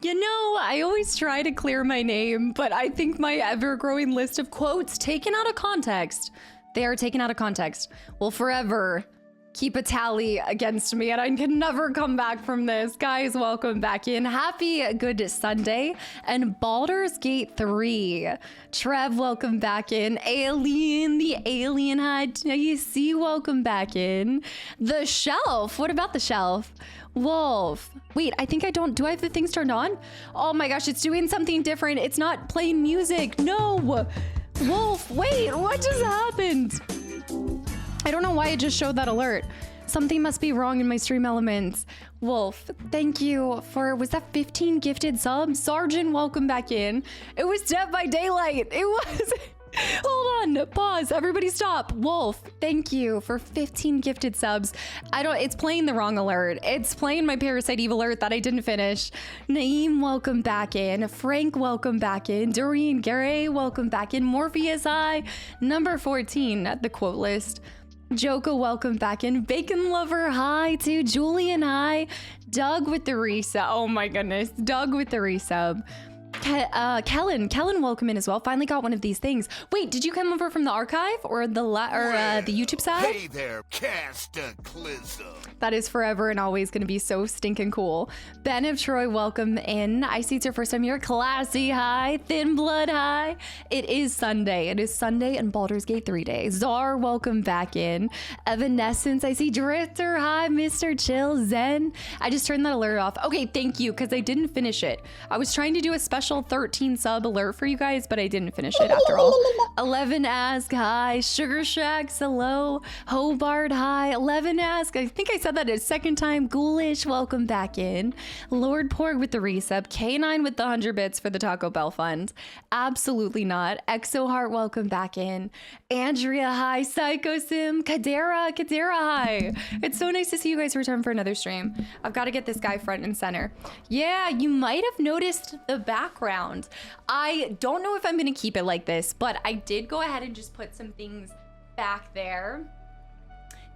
You know, I always try to clear my name, but I think my ever-growing list of quotes taken out of context, they are taken out of context, will forever keep a tally against me, and I can never come back from this. Guys, welcome back in. Happy good Sunday. And Baldur's Gate 3. Trev, welcome back in. Alien, the alien hide. You see, welcome back in. The Shelf. What about the Shelf? Wolf. Wait, I think I don't. Do I have the things turned on? Oh my gosh, it's doing something different. It's not playing music. No. Wolf, wait, what just happened? I don't know why it just showed that alert. Something must be wrong in my stream elements. Wolf, thank you for, was that 15 gifted subs? Sergeant, welcome back in. It was Dead by Daylight. It was. Hold on, pause, everybody stop. Wolf, thank you for 15 gifted subs. It's playing the wrong alert. It's playing my Parasite Eve alert that I didn't finish. Naeem, welcome back in. Frank, welcome back in. Doreen Garay, welcome back in. Morpheus I, number 14 at the quote list. Joko, welcome back in. Bacon Lover, hi to Julian, hi. Doug with the resub. Oh my goodness, Doug with the resub. Kellen, welcome in as well. Finally got one of these things. Wait, did you come over from the archive or the YouTube side? Hey there, Kastaclysm. That is forever and always going to be so stinking cool. Ben of Troy, welcome in. I see it's your first time here. Classy, hi. Thin Blood, hi. It is Sunday. It is Sunday and Baldur's Gate 3 day. Czar, welcome back in. Evanescence, I see Drifter, hi. Mr. Chill, Zen. I just turned that alert off. Okay, thank you, because I didn't finish it. I was trying to do a special 13 sub alert for you guys, but I didn't finish it after all. 11 ask, hi. Sugar Shacks, hello. Hobart, hi. 11 ask, I think I said that a second time. Ghoulish, welcome back in. Lord Porg with the resub. K9 with the 100 bits for the Taco Bell fund. Absolutely not. Exoheart, welcome back in. Andrea, hi. Psychosim. Kadera, hi. It's so nice to see you guys return for another stream. I've got to get this guy front and center. Yeah, you might have noticed the background. I don't know if I'm going to keep it like this, but I did go ahead and just put some things back there.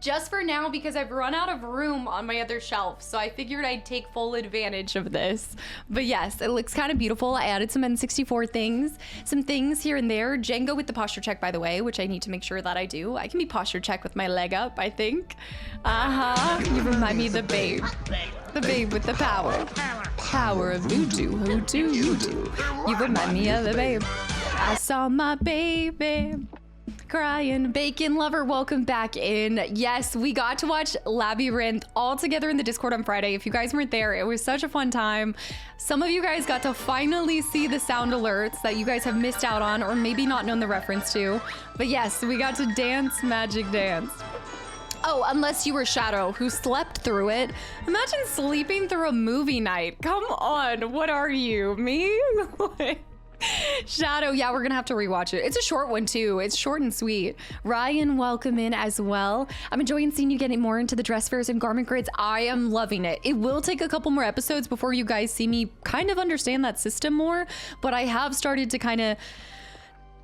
Just for now, because I've run out of room on my other shelf. So I figured I'd take full advantage of this. But yes, it looks kind of beautiful. I added some N64 things, some things here and there. Django with the posture check, by the way, which I need to make sure that I do. I can be posture check with my leg up, I think. You remind me of the babe. The babe with the power. Power of voodoo, hoodoo, voodoo. You remind me of the babe. I saw my baby crying. Bacon Lover, welcome back in. Yes, we got to watch Labyrinth all together in the Discord on Friday. If you guys weren't there, it was such a fun time. Some of you guys got to finally see the sound alerts that you guys have missed out on or maybe not known the reference to. But yes, we got to dance magic dance. Oh, unless you were Shadow, who slept through it. Imagine sleeping through a movie night. Come on, what are you, me? Shadow, yeah, we're gonna have to rewatch it. It's a short one too. It's short and sweet. Ryan, welcome in as well. I'm enjoying seeing you getting more into the dress fairs and garment grids. I am loving it. It will take a couple more episodes before you guys see me kind of understand that system more, but I have started to kind of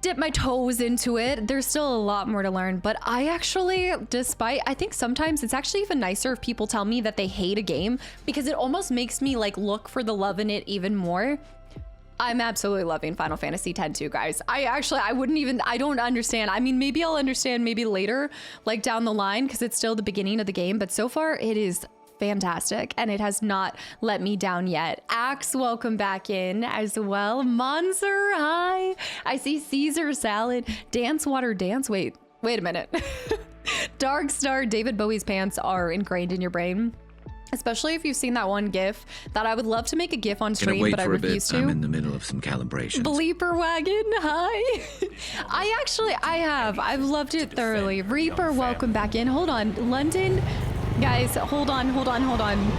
dip my toes into it. There's still a lot more to learn, but I actually, I think sometimes it's actually even nicer if people tell me that they hate a game, because it almost makes me like look for the love in it even more. I'm absolutely loving Final Fantasy X too, guys. I don't understand. I mean, maybe I'll understand maybe later, like down the line, because it's still the beginning of the game, but so far it is fantastic and it has not let me down yet. Axe, welcome back in as well. Monster, hi. I see Caesar salad. Dance Water Dance. Wait a minute. Dark Star, David Bowie's pants are ingrained in your brain. Especially if you've seen that one GIF that I would love to make a GIF on stream, but I refuse to. I'm in the middle of some calibrations. Bleeper Wagon, hi. I've loved it thoroughly. Reaper, welcome back in. Hold on, London. Guys, hold on.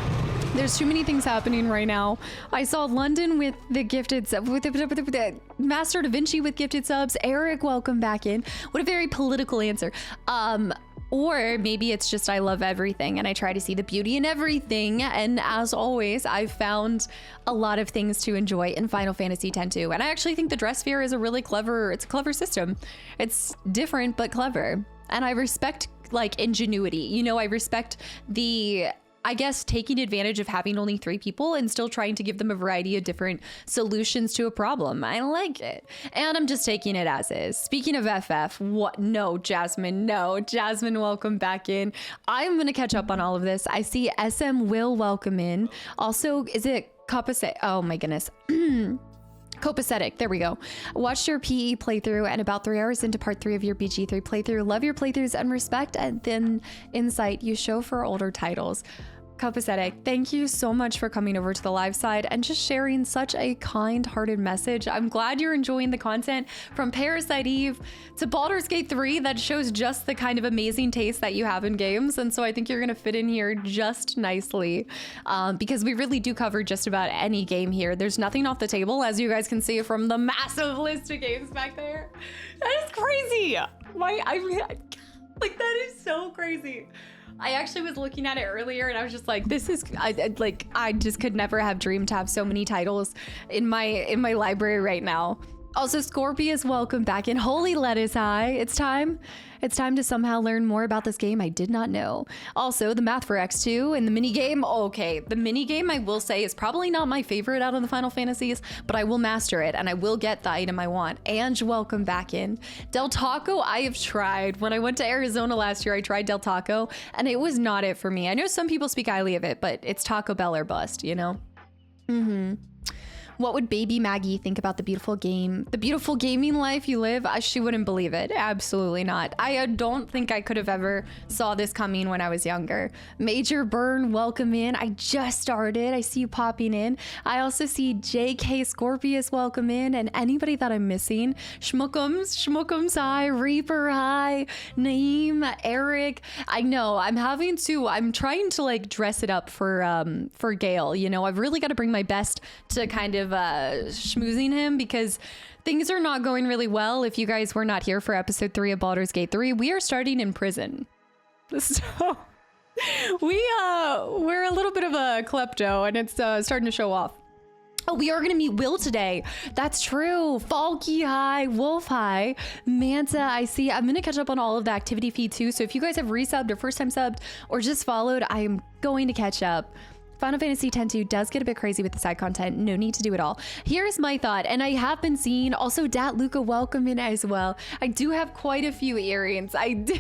There's too many things happening right now. I saw London with the gifted sub, with the Master Da Vinci with gifted subs. Eric, welcome back in. What a very political answer. Or maybe it's just I love everything and I try to see the beauty in everything. And as always, I've found a lot of things to enjoy in Final Fantasy X too. And I actually think the dress sphere is a clever system. It's different but clever. And I respect like ingenuity. You know, I respect the I guess, taking advantage of having only 3 people and still trying to give them a variety of different solutions to a problem. I like it. And I'm just taking it as is. Speaking of FF, what? No, Jasmine, no. Jasmine, welcome back in. I'm going to catch up on all of this. I see SM will welcome in. Also, is it Copacetic? Oh my goodness. Copacetic, there we go. Watched your PE playthrough and about 3 hours into part 3 of your BG3 playthrough. Love your playthroughs and respect and then insight you show for older titles. Copacetic, thank you so much for coming over to the live side and just sharing such a kind-hearted message. I'm glad you're enjoying the content from Parasite Eve to Baldur's Gate 3 that shows just the kind of amazing taste that you have in games. And so I think you're gonna fit in here just nicely because we really do cover just about any game here. There's nothing off the table, as you guys can see from the massive list of games back there. That is crazy. Like, that is so crazy. I actually was looking at it earlier and I was just like, this is I just could never have dreamed to have so many titles in my library right now. Also, Scorpius, welcome back in. Holy lettuce, hi. It's time to somehow learn more about this game I did not know. Also, the math for X2 and the mini game. Okay, the mini game I will say is probably not my favorite out of the Final Fantasies, but I will master it and I will get the item I want. Ange, welcome back in. Del Taco, I have tried. When I went to Arizona last year, I tried Del Taco and it was not it for me. I know some people speak highly of it, but it's Taco Bell or bust, you know? What would baby Maggie think about the beautiful gaming life you live? She wouldn't believe it. Absolutely not. I don't think I could have ever saw this coming when I was younger. Major Burn, welcome in. I just started. I see you popping in. I also see JK Scorpius, welcome in. And anybody that I'm missing, Schmookums, hi. Reaper, hi. Naeem, Eric. I know I'm trying to like dress it up for Gale. You know, I've really got to bring my best to kind of schmoozing him because things are not going really well. If you guys were not here for episode 3 of Baldur's Gate 3, we are starting in prison. So we're a little bit of a klepto and it's starting to show off. Oh, we are going to meet Will today. That's true. Falky, hi. Wolf, hi. Manta, I see. I'm going to catch up on all of the activity feed too. So if you guys have resubbed or first time subbed or just followed, I am going to catch up. Final Fantasy X-2 does get a bit crazy with the side content. No need to do it all. Here's my thought, and I have been seeing also Dat Luca welcome in as well. I do have quite a few earrings. I do.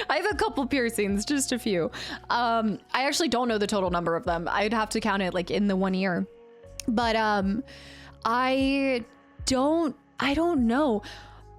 I have a couple piercings, just a few. I actually don't know the total number of them. I'd have to count it like in the 1 year. But I don't know.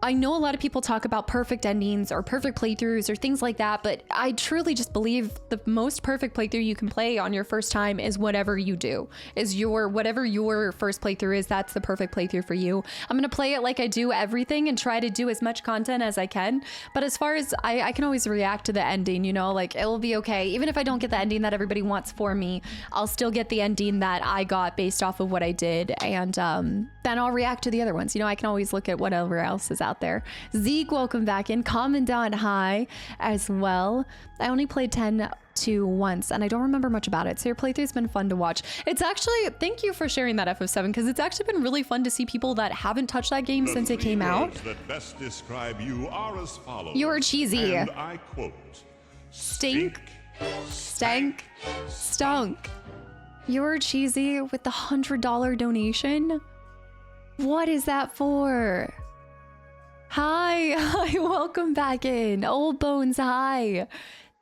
I know a lot of people talk about perfect endings or perfect playthroughs or things like that, but I truly just believe the most perfect playthrough you can play on your first time is whatever you do. Whatever your first playthrough is, that's the perfect playthrough for you. I'm gonna play it like I do everything and try to do as much content as I can. But as far as I can always react to the ending, you know, like it'll be okay. Even if I don't get the ending that everybody wants for me, I'll still get the ending that I got based off of what I did. And then I'll react to the other ones. You know, I can always look at whatever else is out there. Zeke, welcome back in. Commandant, hi as well. I only played 10-2 once and I don't remember much about it, so your playthrough's been fun to watch. It's actually, thank you for sharing that, FF7, because it's actually been really fun to see people that haven't touched that game since it came out. That best describe you are as follows. You're cheesy. And I quote, Stink, stank, stunk. You're cheesy with the $100 donation. What is that for? Hi, welcome back in. Old Bones, hi.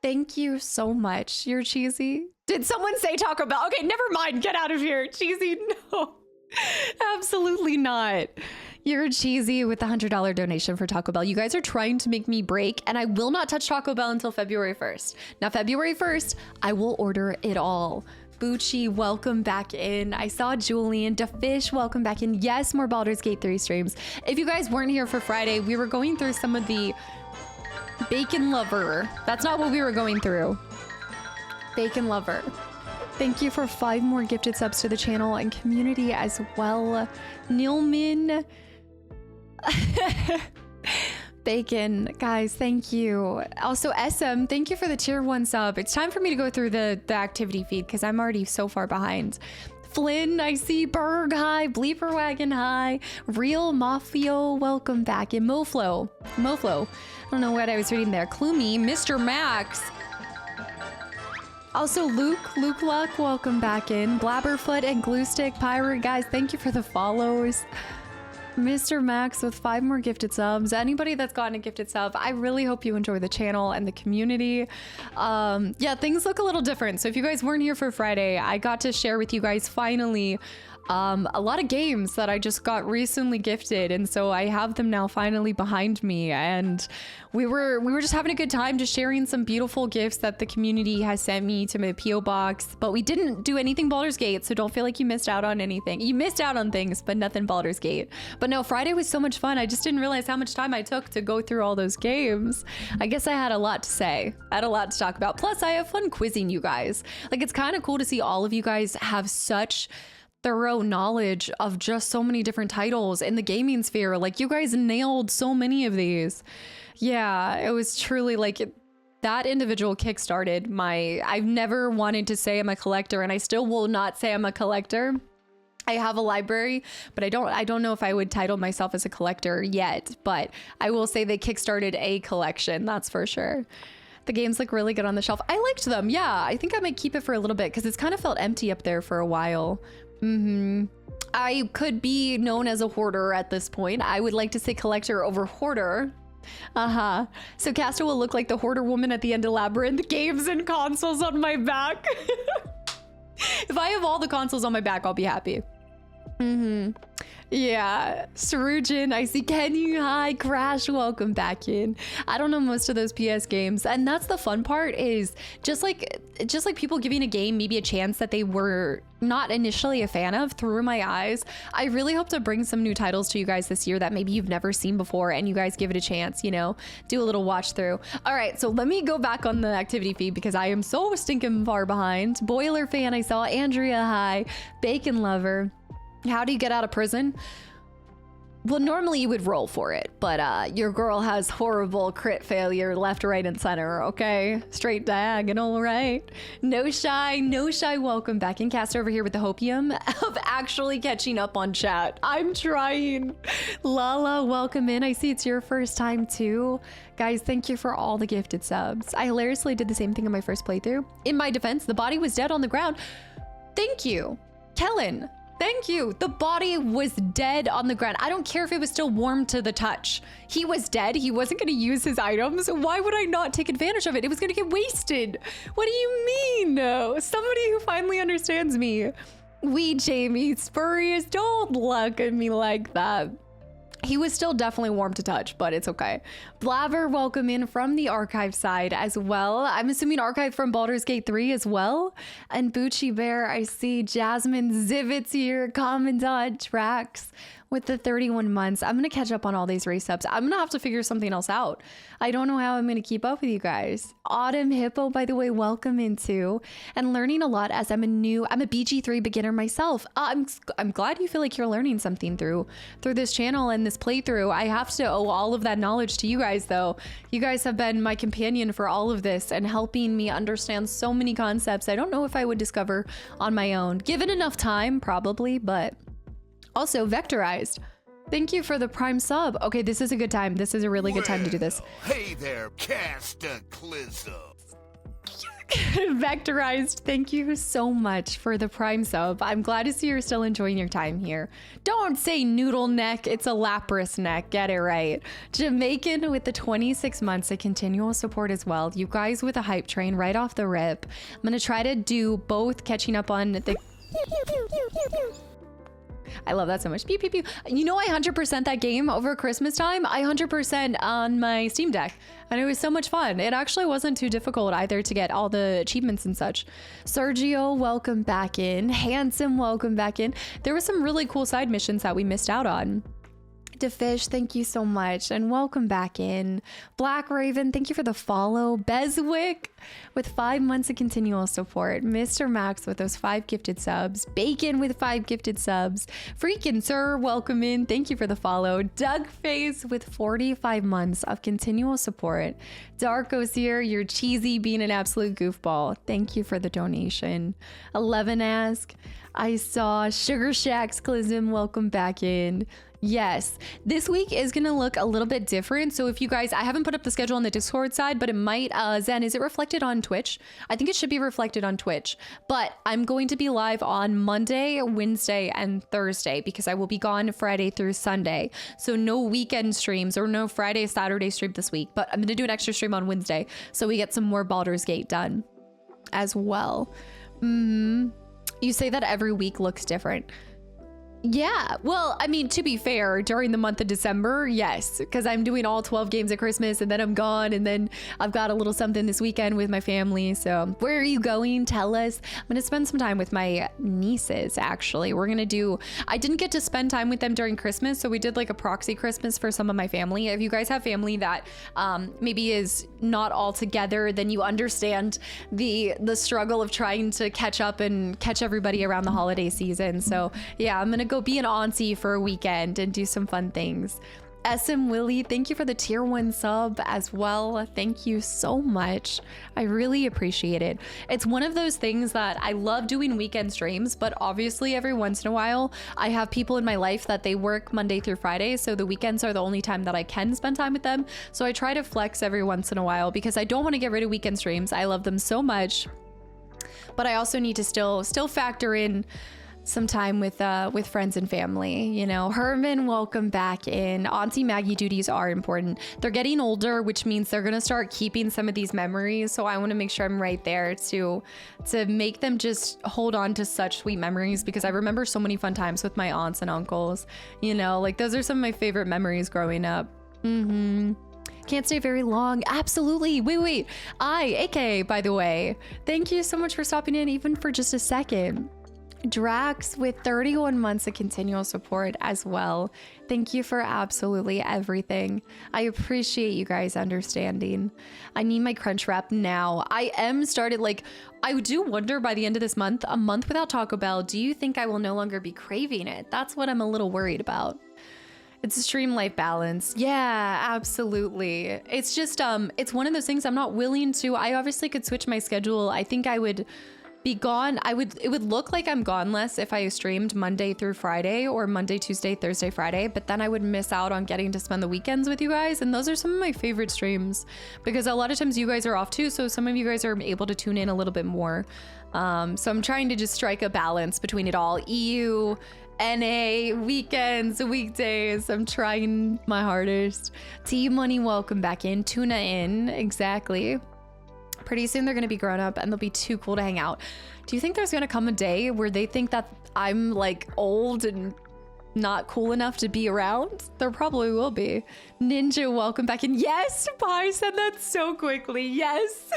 Thank you so much. You're cheesy. Did someone say Taco Bell? Okay, never mind. Get out of here. Cheesy, no. Absolutely not. You're cheesy with the $100 donation for Taco Bell. You guys are trying to make me break, and I will not touch Taco Bell until February 1st. Now, February 1st, I will order it all. Bucci, welcome back in. I saw Julian. DeFish, welcome back in. Yes, more Baldur's Gate 3 streams. If you guys weren't here for Friday, we were going through some of the Bacon Lover. That's not what we were going through. Bacon Lover. Thank you for 5 more gifted subs to the channel and community as well. Neilman. Bacon, guys, thank you. Also, SM, thank you for the tier 1 sub. It's time for me to go through the activity feed because I'm already so far behind. Flynn, I see. Berg, hi. Bleeper Wagon, hi. Real Mafio, welcome back. And Moflo. I don't know what I was reading there. Klumi, Mr. Max. Also, Luke Luck, welcome back in. Blabberfoot and Gluestick Pirate, guys, thank you for the follows. Mr. Max with 5 more gifted subs. Anybody that's gotten a gifted sub, I really hope you enjoy the channel and the community. Yeah, things look a little different. So if you guys weren't here for Friday, I got to share with you guys finally a lot of games that I just got recently gifted, and so I have them now finally behind me, and we were just having a good time just sharing some beautiful gifts that the community has sent me to my PO box. But we didn't do anything Baldur's Gate, so don't feel like you missed out on anything. You missed out on things, but nothing Baldur's Gate. But no, Friday was so much fun. I just didn't realize how much time I took to go through all those games. I guess I had a lot to say. I had a lot to talk about. Plus, I have fun quizzing you guys. Like, it's kind of cool to see all of you guys have such thorough knowledge of just so many different titles in the gaming sphere. Like, you guys nailed so many of these. Yeah, it was truly like that individual kickstarted I've never wanted to say I'm a collector, and I still will not say I'm a collector. I have a library, but I don't know if I would title myself as a collector yet, but I will say they kickstarted a collection, that's for sure. The games look really good on the shelf. I liked them. Yeah, I think I might keep it for a little bit because it's kind of felt empty up there for a while. I could be known as a hoarder at this point. I would like to say collector over hoarder. So Casta will look like the hoarder woman at the end of Labyrinth. Games and consoles on my back. If I have all the consoles on my back, I'll be happy. Yeah, Sarujin, I see Kenny. Hi, Crash, welcome back in. I don't know most of those PS games, and that's the fun part, is just like people giving a game maybe a chance that they were not initially a fan of through my eyes. I really hope to bring some new titles to you guys this year that maybe you've never seen before, and you guys give it a chance, you know, do a little watch through. All right, so let me go back on the activity feed because I am so stinking far behind. Boiler fan, I saw. Andrea, hi. Bacon lover. How do you get out of prison? Well, normally you would roll for it, but your girl has horrible crit failure left, right, and center, okay? Straight diagonal, right? No shy, welcome back in. Cast over here with the hopium of actually catching up on chat. I'm trying. Lala, welcome in. I see it's your first time too. Guys, thank you for all the gifted subs. I hilariously did the same thing in my first playthrough. In my defense, the body was dead on the ground. Thank you, Kellen. Thank you. The body was dead on the ground. I don't care if it was still warm to the touch. He was dead. He wasn't going to use his items. Why would I not take advantage of it? It was going to get wasted. What do you mean? Somebody who finally understands me. Jamie, spurious, don't look at me like that. He was still definitely warm to touch, but it's okay. Blaver, welcome in from the archive side as well. I'm assuming archive from Baldur's Gate 3 as well. And Bucci Bear, I see Jasmine Zivit's here. Commandant Trax with the 31 months. I'm going to catch up on all these resubs. I'm going to have to figure something else out. I don't know how I'm going to keep up with you guys. Autumn Hippo, by the way, welcome in too. And learning a lot as I'm a BG3 beginner myself. I'm glad you feel like you're learning something through this channel and this playthrough. I have to owe all of that knowledge to you guys though. You guys have been my companion for all of this and helping me understand so many concepts I don't know if I would discover on my own. Given enough time, probably, but also vectorized. Thank you for the prime sub. Okay, this is a good time. This is a really good time to do this. Hey there, Kastaclysm. Vectorized, thank you so much for the prime sub. I'm glad to see you're still enjoying your time here. Don't say noodle neck, it's a lapras neck. Get it right. Jamaican with the 26 months of continual support as well. You guys with a hype train right off the rip. I'm gonna try to do both, catching up on the... I love that so much. Pew, pew, pew. You know, I 100% that game over Christmas time. I 100% on my Steam Deck, and it was so much fun. It actually wasn't too difficult either to get all the achievements and such. Sergio, welcome back in. Handsome, welcome back in. There were some really cool side missions that we missed out on. Defish, thank you so much, and welcome back in. Black Raven, thank you for the follow. Beswick with 5 months of continual support. Mr. Max with those 5 gifted subs. Bacon with 5 gifted subs. Freaking Sir, welcome in. Thank you for the follow. Doug Face with 45 months of continual support. Darko's here. You're cheesy, being an absolute goofball. Thank you for the donation. 11 ask. I saw Sugar Shacksclism, welcome back in. Yes, this week is gonna look a little bit different. So if you guys, I haven't put up the schedule on the Discord side, but it might, Zen, is it reflected reflected on Twitch. I think it should be reflected on Twitch, but I'm going to be live on Monday, Wednesday, and Thursday because I will be gone Friday through Sunday. So no weekend streams or no Friday, Saturday stream this week, but I'm going to do an extra stream on Wednesday so we get some more Baldur's Gate done as well. You say that every week looks different. Yeah, well, I mean, to be fair, during the month of December, yes, because I'm doing all 12 games at Christmas and then I'm gone and then I've got a little something this weekend with my family. So where are you going? Tell us. I'm going to spend some time with my nieces, actually. I didn't get to spend time with them during Christmas, so we did like a proxy Christmas for some of my family. If you guys have family that maybe is not all together, then you understand the struggle of trying to catch up and catch everybody around the holiday season. So yeah, I'm going to go be an auntie for a weekend and do some fun things. SM Willie, thank you for the tier 1 sub as well. Thank you so much. I really appreciate it. It's one of those things that I love doing weekend streams, but obviously every once in a while I have people in my life that they work Monday through Friday, so the weekends are the only time that I can spend time with them. So I try to flex every once in a while because I don't want to get rid of weekend streams. I love them so much, but I also need to still factor in some time with friends and family. You know, Herman, welcome back in. Auntie Maggie duties are important. They're getting older, which means they're gonna start keeping some of these memories. So I want to make sure I'm right there to make them just hold on to such sweet memories, because I remember so many fun times with my aunts and uncles. You know, like those are some of my favorite memories growing up. Can't stay very long. Absolutely. Wait. AK, by the way, thank you so much for stopping in, even for just a second. Drax with 31 months of continual support as well. Thank you for absolutely everything. I appreciate you guys understanding. I need my crunch wrap now. I am started, like, I do wonder by the end of this month, a month without Taco Bell, do you think I will no longer be craving it? That's what I'm a little worried about. It's a stream life balance. Yeah, absolutely. It's just, it's one of those things I'm not willing to. I obviously could switch my schedule. I think I would be gone. It would look like I'm gone less if I streamed Monday through Friday or Monday, Tuesday, Thursday, Friday, but then I would miss out on getting to spend the weekends with you guys. And those are some of my favorite streams because a lot of times you guys are off too. So some of you guys are able to tune in a little bit more. So I'm trying to just strike a balance between it all. EU, NA, weekends, weekdays. I'm trying my hardest. T Money, welcome back in. Tuna in, exactly. Pretty soon they're going to be grown up and they'll be too cool to hang out. Do you think there's going to come a day where they think that I'm like old and not cool enough to be around? There probably will be. Ninja, welcome back in. Yes, Pi said that so quickly. Yes.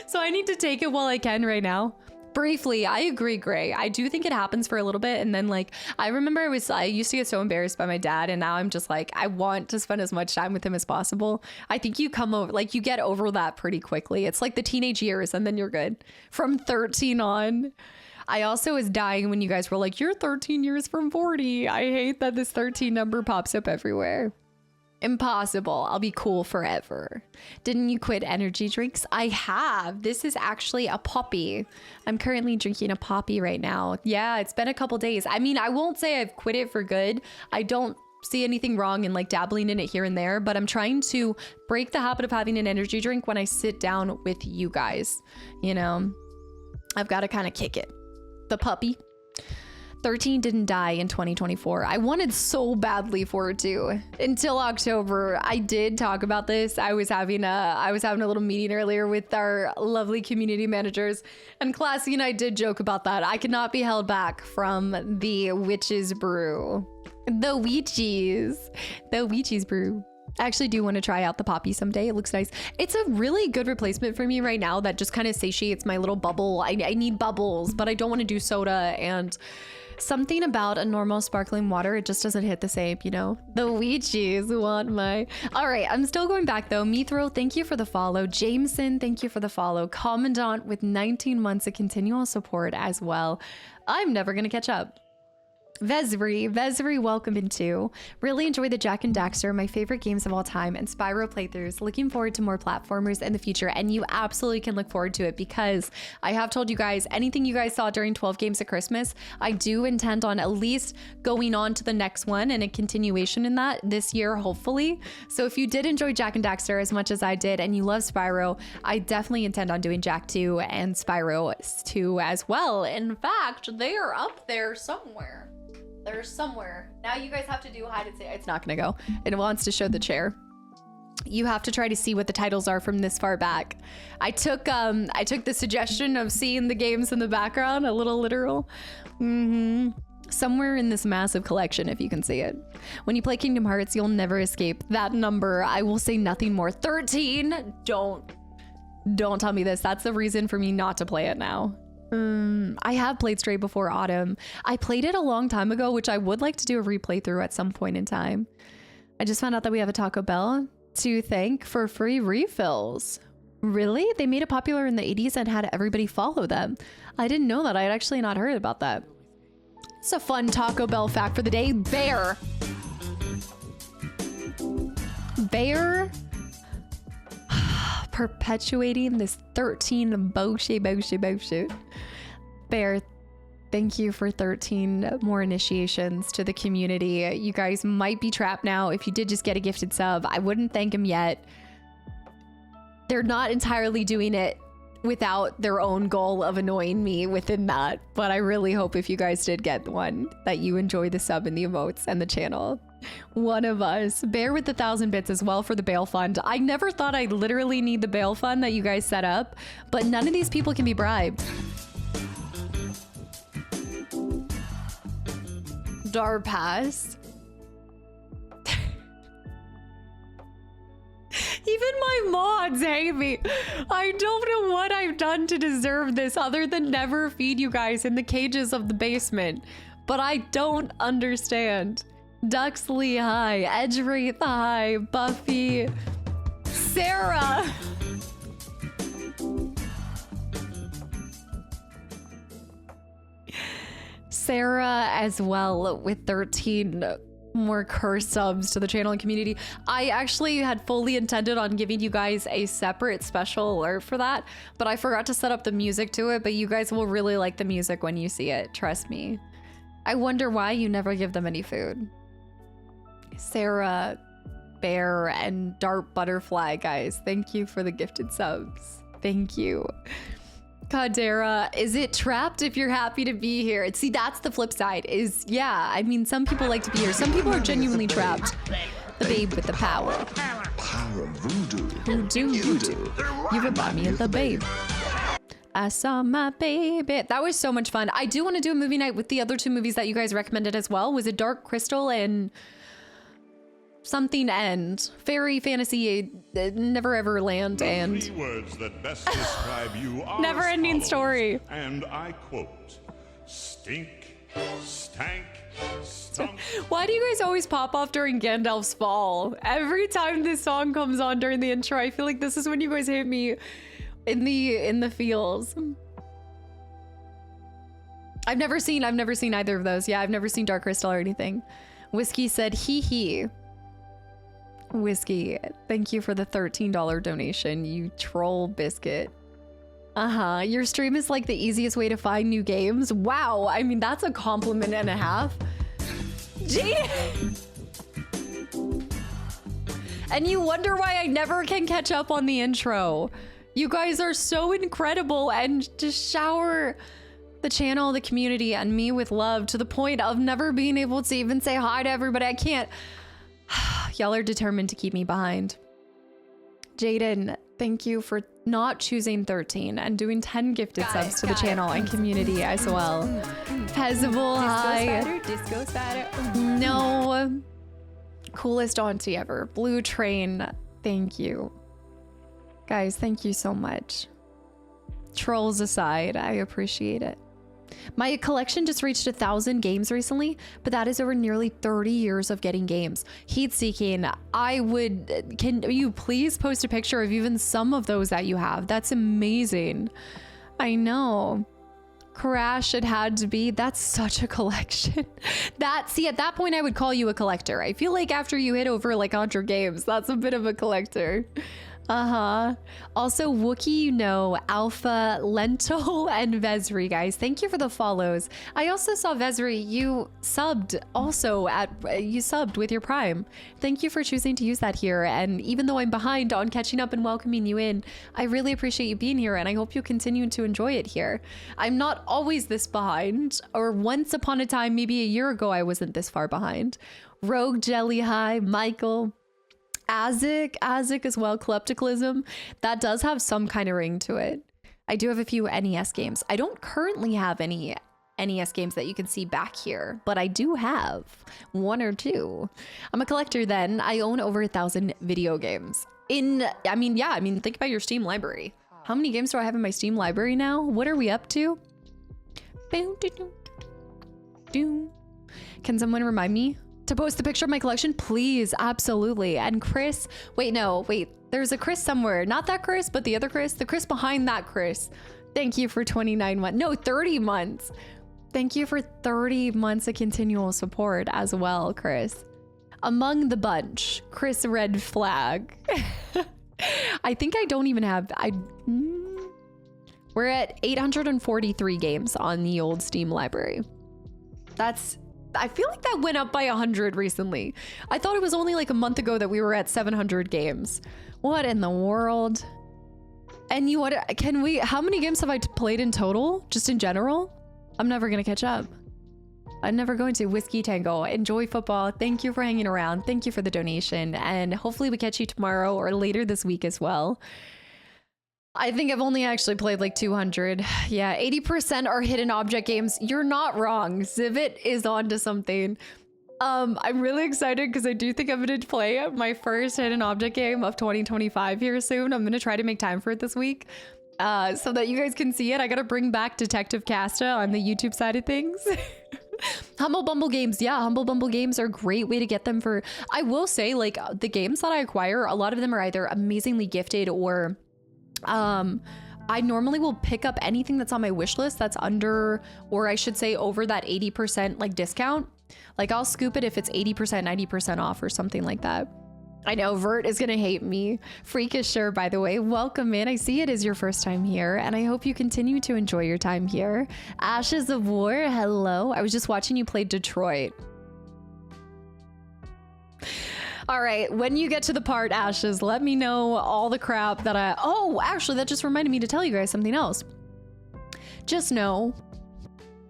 So I need to take it while I can right now. Briefly, I agree, Gray. I do think it happens for a little bit. And then like, I remember I used to get so embarrassed by my dad. And now I'm just like, I want to spend as much time with him as possible. I think you come over, like you get over that pretty quickly. It's like the teenage years and then you're good. From 13 on. I also was dying when you guys were like, you're 13 years from 40. I hate that this 13 number pops up everywhere. Impossible. I'll be cool forever. Didn't you quit energy drinks? I have. This is actually a poppy. I'm currently drinking a poppy right now. Yeah, it's been a couple days. I mean, I won't say I've quit it for good. I don't see anything wrong in like dabbling in it here and there, but I'm trying to break the habit of having an energy drink when I sit down with you guys. You know, I've got to kind of kick it. The puppy. 13 didn't die in 2024. I wanted so badly for it to. Until October, I did talk about this. I was having a little meeting earlier with our lovely community managers, and Classy and I did joke about that. I could not be held back from the witch's brew. The witch's brew. I actually do want to try out the poppy someday. It looks nice. It's a really good replacement for me right now that just kind of satiates my little bubble. I need bubbles, but I don't want to do soda, and something about a normal sparkling water, it just doesn't hit the same, you know? The Ouija's want my... All right, I'm still going back though. Mithro, thank you for the follow. Jameson, thank you for the follow. Commandant with 19 months of continual support as well. I'm never gonna catch up. Vesri, welcome into. Really enjoy the Jack and Daxter, my favorite games of all time, and Spyro playthroughs. Looking forward to more platformers in the future, and you absolutely can look forward to it because I have told you guys, anything you guys saw during 12 Games of Christmas, I do intend on at least going on to the next one and a continuation in that this year, hopefully. So if you did enjoy Jack and Daxter as much as I did, and you love Spyro, I definitely intend on doing Jack 2 and Spyro 2 as well. In fact, they are up there somewhere. They're somewhere. Now you guys have to do hide and seek. It's not gonna go. It wants to show the chair. You have to try to see what the titles are from this far back. I took the suggestion of seeing the games in the background, a little literal. Somewhere in this massive collection, if you can see it. When you play Kingdom Hearts, you'll never escape that number. I will say nothing more. 13. Don't tell me this. That's the reason for me not to play it now. I have played Stray before Autumn. I played it a long time ago, which I would like to do a replay through at some point in time. I just found out that we have a Taco Bell to thank for free refills. Really? They made it popular in the 80s and had everybody follow them. I didn't know that. I had actually not heard about that. It's a fun Taco Bell fact for the day. Bear perpetuating this 13 bullshit. Bear, thank you for 13 more initiations to the community. You guys might be trapped now. If you did just get a gifted sub, I wouldn't thank them yet. They're not entirely doing it without their own goal of annoying me within that, but I really hope if you guys did get one that you enjoy the sub and the emotes and the channel. One of us. Bear with the 1,000 bits as well for the bail fund. I never thought I'd literally need the bail fund that you guys set up, but none of these people can be bribed. Darpass. Even my mods hate me. I don't know what I've done to deserve this other than never feed you guys in the cages of the basement, but I don't understand. Duxley, hi. Edgewraith, hi. Buffy. Sarah. Sarah as well with 13 more curse subs to the channel and community. I actually had fully intended on giving you guys a separate special alert for that, but I forgot to set up the music to it, but you guys will really like the music when you see it. Trust me. I wonder why you never give them any food. Sarah, Bear, and Dart Butterfly, guys. Thank you for the gifted subs. Thank you. Kadera, is it trapped if you're happy to be here? See, that's the flip side is, yeah, I mean, some people like to be here. Some people are genuinely trapped. The babe with the power. Power voodoo. Voodoo. You remind me of the babe. I saw my baby. That was so much fun. I do want to do a movie night with the other two movies that you guys recommended as well. Was it Dark Crystal and something end? Fairy fantasy, never ever land, and The 3 words that best describe you are never ending as follows, story. And I quote, stink, stank, stunk. Why do you guys always pop off during Gandalf's fall? Every time this song comes on during the intro, I feel like this is when you guys hit me in the feels. I've never seen either of those. Yeah, I've never seen Dark Crystal or anything. Whiskey said hee hee. Whiskey, thank you for the $13 donation, you troll biscuit. Your stream is like the easiest way to find new games. Wow, I mean, that's a compliment and a half. Gee. And you wonder why I never can catch up on the intro. You guys are so incredible and just shower the channel, the community, and me with love to the point of never being able to even say hi to everybody. I can't. Y'all are determined to keep me behind. Jaden, thank you for not choosing 13 and doing 10 gifted subs to the channel and community as well. Pezzable, hi. Disco spatter. No. Coolest auntie ever. Blue Train, thank you. Guys, thank you so much. Trolls aside, I appreciate it. My collection just reached 1,000 games recently, but that is over nearly 30 years of getting games. Heat seeking, can you please post a picture of even some of those that you have? That's amazing. I know. Crash, it had to be. That's such a collection. See, at that point, I would call you a collector. I feel like after you hit over like 100 games, that's a bit of a collector. Also, Wookie, Alpha, Lentil, and Vesri, guys. Thank you for the follows. I also saw Vesri, you subbed with your Prime. Thank you for choosing to use that here. And even though I'm behind on catching up and welcoming you in, I really appreciate you being here, and I hope you continue to enjoy it here. I'm not always this behind, or once upon a time, maybe a year ago, I wasn't this far behind. Rogue Jelly High, Michael, Azik as well, Kastaclysm. That does have some kind of ring to it. I do have a few NES games. I don't currently have any NES games that you can see back here, but I do have 1 or 2. I'm a collector then. I own over 1,000 video games. Think about your Steam library. How many games do I have in my Steam library now? What are we up to? Can someone remind me to post the picture of my collection? Please, absolutely. And Chris, there's a Chris somewhere. Not that Chris, but the other Chris, the Chris behind that Chris. Thank you for 29 months. No, 30 months. Thank you for 30 months of continual support as well, Chris. Among the bunch, Chris Red Flag. I think I don't even have, we're at 843 games on the old Steam library. I feel like that went up by 100 recently. I thought it was only like a month ago that we were at 700 games. What in the world? And how many games have I played in total? Just in general? I'm never gonna catch up. I'm never going to. Whiskey Tango, enjoy football. Thank you for hanging around. Thank you for the donation. And hopefully we catch you tomorrow or later this week as well. I think I've only actually played like 200. Yeah, 80% are hidden object games. You're not wrong. Zivit is onto something. I'm really excited because I do think I'm going to play my first hidden object game of 2025 here soon. I'm going to try to make time for it this week so that you guys can see it. I got to bring back Detective Casta on the YouTube side of things. Humble Bumble games. Yeah, Humble Bumble games are a great way to get them for... I will say, like, the games that I acquire, a lot of them are either amazingly gifted or... I normally will pick up anything that's on my wish list that's under, or I should say over that 80% like discount. Like I'll scoop it if it's 80%, 90% off or something like that. I know Vert is gonna hate me. Freakish sure, by the way. Welcome in. I see it is your first time here, and I hope you continue to enjoy your time here. Ashes of War, hello. I was just watching you play Detroit. All right, when you get to the part, Ashes, let me know all the crap that oh, actually, that just reminded me to tell you guys something else. Just know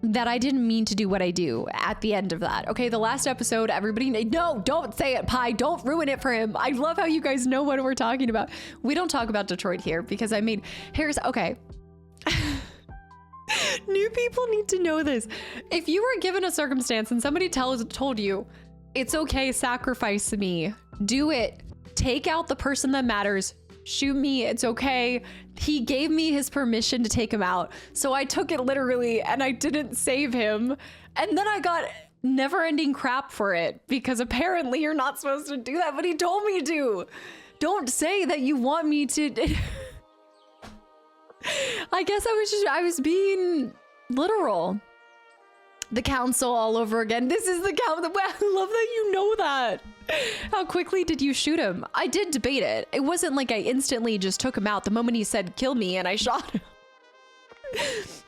that I didn't mean to do what I do at the end of that. Okay, the last episode, everybody, no, don't say it, Pi. Don't ruin it for him. I love how you guys know what we're talking about. We don't talk about Detroit here because okay. New people need to know this. If you were given a circumstance and somebody told you, it's okay, sacrifice me, do it, take out the person that matters, shoot me, it's okay. He gave me his permission to take him out. So I took it literally and I didn't save him. And then I got never-ending crap for it because apparently you're not supposed to do that, but he told me to. Don't say that you want me to. I guess I was being literal. The council all over again. This is the council. I love that you know that. How quickly did you shoot him? I did debate it. It wasn't like I instantly just took him out the moment he said kill me and I shot him.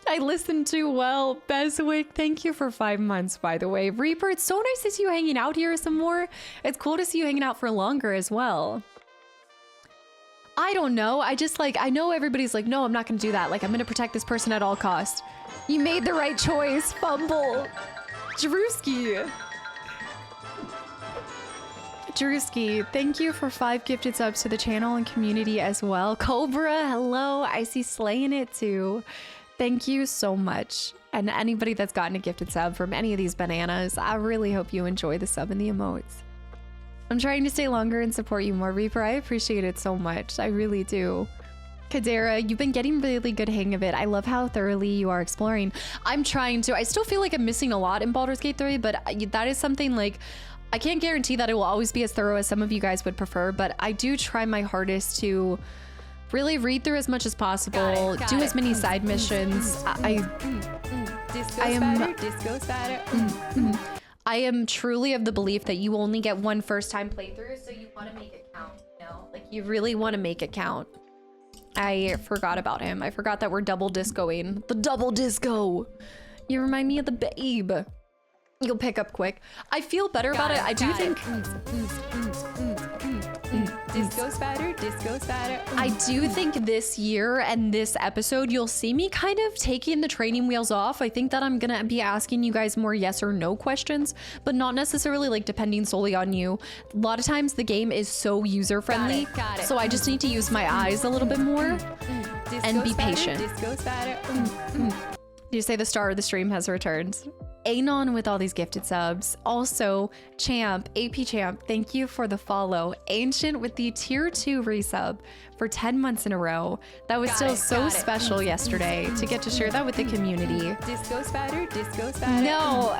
I listened to, well, Beswick, thank you for 5 months, by the way. Reaper, it's so nice to see you hanging out here some more. It's cool to see you hanging out for longer as well. I don't know. I just I know everybody's like, no, I'm not going to do that. Like, I'm going to protect this person at all costs. You made the right choice, Fumble. Drewski, thank you for 5 gifted subs to the channel and community as well. Cobra, hello. I see slaying it too. Thank you so much. And anybody that's gotten a gifted sub from any of these bananas, I really hope you enjoy the sub and the emotes. I'm trying to stay longer and support you more, Reaper. I appreciate it so much. I really do. Kadera, you've been getting really good hang of it. I love how thoroughly you are exploring. I'm trying to. I still feel like I'm missing a lot in Baldur's Gate 3, but that is something like, I can't guarantee that it will always be as thorough as some of you guys would prefer, but I do try my hardest to Really read through as much as possible. Do as many side missions. I am truly of the belief that you only get one first time playthrough, so you want to make it count, you know? Like, you really want to make it count. I forgot about him. I forgot that we're double discoing. The double disco. You remind me of the babe. You'll pick up quick. I feel better about it. I do think... Disco spider, disco spider. I do think this year and this episode, you'll see me kind of taking the training wheels off. I think that I'm gonna be asking you guys more yes or no questions, but not necessarily like depending solely on you. A lot of times the game is so user friendly, Got it. so I just need to use my eyes a little bit more and be patient. Disco spider. You say the star of the stream has returned. Anon with all these gifted subs. Also, Champ, AP Champ, thank you for the follow. Ancient with the tier 2 resub for 10 months in a row. That was still so special yesterday to get to share that with the community. Disco spider, disco spider. No.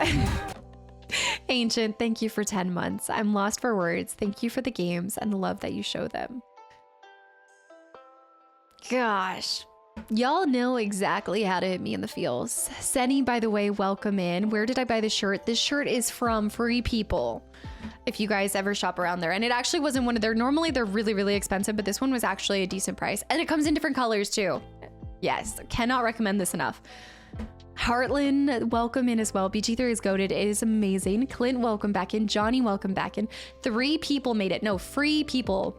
Ancient, thank you for 10 months. I'm lost for words. Thank you for the games and the love that you show them. Gosh. Y'all know exactly how to hit me in the feels. Senny, by the way, welcome in. Where did I buy this shirt? This shirt is from Free People. If you guys ever shop around there. And it actually wasn't one of their, normally they're really, really expensive, but this one was actually a decent price. And it comes in different colors too. Yes, cannot recommend this enough. Heartland, welcome in as well. BG3 is goated. It is amazing. Clint, welcome back in. Johnny, welcome back in. 3 people made it. No, Free People.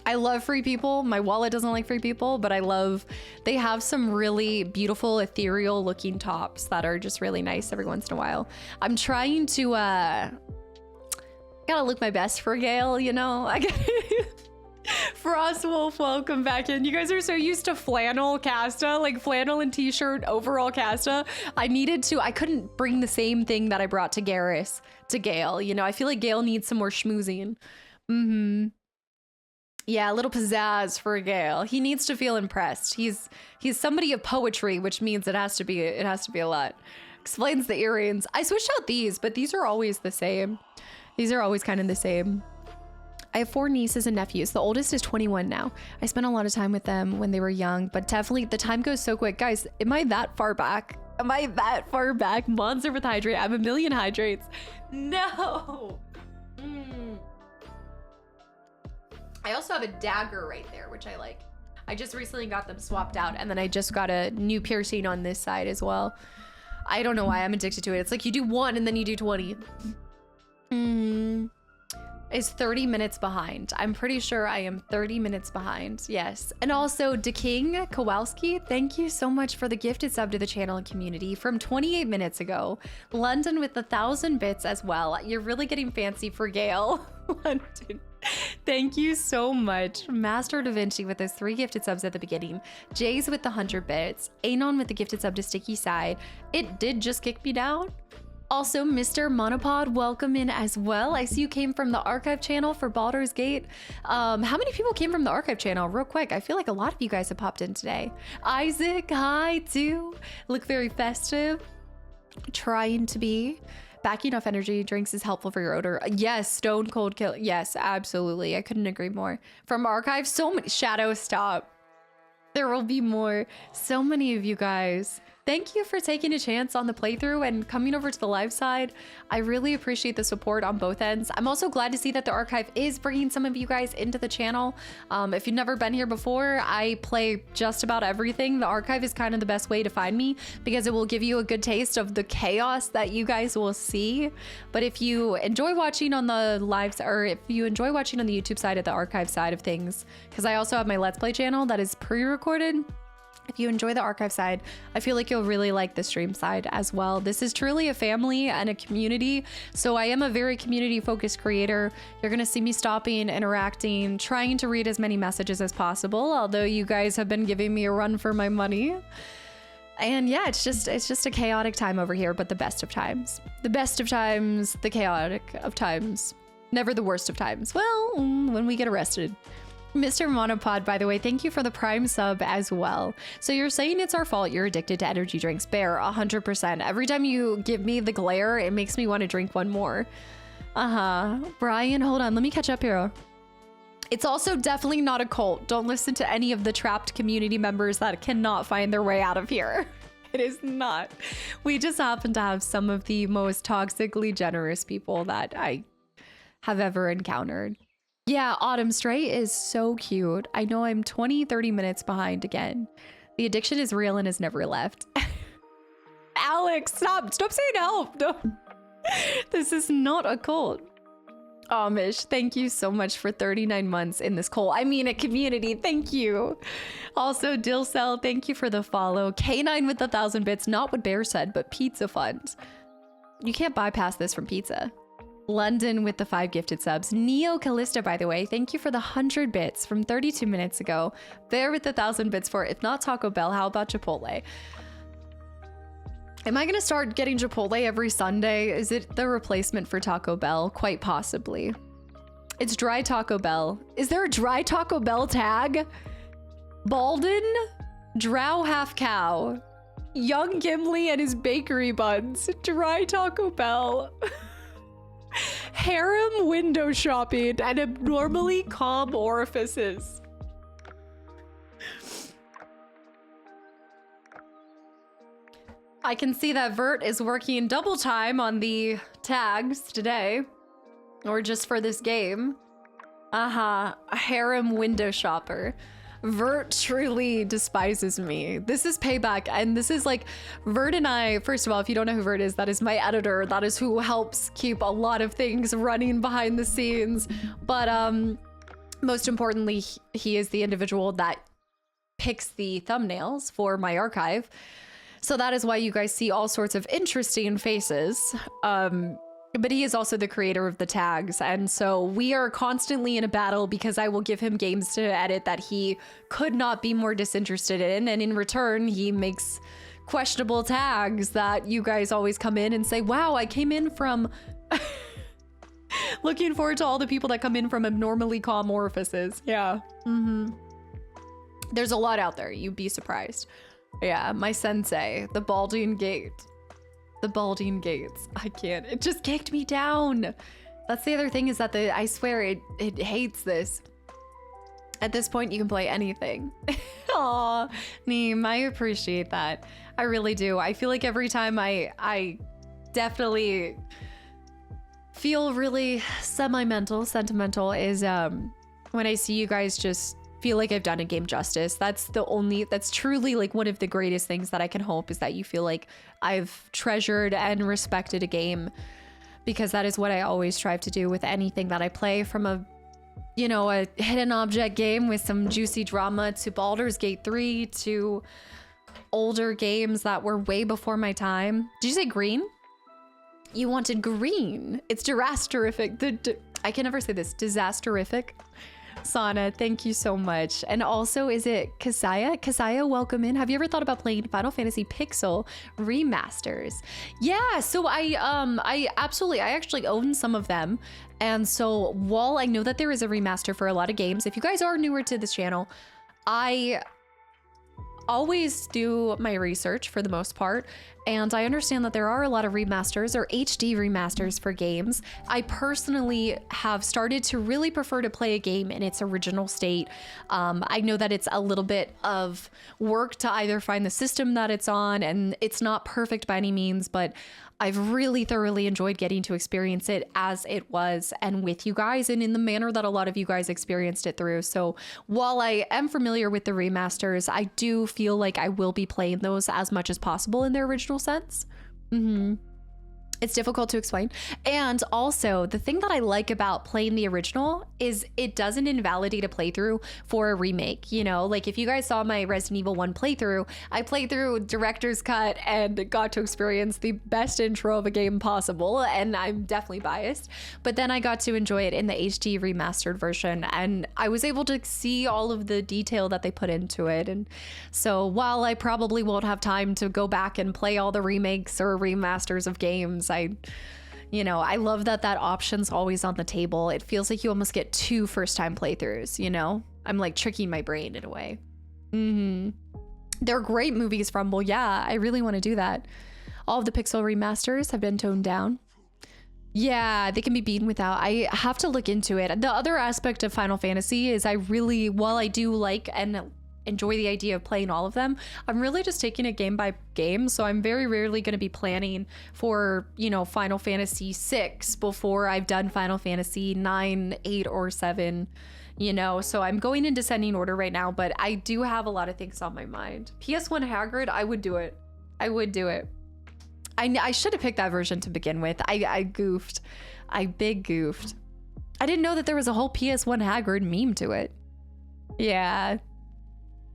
I love Free People. My wallet doesn't like Free People, but I love, they have some really beautiful ethereal looking tops that are just really nice every once in a while. I'm trying to, gotta look my best for Gale, you know? Frostwolf, welcome back in. You guys are so used to flannel Casta, like flannel and t-shirt overall Casta. I couldn't bring the same thing that I brought to Garrus to Gale. You know, I feel like Gale needs some more schmoozing. Yeah, a little pizzazz for Gale. He needs to feel impressed. He's somebody of poetry, which means it has to be a lot. Explains the earrings. I switched out these, but these are always the same. These are always kind of the same. I have 4 nieces and nephews. The oldest is 21 now. I spent a lot of time with them when they were young, but definitely the time goes so quick. Guys, am I that far back? Am I that far back? Monster with hydrate. I have 1 million hydrates. No. I also have a dagger right there, which I like. I just recently got them swapped out, and then I just got a new piercing on this side as well. I don't know why I'm addicted to it. It's like you do 1 and then you do 20. Is 30 minutes behind. I'm pretty sure I am 30 minutes behind. Yes. And also, DeKing Kowalski, thank you so much for the gifted sub to the channel and community from 28 minutes ago. London with 1,000 bits as well. You're really getting fancy for Gale. London. Thank you so much. Master Da Vinci with those 3 gifted subs at the beginning. Jays with the 100 bits. Anon with the gifted sub to Sticky Side. It did just kick me down. Also, Mr. Monopod, welcome in as well. I see you came from the archive channel for Baldur's Gate. How many people came from the archive channel? Real quick, I feel like a lot of you guys have popped in today. Isaac, hi too. Look very festive. Trying to be. Backing off energy drinks is helpful for your odor. Yes, Stone Cold Kill. Yes, absolutely. I couldn't agree more. From archive, so many. Shadow, stop. There will be more. So many of you guys. Thank you for taking a chance on the playthrough and coming over to the live side. I really appreciate the support on both ends. I'm also glad to see that the archive is bringing some of you guys into the channel. If you've never been here before, I play just about everything. The archive is kind of the best way to find me because it will give you a good taste of the chaos that you guys will see. But if you enjoy watching on the lives, or if you enjoy watching on the YouTube side of the archive side of things, because I also have my Let's Play channel that is pre-recorded. If you enjoy the archive side, I feel like you'll really like the stream side as well. This is truly a family and a community. So I am a very community focused creator. You're going to see me stopping, interacting, trying to read as many messages as possible. Although you guys have been giving me a run for my money. And yeah, it's just a chaotic time over here, but the best of times. The best of times, the chaotic of times. Never the worst of times. Well, when we get arrested. Mr. Monopod, by the way, thank you for the Prime sub as well. So you're saying it's our fault you're addicted to energy drinks. Bear, 100%. Every time you give me the glare, it makes me want to drink one more. Brian, hold on. Let me catch up here. It's also definitely not a cult. Don't listen to any of the trapped community members that cannot find their way out of here. It is not. We just happen to have some of the most toxically generous people that I have ever encountered. Yeah, Autumn Stray is so cute. I know I'm 20-30 minutes behind again. The addiction is real and has never left. Alex, stop saying help. No. This is not a cult. Amish, thank you so much for 39 months in this cult. I mean, a community. Thank you. Also, Dillcell, thank you for the follow. K9 with 1,000 bits. Not what Bear said, but pizza funds. You can't bypass this from pizza. London with the 5 gifted subs. Neo Callista, by the way, thank you for the 100 bits from 32 minutes ago. Bear with the 1,000 bits for, if not Taco Bell, how about Chipotle? Am I gonna start getting Chipotle every Sunday? Is it the replacement for Taco Bell? Quite possibly. It's dry Taco Bell. Is there a dry Taco Bell tag? Baldur, Drow Half Cow, Young Gimli and his bakery buns, dry Taco Bell. Harem window shopping and abnormally calm orifices. I can see that Vert is working double time on the tags today, or just for this game. A harem window shopper. Vert truly despises me. This is payback, and this is like Vert and I. First of all, if you don't know who Vert is, that is my editor. That is who helps keep a lot of things running behind the scenes. But most importantly, he is the individual that picks the thumbnails for my archive. So that is why you guys see all sorts of interesting faces. But he is also the creator of the tags. And so we are constantly in a battle because I will give him games to edit that he could not be more disinterested in. And in return, he makes questionable tags that you guys always come in and say, wow, I came in from... Looking forward to all the people that come in from abnormally calm orifices. Yeah. There's a lot out there. You'd be surprised. Yeah, my sensei, the Balding Gate. The Balding Gates. I can't. It just kicked me down. That's the other thing, is that I swear it hates this. At this point, you can play anything. Aw, Neem, I appreciate that. I really do. I feel like every time I definitely feel really sentimental is when I see you guys just feel like I've done a game justice. That's truly like one of the greatest things that I can hope, is that you feel like I've treasured and respected a game, because that is what I always strive to do with anything that I play, from a hidden object game with some juicy drama to Baldur's Gate 3 to older games that were way before my time. Did you say green? You wanted green. It's disasterific. I can never say this. Disasterific. Sana, thank you so much. And also, is it Kasaya? Kasaya, welcome in. Have you ever thought about playing Final Fantasy Pixel remasters? Yeah, so I actually own some of them. And so while I know that there is a remaster for a lot of games, if you guys are newer to this channel, I always do my research for the most part, and I understand that there are a lot of remasters or HD remasters for games. I personally have started to really prefer to play a game in its original state. I know that it's a little bit of work to either find the system that it's on, and it's not perfect by any means, but I've really thoroughly enjoyed getting to experience it as it was and with you guys, and in the manner that a lot of you guys experienced it through. So while I am familiar with the remasters, I do feel like I will be playing those as much as possible in their original sense. It's difficult to explain. And also, the thing that I like about playing the original is it doesn't invalidate a playthrough for a remake. You know, like if you guys saw my Resident Evil 1 playthrough, I played through director's cut and got to experience the best intro of a game possible, and I'm definitely biased. But then I got to enjoy it in the HD remastered version, and I was able to see all of the detail that they put into it. And so while I probably won't have time to go back and play all the remakes or remasters of games, I love that option's always on the table. It feels like you almost get 2 first-time playthroughs, you know? I'm like tricking my brain in a way. They're great movies from, well, yeah, I really want to do that. All of the Pixel remasters have been toned down. Yeah, they can be beaten without. I have to look into it. The other aspect of Final Fantasy is while I do like and enjoy the idea of playing all of them, I'm really just taking it game by game. So I'm very rarely going to be planning for, Final Fantasy 6 before I've done Final Fantasy 9, 8, or 7, So I'm going in descending order right now, but I do have a lot of things on my mind. PS1 Hagrid, I would do it. I should have picked that version to begin with. I goofed. I big goofed. I didn't know that there was a whole PS1 Hagrid meme to it. Yeah,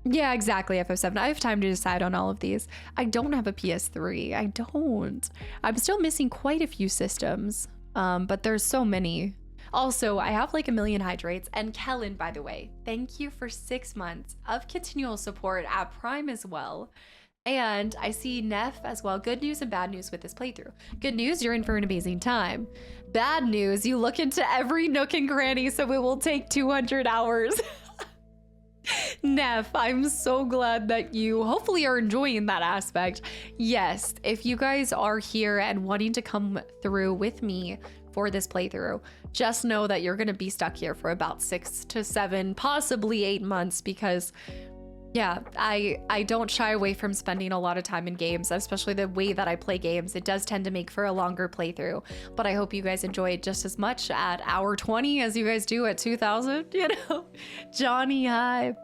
exactly, FF7. I have time to decide on all of these. I don't have a PS3. I don't. I'm still missing quite a few systems, but there's so many. Also, I have like a million hydrates. And Kellen, by the way, thank you for 6 months of continual support at Prime as well. And I see Neff as well. Good news and bad news with this playthrough. Good news, you're in for an amazing time. Bad news, you look into every nook and cranny, so it will take 200 hours. Neff, I'm so glad that you hopefully are enjoying that aspect. Yes, if you guys are here and wanting to come through with me for this playthrough, just know that you're going to be stuck here for about 6 to 7, possibly 8 months, because yeah, I don't shy away from spending a lot of time in games, especially the way that I play games. It does tend to make for a longer playthrough, but I hope you guys enjoy it just as much at hour 20 as you guys do at 2000, Johnny, hi.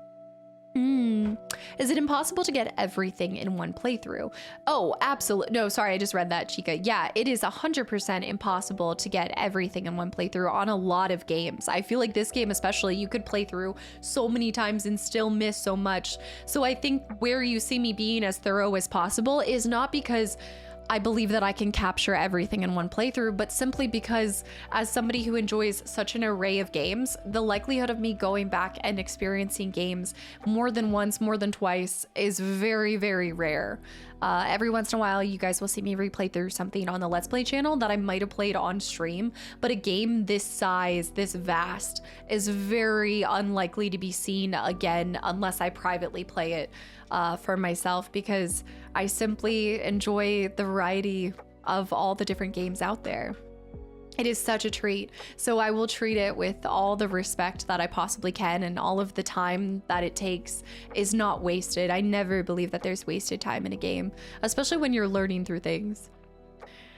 Is it impossible to get everything in one playthrough? Oh, absolutely. No, sorry, I just read that, Chica. Yeah, it is 100% impossible to get everything in one playthrough on a lot of games. I feel like this game especially, you could play through so many times and still miss so much. So I think where you see me being as thorough as possible is not because I believe that I can capture everything in one playthrough, but simply because as somebody who enjoys such an array of games, the likelihood of me going back and experiencing games more than once, more than twice is very, very rare. Every once in a while, you guys will see me replay through something on the Let's Play channel that I might have played on stream, but a game this size, this vast, is very unlikely to be seen again unless I privately play it for myself, because I simply enjoy the variety of all the different games out there. It is such a treat. So I will treat it with all the respect that I possibly can, and all of the time that it takes is not wasted. I never believe that there's wasted time in a game, especially when you're learning through things.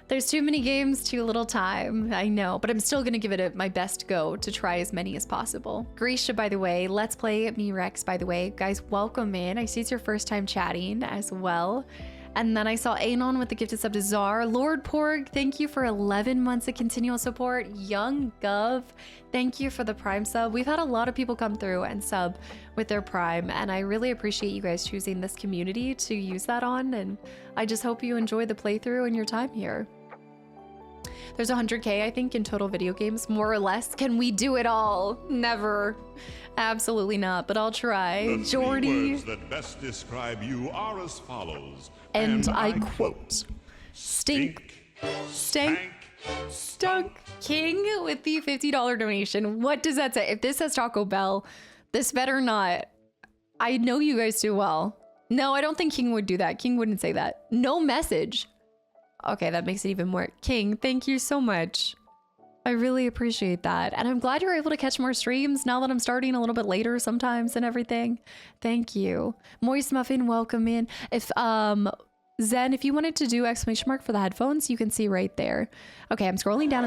There's too many games, too little time. I know, but I'm still gonna give it my best go to try as many as possible. Grisha, by the way, Let's Play Me Rex, by the way. Guys, welcome in. I see it's your first time chatting as well. And then I saw Anon with the gifted sub to Czar. Lord Porg, thank you for 11 months of continual support. Young Gov, thank you for the Prime sub. We've had a lot of people come through and sub with their Prime, and I really appreciate you guys choosing this community to use that on, and I just hope you enjoy the playthrough and your time here. There's 100K, I think, in total video games, more or less. Can we do it all? Never. Absolutely not, but I'll try. The Jordy. 3 words that best describe you are as follows. And I quote, stink, stank, stunk. King with the $50 donation. What does that say? If this says Taco Bell, this better not. I know you guys do well. No, I don't think King would do that. King wouldn't say that. No message. Okay, that makes it even more. King, thank you so much. I really appreciate that. And I'm glad you're able to catch more streams now that I'm starting a little bit later sometimes and everything. Thank you. Moist Muffin, welcome in. If, Zen, if you wanted to do exclamation mark for the headphones, you can see right there. Okay, I'm scrolling down,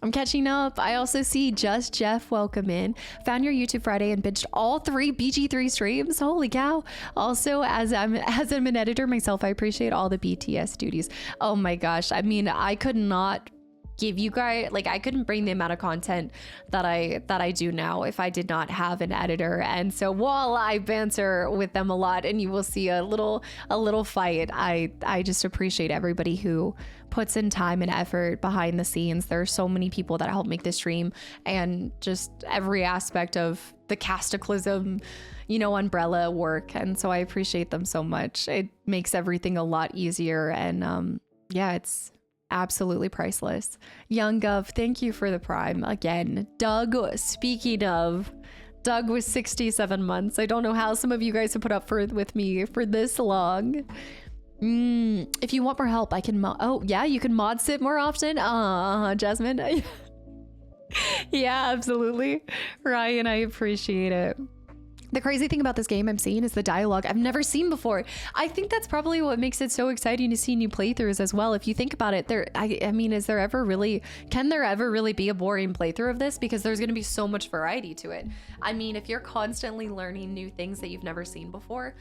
I'm catching up. I also see Just Jeff, welcome in. Found your YouTube Friday and binged all 3 BG3 streams. Holy cow. Also, as I'm an editor myself, I appreciate all the BTS duties. Oh my gosh. I mean, I could not give you guys, like, I couldn't bring the amount of content that I do now if I did not have an editor. And so while I banter with them a lot and you will see a little fight, I just appreciate everybody who puts in time and effort behind the scenes. There are so many people that help make this stream and just every aspect of the Kastaclysm, umbrella work. And so I appreciate them so much. It makes everything a lot easier. And yeah, it's absolutely priceless. Young Gov, thank you for the Prime again. Doug, speaking of, Doug was 67 months. I don't know how some of you guys have put up with me for this long. If you want more help, I can oh, yeah, you can mod sit more often. Jasmine. Yeah, absolutely. Ryan, I appreciate it. The crazy thing about this game I'm seeing is the dialogue I've never seen before. I think that's probably what makes it so exciting to see new playthroughs as well. If you think about it, I mean, is there ever really, can there ever really be a boring playthrough of this? Because there's going to be so much variety to it. I mean, if you're constantly learning new things that you've never seen before,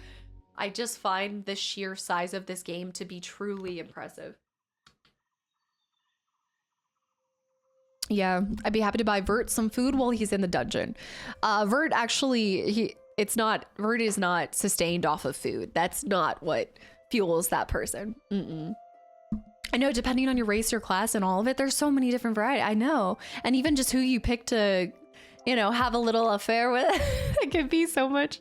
I just find the sheer size of this game to be truly impressive. Yeah, I'd be happy to buy Vert some food while he's in the dungeon. Vert actually, Vert is not sustained off of food. That's not what fuels that person. I know, depending on your race, your class, and all of it, there's so many different variety. I know. And even just who you pick to, you know, have a little affair with, it could be so much.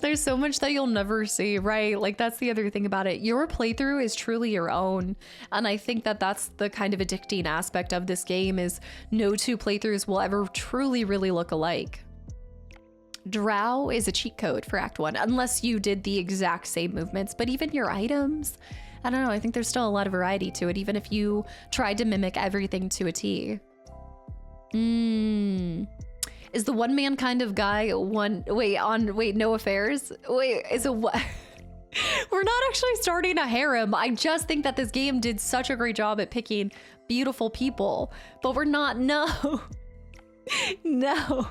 There's so much that you'll never see, right? Like, that's the other thing about it. Your playthrough is truly your own. And I think that that's the kind of addicting aspect of this game, is no two playthroughs will ever truly really look alike. Drow is a cheat code for Act 1, unless you did the exact same movements. But even your items, I don't know, I think there's still a lot of variety to it, even if you tried to mimic everything to a T. Is the one man kind of guy no affairs? Wait, is it what? We're not actually starting a harem. I just think that this game did such a great job at picking beautiful people, but we're not, no. No.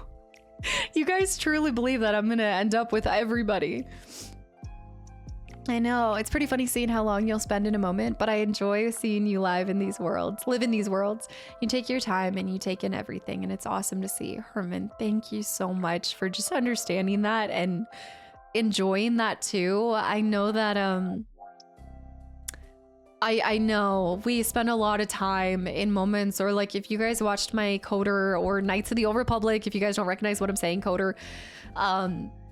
You guys truly believe that I'm gonna end up with everybody. I know, it's pretty funny seeing how long you'll spend in a moment, but I enjoy seeing you live in these worlds, live in these worlds. You take your time and you take in everything, and it's awesome to see. Herman, thank you so much for just understanding that and enjoying that too. I know that, I know we spend a lot of time in moments, or like if you guys watched my Coder or Knights of the Old Republic, if you guys don't recognize what I'm saying, Coder,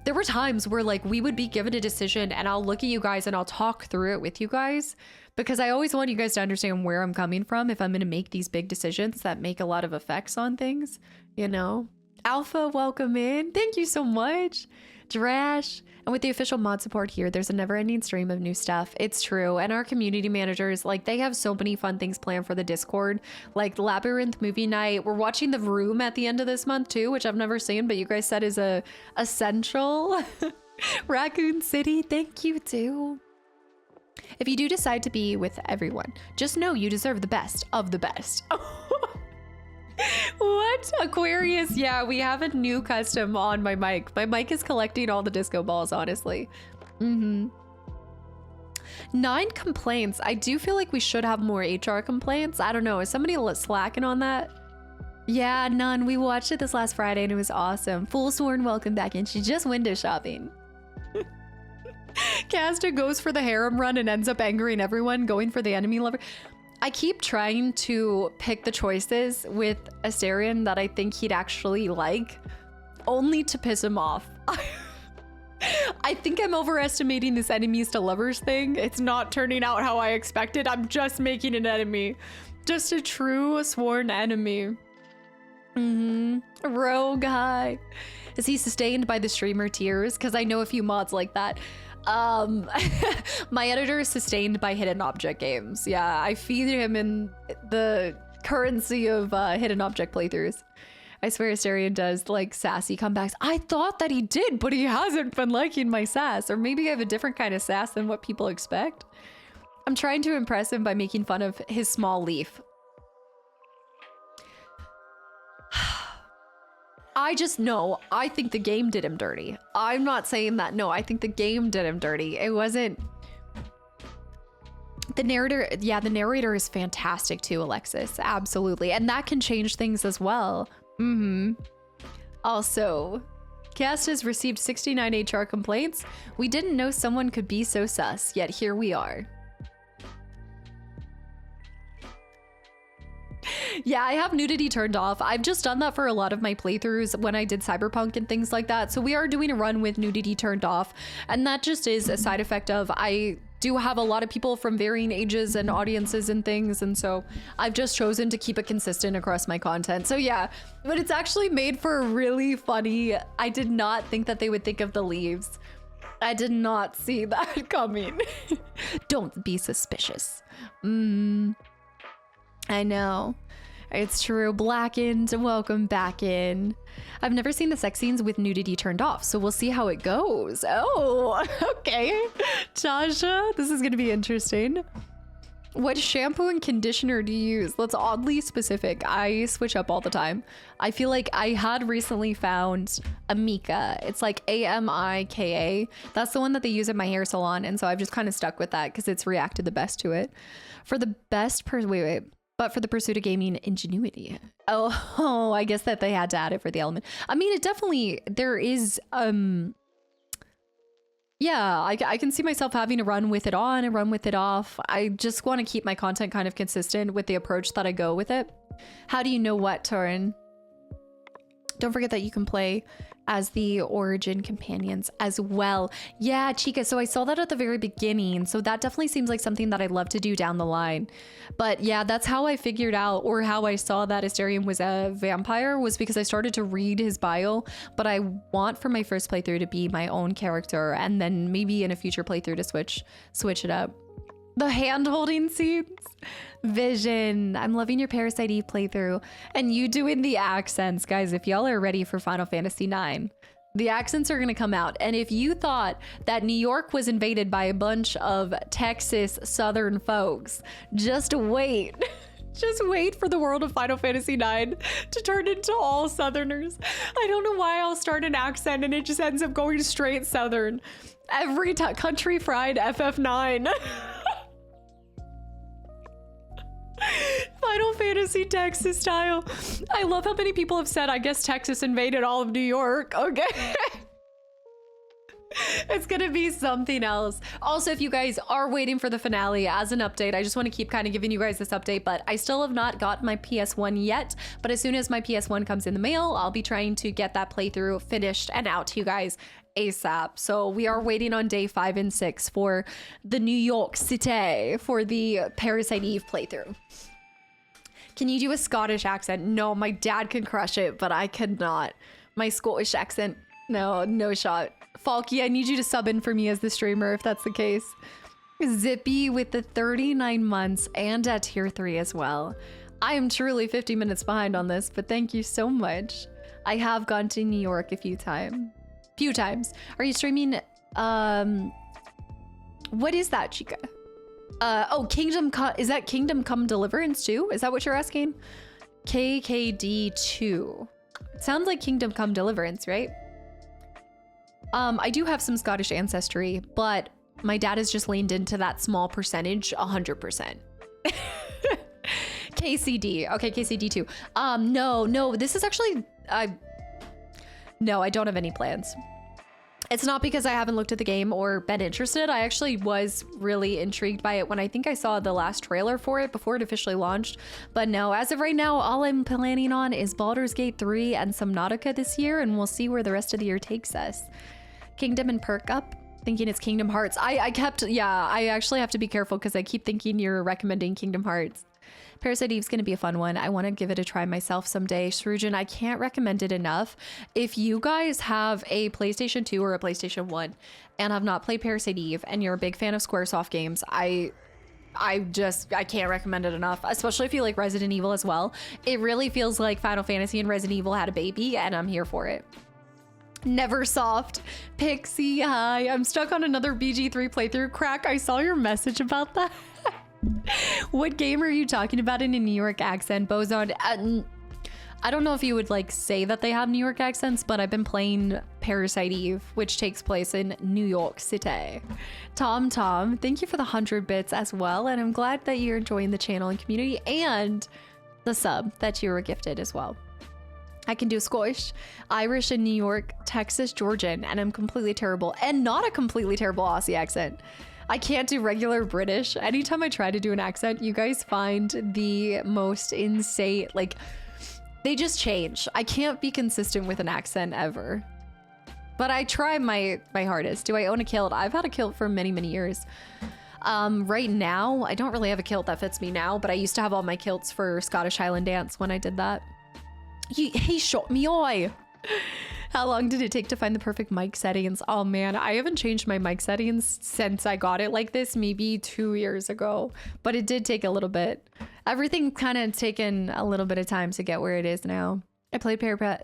there were times where like we would be given a decision and I'll look at you guys and I'll talk through it with you guys, because I always want you guys to understand where I'm coming from if I'm going to make these big decisions that make a lot of effects on things, you know. Alpha, welcome in. Thank you so much. Drash. And with the official mod support here, there's a never-ending stream of new stuff. It's true. And our community managers, like, they have so many fun things planned for the Discord, like Labyrinth movie night. We're watching The Room at the end of this month too, which I've never seen, but you guys said is a essential. Raccoon City, thank you too. If you do decide to be with everyone, just know you deserve the best of the best. What? Aquarius? Yeah, we have a new custom on my mic. My mic is collecting all the disco balls, honestly. 9 complaints. I do feel like we should have more HR complaints. I don't know. Is somebody slacking on that? Yeah, none. We watched it this last Friday and it was awesome. Full Sworn, welcome back in. She's just window shopping. Casta goes for the harem run and ends up angering everyone, going for the enemy lover. I keep trying to pick the choices with Astarion that I think he'd actually like, only to piss him off. I think I'm overestimating this enemies to lovers thing. It's not turning out how I expected. I'm just making an enemy. Just a true sworn enemy. Rogue high. Is he sustained by the streamer tears? Because I know a few mods like that. My editor is sustained by hidden object games. Yeah, I feed him in the currency of hidden object playthroughs. I swear Astarion does like sassy comebacks. I thought that he did, but he hasn't been liking my sass. Or maybe I have a different kind of sass than what people expect. I'm trying to impress him by making fun of his small leaf. I just know, I think the game did him dirty. I'm not saying that, no, I think the game did him dirty. It wasn't... The narrator, yeah, the narrator is fantastic too, Alexis, absolutely. And that can change things as well. Also, Cast has received 69 HR complaints. We didn't know someone could be so sus, yet here we are. Yeah, I have nudity turned off. I've just done that for a lot of my playthroughs when I did Cyberpunk and things like that. So we are doing a run with nudity turned off. And that just is a side effect of I do have a lot of people from varying ages and audiences and things. And so I've just chosen to keep it consistent across my content. So yeah, but it's actually made for a really funny, I did not think that they would think of the leaves. I did not see that coming. Don't be suspicious. I know. It's true. Blackened, welcome back in. I've never seen the sex scenes with nudity turned off, so we'll see how it goes. Oh, okay. Tasha, this is gonna be interesting. What shampoo and conditioner do you use? That's oddly specific. I switch up all the time. I feel like I had recently found Amika. It's like Amika. That's the one that they use at my hair salon, and so I've just kind of stuck with that because it's reacted the best to it. For the best but for the pursuit of gaming ingenuity. Oh, I guess that they had to add it for the element. I mean, it definitely, there is, yeah, I can see myself having to run with it on and run with it off. I just want to keep my content kind of consistent with the approach that I go with it. How do you know what, Torin? Don't forget that you can play as the origin companions as well. Yeah, Chica, so I saw that at the very beginning, so that definitely seems like something that I'd love to do down the line. But yeah, that's how I figured out, or how I saw that Asterion was a vampire, was because I started to read his bio. But I want for my first playthrough to be my own character, and then maybe in a future playthrough to switch it up. The hand-holding scenes. Vision. I'm loving your Parasite Eve playthrough. And you doing the accents. Guys, if y'all are ready for Final Fantasy IX, the accents are going to come out. And if you thought that New York was invaded by a bunch of Texas Southern folks, just wait. Just wait for the world of Final Fantasy IX to turn into all Southerners. I don't know why I'll start an accent and it just ends up going straight Southern. Every country fried FF9. Final Fantasy Texas style. I love how many people have said, I guess Texas invaded all of New York. Okay. It's gonna be something else. Also, if you guys are waiting for the finale as an update, I just want to keep kind of giving you guys this update, but I still have not got my PS1 yet. But as soon as my PS1 comes in the mail, I'll be trying to get that playthrough finished and out to you guys ASAP. So we are waiting on day 5 and 6 for the New York City for the Parasite Eve playthrough. Can you do a Scottish accent? No, my dad can crush it, but I cannot. My Scottish accent, no shot. Falky, I need you to sub in for me as the streamer if that's the case. Zippy with the 39 months and at tier 3 as well. I am truly 50 minutes behind on this, but thank you so much. I have gone to New York a few times. Are you streaming? What is that, Chica? Oh, is that Kingdom Come Deliverance too? Is that what you're asking? KKD2. Sounds like Kingdom Come Deliverance, right? I do have some Scottish ancestry, but my dad has just leaned into that small percentage 100%. KCD. Okay, KCD2. No, this is actually, no, I don't have any plans. It's not because I haven't looked at the game or been interested. I actually was really intrigued by it when I think I saw the last trailer for it before it officially launched. But no, as of right now, all I'm planning on is Baldur's Gate 3 and some Nautica this year, and we'll see where the rest of the year takes us. Kingdom and Perk Up, thinking it's Kingdom Hearts. I actually have to be careful because I keep thinking you're recommending Kingdom Hearts. Parasite Eve's gonna be a fun one. I want to give it a try myself someday. Shrujin, I can't recommend it enough. If you guys have a PlayStation 2 or a PlayStation 1 and have not played Parasite Eve and you're a big fan of Squaresoft games, I can't recommend it enough, especially if you like Resident Evil as well. It really feels like Final Fantasy and Resident Evil had a baby, and I'm here for it. Neversoft. Pixie, hi. I'm stuck on another BG3 playthrough. Crack, I saw your message about that. What game are you talking about in a New York accent? Boson, I don't know if you would like say that they have New York accents, but I've been playing Parasite Eve, which takes place in New York City. Tom, thank you for the 100 bits as well, and I'm glad that you're enjoying the channel and community and the sub that you were gifted as well. I can do Scottish, Irish, and New York, Texas, Georgian, and I'm completely terrible, and not a completely terrible Aussie accent. I can't do regular British. Anytime I try to do an accent, you guys find the most insane, like, they just change. I can't be consistent with an accent ever. But I try my hardest. Do I own a kilt? I've had a kilt for many, many years. Right now, I don't really have a kilt that fits me now, but I used to have all my kilts for Scottish Highland Dance when I did that. He shot me eye. How long did it take to find the perfect mic settings? Oh man, I haven't changed my mic settings since I got it like this, maybe 2 years ago, but it did take a little bit. Everything kind of taken a little bit of time to get where it is now. I played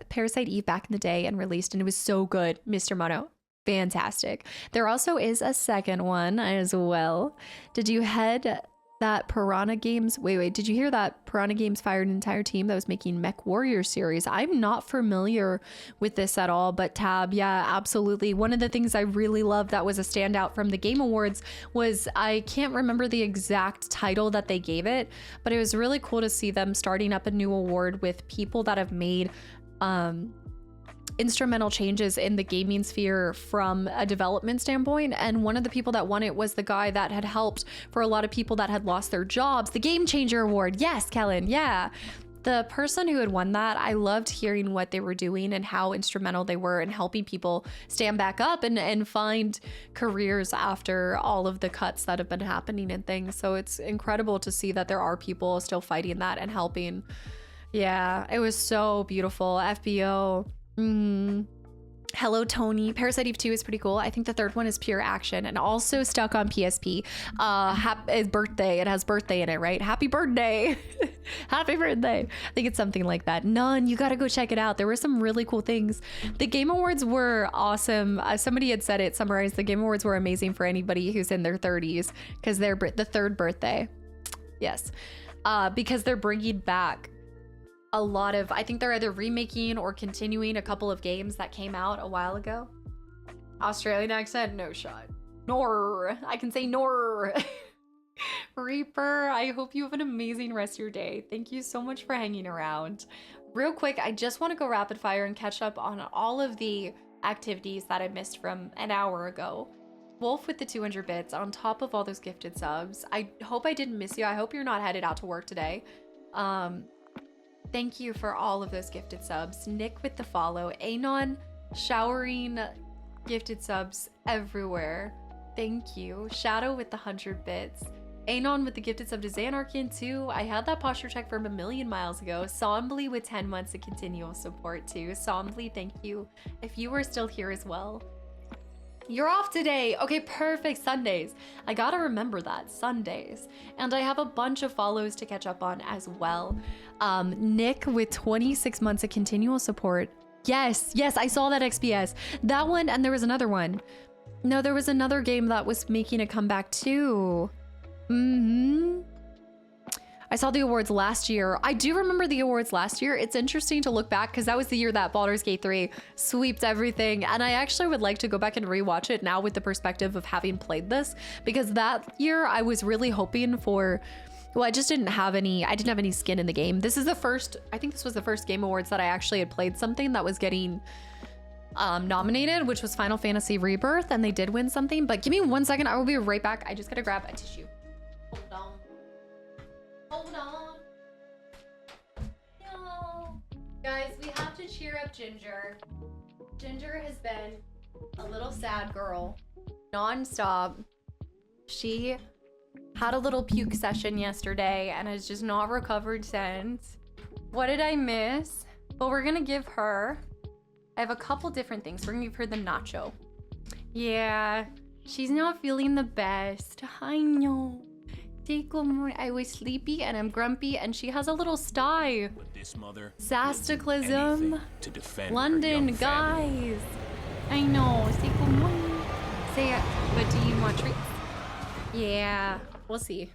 Parasite Eve back in the day and released, and it was so good, Mr. Mono. Fantastic. There also is a second one as well. Did you head that Piranha Games? Wait, did you hear that Piranha Games fired an entire team that was making Mech Warrior series? I'm not familiar with this at all, but Tab, yeah, absolutely. One of the things I really loved that was a standout from the Game Awards was, I can't remember the exact title that they gave it, but it was really cool to see them starting up a new award with people that have made instrumental changes in the gaming sphere from a development standpoint. And one of the people that won it was the guy that had helped for a lot of people that had lost their jobs. The Game Changer Award. Yes, Kellen. Yeah. The person who had won that, I loved hearing what they were doing and how instrumental they were in helping people stand back up and find careers after all of the cuts that have been happening and things. So it's incredible to see that there are people still fighting that and helping. Yeah, it was so beautiful. FBO. Hello, Tony. Parasite Eve 2 is pretty cool. I think the third one is pure action and also stuck on PSP. It's birthday. It has birthday in it, right? Happy birthday. Happy birthday. I think it's something like that. None. You got to go check it out. There were some really cool things. The Game Awards were awesome. Somebody had said it, summarized, the Game Awards were amazing for anybody who's in their 30s because they're the third birthday. Yes. Because they're bringing back a lot of, I think they're either remaking or continuing a couple of games that came out a while ago. Australian accent, no shot. Nor, I can say nor. Reaper, I hope you have an amazing rest of your day. Thank you so much for hanging around. Real quick, I just want to go rapid fire and catch up on all of the activities that I missed from an hour ago. Wolf with the 200 bits on top of all those gifted subs. I hope I didn't miss you. I hope you're not headed out to work today. Thank you for all of those gifted subs. Nick with the follow. Anon showering gifted subs everywhere. Thank you. Shadow with the 100 bits. Anon with the gifted sub to Xanarkin too. I had that posture check from a million miles ago. Sombly with 10 months of continual support too. Sombly, thank you. If you are still here as well. You're off today. Okay, perfect. Sundays. I gotta remember that. Sundays. And I have a bunch of follows to catch up on as well. Nick with 26 months of continual support. Yes, I saw that XPS. That one, and there was another one. No, there was another game that was making a comeback too. I saw the awards last year. I do remember the awards last year. It's interesting to look back because that was the year that Baldur's Gate 3 sweeped everything. And I actually would like to go back and rewatch it now with the perspective of having played this, because that year I was really hoping for, well, I didn't have any skin in the game. This is the first, I think this was the first Game Awards that I actually had played something that was getting nominated, which was Final Fantasy Rebirth, and they did win something. But give me 1 second. I will be right back. I just gotta grab a tissue. Hold on. No. Guys, we have to cheer up Ginger. Ginger has been a little sad girl non-stop. She had a little puke session yesterday and has just not recovered since. What did I miss? Well, we're gonna give her, I have a couple different things. We're gonna give her the nacho. Yeah, she's not feeling the best. I know. I was sleepy and I'm grumpy, and she has a little sty. Kastaclysm. London, guys. I know. Say it. But do you want treats? Yeah, we'll see.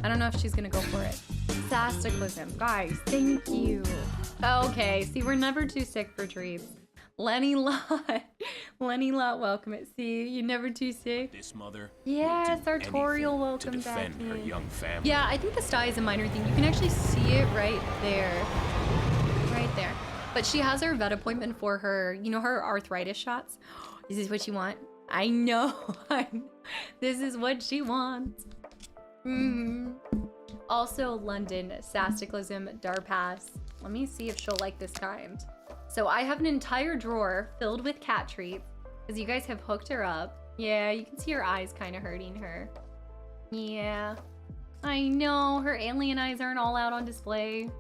I don't know if she's gonna go for it. Kastaclysm, guys. Thank you. Okay. See, we're never too sick for treats. Lenny Lot, welcome it. See, you're never too sick. This mother. Yes, Artorial, welcome back. Her young family. Yeah, I think the sty is a minor thing. You can actually see it right there. Right there. But she has her vet appointment for her, her arthritis shots. Is this what you want? I know. This is what she wants. Also, London, Kastaclysm, Darpass. Let me see if she'll like this timed. So I have an entire drawer filled with cat treats because you guys have hooked her up. Yeah, you can see her eyes kind of hurting her. Yeah, I know. Her alien eyes aren't all out on display.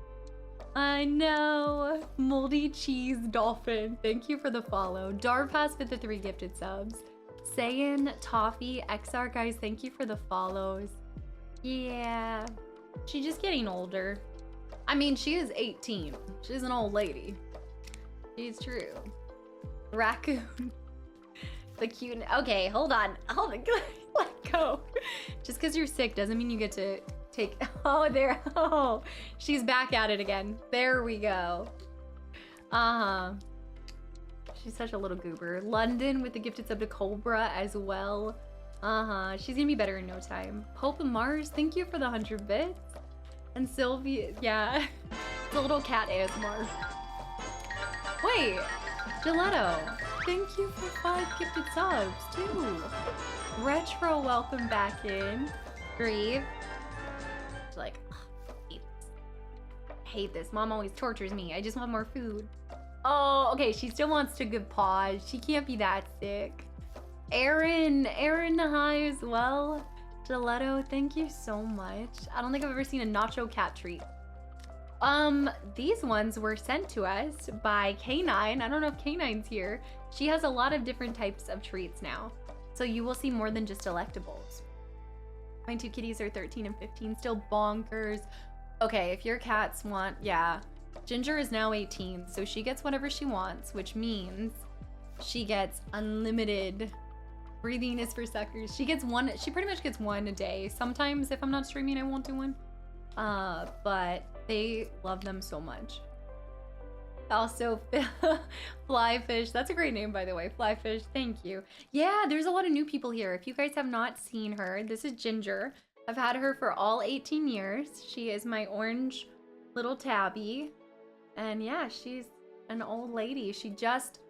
I know. Moldy Cheese Dolphin. Thank you for the follow. Darpass with the 3 gifted subs. Sayin, Toffee, XR guys, thank you for the follows. Yeah. She's just getting older. I mean, she is 18. She's an old lady. She's true. Raccoon. The cute. Okay, hold on. Hold on. Let go. Just because you're sick doesn't mean you get to take. Oh, there. Oh, she's back at it again. There we go. She's such a little goober. London with the gifted sub to Cobra as well. She's gonna be better in no time. Hope Mars, thank you for the 100 bits. And Sylvia, yeah. It's a little cat ASMR. Wait, Gelato, thank you for 5 gifted subs too. Retro, welcome back in. Grieve. She's like, oh, I hate this. Mom always tortures me. I just want more food. Oh, okay. She still wants to give pause. She can't be that sick. Aaron, hi as well. Gelato, thank you so much. I don't think I've ever seen a nacho cat treat. These ones were sent to us by K9. I don't know if K9's here. She has a lot of different types of treats now. So you will see more than just delectables. My 2 kitties are 13 and 15, still bonkers. Okay, if your cats want, yeah. Ginger is now 18, so she gets whatever she wants, which means she gets unlimited. Breathing is for suckers. She pretty much gets 1 a day. Sometimes if I'm not streaming, I won't do one. But they love them so much. Also, Flyfish. That's a great name, by the way. Flyfish, thank you. Yeah, there's a lot of new people here. If you guys have not seen her, this is Ginger. I've had her for all 18 years. She is my orange little tabby. And yeah, she's an old lady. She just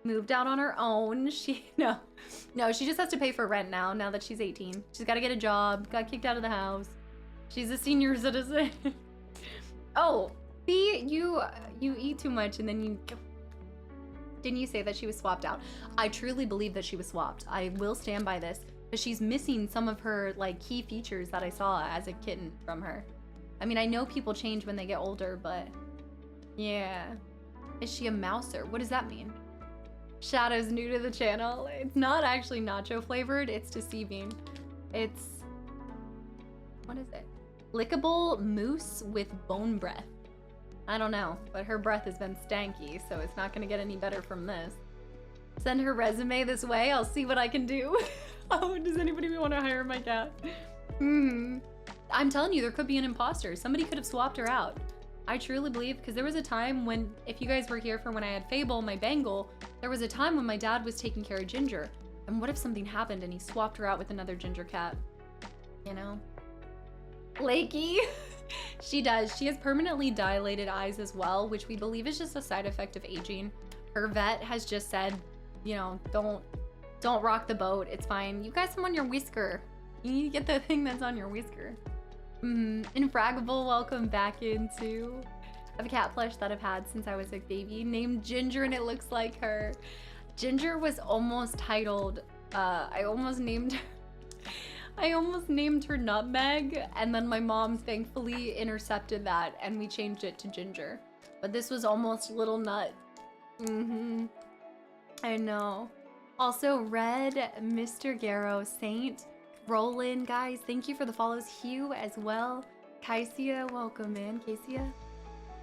moved out on her own. No, she just has to pay for rent now that she's 18. She's got to get a job, got kicked out of the house. She's a senior citizen. Oh, see, you eat too much and then didn't you say that she was swapped out? I truly believe that she was swapped. I will stand by this, but she's missing some of her like key features that I saw as a kitten from her. I mean, I know people change when they get older, but yeah. Is she a mouser? What does that mean? Shadow's new to the channel. It's not actually nacho flavored, it's deceiving. It's, what is it? Lickable mousse with bone breath. I don't know, but her breath has been stanky, so it's not gonna get any better from this. Send her resume this way, I'll see what I can do. Oh, does anybody want to hire my cat? I'm telling you, there could be an imposter. Somebody could have swapped her out. I truly believe, because there was a time when, if you guys were here for when I had Fable, my Bengal, there was a time when my dad was taking care of Ginger. And what if something happened and he swapped her out with another ginger cat? You know? Lakey. She does. She has permanently dilated eyes as well, which we believe is just a side effect of aging. Her vet has just said, you know, don't rock the boat. It's fine. You got some on your whisker. You need to get the thing that's on your whisker. Infraggable, welcome back into. I have a cat plush that I've had since I was a baby named Ginger, and it looks like her. Ginger was almost titled, I almost named her Nutmeg, and then my mom thankfully intercepted that and we changed it to Ginger. But this was almost Little Nut. I know. Also, Red, Mr. Garrow, Saint, Roland, guys, thank you for the follows. Hugh as well. Kaisia, welcome in. Kaisia?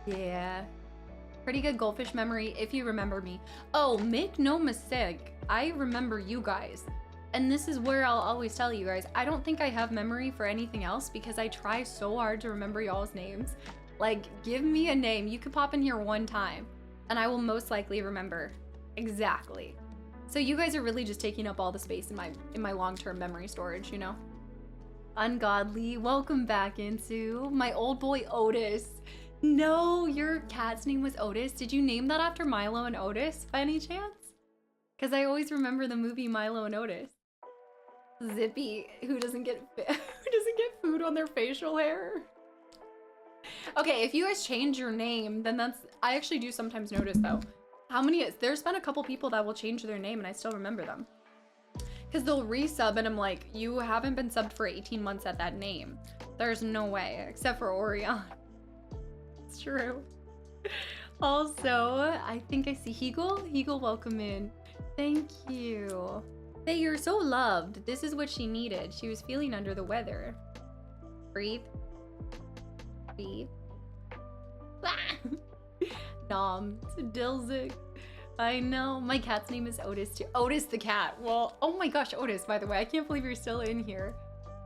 Yeah. Pretty good goldfish memory if you remember me. Oh, make no mistake, I remember you guys. And this is where I'll always tell you guys, I don't think I have memory for anything else because I try so hard to remember y'all's names. Like, give me a name. You could pop in here one time and I will most likely remember exactly. So you guys are really just taking up all the space in my long-term memory storage, you know? Ungodly, welcome back into my old boy Otis. No, your cat's name was Otis. Did you name that after Milo and Otis by any chance? Because I always remember the movie Milo and Otis. Zippy, who doesn't get food on their facial hair. Okay, if you guys change your name, then I actually do sometimes notice though. There's been a couple people that will change their name and I still remember them. Because they'll resub and I'm like, you haven't been subbed for 18 months at that name. There's no way, except for Orion. It's true. Also, I think I see Hegel. Hegel, welcome in. Thank you. Hey, you're so loved. This is what she needed. She was feeling under the weather. Breathe. Breathe. Nom. Dilzik. I know. My cat's name is Otis too. Otis the cat. Well, oh my gosh, Otis, by the way. I can't believe you're still in here.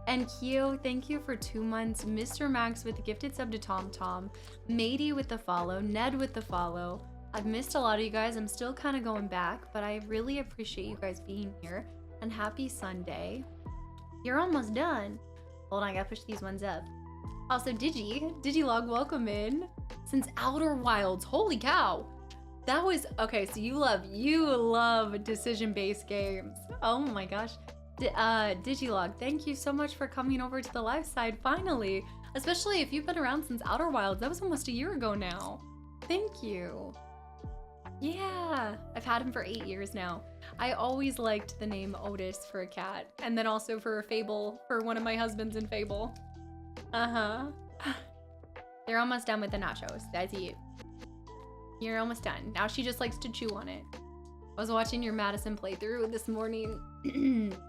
And Kyo, thank you for 2 months. Mr. Max with the gifted sub to Tom Tom. Matey with the follow. Ned with the follow. I've missed a lot of you guys. I'm still kind of going back, but I really appreciate you guys being here. And happy Sunday. You're almost done. Hold on, I gotta push these ones up. Also, Digilog, welcome in. Since Outer Wilds, holy cow. That was, okay, so you love decision-based games. Oh my gosh. Digilog, thank you so much for coming over to the live side, finally. Especially if you've been around since Outer Wilds. That was almost a year ago now. Thank you. Yeah, I've had him for 8 years now. I always liked the name Otis for a cat, and then also for a Fable, for one of my husbands in Fable. Uh-huh. They're almost done with the nachos. That's it. You're almost done. Now she just likes to chew on it. I was watching your Madison playthrough this morning.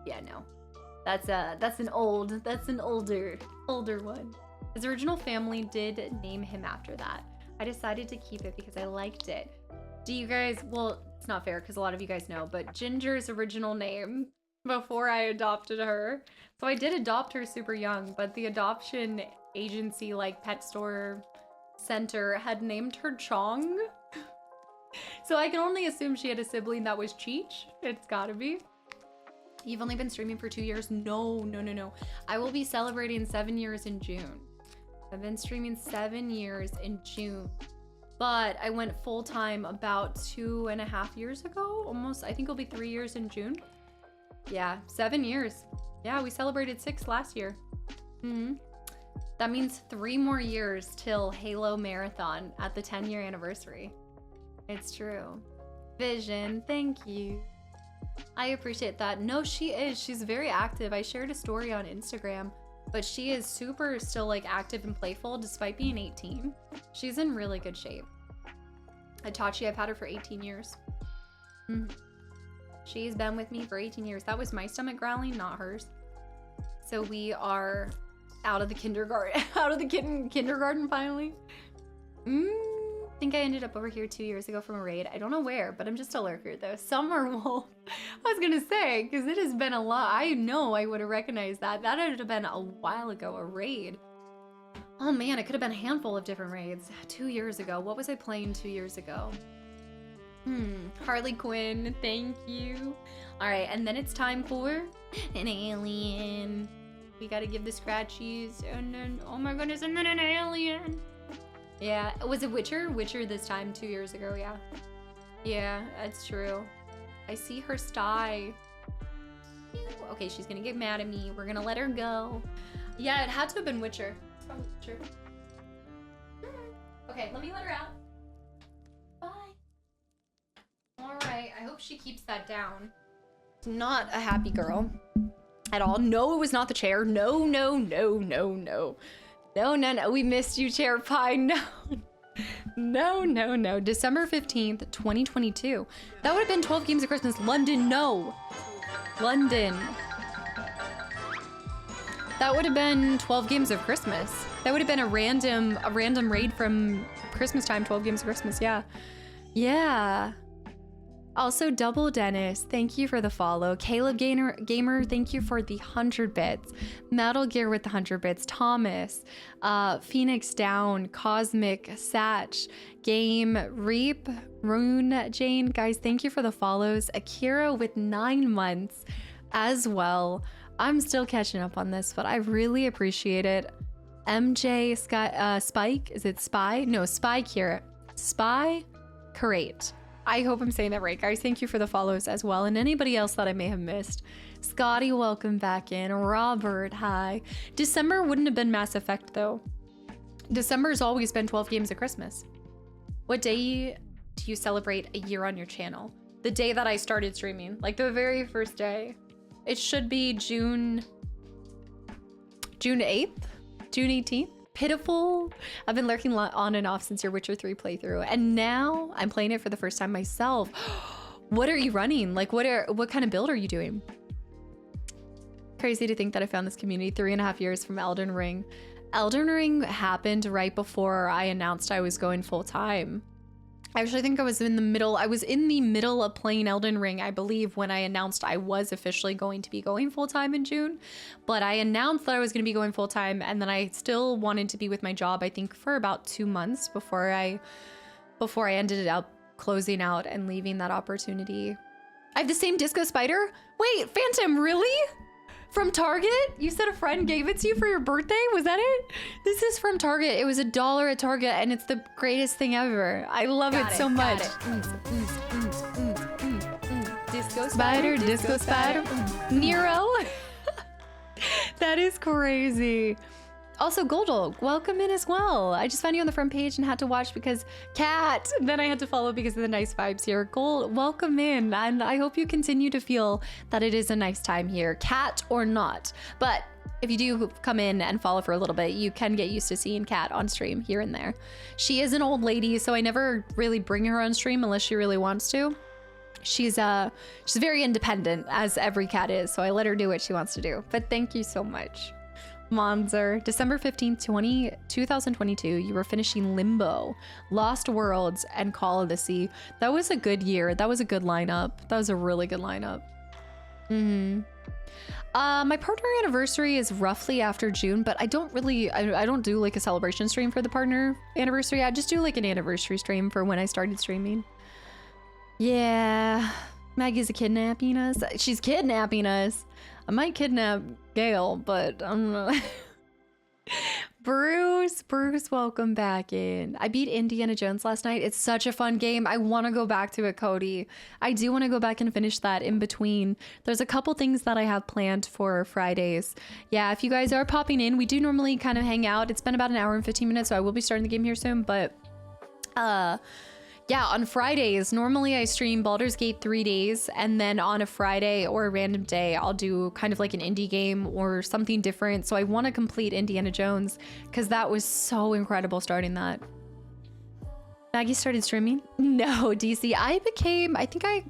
Yeah, no. That's an older one. His original family did name him after that. I decided to keep it because I liked it. Do you guys, well, it's not fair because a lot of you guys know, but Ginger's original name before I adopted her. So I did adopt her super young, but the adoption agency, like pet store center, had named her Chong. So I can only assume she had a sibling that was Cheech. It's gotta be. You've only been streaming for 2 years? No. I will be celebrating 7 years in June. I've been streaming 7 years in June. But I went full-time about 2.5 years ago. Almost, I think it'll be 3 years in June. Yeah, 7 years. Yeah, we celebrated 6 last year. That means 3 more years till Halo Marathon at the 10-year anniversary. It's true. Vision, thank you. I appreciate that. No, she is. She's very active. I shared a story on Instagram, but she is super still like active and playful despite being 18. She's in really good shape. Itachi, I've had her for 18 years. She's been with me for 18 years. That was my stomach growling, not hers. So we are out of the kindergarten, kindergarten finally. I think I ended up over here 2 years ago from a raid. I don't know where, but I'm just a lurker though. Summer Wolf. I was gonna say, because it has been a lot. I know I would have recognized that. That would have been a while ago, a raid. Oh man, it could have been a handful of different raids 2 years ago. What was I playing 2 years ago? Harley Quinn, thank you. All right, and then it's time for an alien. We gotta give the scratchies, and then, oh my goodness, and then an alien. Yeah, was it Witcher? Witcher this time 2 years ago, yeah. Yeah, that's true. I see her sty. Okay, she's gonna get mad at me. We're gonna let her go. Yeah, it had to have been Witcher. It's probably Witcher. Okay, let me let her out. Bye. All right, I hope she keeps that down. Not a happy girl at all. No, it was not the chair. No. No, we missed you, Chair Pie. No. December 15th, 2022. That would have been 12 Games of Christmas. London, no. London. That would have been 12 Games of Christmas. That would have been a random raid from Christmas time, 12 Games of Christmas, yeah. Yeah. Also, Double Dennis, thank you for the follow. Caleb Gamer, thank you for the 100 bits. Metal Gear with the 100 bits. Thomas, Phoenix Down, Cosmic, Satch, Game, Reap, Rune, Jane. Guys, thank you for the follows. Akira with 9 months as well. I'm still catching up on this, but I really appreciate it. MJ, Spike, is it Spy? No, Spy Kira. Spy, Curate. I hope I'm saying that right, guys. Thank you for the follows as well. And anybody else that I may have missed. Scotty, welcome back in. Robert, hi. December wouldn't have been Mass Effect, though. December's always been 12 Games of Christmas. What day do you celebrate a year on your channel? The day that I started streaming. Like the very first day. It should be June 8th? June 18th? Pitiful. I've been lurking on and off since your Witcher 3 playthrough, and now I'm playing it for the first time myself. What are you running? Like, what kind of build are you doing? Crazy to think that I found this community 3.5 years from Elden Ring. Elden Ring happened right before I announced I was going full time. I actually think I was in the middle of playing Elden Ring, I believe, when I announced I was officially going to be going full time in June. But I announced that I was going to be going full time, and then I still wanted to be with my job, I think, for about 2 months before I ended up closing out and leaving that opportunity. I have the same disco spider? Wait, Phantom, really? From Target? You said a friend gave it to you for your birthday? Was that it? This is from Target. It was $1 at Target, and it's the greatest thing ever. I love it so much. Disco Spider, disco spider. Nero. That is crazy. Also, Goldol, welcome in as well. I just found you on the front page and had to watch because Cat. Then I had to follow because of the nice vibes here. Gold, welcome in. And I hope you continue to feel that it is a nice time here, Cat or not. But if you do come in and follow for a little bit, you can get used to seeing Cat on stream here and there. She is an old lady, so I never really bring her on stream unless she really wants to. She's very independent, as every cat is, so I let her do what she wants to do. But thank you so much. Monzer, December 15th, 2022, you were finishing Limbo, Lost Worlds, and Call of the Sea. That was a good year. That was a good lineup. That was a really good lineup. My partner anniversary is roughly after June, but I don't do like a celebration stream for the partner anniversary. I just do like an anniversary stream for when I started streaming. Yeah, Maggie's kidnapping us. She's kidnapping us. I might kidnap Gail, but I'm not. Bruce, welcome back in. I beat Indiana Jones last night. It's such a fun game. I want to go back to it, Cody. I do want to go back and finish that in between. There's a couple things that I have planned for Fridays. Yeah, if you guys are popping in, we do normally kind of hang out. It's been about an hour and 15 minutes, so I will be starting the game here soon, but yeah, on Fridays, normally I stream Baldur's Gate 3 days, and then on a Friday or a random day, I'll do kind of like an indie game or something different. So I want to complete Indiana Jones because that was so incredible starting that. Maggie started streaming? No, DC. I think I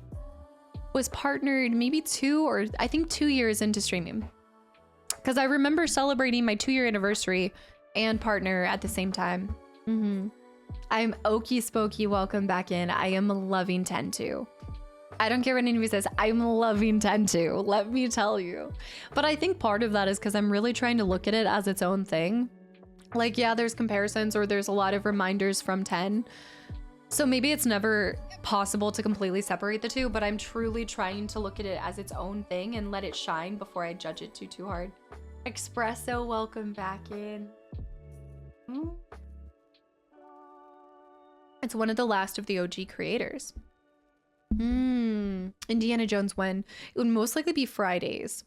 was partnered maybe 2 years into streaming. Because I remember celebrating my 2-year anniversary and partner at the same time. I'm Okie Spokey, welcome back in. I am loving 10-2. I don't care what anybody says, I'm loving 10-2, let me tell you. But I think part of that is because I'm really trying to look at it as its own thing. Like, yeah, there's comparisons or there's a lot of reminders from 10. So maybe it's never possible to completely separate the two, but I'm truly trying to look at it as its own thing and let it shine before I judge it too hard. Espresso, welcome back in. It's one of the last of the OG creators. Indiana Jones when? It would most likely be Fridays.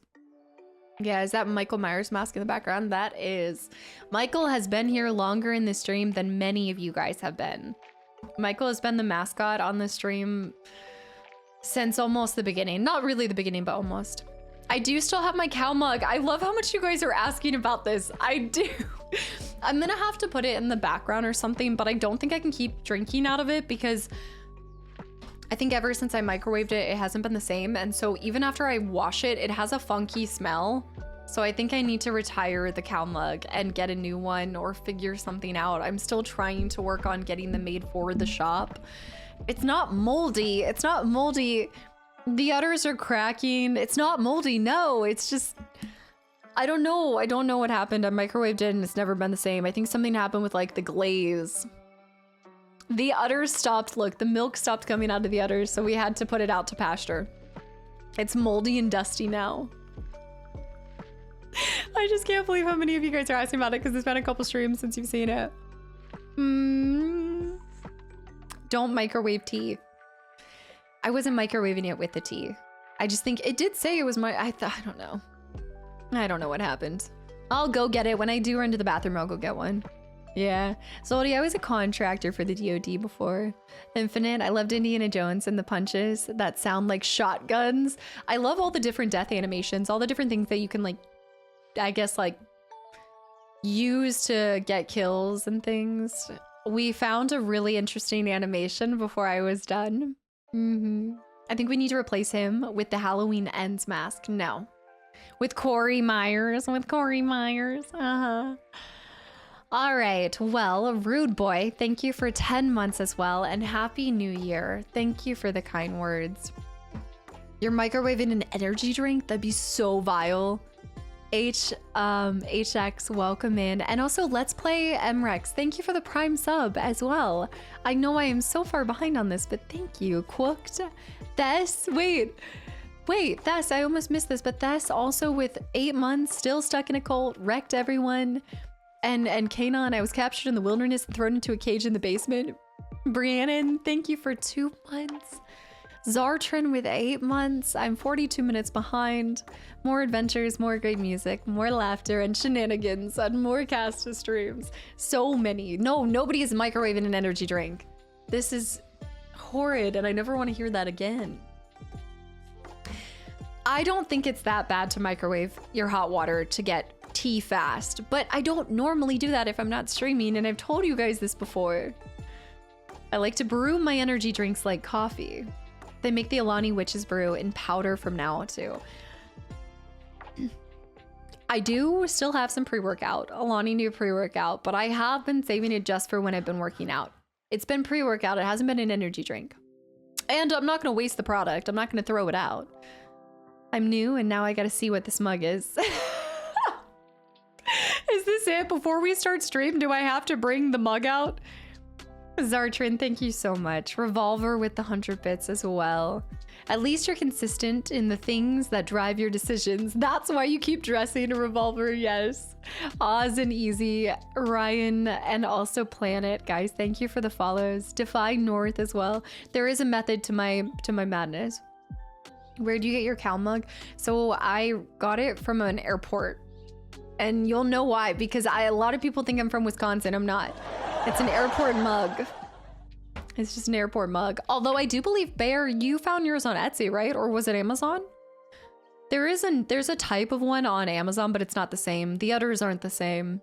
Yeah, is that Michael Myers mask in the background? That is. Michael has been here longer in the stream than many of you guys have been. Michael has been the mascot on the stream since almost the beginning. Not really the beginning, but almost. I do still have my cow mug. I love how much you guys are asking about this. I do. I'm gonna have to put it in the background or something, but I don't think I can keep drinking out of it because I think ever since I microwaved it, it hasn't been the same. And so even after I wash it, it has a funky smell. So I think I need to retire the cow mug and get a new one or figure something out. I'm still trying to work on getting them made for the shop. It's not moldy. It's not moldy. The udders are cracking. It's not moldy. No, it's just, I don't know. I don't know what happened. I microwaved it and it's never been the same. I think something happened with like the glaze. The udders stopped. Look, the milk stopped coming out of the udders, so we had to put it out to pasture. It's moldy and dusty now. I just can't believe how many of you guys are asking about it because it's been a couple streams since you've seen it. Don't microwave tea. I wasn't microwaving it with the tea. I just think it did say it was my, I don't know. I don't know what happened. I'll go get it. When I do run to the bathroom, I'll go get one. Yeah. Zoldy, I was a contractor for the DoD before. Infinite, I loved Indiana Jones and the punches that sound like shotguns. I love all the different death animations, all the different things that you can like, I guess like use to get kills and things. We found a really interesting animation before I was done. I think we need to replace him with the Halloween Ends mask. No. With Corey Myers. All right. Well, Rude Boy, thank you for 10 months as well. And Happy New Year. Thank you for the kind words. You're microwaving an energy drink? That'd be so vile. HX, welcome in. And also, Let's Play MREX. Thank you for the Prime sub as well. I know I am so far behind on this, but thank you. Cooked. Thess, wait, Thess, I almost missed this, but Thess also with 8 months, still stuck in a cult, wrecked everyone. And Kanon, I was captured in the wilderness and thrown into a cage in the basement. Briannon, thank you for 2 months. Zartrin with 8 months. I'm 42 minutes behind. More adventures, more great music, more laughter and shenanigans, and more Casta streams. So many. No, nobody is microwaving an energy drink. This is horrid, and I never want to hear that again. I don't think it's that bad to microwave your hot water to get tea fast, but I don't normally do that if I'm not streaming, and I've told you guys this before. I like to brew my energy drinks like coffee. They make the Alani Witch's Brew in powder from now too. I do still have some pre-workout, Alani new pre-workout, but I have been saving it just for when I've been working out. It's been pre-workout, it hasn't been an energy drink. And I'm not gonna waste the product, I'm not gonna throw it out. I'm new and now I gotta see what this mug is. Is this it? Before we start stream, do I have to bring the mug out? Zartrin, thank you so much. Revolver with the 100 bits as well. At least you're consistent in the things that drive your decisions. That's why you keep dressing a revolver, yes. Oz and Easy, Ryan, and also Planet. Guys, thank you for the follows. Defy North as well. There is a method to my madness. Where do you get your cow mug? So I got it from an airport. And you'll know why, because a lot of people think I'm from Wisconsin. I'm not. It's an airport mug. It's just an airport mug. Although I do believe, Bear, you found yours on Etsy, right? Or was it Amazon? There's a type of one on Amazon, but it's not the same. The others aren't the same.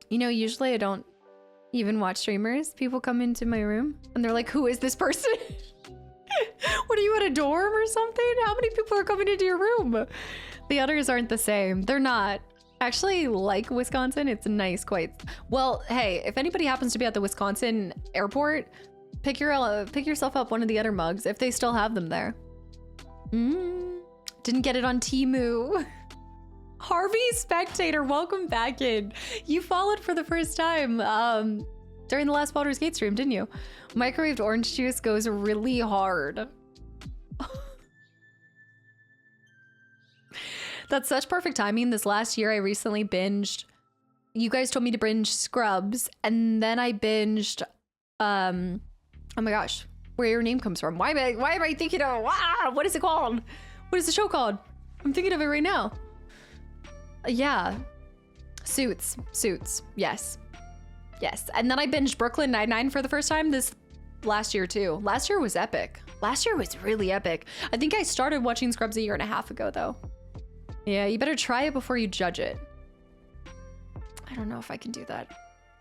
You know, usually I don't even watch streamers. People come into my room and they're like, who is this person? What are you at a dorm or something? How many people are coming into your room? The others aren't the same. They're not. Actually, like Wisconsin, it's nice, quite. Well, hey, if anybody happens to be at the Wisconsin airport, pick yourself up one of the other mugs if they still have them there. Didn't get it on Temu. Harvey Spectator, welcome back in. You followed for the first time during the last Baldur's Gate stream, didn't you? Microwaved orange juice goes really hard. That's such perfect timing. This last year, I recently binged. You guys told me to binge Scrubs, and then I binged. Oh my gosh, where your name comes from? Why am I thinking of? What is it called? What is the show called? I'm thinking of it right now. Yeah, Suits. Yes. And then I binged Brooklyn Nine-Nine for the first time this last year too. Last year was epic. Last year was really epic. I think I started watching Scrubs 1.5 years ago though. Yeah, you better try it before you judge it. I don't know if I can do that.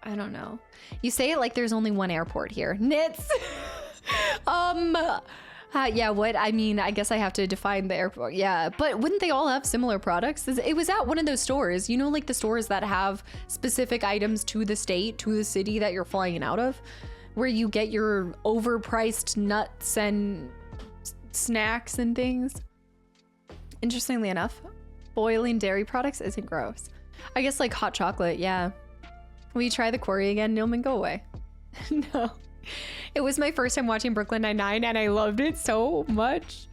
I don't know. You say it like there's only one airport here. Nits! Yeah, what? I mean, I guess I have to define the airport. Yeah, but wouldn't they all have similar products? It was at one of those stores. You know, like the stores that have specific items to the state, to the city that you're flying out of? Where you get your overpriced nuts and snacks and things. Interestingly enough, boiling dairy products isn't gross. I guess like hot chocolate, yeah. Will you try the quarry again, Nilman? Go away. No. It was my first time watching Brooklyn Nine-Nine and I loved it so much.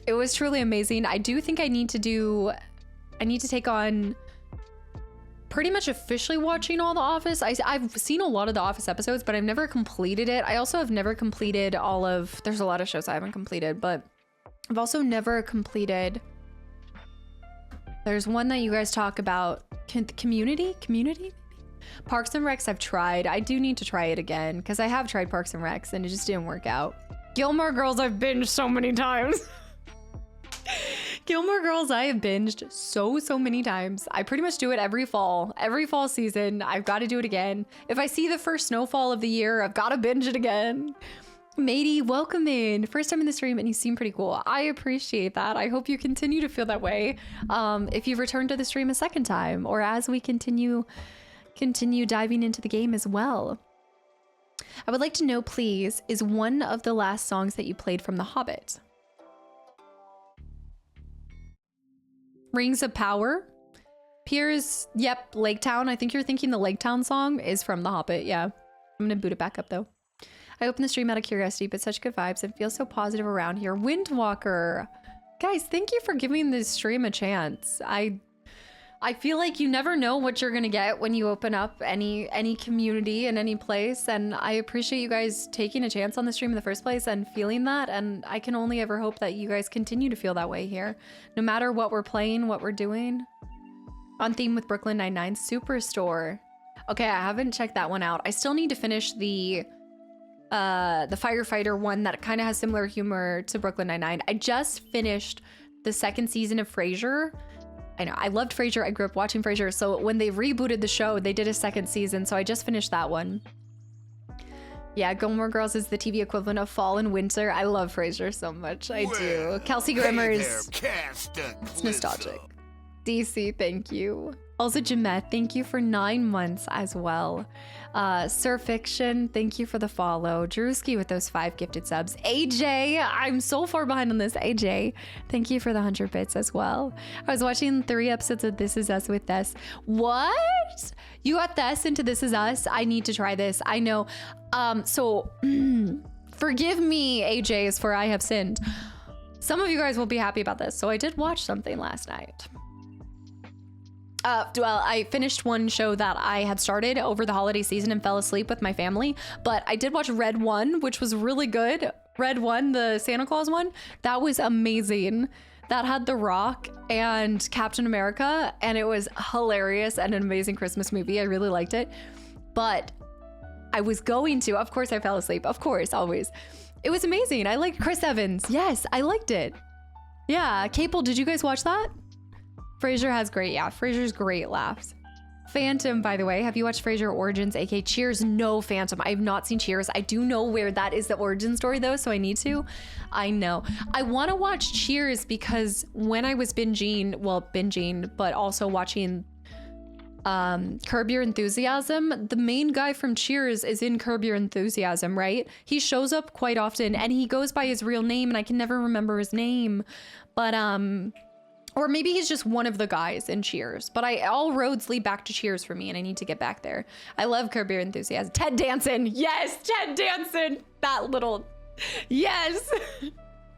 It was truly amazing. I do think I need to take on pretty much officially watching all The Office. I've seen a lot of The Office episodes, but I've never completed it. I also have never completed there's a lot of shows I haven't completed, but I've also never completed. There's one that you guys talk about. Community? Parks and Recs I've tried. I do need to try it again because I have tried Parks and Recs and it just didn't work out. Gilmore Girls I've binged so many times. Gilmore Girls, I have binged so many times. I pretty much do it every fall season. I've got to do it again. If I see the first snowfall of the year, I've got to binge it again. Matey, welcome in. First time in the stream and you seem pretty cool. I appreciate that. I hope you continue to feel that way. If you've returned to the stream a second time or as we continue diving into the game as well. I would like to know, please, is one of the last songs that you played from The Hobbit? Rings of Power? Piers, yep, Lake Town. I think you're thinking the Lake Town song is from The Hobbit. Yeah, I'm gonna boot it back up though. I opened the stream out of curiosity, but such good vibes and feels so positive around here. Windwalker. Guys, thank you for giving this stream a chance. I feel like you never know what you're gonna get when you open up any community in any place, and I appreciate you guys taking a chance on the stream in the first place and feeling that, and I can only ever hope that you guys continue to feel that way here, no matter what we're playing, what we're doing. On theme with Brooklyn Nine-Nine Superstore. Okay, I haven't checked that one out. I still need to finish the firefighter one that kind of has similar humor to Brooklyn Nine-Nine. I just finished the second season of Frasier. I know, I loved Frasier. I grew up watching Frasier. So when they rebooted the show, they did a second season. So I just finished that one. Yeah, Gilmore Girls is the TV equivalent of fall and winter. I love Frasier so much. I do. Kelsey Grammer's. It's nostalgic. DC, thank you. Also, Jamette, thank you for 9 months as well. Sir Fiction, thank you for the follow. Drewski with those 5 gifted subs. AJ, I'm so far behind on this. AJ, thank you for the 100 bits as well. I was watching 3 episodes of This Is Us with Tess. What? You got Tess into This Is Us? I need to try this. I know. Forgive me, AJs, for I have sinned. Some of you guys will be happy about this. So I did watch something last night. Well, I finished one show that I had started over the holiday season and fell asleep with my family, but I did watch Red One, which was really good. Red One, the Santa Claus one, that was amazing. That had The Rock and Captain America, and it was hilarious and an amazing Christmas movie. I really liked it, but I was going to, of course I fell asleep, of course, always. It was amazing. I liked Chris Evans. Yes, I liked it. Yeah, Capel, did you guys watch that? Frasier has great, yeah, Frasier's great laughs. Phantom, by the way, have you watched Frasier Origins, aka Cheers? No, Phantom, I have not seen Cheers. I do know where that is the origin story though, so I need to. I know. I want to watch Cheers because when I was binging, but also watching Curb Your Enthusiasm, the main guy from Cheers is in Curb Your Enthusiasm, right? He shows up quite often and he goes by his real name and I can never remember his name, but or maybe he's just one of the guys in Cheers, but all roads lead back to Cheers for me and I need to get back there. I love Curb Your Enthusiasm. Ted Danson, yes, Ted Danson, that little, yes,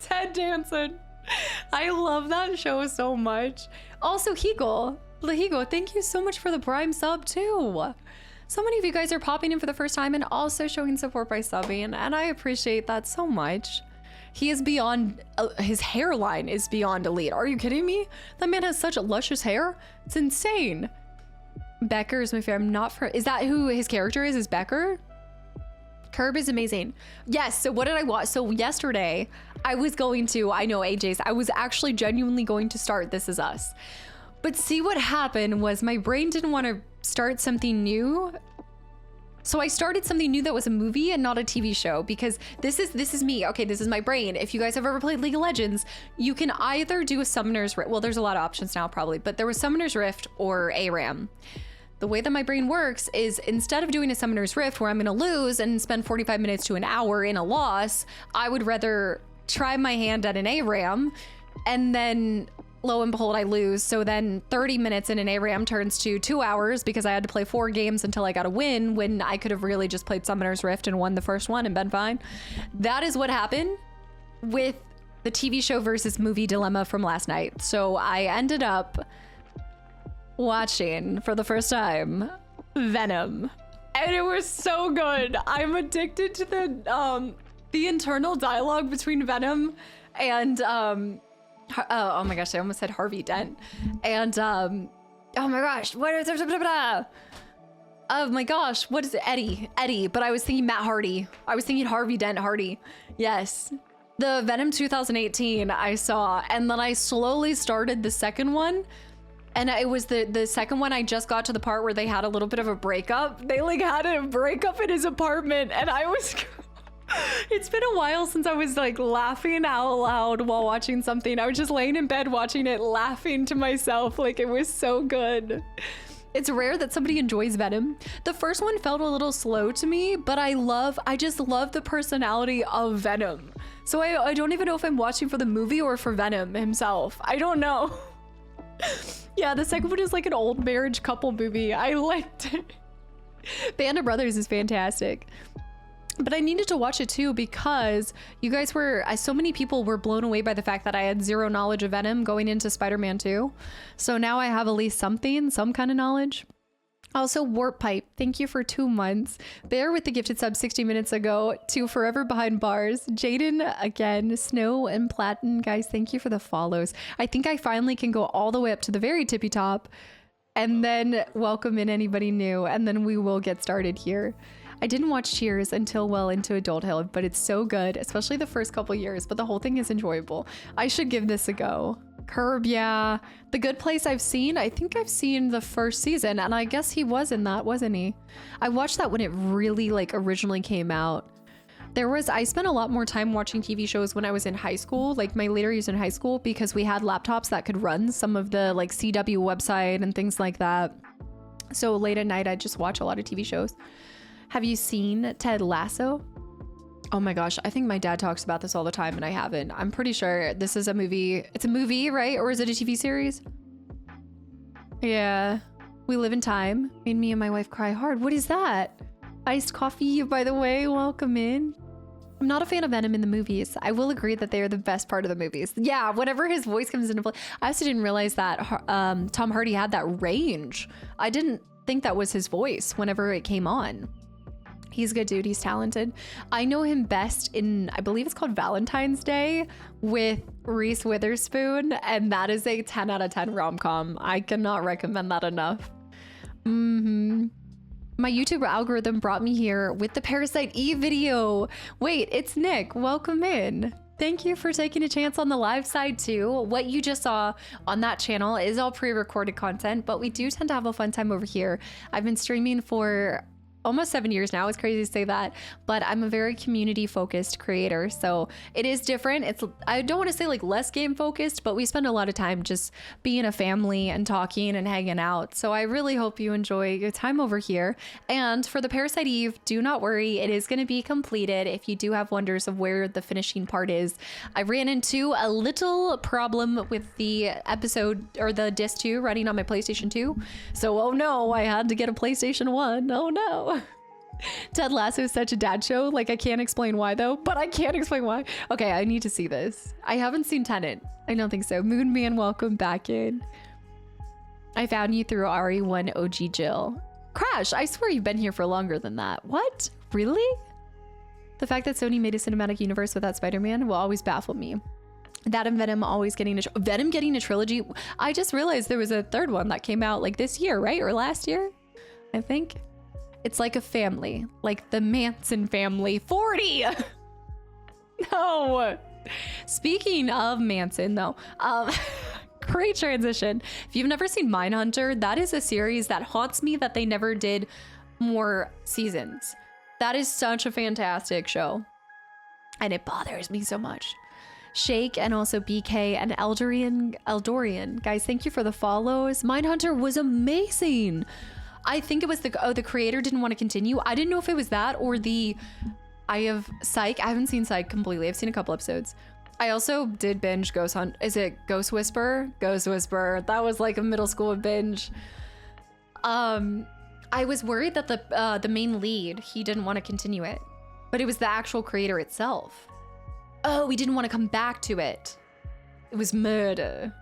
Ted Danson. I love that show so much. Also, Lahigo, thank you so much for the Prime sub too. So many of you guys are popping in for the first time and also showing support by subbing, and I appreciate that so much. He is beyond, his hairline is beyond elite. Are you kidding me? That man has such luscious hair. It's insane. Becker is my favorite. I'm not for, is that who his character is Becker? Curb is amazing. Yes, so what did I watch? So yesterday, I was going to, I know AJ's, I was actually genuinely going to start This Is Us. But see what happened was my brain didn't want to start something new. So I started something new that was a movie and not a TV show because this is me. Okay, this is my brain. If you guys have ever played League of Legends, you can either do a Summoner's Rift. Well, there's a lot of options now probably, but there was Summoner's Rift or ARAM. The way that my brain works is instead of doing a Summoner's Rift where I'm gonna lose and spend 45 minutes to an hour in a loss, I would rather try my hand at an ARAM and then lo and behold, I lose. So then 30 minutes in an ARAM turns to 2 hours because I had to play 4 games until I got a win when I could have really just played Summoner's Rift and won the first one and been fine. That is what happened with the TV show versus movie dilemma from last night. So I ended up watching for the first time Venom, and it was so good. I'm addicted to the internal dialogue between Venom and oh my gosh, I almost said Harvey Dent. And oh my gosh, what is it? Oh my gosh, what is it? Eddie, but I was thinking Matt Hardy. I was thinking Harvey Dent Hardy. Yes, The Venom 2018 I saw, and then I slowly started the second one. And it was the second one, I just got to the part where they had a little bit of a breakup. They like had a breakup in his apartment, and I was... It's been a while since I was like laughing out loud while watching something. I was just laying in bed watching it, laughing to myself. Like, it was so good. It's rare that somebody enjoys Venom. The first one felt a little slow to me, but I just love the personality of Venom. So I don't even know if I'm watching for the movie or for Venom himself. I don't know. Yeah, the second one is like an old marriage couple movie. I liked it. Band of Brothers is fantastic. But I needed to watch it too because you guys were, so many people were blown away by the fact that I had zero knowledge of Venom going into Spider-Man 2. So now I have at least some kind of knowledge. Also, Warp Pipe, thank you for 2 months. Bear with the gifted sub 60 minutes ago to Forever Behind Bars. Jaden again, Snow and Platin, guys, thank you for the follows. I think I finally can go all the way up to the very tippy top and then welcome in anybody new, and then we will get started here. I didn't watch Cheers until well into adulthood, but it's so good, especially the first couple years, but the whole thing is enjoyable. I should give this a go. Curb, yeah. The Good Place I think I've seen the first season, and I guess he was in that, wasn't he? I watched that when it really like originally came out. I spent a lot more time watching TV shows when I was in high school, like my later years in high school, because we had laptops that could run some of the like CW website and things like that. So late at night, I'd just watch a lot of TV shows. Have you seen Ted Lasso? Oh my gosh, I think my dad talks about this all the time and I haven't. I'm pretty sure this is a movie. It's a movie, right? Or is it a TV series? Yeah. We Live in Time. Made me and my wife cry hard. What is that? Iced coffee, by the way. Welcome in. I'm not a fan of Venom in the movies. I will agree that they are the best part of the movies. Yeah, whenever his voice comes into play. I also didn't realize that Tom Hardy had that range. I didn't think that was his voice whenever it came on. He's a good dude. He's talented. I know him best in, I believe it's called Valentine's Day with Reese Witherspoon. And that is a 10 out of 10 rom-com. I cannot recommend that enough. My YouTube algorithm brought me here with the Parasite Eve video. Wait, it's Nick. Welcome in. Thank you for taking a chance on the live side too. What you just saw on that channel is all pre-recorded content, but we do tend to have a fun time over here. I've been streaming for almost 7 years now. It's crazy to say that, but I'm a very community focused creator. So it is different. I don't want to say like less game focused, but we spend a lot of time just being a family and talking and hanging out. So I really hope you enjoy your time over here. And for the Parasite Eve, do not worry. It is going to be completed. If you do have wonders of where the finishing part is, I ran into a little problem with the episode or the disc 2 running on my PlayStation 2. So, oh no, I had to get a PlayStation 1. Oh no. Ted Lasso is such a dad show. Like, I can't explain why though, but I can't explain why. Okay, I need to see this. I haven't seen Tenet. I don't think so. Moonman, welcome back in. I found you through RE1 OG Jill. Crash, I swear you've been here for longer than that. What? Really? The fact that Sony made a cinematic universe without Spider-Man will always baffle me. That and Venom always getting Venom getting a trilogy. I just realized there was a third one that came out like this year, right? Or last year, I think. It's like a family, like the Manson family. 40! No. Speaking of Manson, though, great transition. If you've never seen Mindhunter, that is a series that haunts me that they never did more seasons. That is such a fantastic show. And it bothers me so much. Shake and also BK and Eldorian. Guys, thank you for the follows. Mindhunter was amazing. I think it was the creator didn't want to continue. I didn't know if it was that or I have Psych. I haven't seen Psych completely. I've seen a couple episodes. I also did binge Ghost Hunt. Is it Ghost Whisperer? Ghost Whisperer. That was like a middle school binge. I was worried that the main lead, he didn't want to continue it, but it was the actual creator itself. Oh, he didn't want to come back to it. It was murder.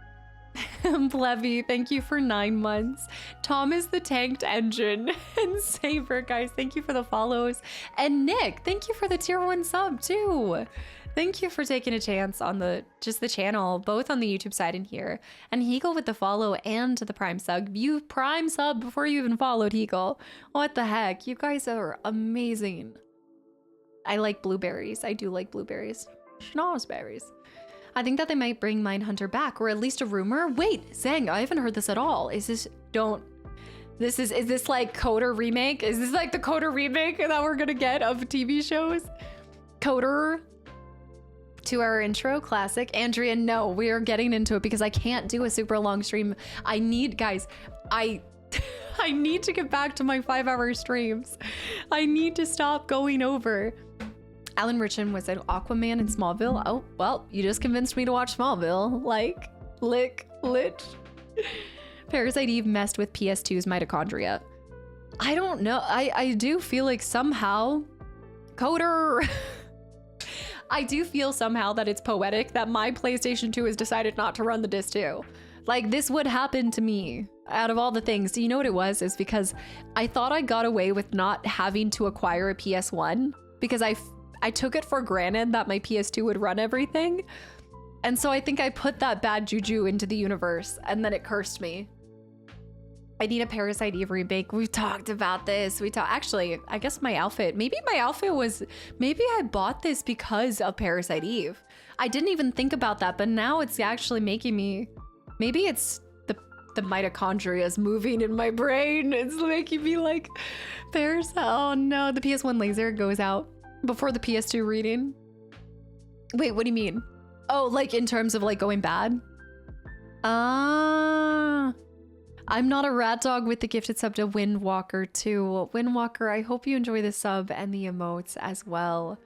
Plevy, thank you for 9 months. Tom is the tanked engine. And Saber, guys, thank you for the follows. And Nick, thank you for the tier 1 sub too. Thank you for taking a chance on the channel, both on the YouTube side and here. And Heagle with the follow and the Prime sub. You Prime sub before you even followed Heagle. What the heck? You guys are amazing. I like blueberries. I do like blueberries. Schnozberries. I think that they might bring Mindhunter back, or at least a rumor. Wait, Zang, I haven't heard this at all. Is this like Coder remake? Is this like the Coder remake that we're gonna get of TV shows? Coder to our intro classic. Andrea, no, we are getting into it because I can't do a super long stream. I need, guys, I need to get back to my 5-hour streams. I need to stop going over. Alan Richardson was an Aquaman in Smallville. Oh, well, you just convinced me to watch Smallville. Like, lich. Parasite Eve messed with PS2's mitochondria. I don't know. I do feel like somehow, Coder. I do feel somehow that it's poetic that my PlayStation 2 has decided not to run the disc 2. Like, this would happen to me out of all the things. Do you know what it was? Is because I thought I got away with not having to acquire a PS1 because I took it for granted that my PS2 would run everything. And so I think I put that bad juju into the universe and then it cursed me. I need a Parasite Eve remake. We've talked about this. Actually, I guess maybe I bought this because of Parasite Eve. I didn't even think about that, but now it's actually making me, maybe it's the mitochondria is moving in my brain. It's making me like, Parasite. Oh no, the PS1 laser goes out before the PS2 reading. Wait, what do you mean? Oh, like in terms of like going bad? I'm not a rat dog with the gifted sub to Windwalker too. Windwalker, I hope you enjoy the sub and the emotes as well.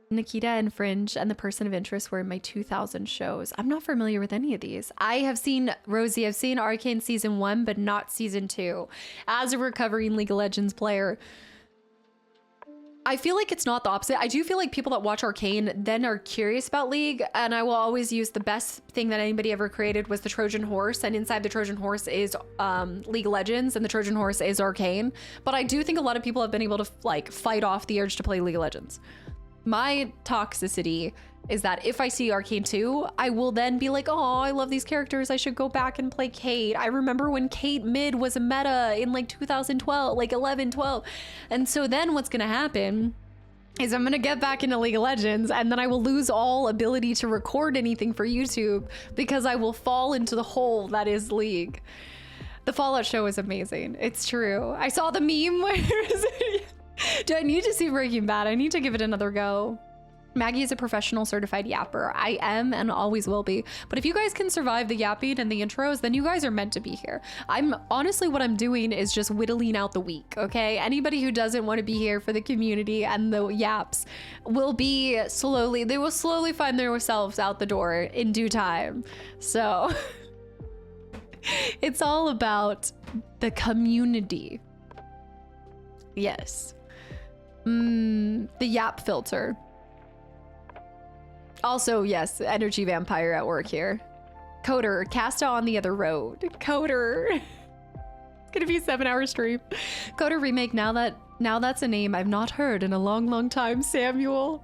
Nikita and Fringe and the Person of Interest were in my 2000 shows. I'm not familiar with any of these. I have seen, Rosie, I've seen Arcane Season 1, but not Season 2. As a recovering League of Legends player, I feel like it's not the opposite. I do feel like people that watch Arcane then are curious about League, and I will always use the best thing that anybody ever created was the Trojan Horse, and inside the Trojan Horse is League of Legends, and the Trojan Horse is Arcane. But I do think a lot of people have been able to like fight off the urge to play League of Legends. My toxicity is that if I see Arcane 2, I will then be like, oh, I love these characters. I should go back and play Kate. I remember when Kate mid was a meta in like 2012, like 11, 12. And so then what's going to happen is I'm going to get back into League of Legends and then I will lose all ability to record anything for YouTube because I will fall into the hole that is League. The Fallout show is amazing. It's true. I saw the meme where do I need to see Breaking Bad? I need to give it another go. Maggie is a professional certified yapper. I am and always will be. But if you guys can survive the yapping and the intros, then you guys are meant to be here. Honestly, what I'm doing is just whittling out the week, okay? Anybody who doesn't want to be here for the community and the yaps they will slowly find themselves out the door in due time. So it's all about the community. Yes. The yap filter. Also, yes, energy vampire at work here. Coder, Casta on the other road. Coder. It's gonna be a 7-hour stream. Coder remake, now that's a name I've not heard in a long, long time, Samuel.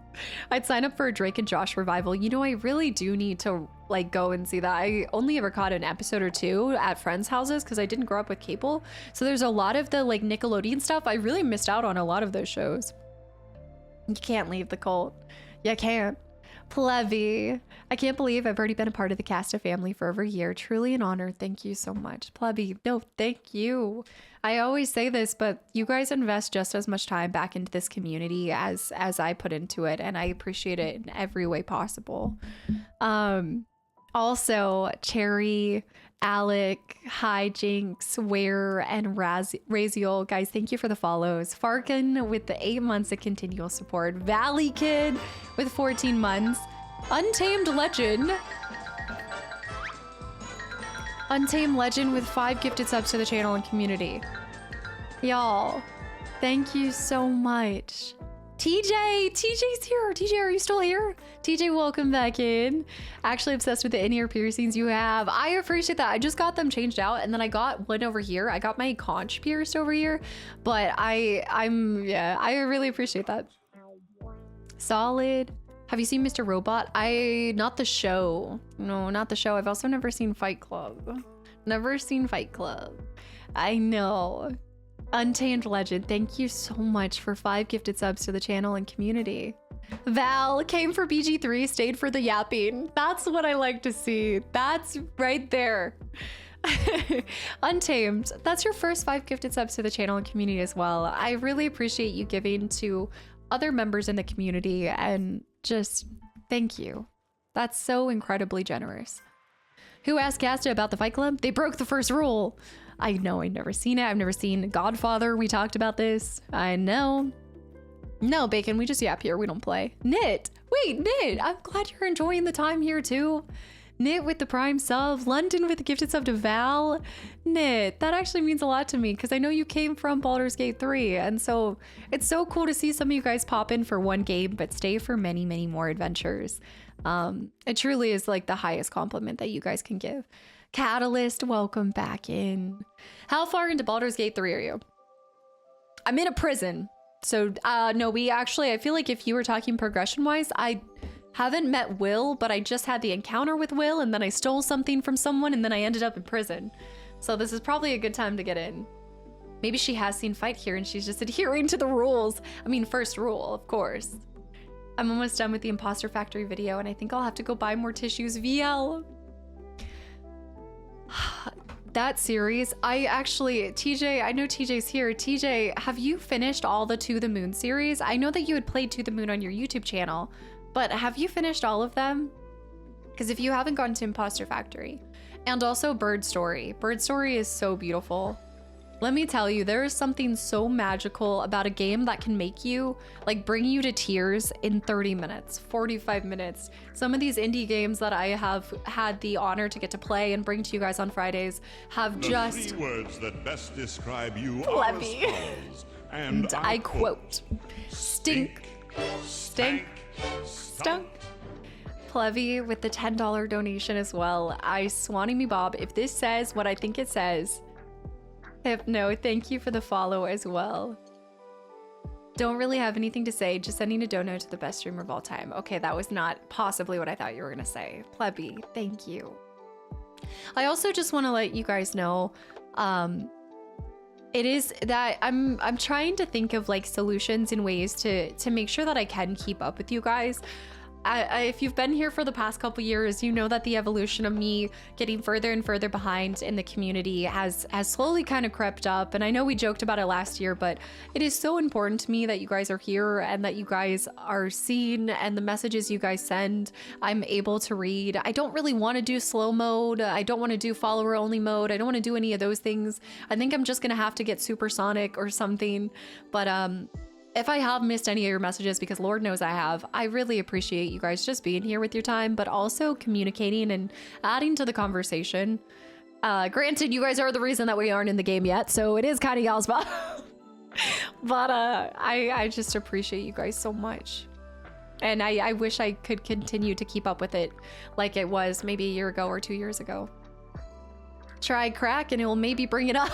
I'd sign up for a Drake and Josh revival. You know, I really do need to like go and see that. I only ever caught an episode or two at friends' houses because I didn't grow up with cable. So there's a lot of the like Nickelodeon stuff. I really missed out on a lot of those shows. You can't leave the cult. You can't. Plebby, I can't believe I've already been a part of the Casta family for over a year. Truly an honor. Thank you so much. Plebby, no, thank you. I always say this, but you guys invest just as much time back into this community as I put into it, and I appreciate it in every way possible. Also, Cherry, Alec, Hijinks, Ware, and Raziel, guys, thank you for the follows. Farkin with the 8 months of continual support. Valley Kid with 14 months. Untamed Legend. Untamed Legend with 5 gifted subs to the channel and community. Y'all, thank you so much. TJ's here. TJ, are you still here? TJ, welcome back in. Actually obsessed with the in-ear piercings you have. I appreciate that. I just got them changed out and then I got one over here. I got my conch pierced over here, but I really appreciate that. Solid. Have you seen Mr. Robot? Not the show. No, not the show. I've also never seen Fight Club. Never seen Fight Club. I know. Untamed Legend, thank you so much for 5 gifted subs to the channel and community. Val came for BG3, stayed for the yapping. That's what I like to see. That's right there. Untamed, that's your first 5 gifted subs to the channel and community as well. I really appreciate you giving to other members in the community, and just thank you. That's so incredibly generous. Who asked Casta about the Fight Club? They broke the first rule. I know, I've never seen it. I've never seen Godfather. We talked about this. I know. No, Bacon, we just yap here. We don't play. Knit. Wait, Knit. I'm glad you're enjoying the time here too. Knit with the Prime sub. London with the gifted sub to Val. Knit. That actually means a lot to me because I know you came from Baldur's Gate 3. And so it's so cool to see some of you guys pop in for one game, but stay for many, many more adventures. It truly is like the highest compliment that you guys can give. Catalyst, welcome back in. How far into Baldur's Gate 3 are you? I'm in a prison. So, no, I feel like if you were talking progression-wise, I haven't met Will, but I just had the encounter with Will, and then I stole something from someone, and then I ended up in prison. So this is probably a good time to get in. Maybe she has seen Fight here, and she's just adhering to the rules. I mean, first rule, of course. I'm almost done with the Imposter Factory video, and I think I'll have to go buy more tissues. VL. That series, TJ, I know TJ's here. TJ, have you finished all the To the Moon series? I know that you had played To the Moon on your YouTube channel, but have you finished all of them? Because if you haven't gone to Imposter Factory, and also Bird Story. Bird Story is so beautiful. Let me tell you, there is something so magical about a game that can make you, like, bring you to tears in 30 minutes, 45 minutes. Some of these indie games that I have had the honor to get to play and bring to you guys on Fridays have The 3 words that best describe you are as Plebby. follows, and I quote, stink, stunk. Plevy with the $10 donation as well. I swanny me Bob, if this says what I think it says, if no, thank you for the follow as well. Don't really have anything to say, just sending a dono to the best streamer of all time. Okay, that was not possibly what I thought you were gonna say. Plebby, thank you. I also just want to let you guys know, it is that I'm trying to think of like solutions and ways to make sure that I can keep up with you guys. If you've been here for the past couple years, you know that the evolution of me getting further and further behind in the community has slowly kind of crept up. And I know we joked about it last year, but it is so important to me that you guys are here and that you guys are seen, and the messages you guys send, I'm able to read. I don't really want to do slow mode. I don't want to do follower only mode. I don't want to do any of those things. I think I'm just going to have to get supersonic or something. But, if I have missed any of your messages, because Lord knows I have, I really appreciate you guys just being here with your time, but also communicating and adding to the conversation. Granted, you guys are the reason that we aren't in the game yet, so it is kind of y'all's fault. But I just appreciate you guys so much. And I wish I could continue to keep up with it like it was maybe a year ago or 2 years ago. Try crack and it will maybe bring it up.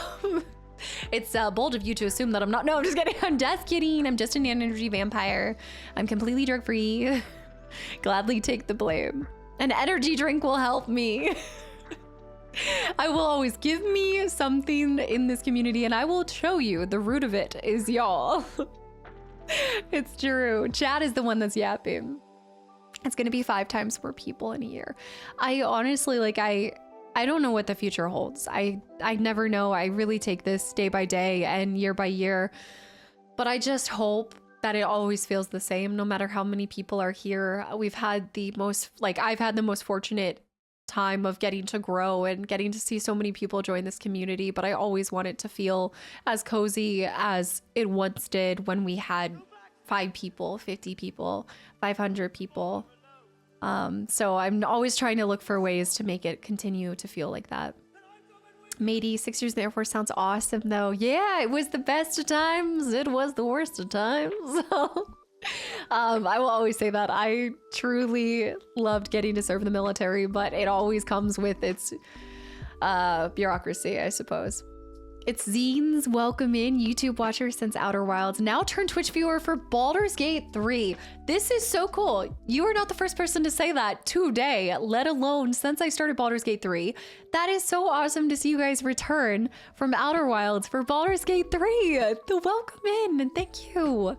It's bold of you to assume that I'm not. No, I'm just kidding. I'm just kidding. I'm just an energy vampire. I'm completely drug free. Gladly take the blame. An energy drink will help me. I will always give me something in this community, and I will show you the root of it is y'all. It's true. Chad is the one that's yapping. It's gonna be 5 times more people in a year. I honestly, like, I don't know what the future holds. I never know. I really take this day by day and year by year, but I just hope that it always feels the same no matter how many people are here. We've had the most, like, I've had the most fortunate time of getting to grow and getting to see so many people join this community, but I always want it to feel as cozy as it once did when we had 5 people, 50 people, 500 people. So I'm always trying to look for ways to make it continue to feel like that. Matey, 6 years in the Air Force sounds awesome though. Yeah, it was the best of times. It was the worst of times. So, I will always say that I truly loved getting to serve in the military, but it always comes with its bureaucracy, I suppose. It's Zines, welcome in, YouTube watcher since Outer Wilds, now turned Twitch viewer for Baldur's Gate 3. This is so cool. You are not the first person to say that today, let alone since I started Baldur's Gate 3. That is so awesome to see you guys return from Outer Wilds for Baldur's Gate 3. The welcome in, and thank you.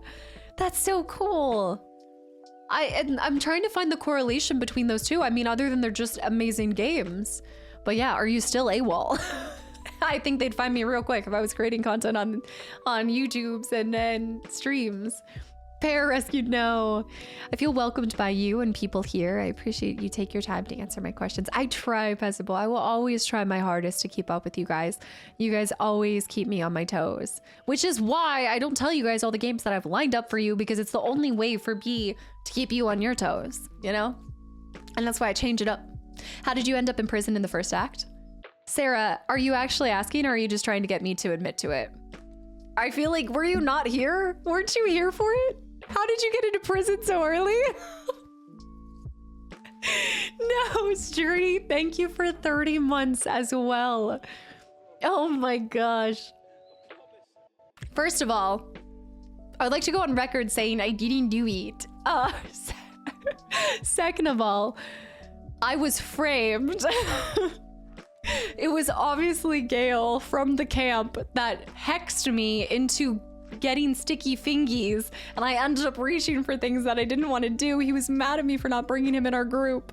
That's so cool. I'm trying to find the correlation between those two. I mean, other than they're just amazing games. But yeah, are you still AWOL? I think they'd find me real quick if I was creating content on YouTubes and streams. Pararescued, no. I feel welcomed by you and people here. I appreciate you take your time to answer my questions. I try, Peasable. I will always try my hardest to keep up with you guys. You guys always keep me on my toes, which is why I don't tell you guys all the games that I've lined up for you, because it's the only way for me to keep you on your toes, you know? And that's why I change it up. How did you end up in prison in the first act? Sarah, are you actually asking, or are you just trying to get me to admit to it? I feel like, were you not here? Weren't you here for it? How did you get into prison so early? No, Sturdy, thank you for 30 months as well. Oh my gosh. First of all, I'd like to go on record saying I didn't do it. Second of all, I was framed. It was obviously Gale from the camp that hexed me into getting sticky fingies, and I ended up reaching for things that I didn't want to do. He was mad at me for not bringing him in our group.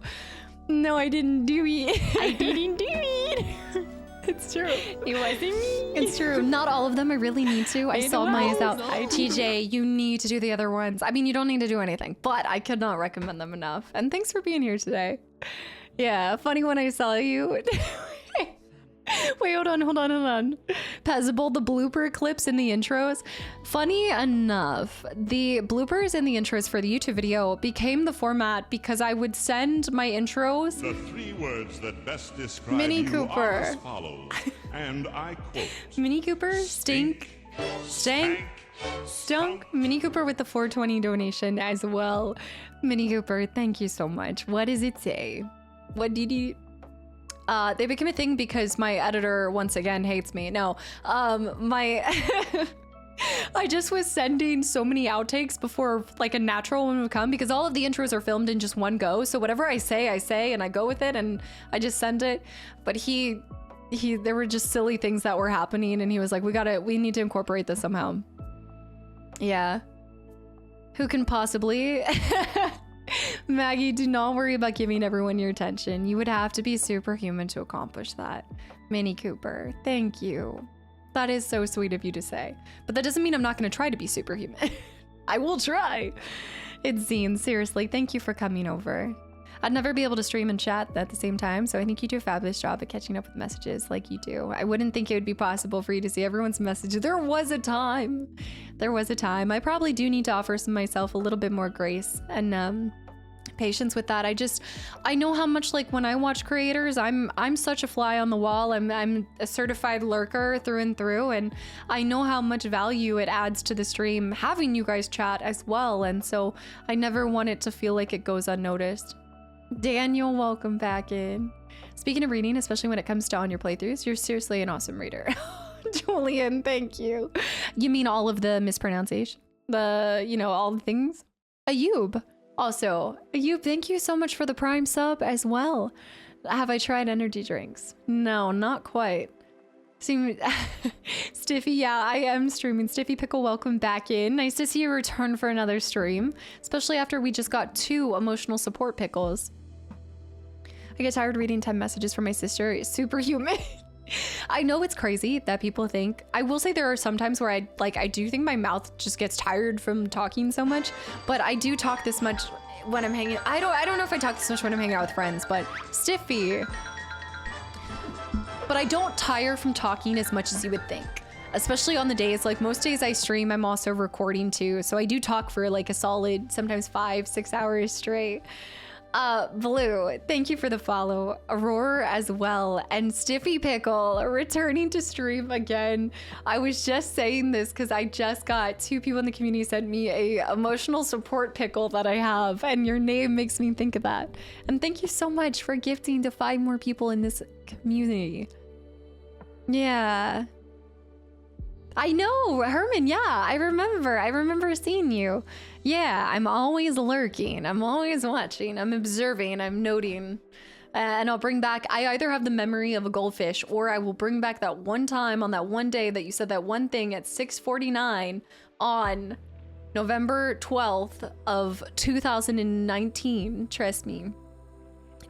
No, I didn't do it. I didn't do it. It's true. It wasn't me. It's true. Not all of them. I really need to. I saw my out. TJ, you need to do the other ones. I mean, you don't need to do anything, but I could not recommend them enough. And thanks for being here today. Yeah, funny when I saw you. Wait, hold on. Peasable, the blooper clips in the intros. Funny enough, the bloopers in the intros for the YouTube video became the format because I would send my intros. The 3 words that best describe Mini you Cooper. are as follows, and I quote: Mini Cooper, stink, stank, stunk. Mini Cooper with the 420 donation as well. Mini Cooper, thank you so much. What does it say? What did you... they became a thing because my editor once again hates me. No, I just was sending so many outtakes before like a natural one would come, because all of the intros are filmed in just one go. So whatever I say and I go with it and I just send it. But there were just silly things that were happening, and he was like, we need to incorporate this somehow. Yeah. Who can possibly? Maggie, do not worry about giving everyone your attention. You would have to be superhuman to accomplish that. Mini Cooper, thank you. That is so sweet of you to say. But that doesn't mean I'm not going to try to be superhuman. I will try. It's Zine, seriously, thank you for coming over. I'd never be able to stream and chat at the same time, so I think you do a fabulous job at catching up with messages like you do. I wouldn't think it would be possible for you to see everyone's messages. There was a time. I probably do need to offer myself a little bit more grace and patience with that. I know how much, like, when I watch creators, I'm such a fly on the wall. I'm a certified lurker through and through, and I know how much value it adds to the stream having you guys chat as well, and so I never want it to feel like it goes unnoticed. Daniel, welcome back in. Speaking of reading, especially when it comes to on your playthroughs, you're seriously an awesome reader. Julian, thank you. You mean all of the mispronunciation? All the things? Ayub. Also, Ayub, thank you so much for the Prime sub as well. Have I tried energy drinks? No, not quite. Stiffy, yeah, I am streaming. Stiffy Pickle, welcome back in. Nice to see you return for another stream, especially after we just got 2 emotional support pickles. I get tired reading 10 messages from my sister. It's superhuman. I know it's crazy that people think. I will say there are some times where I do think my mouth just gets tired from talking so much, but I do talk this much when I'm hanging. I don't know if I talk this much when I'm hanging out with friends, but Stiffy. But I don't tire from talking as much as you would think, especially on the days, like most days I stream, I'm also recording too. So I do talk for like a solid, sometimes 5-6 hours straight. Blue, thank you for the follow. Aurora as well. And Stiffy Pickle returning to stream again. I was just saying this because I just got 2 people in the community sent me a emotional support pickle that I have, and your name makes me think of that. And thank you so much for gifting to 5 more people in this community. Yeah. I know, Herman, yeah, I remember seeing you. Yeah, I'm always lurking, I'm always watching, I'm observing, I'm noting. And I'll bring back, I either have the memory of a goldfish, or I will bring back that one time on that one day that you said that one thing at 6:49 on November 12th of 2019. Trust me.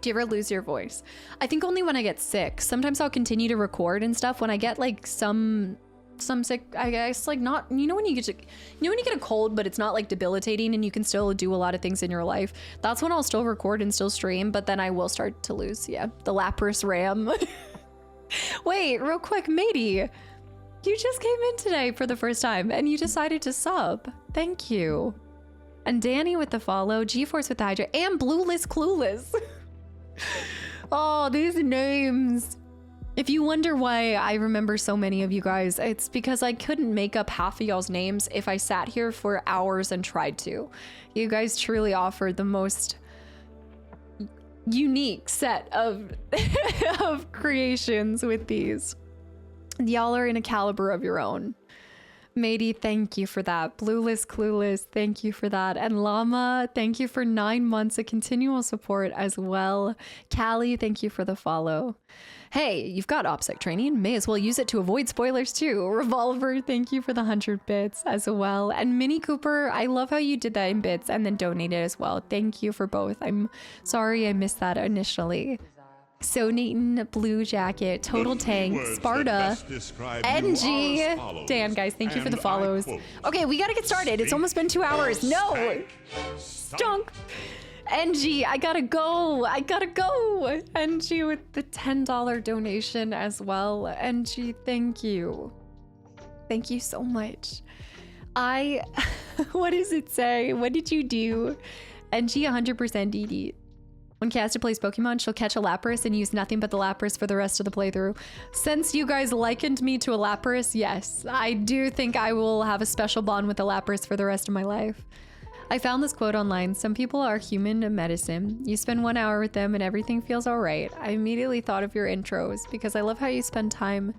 Do you ever lose your voice? I think only when I get sick. Sometimes I'll continue to record and stuff. When I get like some sick, I guess, like not, you know when you get a cold, but it's not like debilitating and you can still do a lot of things in your life. That's when I'll still record and still stream, but then I will start to lose, yeah, the Lapras RAM. Wait, real quick, matey. You just came in today for the first time and you decided to sub. Thank you. And Danny with the follow, G-Force with the Hydra, and Blueless Clueless. Oh, these names. If you wonder why I remember so many of you guys, it's because I couldn't make up half of y'all's names if I sat here for hours and tried to. You guys truly offered the most unique set of of creations with these. Y'all are in a caliber of your own. Matey, thank you for that. Blueless Clueless, thank you for that. And Llama, thank you for 9 months of continual support as well. Callie, thank you for the follow. Hey, you've got OPSEC training. May as well use it to avoid spoilers too. Revolver, thank you for the 100 bits as well. And Mini Cooper, I love how you did that in bits and then donated as well. Thank you for both. I'm sorry I missed that initially. So Nathan, Blue Jacket, Total Tank, Sparta, NG. Dan, guys, thank you for the follows. Okay, we gotta get started. It's almost been 2 hours. No! Stunk! NG, I gotta go. NG with the $10 donation as well. NG, thank you. Thank you so much. What does it say? What did you do? NG 100% DD. When Casta plays Pokemon, she'll catch a Lapras and use nothing but the Lapras for the rest of the playthrough. Since you guys likened me to a Lapras, yes, I do think I will have a special bond with the Lapras for the rest of my life. I found this quote online. Some people are human medicine. You spend 1 hour with them and everything feels all right. I immediately thought of your intros because I love how you spend time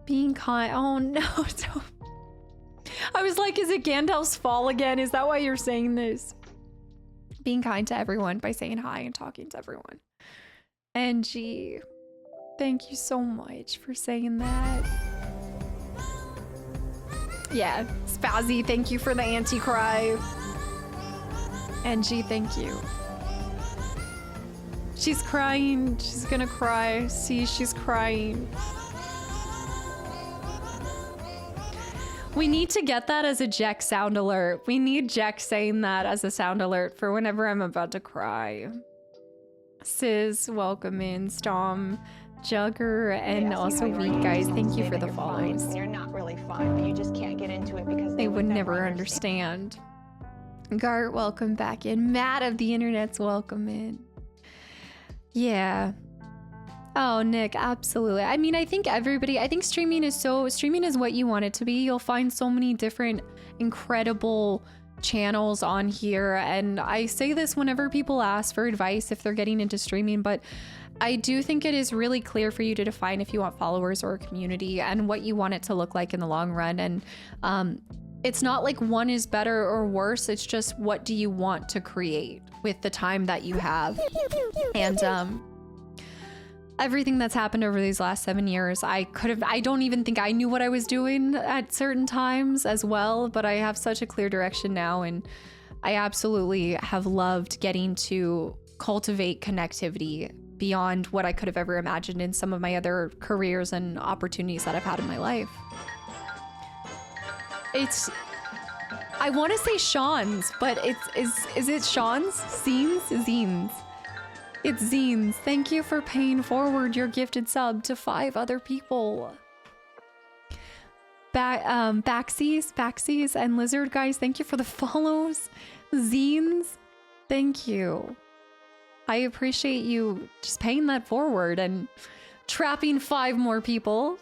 being kind. Oh no. I was like, is it Gandalf's fall again? Is that why you're saying this? Being kind to everyone by saying hi and talking to everyone. And gee, thank you so much for saying that. Yeah, Spazzy, thank you for the anti-cry. And gee, thank you. She's crying, she's gonna cry. See, she's crying. We need to get that as a Jack sound alert. We need Jack saying that as a sound alert for whenever I'm about to cry. Sis, welcome in. Stom, Jugger, and also Reed, guys. Thank you for the follows. You're not really fine, but you just can't get into it because they would never understand. Gart, welcome back in. Matt of the internet's welcome in. Yeah. Oh, Nick, absolutely. I mean, I think streaming is what you want it to be. You'll find so many different incredible channels on here. And I say this whenever people ask for advice if they're getting into streaming, but I do think it is really clear for you to define if you want followers or a community and what you want it to look like in the long run. And it's not like one is better or worse. It's just what do you want to create with the time that you have. And, everything that's happened over these last 7 years, I don't even think I knew what I was doing at certain times as well, but I have such a clear direction now, and I absolutely have loved getting to cultivate connectivity beyond what I could have ever imagined in some of my other careers and opportunities that I've had in my life. I want to say Sean's, but is it Sean's? Zines? It's Zines. Thank you for paying forward your gifted sub to 5 other people. Baxies and Lizard guys, thank you for the follows. Zines, thank you. I appreciate you just paying that forward and trapping 5 more people.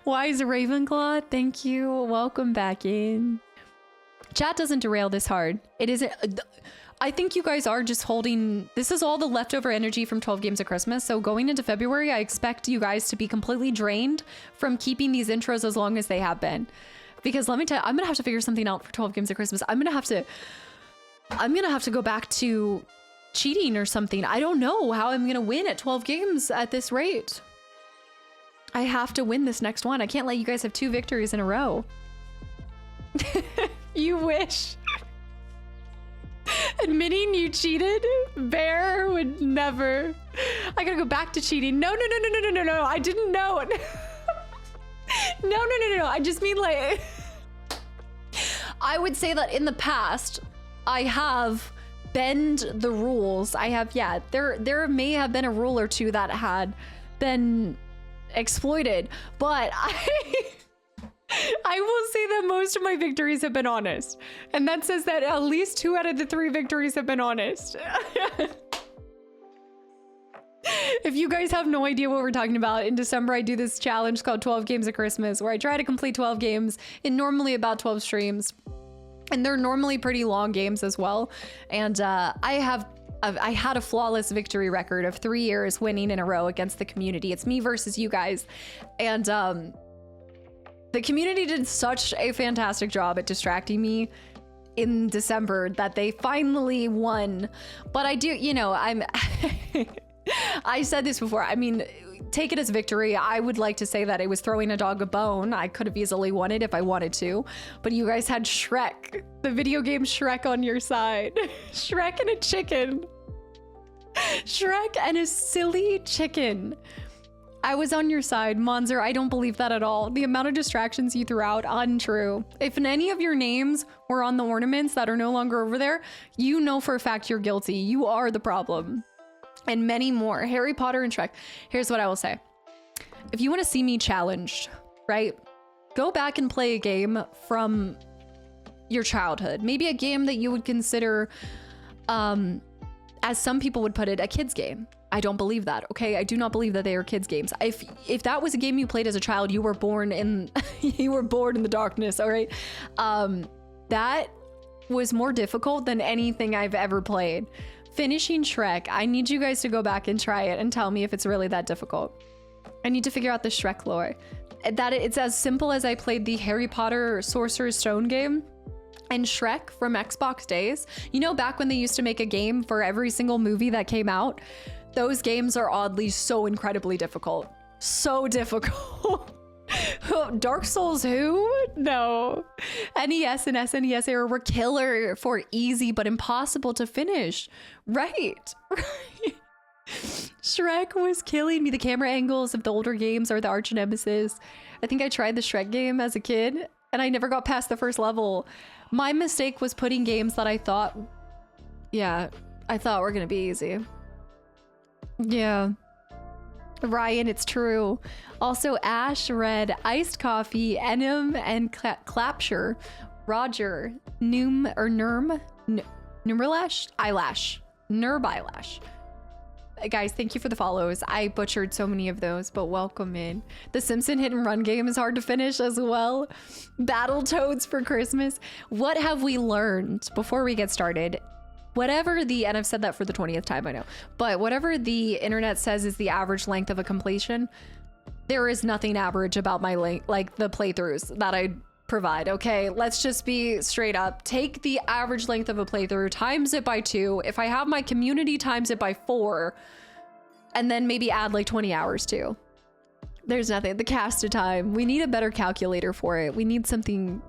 Wise Ravenclaw, thank you. Welcome back in. Chat doesn't derail this hard. It isn't. I think you guys are just holding, this is all the leftover energy from 12 Games of Christmas. So going into February, I expect you guys to be completely drained from keeping these intros as long as they have been. Because let me tell you, I'm gonna have to figure something out for 12 Games of Christmas. I'm gonna have to go back to cheating or something. I don't know how I'm gonna win at 12 games at this rate. I have to win this next one. I can't let you guys have 2 victories in a row. You wish. Admitting you cheated? Bear would never. I gotta go back to cheating. No. I didn't know. No. I just mean like. I would say that in the past, I have bend the rules. I have, yeah, there may have been a rule or two that had been exploited, but I will say that most of my victories have been honest. And that says that at least 2 out of the 3 victories have been honest. If you guys have no idea what we're talking about, in December I do this challenge called 12 Games of Christmas, where I try to complete 12 games in normally about 12 streams. And they're normally pretty long games as well. And I had a flawless victory record of 3 years winning in a row against the community. It's me versus you guys. And the community did such a fantastic job at distracting me in December that they finally won. But I do, you know, I said this before. I mean, take it as victory. I would like to say that it was throwing a dog a bone. I could have easily won it if I wanted to, but you guys had Shrek, the video game Shrek, on your side. Shrek and a chicken. Shrek and a silly chicken. I was on your side, Monzer. I don't believe that at all. The amount of distractions you threw out, untrue. If any of your names were on the ornaments that are no longer over there, you know for a fact you're guilty. You are the problem. And many more. Harry Potter and Shrek. Here's what I will say. If you want to see me challenged, right? Go back and play a game from your childhood. Maybe a game that you would consider, as some people would put it, a kid's game. I don't believe that, okay? I do not believe that they are kids' games. If that was a game you played as a child, you were born in you were born in the darkness, all right? That was more difficult than anything I've ever played. Finishing Shrek, I need you guys to go back and try it and tell me if it's really that difficult. I need to figure out the Shrek lore. That it's as simple as I played the Harry Potter Sorcerer's Stone game and Shrek from Xbox days. You know, back when they used to make a game for every single movie that came out? Those games are oddly so incredibly difficult. So difficult. Dark Souls who? No. NES and SNES era were killer for easy but impossible to finish. Right. Shrek was killing me. The camera angles of the older games are the arch nemesis. I think I tried the Shrek game as a kid and I never got past the first level. My mistake was putting games that I thought were gonna be easy. Yeah. Ryan, it's true. Also, Ash, Red, Iced Coffee, Enim, and Clapture, Roger, Nurmlash, Eyelash, Nurb Eyelash. Guys, thank you for the follows. I butchered so many of those, but welcome in. The Simpson hit and run game is hard to finish as well. Battletoads for Christmas. What have we learned before we get started? Whatever the, and I've said that for the 20th time, I know, but whatever the internet says is the average length of a completion, there is nothing average about my like the playthroughs that I provide. Okay, let's just be straight up. Take the average length of a playthrough, times it by 2. If I have my community, times it by 4, and then maybe add like 20 hours too. There's nothing. The cast of time. We need a better calculator for it. We need something.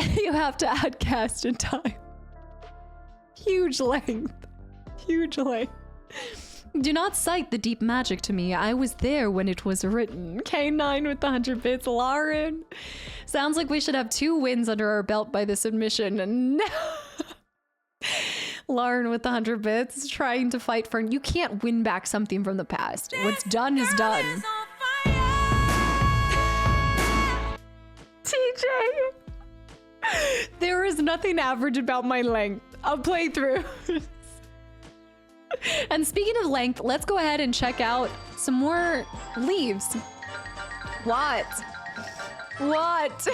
You have to add cast of time. Huge length. Huge length. Do not cite the deep magic to me. I was there when it was written. K9 with the 100 bits. Lauren. Sounds like we should have 2 wins under our belt by this admission. Lauren with the 100 bits. Trying to fight for... You can't win back something from the past. What's done is done. TJ. There is nothing average about my length of playthroughs. And speaking of length, let's go ahead and check out some more leaves. What? What?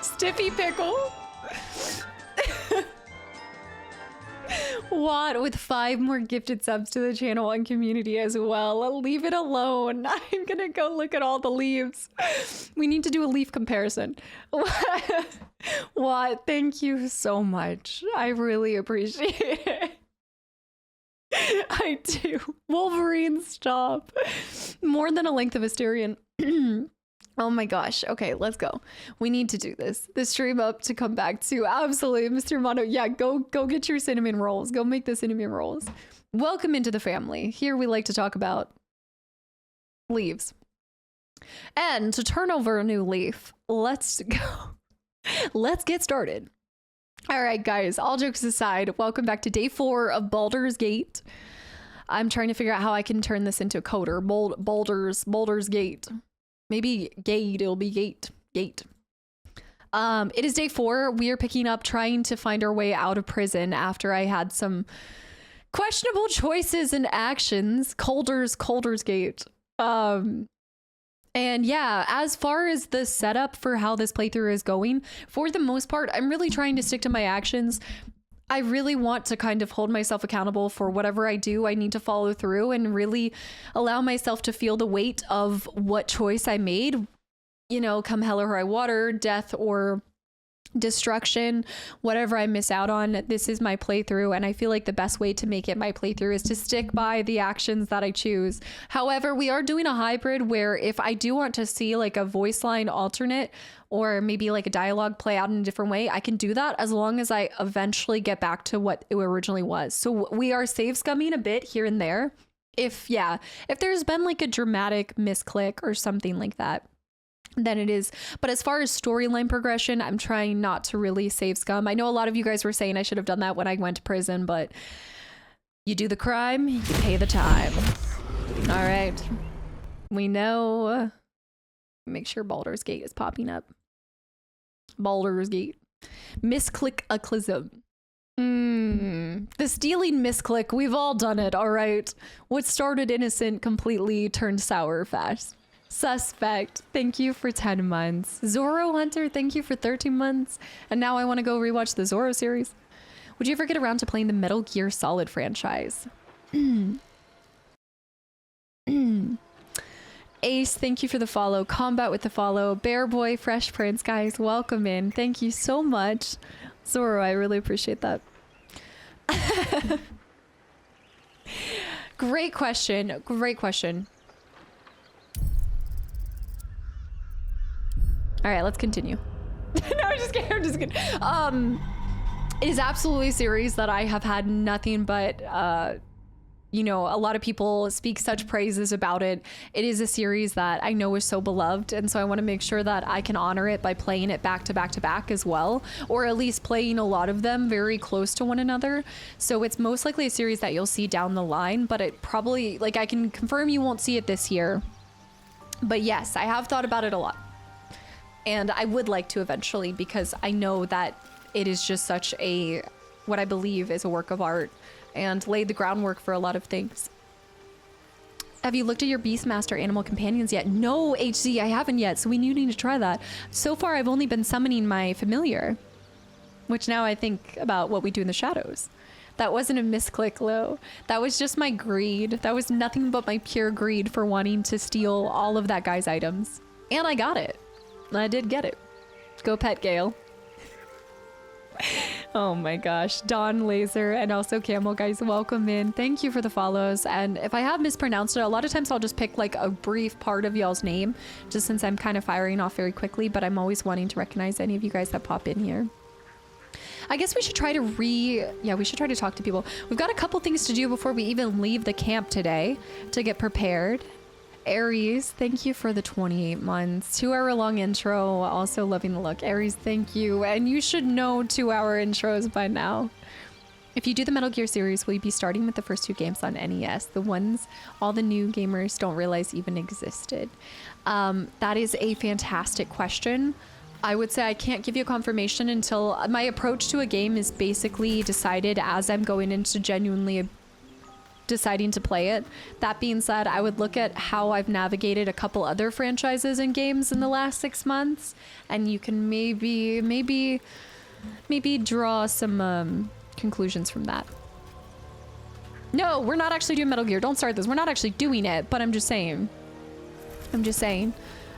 Stiffy pickle? What? With 5 more gifted subs to the channel and community as well. Leave it alone. I'm gonna go look at all the leaves. We need to do a leaf comparison. What? Thank you so much. I really appreciate it. I do. Wolverine, stop. More than a length of Asterion. Oh my gosh. Okay, let's go. We need to do this. The stream up to come back to. Absolutely, Mr. Mono. Yeah, go get your cinnamon rolls. Go make the cinnamon rolls. Welcome into the family. Here we like to talk about leaves. And to turn over a new leaf, let's go. Let's get started. All right, guys, all jokes aside, welcome back to day 4 of Baldur's Gate. I'm trying to figure out how I can turn this into a coder. Baldur's Gate. Maybe gate, it'll be gate. It is day 4. We are picking up trying to find our way out of prison after I had some questionable choices and actions. Colders Gate. And yeah, as far as the setup for how this playthrough is going, for the most part, I'm really trying to stick to my actions. I really want to kind of hold myself accountable for whatever I do. I need to follow through and really allow myself to feel the weight of what choice I made, you know, come hell or high water, death or destruction, whatever I miss out on. This is my playthrough, and I feel like the best way to make it my playthrough is to stick by the actions that I choose. However, we are doing a hybrid where if I do want to see like a voice line alternate or maybe like a dialogue play out in a different way, I can do that as long as I eventually get back to what it originally was. So we are save scumming a bit here and there. If there's been like a dramatic misclick or something like that, then it is. But as far as storyline progression, I'm trying not to really save scum. I know a lot of you guys were saying I should have done that when I went to prison, but you do the crime, you pay the time. All right. We know. Make sure Baldur's Gate is popping up. Baldur's Gate. Misclickaclysm. The stealing misclick. We've all done it, all right? What started innocent completely turned sour fast. Suspect, thank you for 10 months. Zorro Hunter, thank you for 13 months. And now I want to go rewatch the Zorro series. Would you ever get around to playing the Metal Gear Solid franchise? Ace, thank you for the follow. Combat with the follow. Bear Boy, Fresh Prince, guys, welcome in. Thank you so much. Zorro, I really appreciate that. Great question. Great question. All right, let's continue. No, I'm just kidding. It is absolutely a series that I have had nothing but, you know, a lot of people speak such praises about it. It is a series that I know is so beloved, and so I want to make sure that I can honor it by playing it back to back to back as well, or at least playing a lot of them very close to one another. So it's most likely a series that you'll see down the line, but it probably, like, I can confirm you won't see it this year. But yes, I have thought about it a lot. And I would like to eventually, because I know that it is just such a, what I believe is a work of art and laid the groundwork for a lot of things. Have you looked at your Beastmaster animal companions yet? No, HZ, I haven't yet, so we need to try that. So far, I've only been summoning my familiar, which now I think about what we do in the shadows. That wasn't a misclick, Lo. That was just my greed. That was nothing but my pure greed for wanting to steal all of that guy's items. And I got it. I did get it. Go pet Gale. Oh my gosh. Dawn Laser and also Camel, guys, welcome in. Thank you for the follows. And if I have mispronounced it, a lot of times I'll just pick like a brief part of y'all's name, just since I'm kind of firing off very quickly, but I'm always wanting to recognize any of you guys that pop in here. I guess we should try to we should try to talk to people. We've got a couple things to do before we even leave the camp today to get prepared. Aries, thank you for the 28 months. 2-hour-long intro. Also loving the look. Aries, thank you. And you should know 2-hour intros by now. If you do the Metal Gear series, will you be starting with the first 2 games on NES? The ones all the new gamers don't realize even existed. That is a fantastic question. I would say I can't give you a confirmation until my approach to a game is basically decided as I'm going into genuinely deciding to play it. That being said, I would look at how I've navigated a couple other franchises and games in the last 6 months, and you can maybe draw some conclusions from that. No, we're not actually doing Metal Gear. Don't start this. We're not actually doing it, but I'm just saying.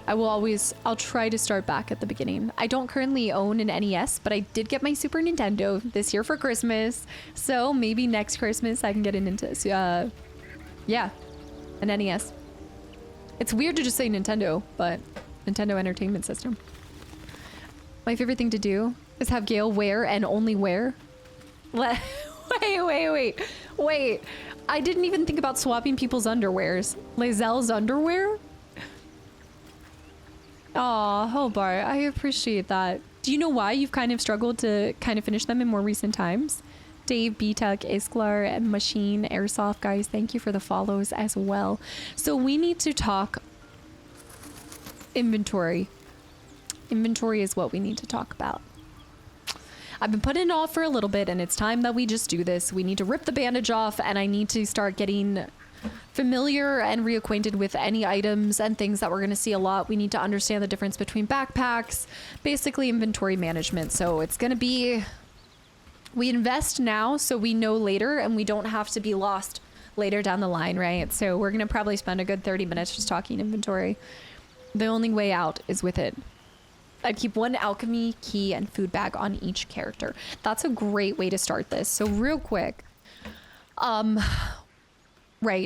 I'll try to start back at the beginning. I don't currently own an NES, but I did get my Super Nintendo this year for Christmas. So maybe next Christmas I can get an NES. It's weird to just say Nintendo, but Nintendo Entertainment System. My favorite thing to do is have Gale wear and only wear. Wait. I didn't even think about swapping people's underwears. Lazelle's underwear? Aw, Hobart, I appreciate that. Do you know why you've kind of struggled to kind of finish them in more recent times? Dave, B-Tuck, Isklar, Machine, Airsoft, guys, thank you for the follows as well. So we need to talk inventory. Inventory is what we need to talk about. I've been putting it off for a little bit, and it's time that we just do this. We need to rip the bandage off, and I need to start getting familiar and reacquainted with any items and things that we're going to see a lot. We need to understand the difference between backpacks, basically inventory management. So it's going to be, we invest now so we know later, and we don't have to be lost later down the line, right? So we're going to probably spend a good 30 minutes just talking inventory. The only way out is with it. I'd keep one alchemy key and food bag on each character. That's a great way to start this. So real quick, right,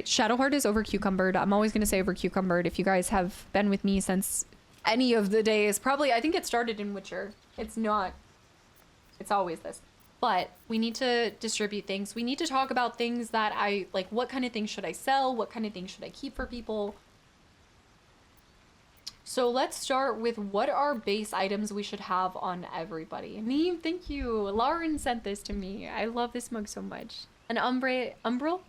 Shadowheart is over cucumbered. I'm always going to say over cucumbered. If you guys have been with me since any of the days, probably, I think it started in Witcher. It's not, it's always this. But we need to distribute things. We need to talk about things that I, like, what kind of things should I sell? What kind of things should I keep for people? So let's start with what are base items we should have on everybody. Neem, thank you. Lauren sent this to me. I love this mug so much. An Umbral?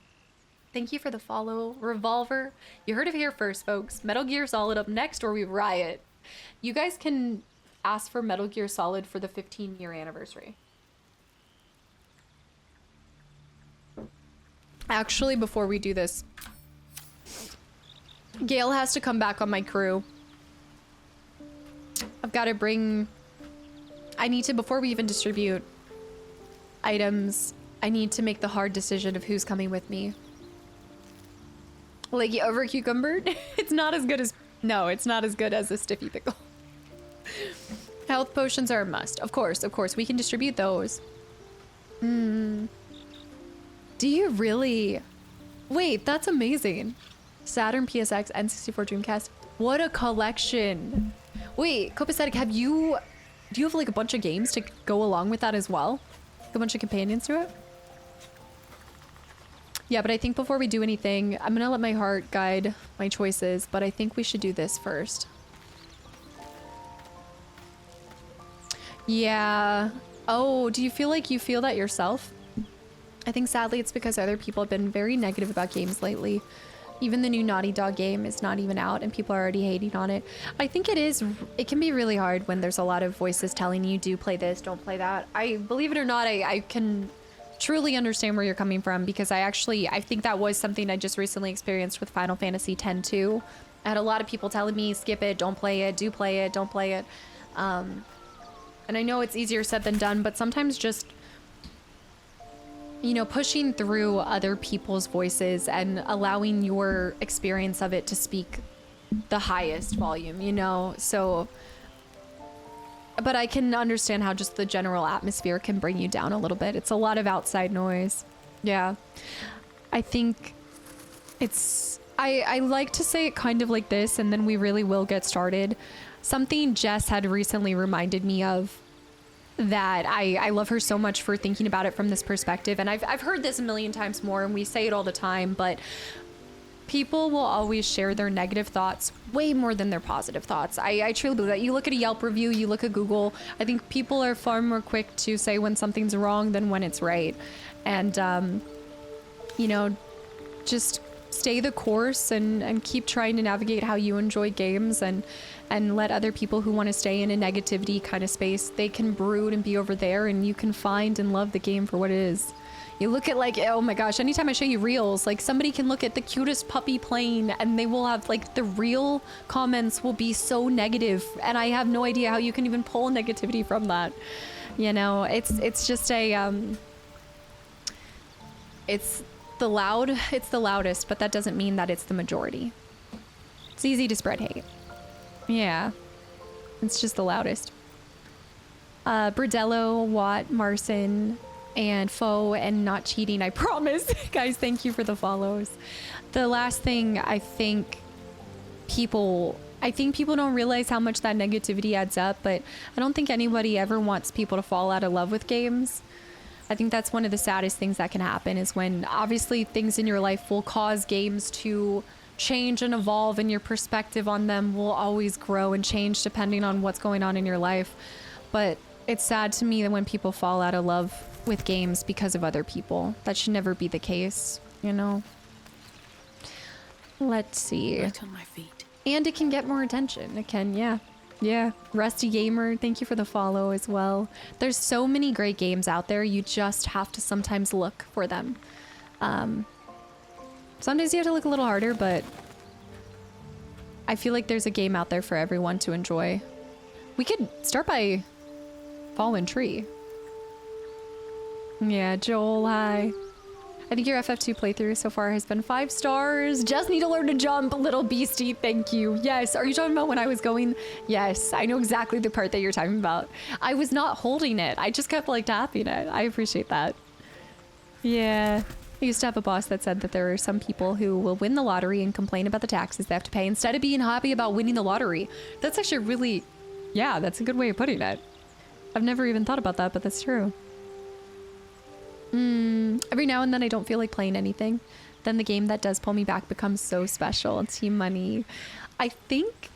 Thank you for the follow. Revolver. You heard it here first, folks. Metal Gear Solid up next or we riot. You guys can ask for Metal Gear Solid for the 15-year anniversary. Actually, before we do this, Gale has to come back on my crew. I've got to bring, I need to, before we even distribute items, I need to make the hard decision of who's coming with me. Like, over cucumbered? It's not as good as, no, it's not as good as a stiffy pickle. Health potions are a must. Of course, we can distribute those. Do you really? Wait, that's amazing. Saturn, PSX, N64, Dreamcast. What a collection. Wait, Copacetic, do you have like a bunch of games to go along with that as well? Like a bunch of companions to it? Yeah, but I think before we do anything, I'm gonna let my heart guide my choices, but I think we should do this first. Yeah. Oh, do you feel like you feel that yourself? I think sadly it's because other people have been very negative about games lately. Even the new Naughty Dog game is not even out and people are already hating on it. I think it can be really hard when there's a lot of voices telling you, do play this, don't play that. Believe it or not, I can truly understand where you're coming from because I think that was something I just recently experienced with Final Fantasy X too. I had a lot of people telling me, skip it, don't play it, do play it, don't play it. And I know it's easier said than done, but sometimes just, you know, pushing through other people's voices and allowing your experience of it to speak the highest volume, you know? So, but I can understand how just the general atmosphere can bring you down a little bit. It's a lot of outside noise. Yeah. I think it's, I like to say it kind of like this, and then we really will get started. Something Jess had recently reminded me of that I love her so much for thinking about it from this perspective. And I've heard this a million times more and we say it all the time, but people will always share their negative thoughts way more than their positive thoughts. I truly believe that. You look at a Yelp review, you look at Google, I think people are far more quick to say when something's wrong than when it's right. And, you know, just stay the course and keep trying to navigate how you enjoy games and let other people who want to stay in a negativity kind of space, they can brood and be over there and you can find and love the game for what it is. You look at like, oh my gosh, anytime I show you reels, like somebody can look at the cutest puppy playing and they will have like the real comments will be so negative and I have no idea how you can even pull negativity from that. You know, it's just a, it's the loudest, but that doesn't mean that it's the majority. It's easy to spread hate. Yeah, it's just the loudest. Bordello, Watt, Marson, and Foe, and Not Cheating, I promise. Guys, thank you for the follows. The last thing I think people I think people don't realize how much that negativity adds up, but I don't think anybody ever wants people to fall out of love with games. I think that's one of the saddest things that can happen is when obviously things in your life will cause games to change and evolve, and your perspective on them will always grow and change depending on what's going on in your life. But it's sad to me that when people fall out of love with games because of other people. That should never be the case, you know? Let's see. Right on my feet. And it can get more attention. It can, yeah. Yeah. Rusty Gamer, thank you for the follow as well. There's so many great games out there. You just have to sometimes look for them. Sometimes you have to look a little harder, but I feel like there's a game out there for everyone to enjoy. We could start by Fallen Tree. Yeah, Joel, hi. I think your FF2 playthrough so far has been 5 stars. Just need to learn to jump, little beastie. Thank you. Yes. Are you talking about when I was going? Yes. I know exactly the part that you're talking about. I was not holding it. I just kept like tapping it. I appreciate that. Yeah. I used to have a boss that said that there are some people who will win the lottery and complain about the taxes they have to pay instead of being happy about winning the lottery. That's actually really, yeah, that's a good way of putting it. I've never even thought about that, but that's true. Every now and then I don't feel like playing anything. Then the game that does pull me back becomes so special. Team Money. I think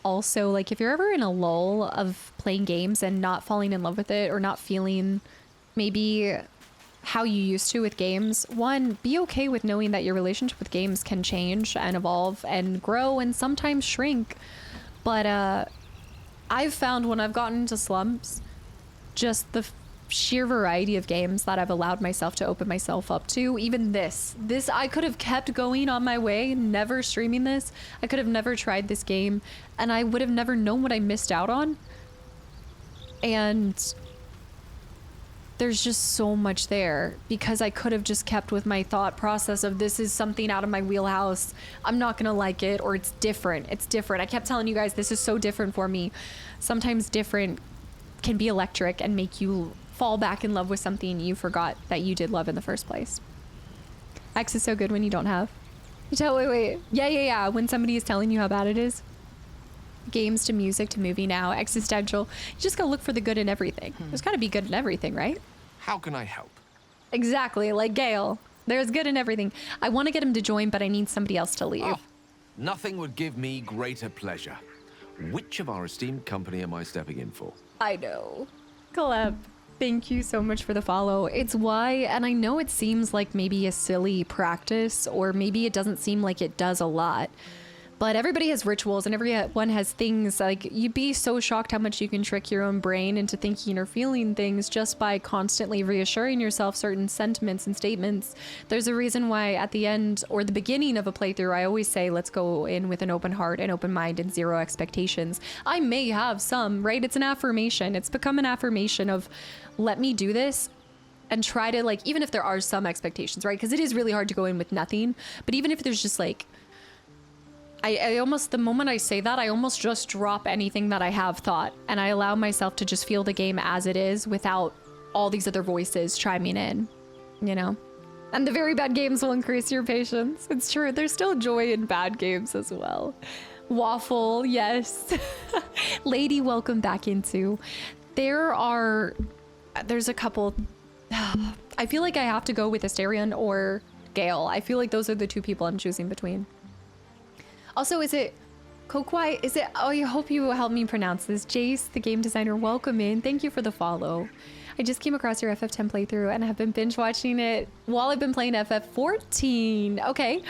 also, like, if you're ever in a lull of playing games and not falling in love with it or not feeling maybe how you used to with games, one, be okay with knowing that your relationship with games can change and evolve and grow and sometimes shrink. But I've found when I've gotten into slumps, just the sheer variety of games that I've allowed myself to open myself up to. Even this I could have kept going on my way, never streaming this. I could have never tried this game and I would have never known what I missed out on. And there's just so much there because I could have just kept with my thought process of this is something out of my wheelhouse. I'm not gonna like it, or it's different. It's different. I kept telling you guys this is so different for me. Sometimes different can be electric and make you fall back in love with something you forgot that you did love in the first place. X is so good when you don't have. Wait. Yeah. When somebody is telling you how bad it is. Games to music to movie now. Existential. You just gotta look for the good in everything. There's gotta be good in everything, right? How can I help? Exactly, like Gale. There's good in everything. I want to get him to join, but I need somebody else to leave. Oh, nothing would give me greater pleasure. Which of our esteemed company am I stepping in for? I know. Collab. Thank you so much for the follow. It's why, and I know it seems like maybe a silly practice, or maybe it doesn't seem like it does a lot, but everybody has rituals and everyone has things. Like, you'd be so shocked how much you can trick your own brain into thinking or feeling things just by constantly reassuring yourself certain sentiments and statements. There's a reason why at the end or the beginning of a playthrough, I always say, let's go in with an open heart, an open mind, and zero expectations. I may have some, right? It's an affirmation. It's become an affirmation of, let me do this and try to, like, even if there are some expectations, right? Because it is really hard to go in with nothing. But even if there's just like, I almost, the moment I say that, I almost just drop anything that I have thought and I allow myself to just feel the game as it is without all these other voices chiming in, you know? And the very bad games will increase your patience. It's true. There's still joy in bad games as well. Waffle, yes. Lady, welcome back into. There's a couple. I feel like I have to go with Asterion or Gale. I feel like those are the two people I'm choosing between. Also, is it Kokwai? Is it? Oh, I hope you will help me pronounce this. Jace, the game designer, welcome in. Thank you for the follow. I just came across your FF10 playthrough and have been binge watching it while I've been playing FF14. Okay.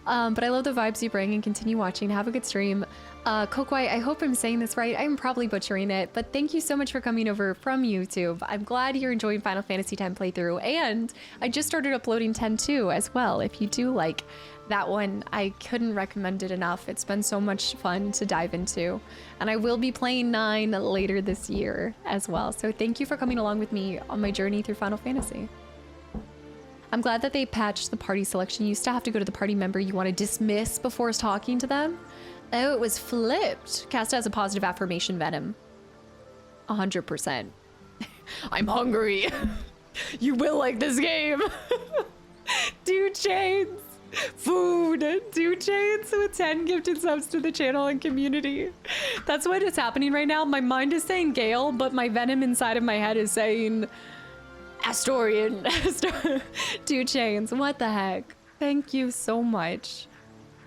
But I love the vibes you bring and continue watching. Have a good stream. Kokwai, I hope I'm saying this right. I'm probably butchering it, but thank you so much for coming over from YouTube. I'm glad you're enjoying Final Fantasy X playthrough, and I just started uploading 10-2 as well. If you do like that one, I couldn't recommend it enough. It's been so much fun to dive into, and I will be playing 9 later this year as well. So thank you for coming along with me on my journey through Final Fantasy. I'm glad that they patched the party selection. You used to have to go to the party member you want to dismiss before talking to them. Oh, it was flipped. Cast as a positive affirmation venom. 100%. I'm hungry. You will like this game. Dude, Chains. Food. 2 chains with 10 gifted subs to the channel and community. That's what is happening right now. My mind is saying Gale, but my venom inside of my head is saying Astorian. 2 chains. What the heck? Thank you so much.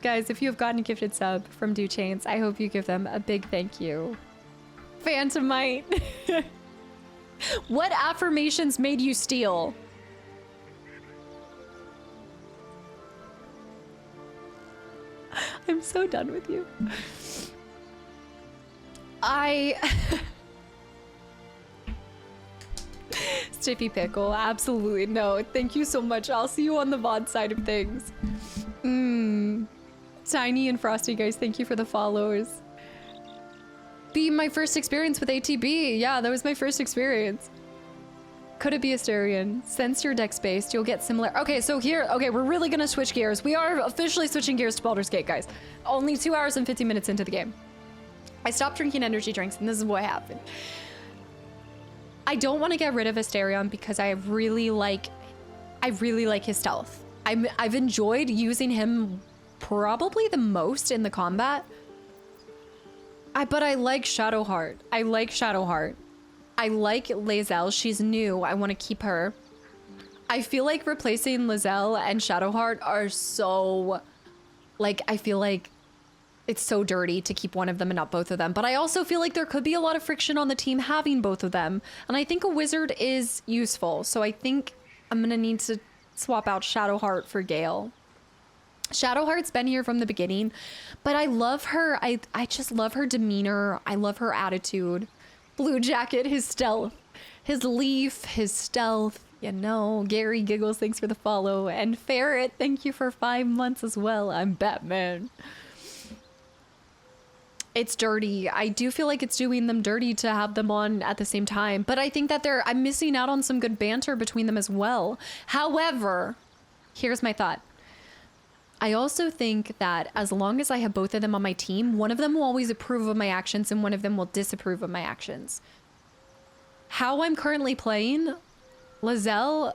Guys, if you have gotten a gifted sub from 2 chains, I hope you give them a big thank you. Phantomite. What affirmations made you steal? I'm so done with you. Stiffy Pickle, absolutely no. Thank you so much. I'll see you on the VOD side of things. Tiny and Frosty, guys, thank you for the follows. Be my first experience with ATB. Yeah, that was my first experience. Could it be Asterion? Since your deck's based, you'll get similar. Okay, so here, okay, we're really gonna switch gears. We are officially switching gears to Baldur's Gate, guys. Only 2 hours and 50 minutes into the game. I stopped drinking energy drinks, and this is what happened. I don't want to get rid of Asterion because I really like his stealth. I've enjoyed using him probably the most in the combat. But I like Shadowheart. I like Lae'zel. She's new. I want to keep her. I feel like replacing Lae'zel and Shadowheart are so... Like, I feel like it's so dirty to keep one of them and not both of them. But I also feel like there could be a lot of friction on the team having both of them. And I think a wizard is useful. So I think I'm going to need to swap out Shadowheart for Gale. Shadowheart's been here from the beginning, but I love her. I just love her demeanor. I love her attitude. Blue Jacket, his stealth, his leaf, his stealth. You know, Gary Giggles, thanks for the follow. And Ferret, thank you for 5 months as well. I'm Batman. It's dirty. I do feel like it's doing them dirty to have them on at the same time, but I think that I'm missing out on some good banter between them as well. However, here's my thought. I also think that as long as I have both of them on my team, one of them will always approve of my actions and one of them will disapprove of my actions. How I'm currently playing, Lae'zel,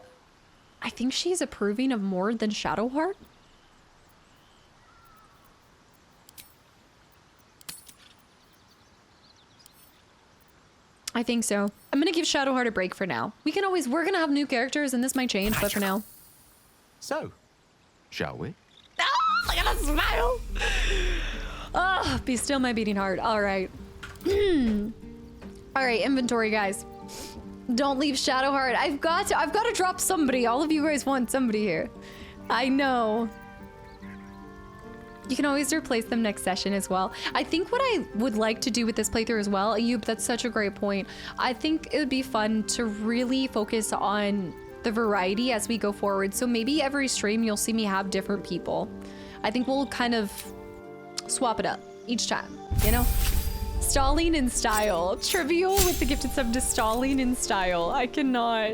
I think she's approving of more than Shadowheart. I think so. I'm gonna give Shadowheart a break for now. We're gonna have new characters and this might change, but for now. So, shall we? Oh, look at that smile! Oh, be still my beating heart. All right. All right, inventory, guys. Don't leave Shadowheart. I've got to drop somebody. All of you guys want somebody here. I know. You can always replace them next session as well. I think what I would like to do with this playthrough as well, Ayub, that's such a great point. I think it would be fun to really focus on the variety as we go forward. So maybe every stream you'll see me have different people. I think we'll kind of swap it up each time, you know? Stalling in style. Trivial with the gifted sub to stalling in style. I cannot.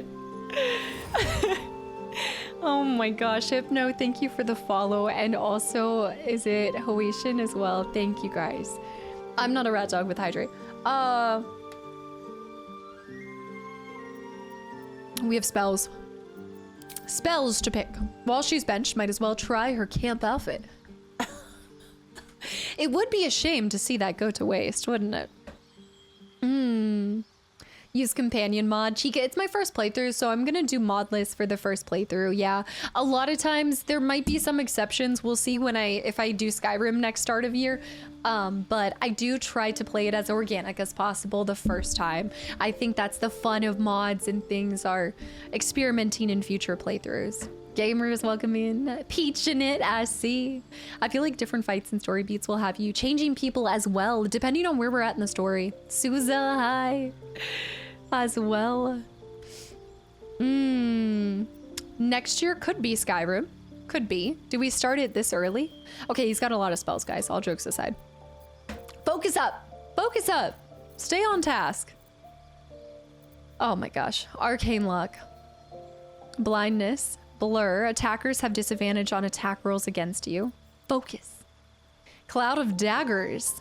Oh my gosh, Hypno, thank you for the follow. And also, is it Hoatian as well? Thank you guys. I'm not a rat dog with Hydrate. We have spells. Spells to pick. While she's benched, might as well try her camp outfit. It would be a shame to see that go to waste, wouldn't it? Use companion mod. Chica, it's my first playthrough, so I'm gonna do mod list for the first playthrough. Yeah, a lot of times there might be some exceptions. We'll see if I do Skyrim next start of year. But I do try to play it as organic as possible the first time. I think that's the fun of mods and things, are experimenting in future playthroughs. Gamers, welcome in. Peach in it, I see. I feel like different fights and story beats will have you changing people as well, depending on where we're at in the story. Souza, hi. As well. Next year could be Skyrim. Could be. Do we start it this early? Okay, he's got a lot of spells, guys. All jokes aside. Focus up. Focus up. Stay on task. Oh my gosh. Arcane luck. Blindness. Blur. Attackers have disadvantage on attack rolls against you. Focus. Cloud of daggers.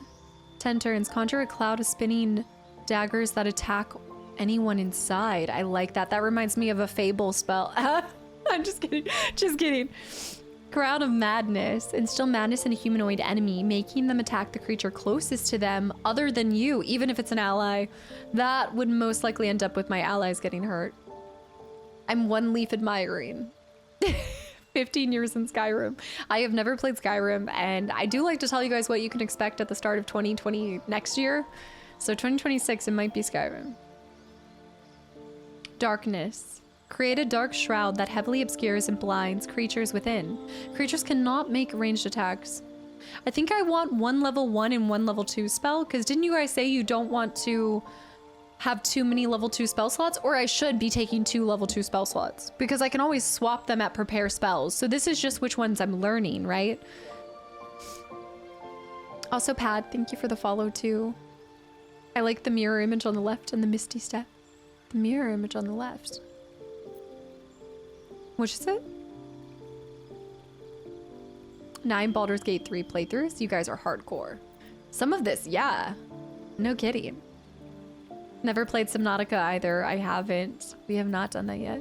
10 turns. Conjure a cloud of spinning daggers that attack anyone inside. I like that. That reminds me of a Fable spell. I'm just kidding. Just kidding. Crown of Madness. Instill madness in a humanoid enemy, making them attack the creature closest to them other than you, even if it's an ally. That would most likely end up with my allies getting hurt. I'm one leaf admiring. 15 years in Skyrim. I have never played Skyrim, and I do like to tell you guys what you can expect at the start of 2020 next year. So 2026, it might be Skyrim. Darkness. Create a dark shroud that heavily obscures and blinds creatures within. Creatures cannot make ranged attacks. I think I want one level 1 and one level 2 spell, because didn't you guys say you don't want to have too many level 2 spell slots? Or I should be taking 2 level 2 spell slots, because I can always swap them at prepare spells. So this is just which ones I'm learning, right? Also, Pad, thank you for the follow too. I like the mirror image on the left and the misty step. The mirror image on the left. Which is it? 9 Baldur's Gate 3 playthroughs. You guys are hardcore. Some of this, yeah. No kidding. Never played Subnautica either. I haven't. We have not done that yet.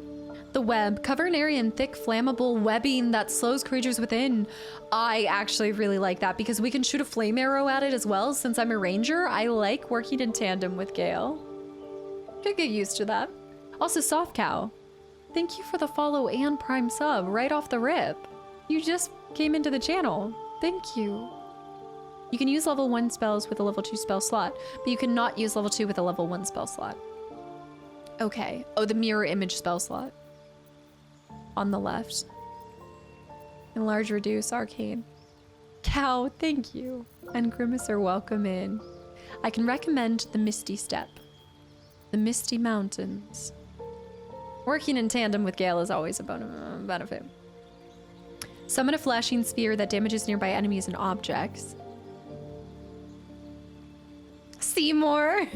The web. Cover an area in thick, flammable webbing that slows creatures within. I actually really like that because we can shoot a flame arrow at it as well. Since I'm a ranger, I like working in tandem with Gale. Could get used to that. Also, Soft Cow. Thank you for the follow and Prime sub right off the rip. You just came into the channel. Thank you. You can use level 1 spells with a level 2 spell slot, but you cannot use level 2 with a level 1 spell slot. Okay. Oh, the mirror image spell slot. On the left. Enlarge, reduce, arcane. Cow, thank you. And Grimacer, welcome in. I can recommend the Misty Step. The Misty Mountains. Working in tandem with Gale is always a benefit. Summon a flashing sphere that damages nearby enemies and objects. Seymour.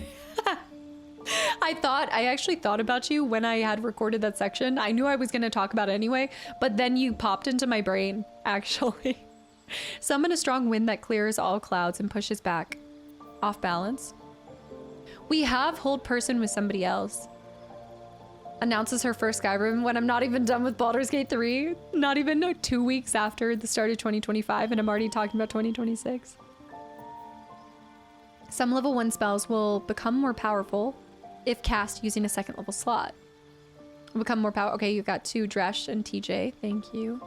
I actually thought about you when I had recorded that section. I knew I was going to talk about it anyway, but then you popped into my brain, actually. Summon a strong wind that clears all clouds and pushes back. Off balance. We have hold person with somebody else. Announces her first Skyrim when I'm not even done with Baldur's Gate 3. Not even 2 weeks after the start of 2025, and I'm already talking about 2026. Some level 1 spells will become more powerful if cast using a second level slot. Will become more powerful. Okay, you've got 2 Dresh and TJ. Thank you.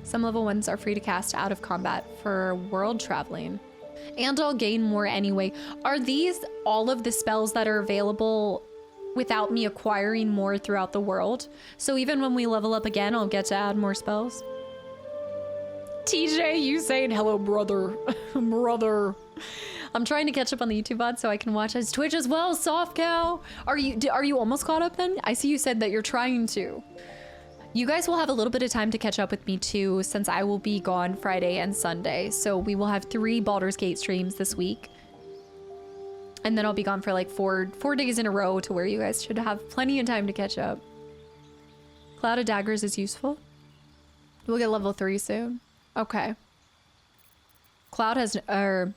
Some level 1s are free to cast out of combat for world traveling. And I'll gain more anyway. Are these all of the spells that are available without me acquiring more throughout the world? So even when we level up again, I'll get to add more spells? TJ, you saying hello, brother. Brother. I'm trying to catch up on the YouTube VOD so I can watch his Twitch as well. Soft Cow. Are you almost caught up then? I see you said that you're trying to. You guys will have a little bit of time to catch up with me too, since I will be gone Friday and Sunday. So we will have 3 Baldur's Gate streams this week. And then I'll be gone for like 4 days in a row to where you guys should have plenty of time to catch up. Cloud of Daggers is useful. We'll get level 3 soon. Okay. Cloud has, hold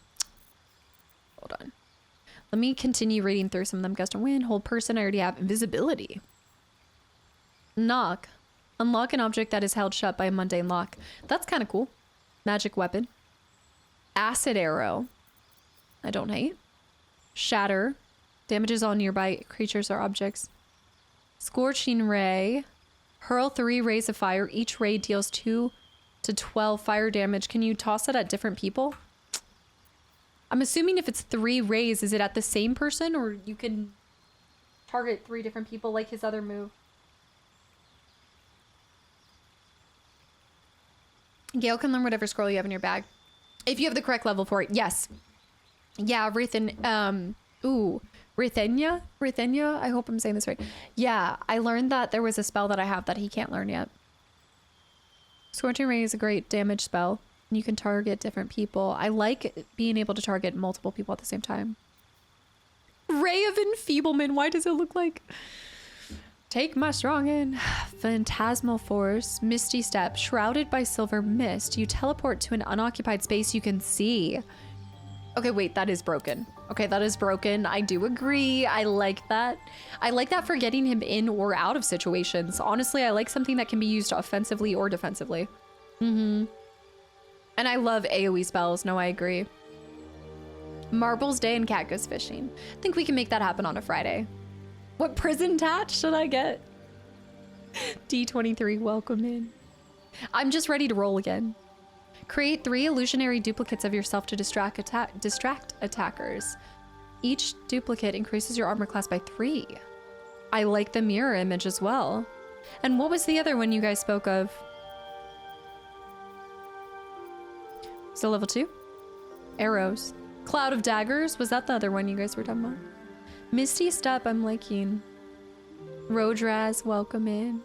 on. Let me continue reading through some of them. Gust of Wind, Hold Person, I already have. Invisibility. Knock. Unlock an object that is held shut by a mundane lock. That's kind of cool. Magic Weapon. Acid Arrow. I don't hate. Shatter. Damages all nearby creatures or objects. Scorching Ray. Hurl 3 rays of fire. Each ray deals 2 to 12 fire damage. Can you toss it at different people? I'm assuming if it's 3 rays, is it at the same person, or you can target 3 different people like his other move? Gale can learn whatever scroll you have in your bag. If you have the correct level for it, yes. Yeah, Rithenia? I hope I'm saying this right. Yeah, I learned that there was a spell that I have that he can't learn yet. Scorching Ray is a great damage spell. You can target different people. I like being able to target multiple people at the same time. Ray of Enfeeblement. Why does it look like... Take my strong in. Phantasmal Force. Misty Step. Shrouded by silver mist. You teleport to an unoccupied space you can see. Okay, wait, that is broken. Okay, that is broken. I do agree. I like that. I like that for getting him in or out of situations. Honestly, I like something that can be used offensively or defensively. Mm-hmm. And I love AoE spells. No, I agree. Marbles Day and cat goes fishing. I think we can make that happen on a Friday. What prison tat should I get? D23, welcome in. I'm just ready to roll again. Create 3 illusionary duplicates of yourself to distract attackers. Each duplicate increases your armor class by 3. I like the mirror image as well. And what was the other one you guys spoke of? So level 2? Arrows. Cloud of Daggers. Was that the other one you guys were talking about? Misty Step, I'm liking. Rodraz, welcome in.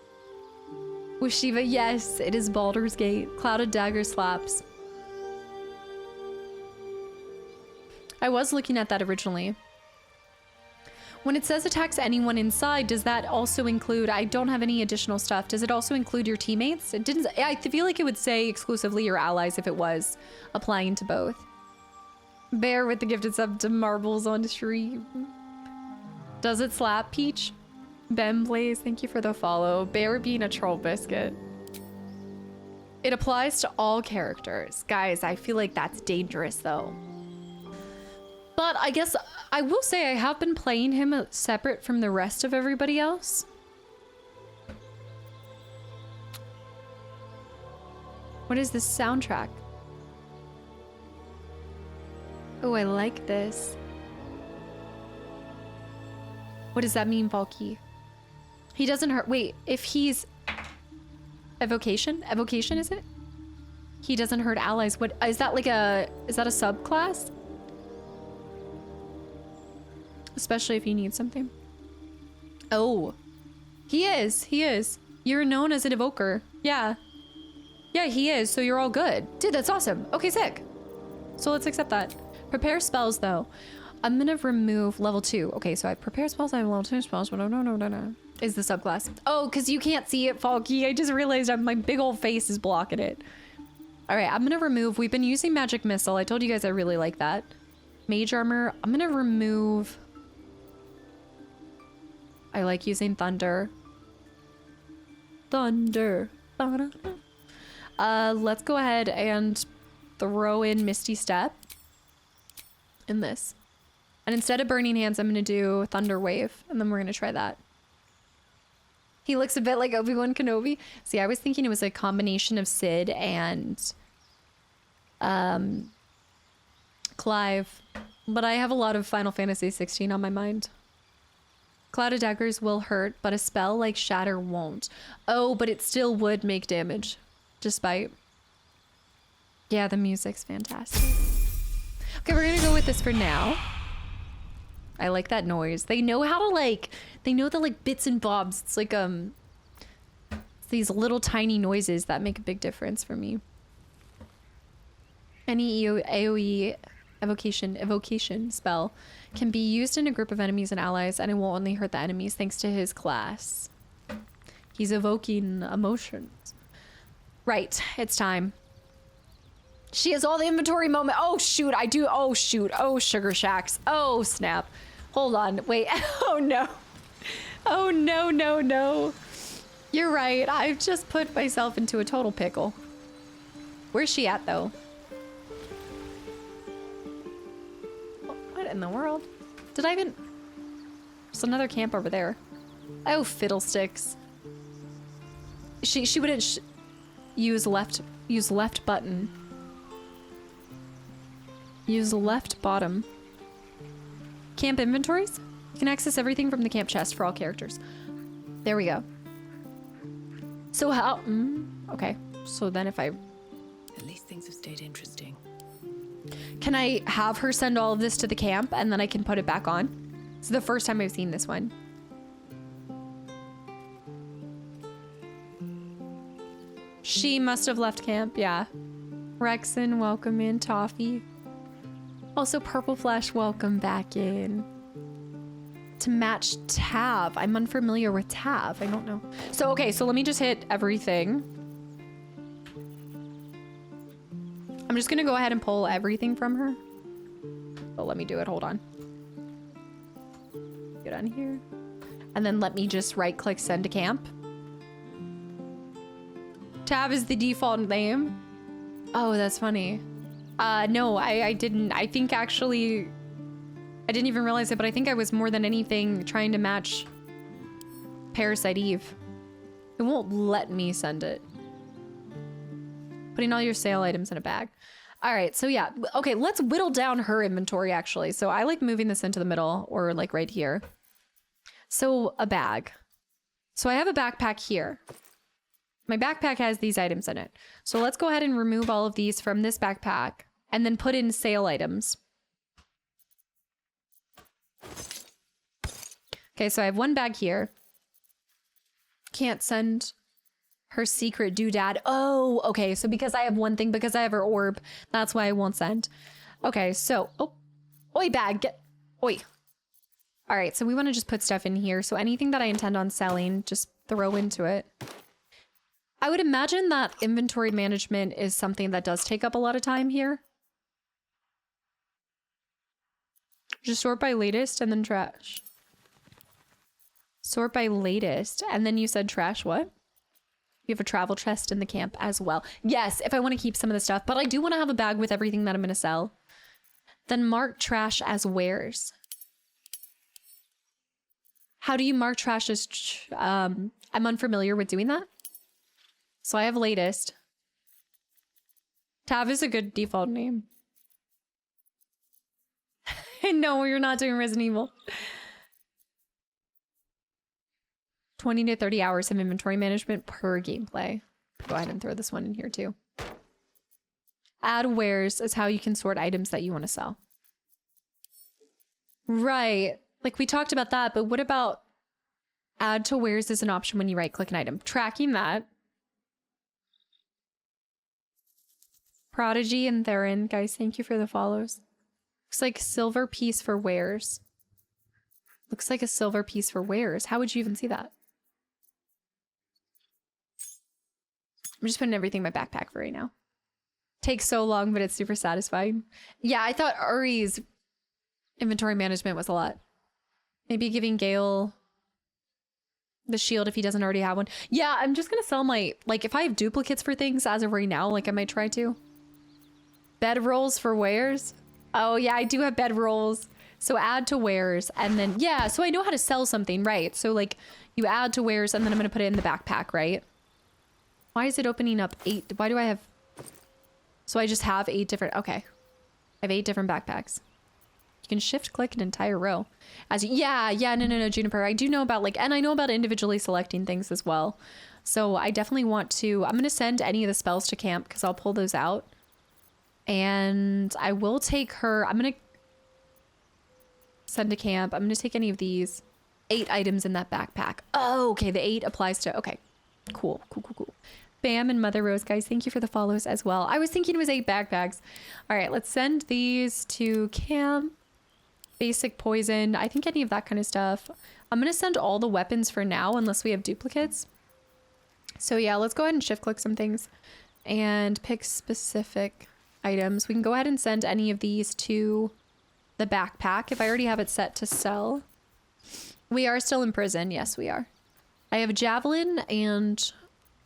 Washiva, yes, it is Baldur's Gate. Cloud of Dagger slaps. I was looking at that originally. When it says attacks anyone inside, does that also include, I don't have any additional stuff, does it also include your teammates? It didn't, I feel like it would say exclusively your allies if it was applying to both. Bear with the gifted sub to Marbles on stream. Does it slap, Peach? Ben Blaze, thank you for the follow. Bear being a troll biscuit. It applies to all characters. Guys, I feel like that's dangerous though. But I guess I will say I have been playing him separate from the rest of everybody else. What is this soundtrack? Oh, I like this. What does that mean, Valky? He doesn't hurt. Wait, if he's evocation? Evocation, is it? He doesn't hurt allies. What is that like is that a subclass? Especially if you need something. Oh, he is. You're known as an evoker. Yeah, he is. So you're all good. Dude, that's awesome. Okay, sick. So let's accept that. Prepare spells though. I'm gonna remove level 2. Okay, so I prepare spells. I have level 2 spells. But no. Is the subclass? Oh, because you can't see it, Falky. I just realized my big old face is blocking it. All right, I'm gonna remove. We've been using magic missile. I told you guys I really like that. Mage armor. I'm gonna remove. I like using thunder. Thunder. Let's go ahead and throw in Misty Step in this. And instead of Burning Hands, I'm going to do Thunder Wave, and then we're going to try that. He looks a bit like Obi-Wan Kenobi. See, I was thinking it was a combination of Sid and Clive, but I have a lot of Final Fantasy 16 on my mind. Cloud of Daggers will hurt, but a spell like Shatter won't. Oh, but it still would make damage, despite... Yeah, the music's fantastic. Okay, we're going to go with this for now. I like that noise. They know how to they know the bits and bobs. It's like these little tiny noises that make a big difference for me. Any AoE evocation spell can be used in a group of enemies and allies, and it will only hurt the enemies thanks to his class. He's evoking emotions. Right, it's time. She has all the inventory moment. Oh shoot, I do. Oh shoot. Oh, sugar shacks. Oh snap. Hold on. Wait. Oh no. Oh no. You're right. I've just put myself into a total pickle. Where's she at though? What in the world? Did I even... There's another camp over there. Oh, fiddlesticks. She wouldn't use left button. Use left bottom. Camp inventories? You can access everything from the camp chest for all characters. There we go. So how... okay. So then if I... At least things have stayed interesting. Can I have her send all of this to the camp and then I can put it back on? It's the first time I've seen this one. She must have left camp, yeah. Rexon, welcome in. Toffee. Also, Purple Flash, welcome back in. To match Tav. I'm unfamiliar with Tav. I don't know. So, okay, so let me just hit everything. I'm just gonna go ahead and pull everything from her. Oh, let me do it. Hold on. Get on here. And then let me just right click send to camp. Tab is the default name. Oh, that's funny. No, I didn't. I think actually, I didn't even realize it, but I think I was more than anything trying to match Parasite Eve. It won't let me send it. Putting all your sale items in a bag. All right, so yeah. Okay, let's whittle down her inventory actually. So I like moving this into the middle or like right here. So a bag. So I have a backpack here. My backpack has these items in it. So let's go ahead and remove all of these from this backpack and then put in sale items. Okay, so I have one bag here. Can't send her secret doodad. Oh, okay. So because I have one thing, because I have her orb, that's why I won't send. Okay, so, oh, oi bag, get, oi. All right, so we want to just put stuff in here. So anything that I intend on selling, just throw into it. I would imagine that inventory management is something that does take up a lot of time here. Just sort by latest and then trash. Sort by latest. And then you said trash what? You have a travel chest in the camp as well. Yes, if I want to keep some of the stuff. But I do want to have a bag with everything that I'm going to sell. Then mark trash as wares. How do you mark trash as... I'm unfamiliar with doing that. So I have latest. Tav is a good default name. No, you're not doing Resident Evil. 20 to 30 hours of inventory management per gameplay. Go ahead and throw this one in here too. Add wares is how you can sort items that you want to sell. Right. Like we talked about that, but what about add to wares is an option when you right click an item. Tracking that. Prodigy and Theron, guys, thank you for the follows. Looks like silver piece for wares. Looks like a silver piece for wares. How would you even see that? I'm just putting everything in my backpack for right now. Takes so long, but it's super satisfying. Yeah, I thought Uri's inventory management was a lot. Maybe giving Gale the shield if he doesn't already have one. Yeah, I'm just gonna sell my, like if I have duplicates for things as of right now, like I might try to. Bed rolls for wares. Oh yeah, I do have bed rolls. So add to wares and then, yeah, so I know how to sell something, right? So like you add to wares and then I'm gonna put it in the backpack, right? Why is it opening up 8? Why do I have, so I just have 8 different, okay. I have 8 different backpacks. You can shift click an entire row. As you, yeah, no, Juniper. I do know about like, and I know about individually selecting things as well. So I definitely want to, I'm going to send any of the spells to camp because I'll pull those out. And I will take her, I'm going to send to camp. I'm going to take any of these 8 items in that backpack. Oh, okay. The 8 applies to, okay. Cool. Bam and Mother Rose, guys, thank you for the follows as well. I was thinking it was 8 backpacks. All right, let's send these to camp. Basic poison. I think any of that kind of stuff. I'm going to send all the weapons for now unless we have duplicates. So yeah, let's go ahead and shift click some things and pick specific items. We can go ahead and send any of these to the backpack if I already have it set to sell. We are still in prison. Yes, we are. I have a javelin and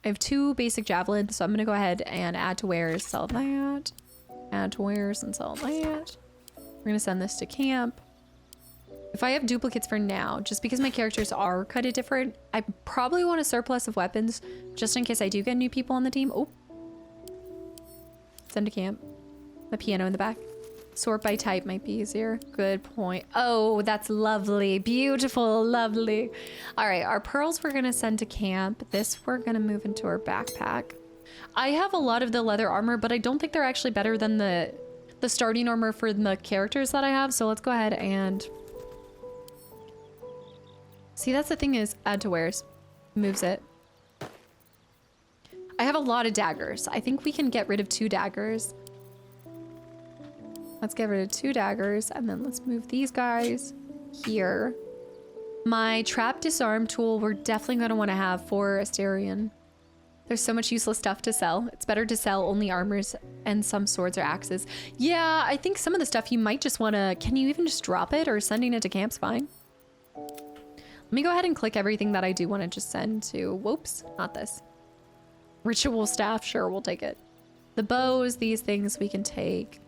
I have 2 basic javelins. So I'm going to go ahead and add to wares, sell that. Add to wares and sell that. We're going to send this to camp. If I have duplicates for now, just because my characters are kind of different, I probably want a surplus of weapons just in case I do get new people on the team. Oh. Send to camp. The piano in the back. Sort by type might be easier. Good point. Oh, that's lovely. Beautiful. Lovely. All right. Our pearls we're going to send to camp. This we're going to move into our backpack. I have a lot of the leather armor, but I don't think they're actually better than the starting armor for the characters that I have. So let's go ahead and... See, that's the thing is, add to wares. Moves it. I have a lot of daggers. I think we can get rid of 2 daggers. Let's get rid of 2 daggers. And then let's move these guys here. My trap disarm tool, we're definitely going to want to have for Asterion. There's so much useless stuff to sell. It's better to sell only armors and some swords or axes. Yeah, I think some of the stuff you might just want to... Can you even just drop it, or sending it to camp's fine? Let me go ahead and click everything that I do want to just send to... Whoops, not this. Ritual staff, sure, we'll take it. The bows, these things we can take.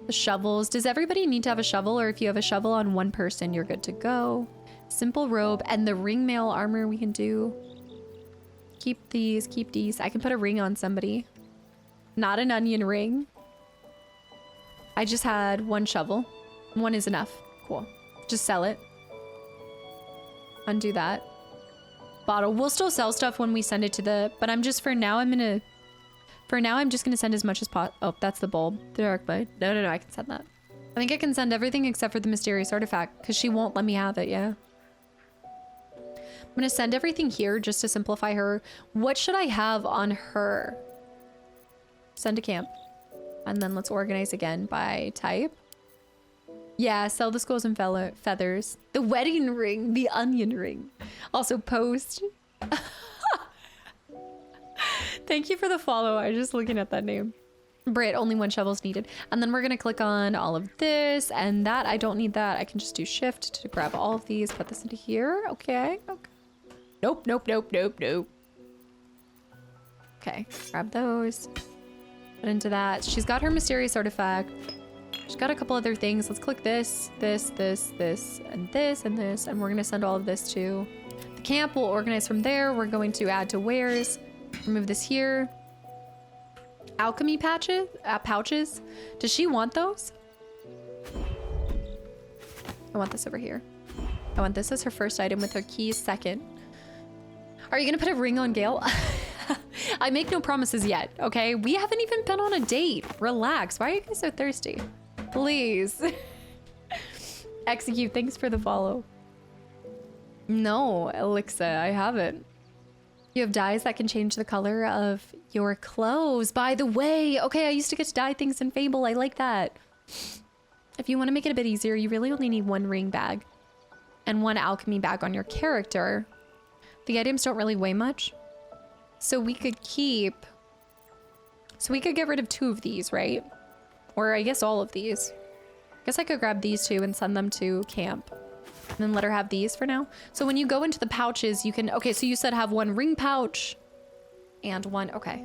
The shovels. Does everybody need to have a shovel, or if you have a shovel on one person, you're good to go? Simple robe, and the ring mail armor we can do. Keep these, keep these. I can put a ring on somebody. Not an onion ring. I just had one shovel. One is enough. Cool. Just sell it. Undo that. Bottle. We'll still sell stuff when we send it to the... But I'm just, for now, I'm just gonna send as much as possible. Oh, that's the bulb. The dark blade. No, I can send that. I think I can send everything except for the mysterious artifact, because she won't let me have it, yeah. I'm gonna send everything here just to simplify her. What should I have on her? Send to camp. And then let's organize again by type. Yeah, sell the skulls and feathers. The wedding ring, the onion ring. Also post. Thank you for the follow. I was just looking at that name. Brit, only one shovel's needed. And then we're gonna click on all of this and that. I don't need that. I can just do shift to grab all of these, put this into here. Okay. Nope. Okay, grab those. Put into that. She's got her mysterious artifact. She's got a couple other things. Let's click this, and this, and this. And we're gonna send all of this to the camp. We'll organize from there. We're going to add to wares. Remove this here. Alchemy pouches. Does she want those? I want this over here. I want this as her first item with her keys second. Are you gonna put a ring on Gale? I make no promises yet, okay? We haven't even been on a date. Relax. Why are you guys so thirsty? Please. Execute. Thanks for the follow. No, Elixa, I haven't. You have dyes that can change the color of your clothes. By the way, okay, I used to get to dye things in Fable. I like that. If you want to make it a bit easier, you really only need one ring bag and one alchemy bag on your character. The items don't really weigh much. So we could get rid of 2 of these, right? Or I guess all of these. I guess I could grab these 2 and send them to camp. And then let her have these for now. So when you go into the pouches, you can... Okay, so you said have one ring pouch and one... Okay.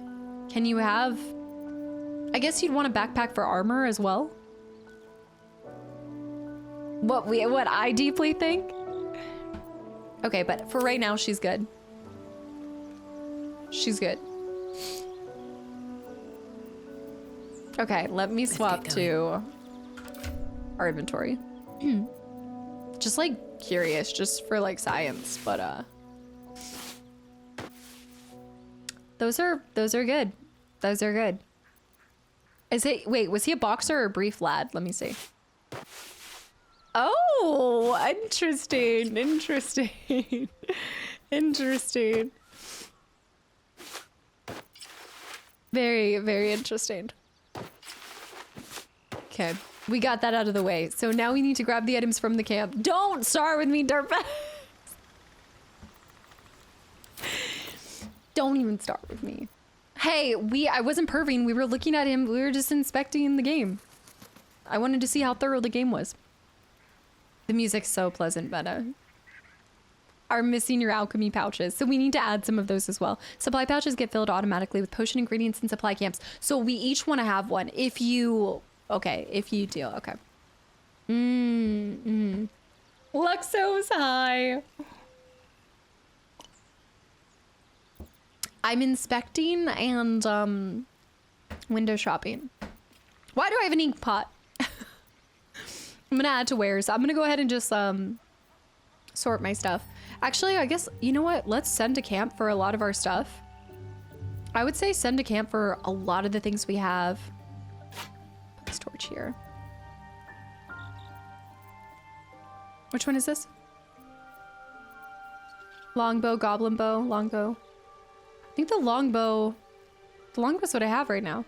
Can you have... I guess you'd want a backpack for armor as well. What I deeply think? Okay, but for right now, she's good. She's good. Okay, let me swap to our inventory. Just like curious, just for like science, but those are good. Those are good. Wait, was he a boxer or a brief lad? Let me see. Oh, interesting. Interesting. Very, very interesting. Okay, we got that out of the way. So now we need to grab the items from the camp. Don't start with me, dirtbag. Don't even start with me. Hey, I wasn't perving. We were looking at him. We were just inspecting the game. I wanted to see how thorough the game was. The music's so pleasant, Meta. Are missing your alchemy pouches. So we need to add some of those as well. Supply pouches get filled automatically with potion ingredients and supply camps. So we each want to have one. If you... Okay, if you do. Okay. Luxo's high. I'm inspecting and window shopping. Why do I have an ink pot? I'm gonna add to wares. I'm gonna go ahead and just sort my stuff. Actually, I guess, you know what? Let's send to camp for a lot of our stuff. I would say send to camp for a lot of the things we have. Put this torch here. Which one is this? Longbow, goblin bow, longbow. I think the longbow's what I have right now.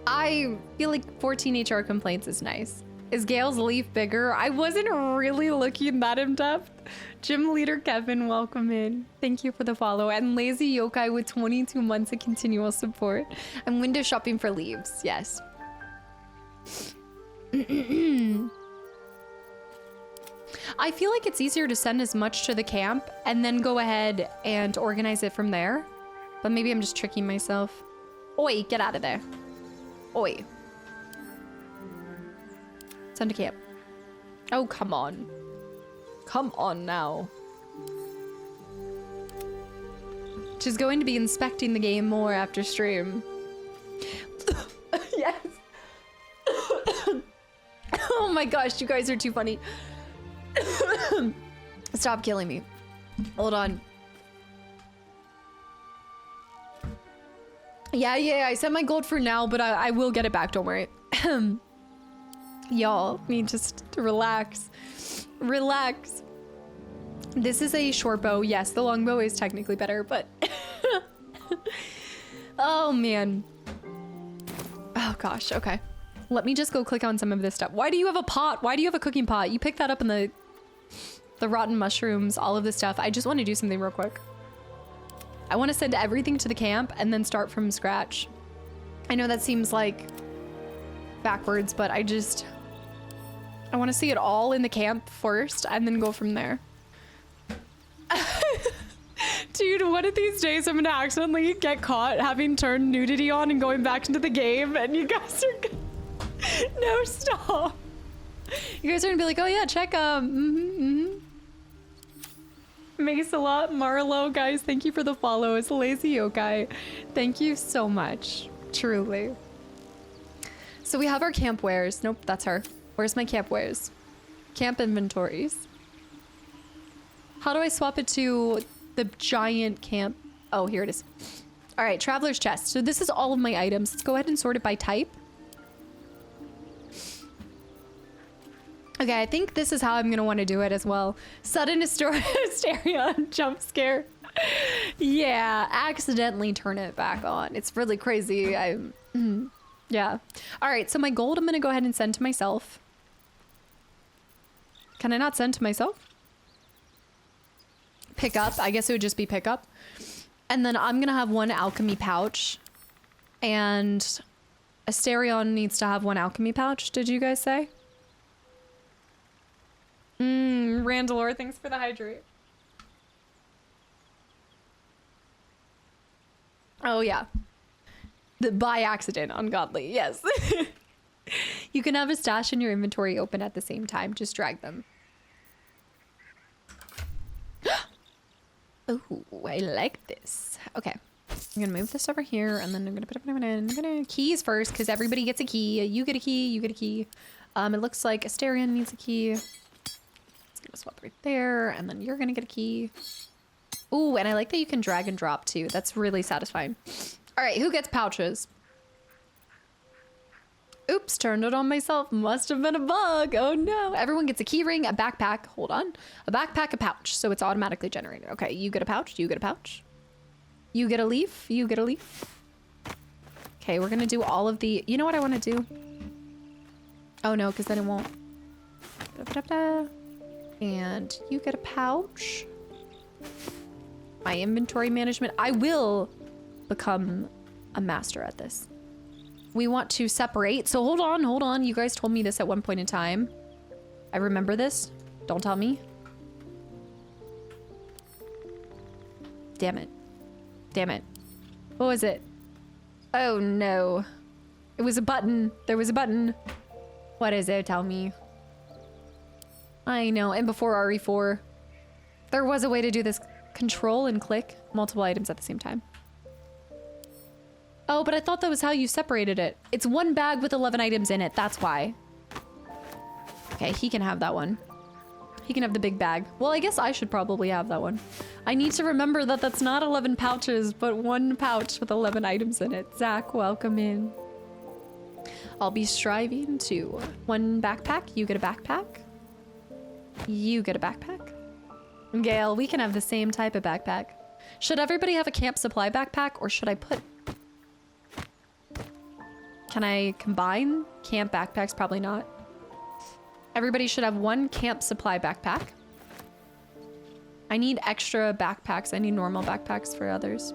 I feel like 14 HR complaints is nice. Is Gail's leaf bigger? I wasn't really looking that in depth. Gym leader Kevin, welcome in. Thank you for the follow. And Lazy Yokai with 22 months of continual support. I'm window shopping for leaves. Yes. I feel like it's easier to send as much to the camp and then go ahead and organize it from there. But maybe I'm just tricking myself. Oi, get out of there. Oi. Send to camp. Oh, come on. Come on now. She's going to be inspecting the game more after stream. Yes. Oh my gosh, you guys are too funny. Stop killing me. Hold on. Yeah, I sent my gold for now, but I will get it back, don't worry. Y'all need just to relax. Relax. This is a short bow. Yes, the long bow is technically better, but... Oh, man. Oh, gosh. Okay. Let me just go click on some of this stuff. Why do you have a pot? Why do you have a cooking pot? You picked that up in the rotten mushrooms, all of this stuff. I just want to do something real quick. I want to send everything to the camp and then start from scratch. I know that seems like backwards, but I want to see it all in the camp first and then go from there. Dude, one of these days I'm gonna accidentally get caught having turned nudity on and going back into the game, and you guys are no, stop. You guys are gonna be like, oh yeah, check Mace-a-lot, Marlo, guys, thank you for the follows. Lazy Yokai, thank you so much. Truly. So we have our camp wares. Nope, that's her. Where's my camp wares? Camp inventories. How do I swap it to the giant camp? Oh, here it is. All right, traveler's chest. So this is all of my items. Let's go ahead and sort it by type. Okay, I think this is how I'm gonna want to do it as well. Sudden hysteria, jump scare. Yeah, accidentally turn it back on. It's really crazy. Yeah. All right, so my gold I'm gonna go ahead and send to myself. Can I not send to myself? Pick up. I guess it would just be pick up. And then I'm gonna have one alchemy pouch. And Asterion needs to have one alchemy pouch, did you guys say? Randalor, thanks for the hydrate. Oh yeah. By accident, ungodly, yes. You can have a stash in your inventory open at the same time. Just drag them. Oh, I like this. Okay. I'm gonna move this over here and then I'm gonna put it in. I'm gonna keys first because everybody gets a key. You get a key, you get a key. It looks like Asterion needs a key. It's gonna swap right there and then you're gonna get a key. Ooh, and I like that you can drag and drop too. That's really satisfying. All right, who gets pouches? Oops, turned it on myself. Must have been a bug. Oh no. Everyone gets a key ring, a backpack. Hold on. A backpack, a pouch. So it's automatically generated. Okay, you get a pouch. You get a pouch. You get a leaf. You get a leaf. Okay, we're going to do all of the... You know what I want to do? Oh no, because then it won't. And you get a pouch. My inventory management. I will become a master at this. We want to separate. So hold on. You guys told me this at one point in time. I remember this. Don't tell me. Damn it. Damn it. What was it? Oh no. It was a button. There was a button. What is it? Tell me. I know. And before RE4, there was a way to do this. Control and click multiple items at the same time. Oh, but I thought that was how you separated it. It's one bag with 11 items in it. That's why. Okay, he can have that one. He can have the big bag. Well, I guess I should probably have that one. I need to remember that that's not 11 pouches, but one pouch with 11 items in it. Zach, welcome in. I'll be striving to one backpack. You get a backpack. You get a backpack. Gail, we can have the same type of backpack. Should everybody have a camp supply backpack or should I put... Can I combine camp backpacks? Probably not. Everybody should have one camp supply backpack. I need extra backpacks. I need normal backpacks for others.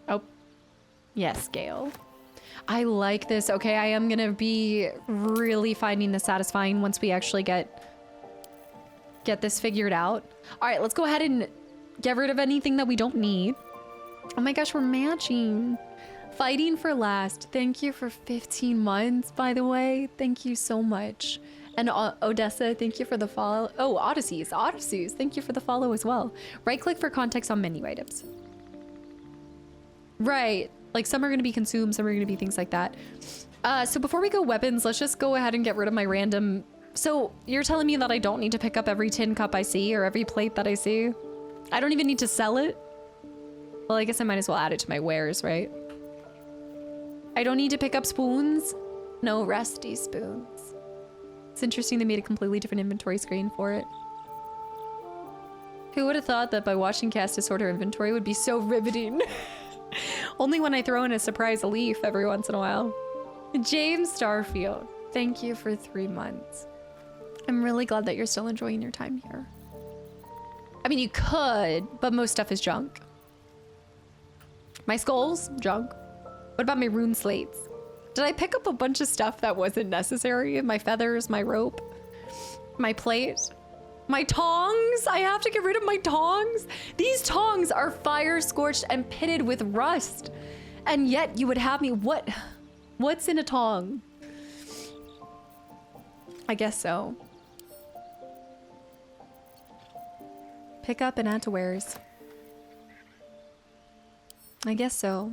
Oh. Yes, Gale. I like this. Okay, I am gonna be really finding this satisfying once we actually get this figured out. All right, let's go ahead and get rid of anything that we don't need. Oh my gosh, we're matching. Fighting for last. Thank you for 15 months, by the way. Thank you so much. And Odessa, thank you for the follow. Oh, Odysseys. Thank you for the follow as well. Right-click for context on menu items. Right. Like some are going to be consumed, some are going to be things like that. So before we go weapons, let's just go ahead and get rid of my random... So you're telling me that I don't need to pick up every tin cup I see or every plate that I see? I don't even need to sell it? Well, I guess I might as well add it to my wares, right? I don't need to pick up spoons? No rusty spoons. It's interesting they made a completely different inventory screen for it. Who would have thought that by watching Cast Disorder inventory would be so riveting? Only when I throw in a surprise leaf every once in a while. James Starfield, thank you for 3 months. I'm really glad that you're still enjoying your time here. I mean, you could, but most stuff is junk. My skulls, junk. What about my rune slates? Did I pick up a bunch of stuff that wasn't necessary? My feathers, my rope, my plate, my tongs. I have to get rid of my tongs. These tongs are fire scorched and pitted with rust. And yet you would have me, what's in a tong? I guess so. Pick up and add to wares. I guess so.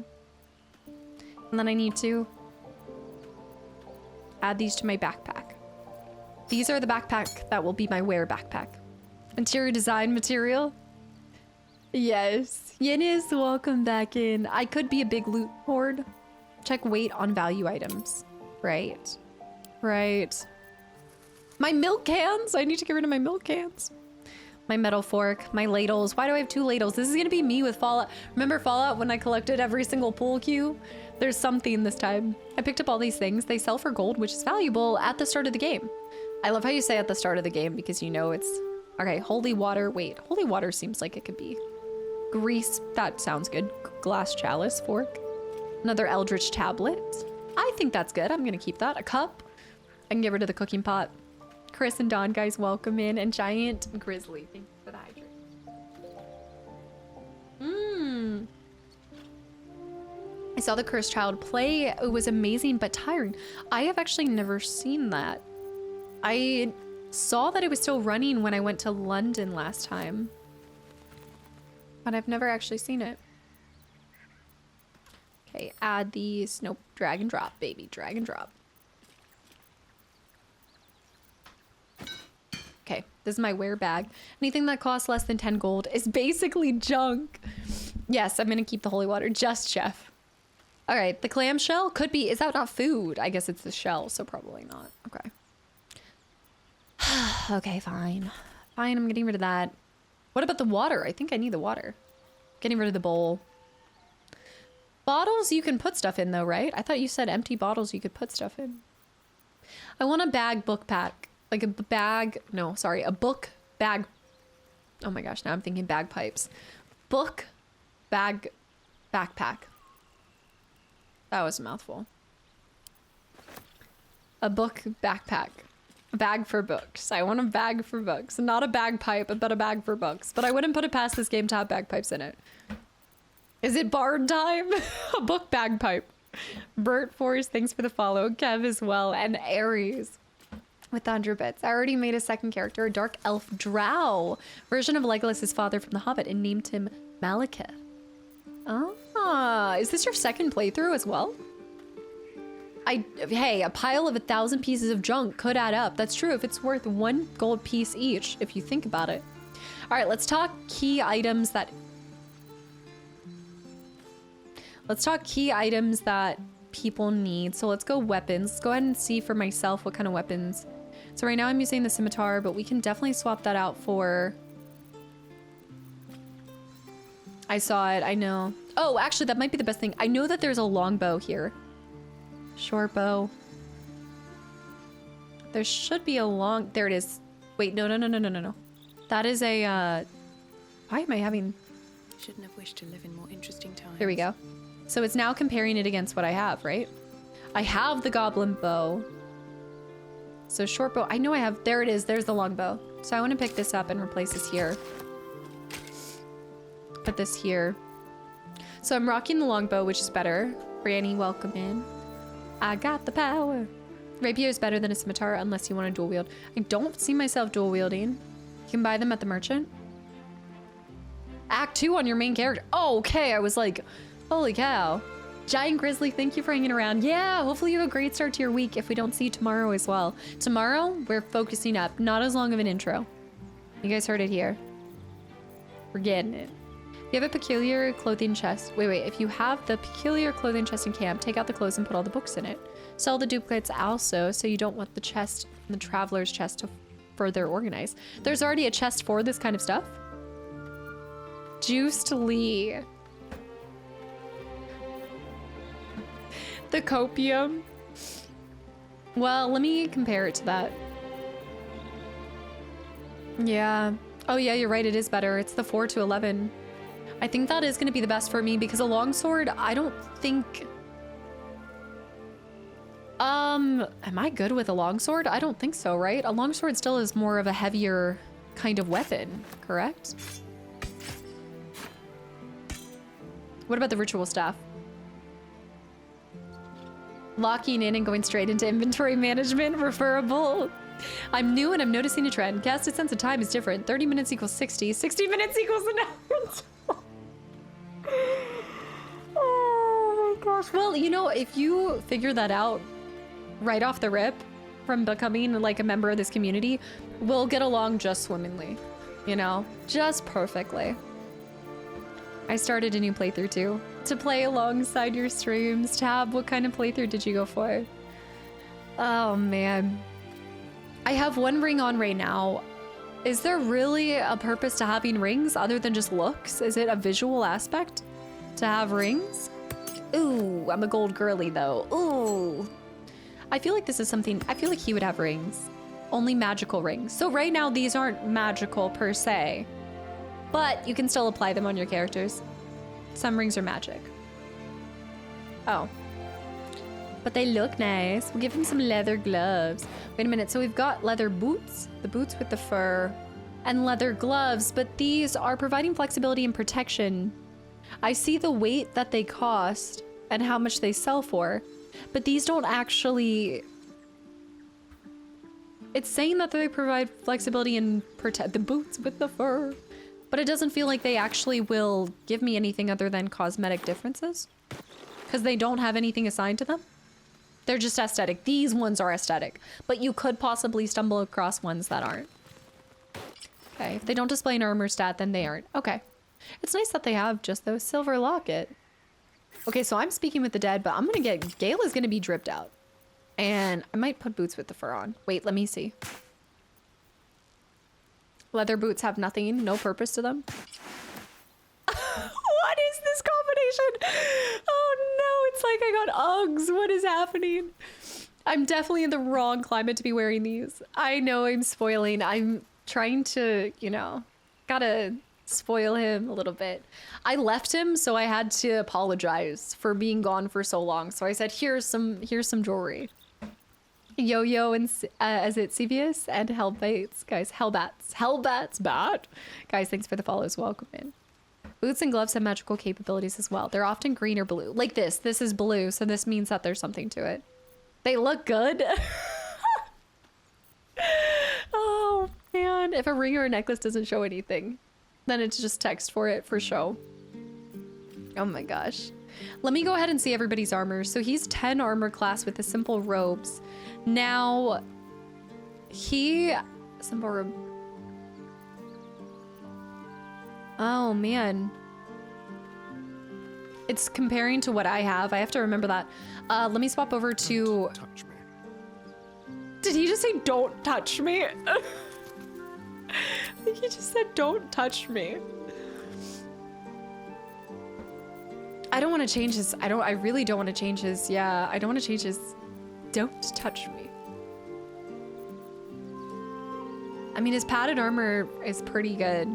And then I need to add these to my backpack. These are the backpack that will be my wear backpack. Interior design material. Yes. Yenis, welcome back in. I could be a big loot hoard. Check weight on value items. Right. Right. My milk cans. I need to get rid of my milk cans. My metal fork, my ladles. Why do I have 2 ladles? This is gonna be me with Fallout. Remember Fallout when I collected every single pool cue? There's something this time. I picked up all these things. They sell for gold, which is valuable at the start of the game. I love how you say at the start of the game because you know it's... Okay, holy water. Wait, holy water seems like it could be. Grease, that sounds good. Glass chalice, fork. Another eldritch tablet. I think that's good. I'm gonna keep that. A cup. I can get rid of the cooking pot. Chris and Don, guys, welcome in. And Giant Grizzly, thank you for the hydrate. I saw the Cursed Child play. It was amazing but tiring. I have actually never seen that. I saw that it was still running when I went to London last time, but I've never actually seen it. Okay, add these. Nope, drag and drop, baby, drag and drop. Okay, this is my wear bag. Anything that costs less than 10 gold is basically junk. Yes, I'm gonna keep the holy water, just chef. All right, the clamshell could be, is that not food? I guess it's the shell, so probably not. Okay. Okay, fine. Fine, I'm getting rid of that. What about the water? I think I need the water. Getting rid of the bowl. Bottles you can put stuff in though, right? I thought you said empty bottles you could put stuff in. I want a bag book pack. Like a bag, no, sorry, a book bag. Oh my gosh, now I'm thinking bagpipes. Book bag backpack. That was a mouthful. A book backpack. A bag for books. I want a bag for books. Not a bagpipe, but a bag for books. But I wouldn't put it past this game to have bagpipes in it. Is it bard time? A book bagpipe. Bert Force, thanks for the follow. Kev as well. And Aries with 100 bits. I already made a second character, a dark elf drow. Version of Legolas's father from The Hobbit and named him Malekith. Ah, is this your second playthrough as well? Hey, a pile of 1,000 pieces of junk could add up. That's true if it's worth 1 gold piece each, if you think about it. All right, let's talk key items that... Let's talk key items that people need. So let's go weapons. Let's go ahead and see for myself what kind of weapons. So right now I'm using the scimitar, but we can definitely swap that out for... I saw it, I know. Oh, actually, that might be the best thing. I know that there's a longbow here. Short bow. There should be a long... There it is. Wait, no. That is a, Why am I having... Shouldn't have wished to live in more interesting times. There we go. So it's now comparing it against what I have, right? I have the goblin bow. So short bow, I know I have, there it is, there's the long bow. So I want to pick this up and replace this here. Put this here. So I'm rocking the long bow, which is better. Franny, welcome in. I got the power. Rapier is better than a scimitar unless you want to dual wield. I don't see myself dual wielding. You can buy them at the merchant. Act 2 on your main character. Oh, okay, I was like, holy cow. Giant Grizzly, thank you for hanging around. Yeah, hopefully you have a great start to your week if we don't see you tomorrow as well. Tomorrow, we're focusing up. Not as long of an intro. You guys heard it here. We're getting it. You have a peculiar clothing chest. Wait. If you have the peculiar clothing chest in camp, take out the clothes and put all the books in it. Sell the duplicates also, so you don't want the chest, the traveler's chest, to further organize. There's already a chest for this kind of stuff. Juiced Lee. The copium. Well, let me compare it to that. Yeah. Oh yeah, you're right, it is better. It's the 4 to 11. I think that is going to be the best for me because a longsword, I don't think... am I good with a longsword? I don't think so, right? A longsword still is more of a heavier kind of weapon, correct? What about the ritual staff? Locking in and going straight into inventory management, referable. I'm new and I'm noticing a trend. Casted sense of time is different. 30 minutes equals 60. 60 minutes equals an hour. Oh my gosh. Well, you know, if you figure that out right off the rip from becoming like a member of this community, we'll get along just swimmingly, you know, just perfectly. I started a new playthrough too. To play alongside your streams. Tab, what kind of playthrough did you go for? Oh man. I have one ring on right now. Is there really a purpose to having rings other than just looks? Is it a visual aspect to have rings? Ooh, I'm a gold girly though. Ooh. I feel like this is something, I feel like he would have rings. Only magical rings. So right now these aren't magical per se, but you can still apply them on your characters. Some rings are magic. Oh. But they look nice. We'll give him some leather gloves. Wait a minute, so we've got leather boots, the boots with the fur, and leather gloves, but these are providing flexibility and protection. I see the weight that they cost and how much they sell for, but these don't actually... It's saying that they provide flexibility and protect the boots with the fur, but it doesn't feel like they actually will give me anything other than cosmetic differences, because they don't have anything assigned to them. They're just aesthetic. These ones are aesthetic, but you could possibly stumble across ones that aren't. Okay, if they don't display an armor stat, then they aren't. Okay. It's nice that they have just those silver locket. Okay, so I'm speaking with the dead, but I'm gonna get... Gala's gonna be dripped out. And I might put boots with the fur on. Wait, let me see. Leather boots have nothing, no purpose to them. What is this combination? Oh no, it's like I got Uggs. What is happening? I'm definitely in the wrong climate to be wearing these. I know I'm spoiling. I'm trying to, you know, gotta spoil him a little bit. I left him, so I had to apologize for being gone for so long. So I said, here's some jewelry. Yo-Yo and is it CVS and Hellbaits, guys. Hellbats bat. Guys, thanks for the follows. Welcome in. Boots and gloves have magical capabilities as well. They're often green or blue. Like this. This is blue, so this means that there's something to it. They look good. Oh man, if a ring or a necklace doesn't show anything, then it's just text for it for show. Oh my gosh. Let me go ahead and see everybody's armor. So he's 10 armor class with the simple robes. Now, simple robe. Oh man. It's comparing to what I have. I have to remember that. Let me swap over to... Touch me. Did he just say, don't touch me? I think he just said, don't touch me. I don't want to change his, I really don't want to change his, yeah, I don't want to change his, don't touch me. I mean, his padded armor is pretty good.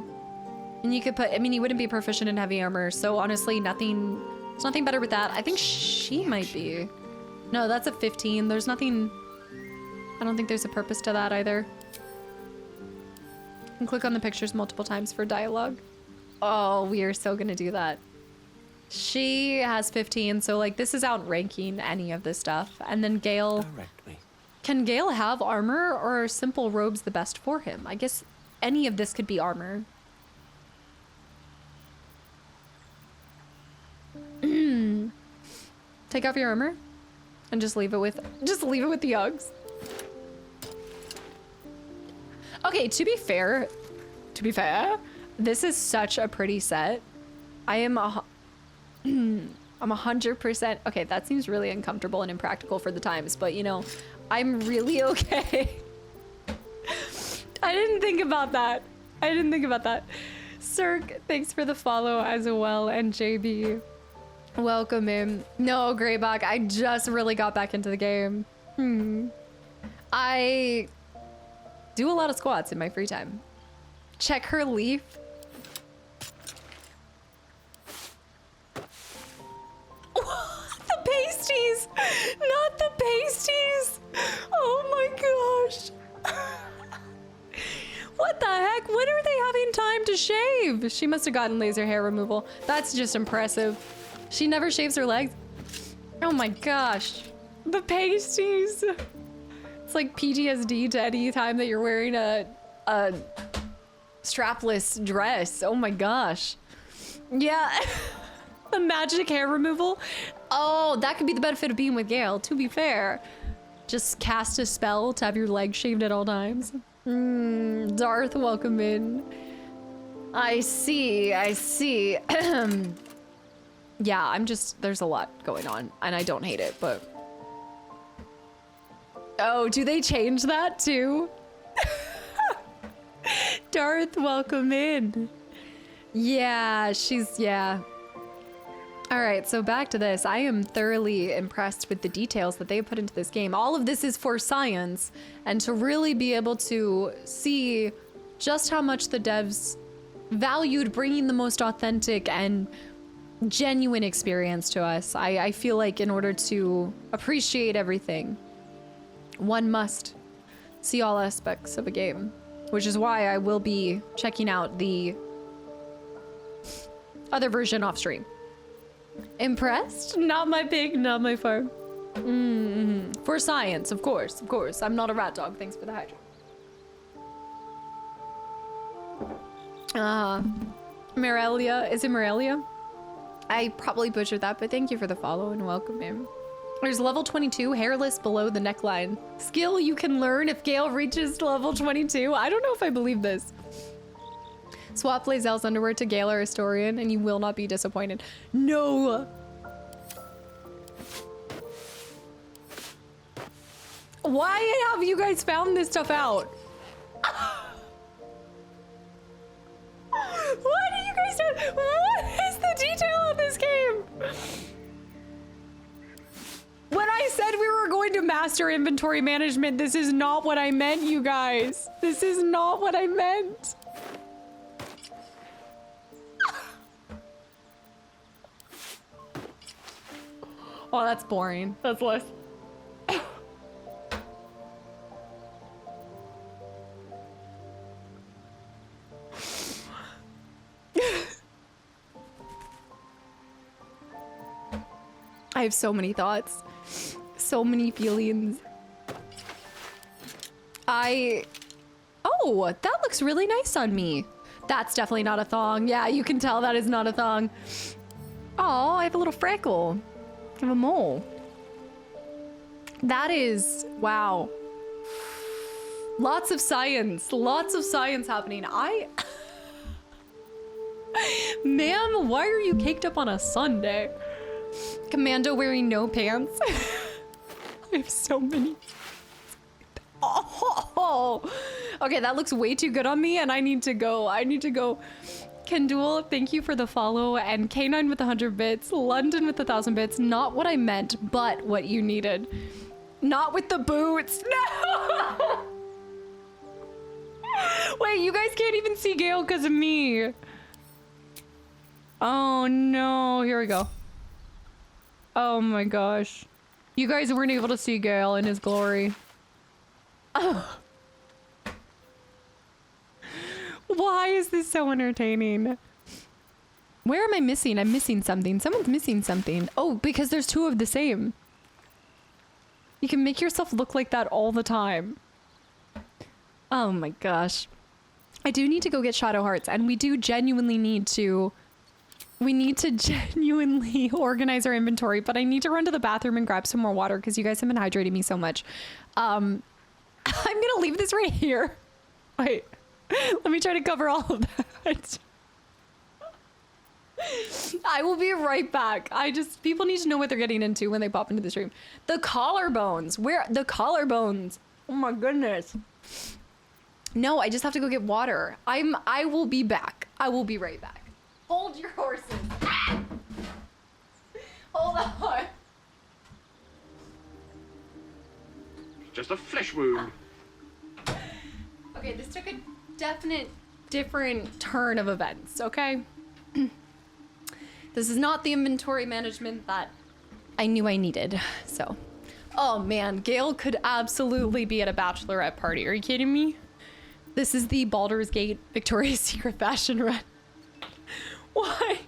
And you could put, I mean, he wouldn't be proficient in heavy armor, so honestly, nothing, there's nothing better with that. I think she might be. No, that's a 15. There's nothing, I don't think there's a purpose to that either. You can click on the pictures multiple times for dialogue. Oh, we are so gonna do that. She has 15, so like this is outranking any of this stuff. And then Gale, Direct me. can Gale have armor or are simple robes the best for him? I guess any of this could be armor. Take off your armor and just leave it with the Uggs. Okay, to be fair, this is such a pretty set. I'm 100%. Okay, that seems really uncomfortable and impractical for the times, but you know, I'm really okay. I didn't think about that. Cirque, thanks for the follow as well, and JB, welcome in. No, Greybach, I just really got back into the game. I do a lot of squats in my free time. Check her leaf. The pasties! Not the pasties! Oh my gosh. What the heck? When are they having time to shave? She must have gotten laser hair removal. That's just impressive. She never shaves her legs. Oh my gosh. The pasties. It's like PTSD to any time that you're wearing a strapless dress. Oh my gosh. Yeah. The magic hair removal. Oh, that could be the benefit of being with Gale, to be fair. Just cast a spell to have your legs shaved at all times. Darth, welcome in. I see. Yeah, there's a lot going on, and I don't hate it, but... Oh, do they change that too? Darth, welcome in. Yeah, yeah. All right, so back to this. I am thoroughly impressed with the details that they put into this game. All of this is for science, and to really be able to see just how much the devs valued bringing the most authentic and genuine experience to us. I feel like in order to appreciate everything, one must see all aspects of a game, which is why I will be checking out the other version off stream. Impressed? Not my pig, not my farm. For science, of course. I'm not a rat dog. Thanks for the hydrate. Morelia, is it Morelia? I probably butchered that, but thank you for the follow and welcome in. There's level 22, hairless below the neckline. Skill you can learn if Gale reaches level 22. I don't know if I believe this. Swap Lae'zel's underwear to Gale or Historian and you will not be disappointed. No! Why have you guys found this stuff out? What are you guys doing? What is the detail of this game? When I said we were going to master inventory management, this is not what I meant, you guys. This is not what I meant. Oh, that's boring. That's less. I have so many thoughts. So many feelings. Oh, that looks really nice on me. That's definitely not a thong. Yeah, you can tell that is not a thong. Oh, I have a little freckle. I have a mole. That is, wow. Lots of science happening. Ma'am, why are you caked up on a Sunday? Commando wearing no pants. I have so many. Oh, okay, that looks way too good on me, and I need to go Kendul, thank you for the follow, and K9 with 100 bits, London with 1,000 bits. Not what I meant, but what you needed. Not with the boots. No! Wait, you guys can't even see Gale because of me. Oh no, here we go. Oh my gosh. You guys weren't able to see Gale in his glory. Oh. Why is this so entertaining? Where am I missing? I'm missing something. Someone's missing something. Oh, because there's two of the same. You can make yourself look like that all the time. Oh my gosh. I do need to go get Shadow Hearts, and we do genuinely need to... We need to genuinely organize our inventory, but I need to run to the bathroom and grab some more water because you guys have been hydrating me so much. I'm gonna leave this right here. Wait. Let me try to cover all of that. I will be right back. People need to know what they're getting into when they pop into the stream. The collarbones. Where? The collarbones. Oh my goodness. No, I just have to go get water. I will be back. I will be right back. Hold your horses. Ah! Hold on. Just a flesh wound. Okay, this took a definite different turn of events, okay? This is not the inventory management that I knew I needed, so. Oh man, Gale could absolutely be at a bachelorette party. Are you kidding me? This is the Baldur's Gate Victoria's Secret fashion run. Why?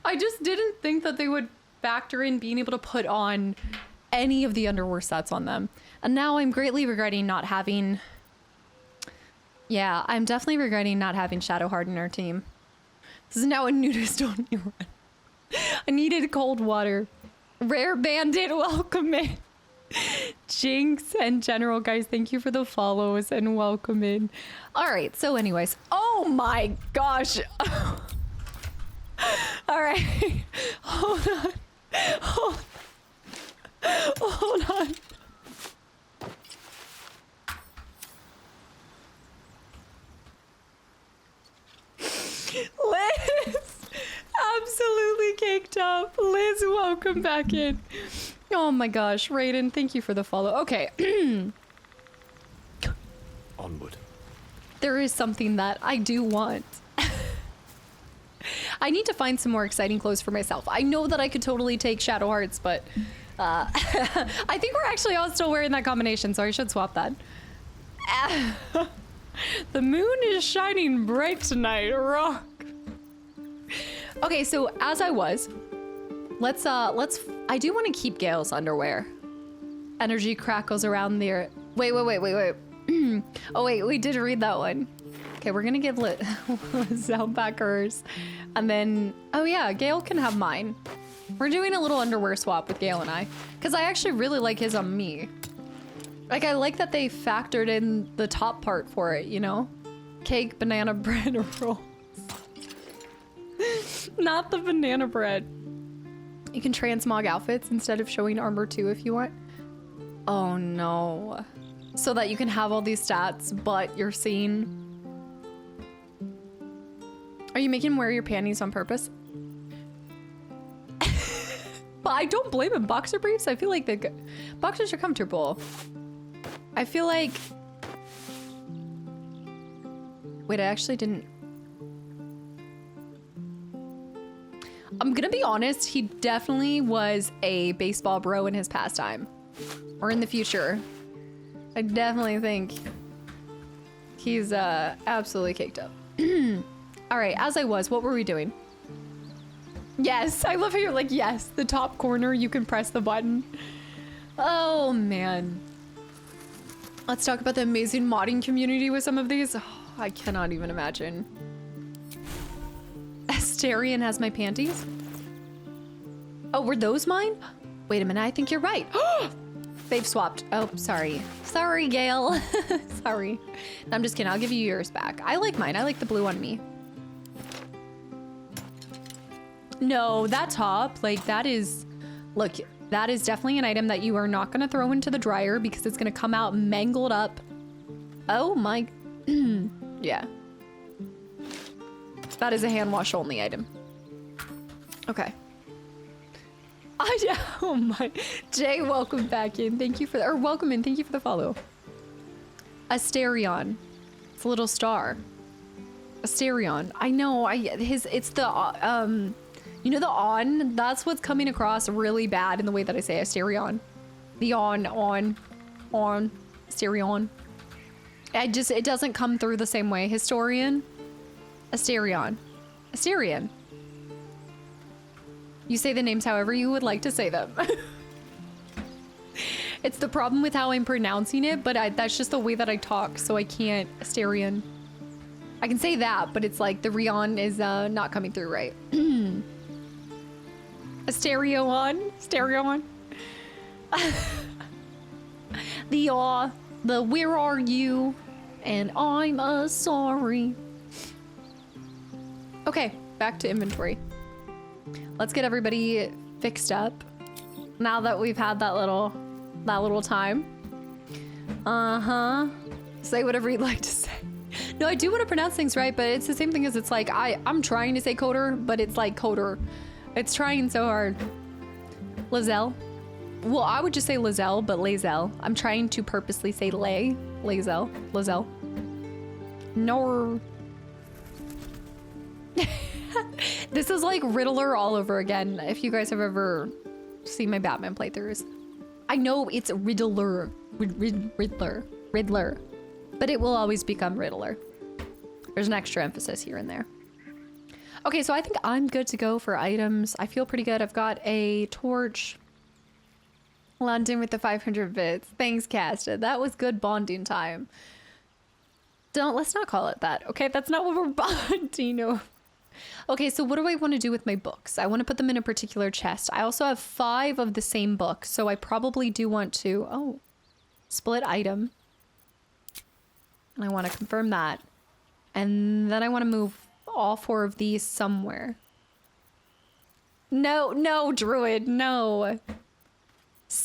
I just didn't think that they would factor in being able to put on any of the underwear sets on them. And now I'm greatly regretting not having... Yeah, I'm definitely regretting not having Shadowheart in our team. This is now a nudist only run. I needed cold water. Rare Bandit, welcome in. Jinx and General, guys, thank you for the follows and welcome in. All right, so anyways, oh my gosh. All right, hold on. Hold on. Liz, absolutely caked up. Liz, welcome back in. Oh my gosh, Raiden, thank you for the follow. Okay. Onward. There is something that I do want. I need to find some more exciting clothes for myself. I know that I could totally take Shadow Hearts, but I think we're actually all still wearing that combination, so I should swap that. The moon is shining bright tonight, rock. Okay, so as I was, let's I do want to keep Gale's underwear. Energy crackles around there. Wait. Oh wait, we did read that one. Okay, we're gonna give Zell back hers. And then, oh yeah, Gale can have mine. We're doing a little underwear swap with Gale and I. Because I actually really like his on me. Like, I like that they factored in the top part for it, you know? Cake, banana bread, or rolls. Not the banana bread. You can transmog outfits instead of showing armor too if you want. Oh no. So that you can have all these stats, but you're seeing... Are you making him wear your panties on purpose? But I don't blame him. Boxer briefs, I feel like boxers are comfortable. I feel like... Wait, I actually didn't... I'm gonna be honest, he definitely was a baseball bro in his pastime. Or in the future. I definitely think he's absolutely caked up. All right, as I was, what were we doing? Yes, I love how you're like, yes, the top corner, you can press the button. Oh, man. Let's talk about the amazing modding community with some of these. Oh, I cannot even imagine. Asterion has my panties. Oh, were those mine? Wait a minute, I think you're right. They've swapped. Oh, sorry. Sorry, Gale. Sorry. No, I'm just kidding, I'll give you yours back. I like mine, I like the blue on me. No, that top, like that is, look, that is definitely an item that you are not gonna throw into the dryer because it's gonna come out mangled up. Oh my, yeah. That is a hand wash only item. Okay. Oh my. Jay, welcome back in. Thank you for welcome in. Thank you for the follow. Asterion. It's a little star. Asterion. I know. It's the you know the on? That's what's coming across really bad in the way that I say Asterion. The on, Asterion. It doesn't come through the same way. Historian. Asterion. Asterion. You say the names however you would like to say them. It's the problem with how I'm pronouncing it, but that's just the way that I talk, so I can't. Asterion. I can say that, but it's like the Rion is not coming through right. Asterion. Asterion. The where are you? And I'm sorry. Okay, back to inventory. Let's get everybody fixed up. Now that we've had that little time. Say whatever you'd like to say. No, I do want to pronounce things right, but it's the same thing as it's like I'm trying to say coder, but it's like coder. It's trying so hard. Lizelle. Well, I would just say Lizelle, but Lazelle. I'm trying to purposely say Lazelle. Lizelle. No. This is like Riddler all over again. If you guys have ever seen my Batman playthroughs. I know it's Riddler. Riddler. But it will always become Riddler. There's an extra emphasis here and there. Okay, so I think I'm good to go for items. I feel pretty good. I've got a torch. London with the 500 bits. Thanks, Casta. That was good bonding time. Let's not call it that. Okay, that's not what we're bonding. No. Okay, so what do I want to do with my books? I want to put them in a particular chest. I also have 5 of the same book, so I probably do want to... split item. And I want to confirm that. And then I want to move all 4 of these somewhere. No, Druid, no.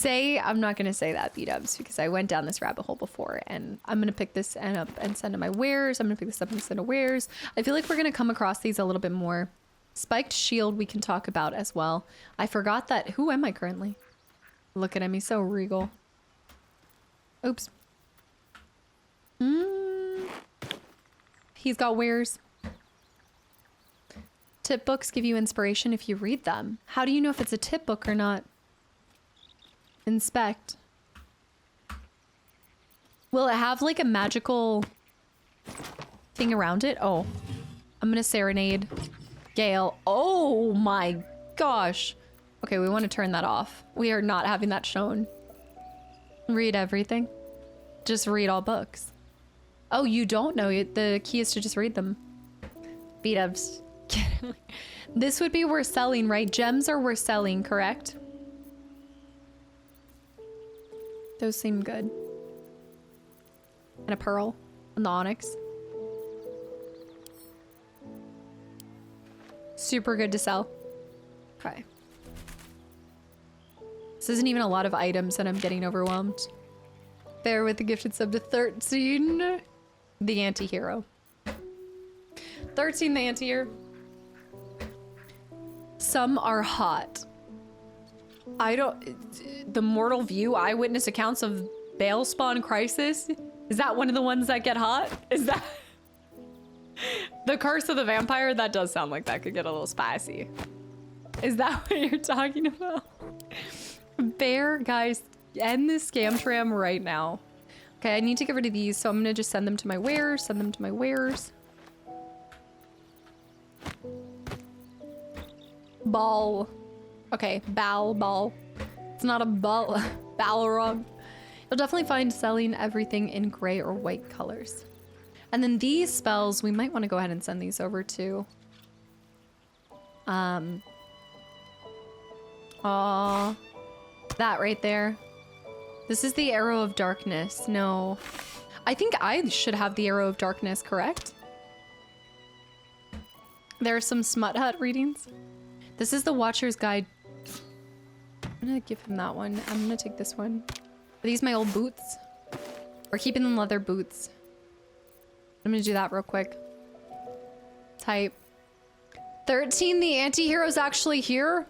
I'm not going to say that, B-dubs, because I went down this rabbit hole before, and I'm going to pick this up and send to my wares. I'm going to pick this up and send to wares. I feel like we're going to come across these a little bit more. Spiked shield we can talk about as well. I forgot that. Who am I currently? Looking at me so regal. Oops. He's got wares. Tip books give you inspiration if you read them. How do you know if it's a tip book or not? Inspect. Will it have like a magical thing around it? Oh, I'm gonna serenade Gale. Oh my gosh. Okay, we want to turn that off. We are not having that shown. Read everything. Just read all books. Oh, you don't know it. The key is to just read them. B-dubs. This would be worth selling, right? Gems are worth selling, correct? Those seem good. And a pearl and the onyx. Super good to sell. Okay. This isn't even a lot of items and I'm getting overwhelmed. Bear with the gifted sub to 13. The anti-hero. 13 the anti-hero. Some are hot. The Mortal View eyewitness accounts of Balespawn Crisis? Is that one of the ones that get hot? Is that... The Curse of the Vampire? That does sound like that could get a little spicy. Is that what you're talking about? Bear, guys, end this scam tram right now. Okay, I need to get rid of these, so I'm gonna just send them to my wares, send them to my wares. Ball. Okay, ball. It's not a ball. Balrog. You'll definitely find selling everything in gray or white colors. And then these spells, we might want to go ahead and send these over to... that right there. This is the Arrow of Darkness. No. I think I should have the Arrow of Darkness, correct? There are some Smut Hut readings. This is the Watcher's Guide. I'm gonna give him that one. I'm gonna take this one. Are these my old boots? We're keeping them leather boots. I'm gonna do that real quick. Type. 13, the anti-hero's actually here?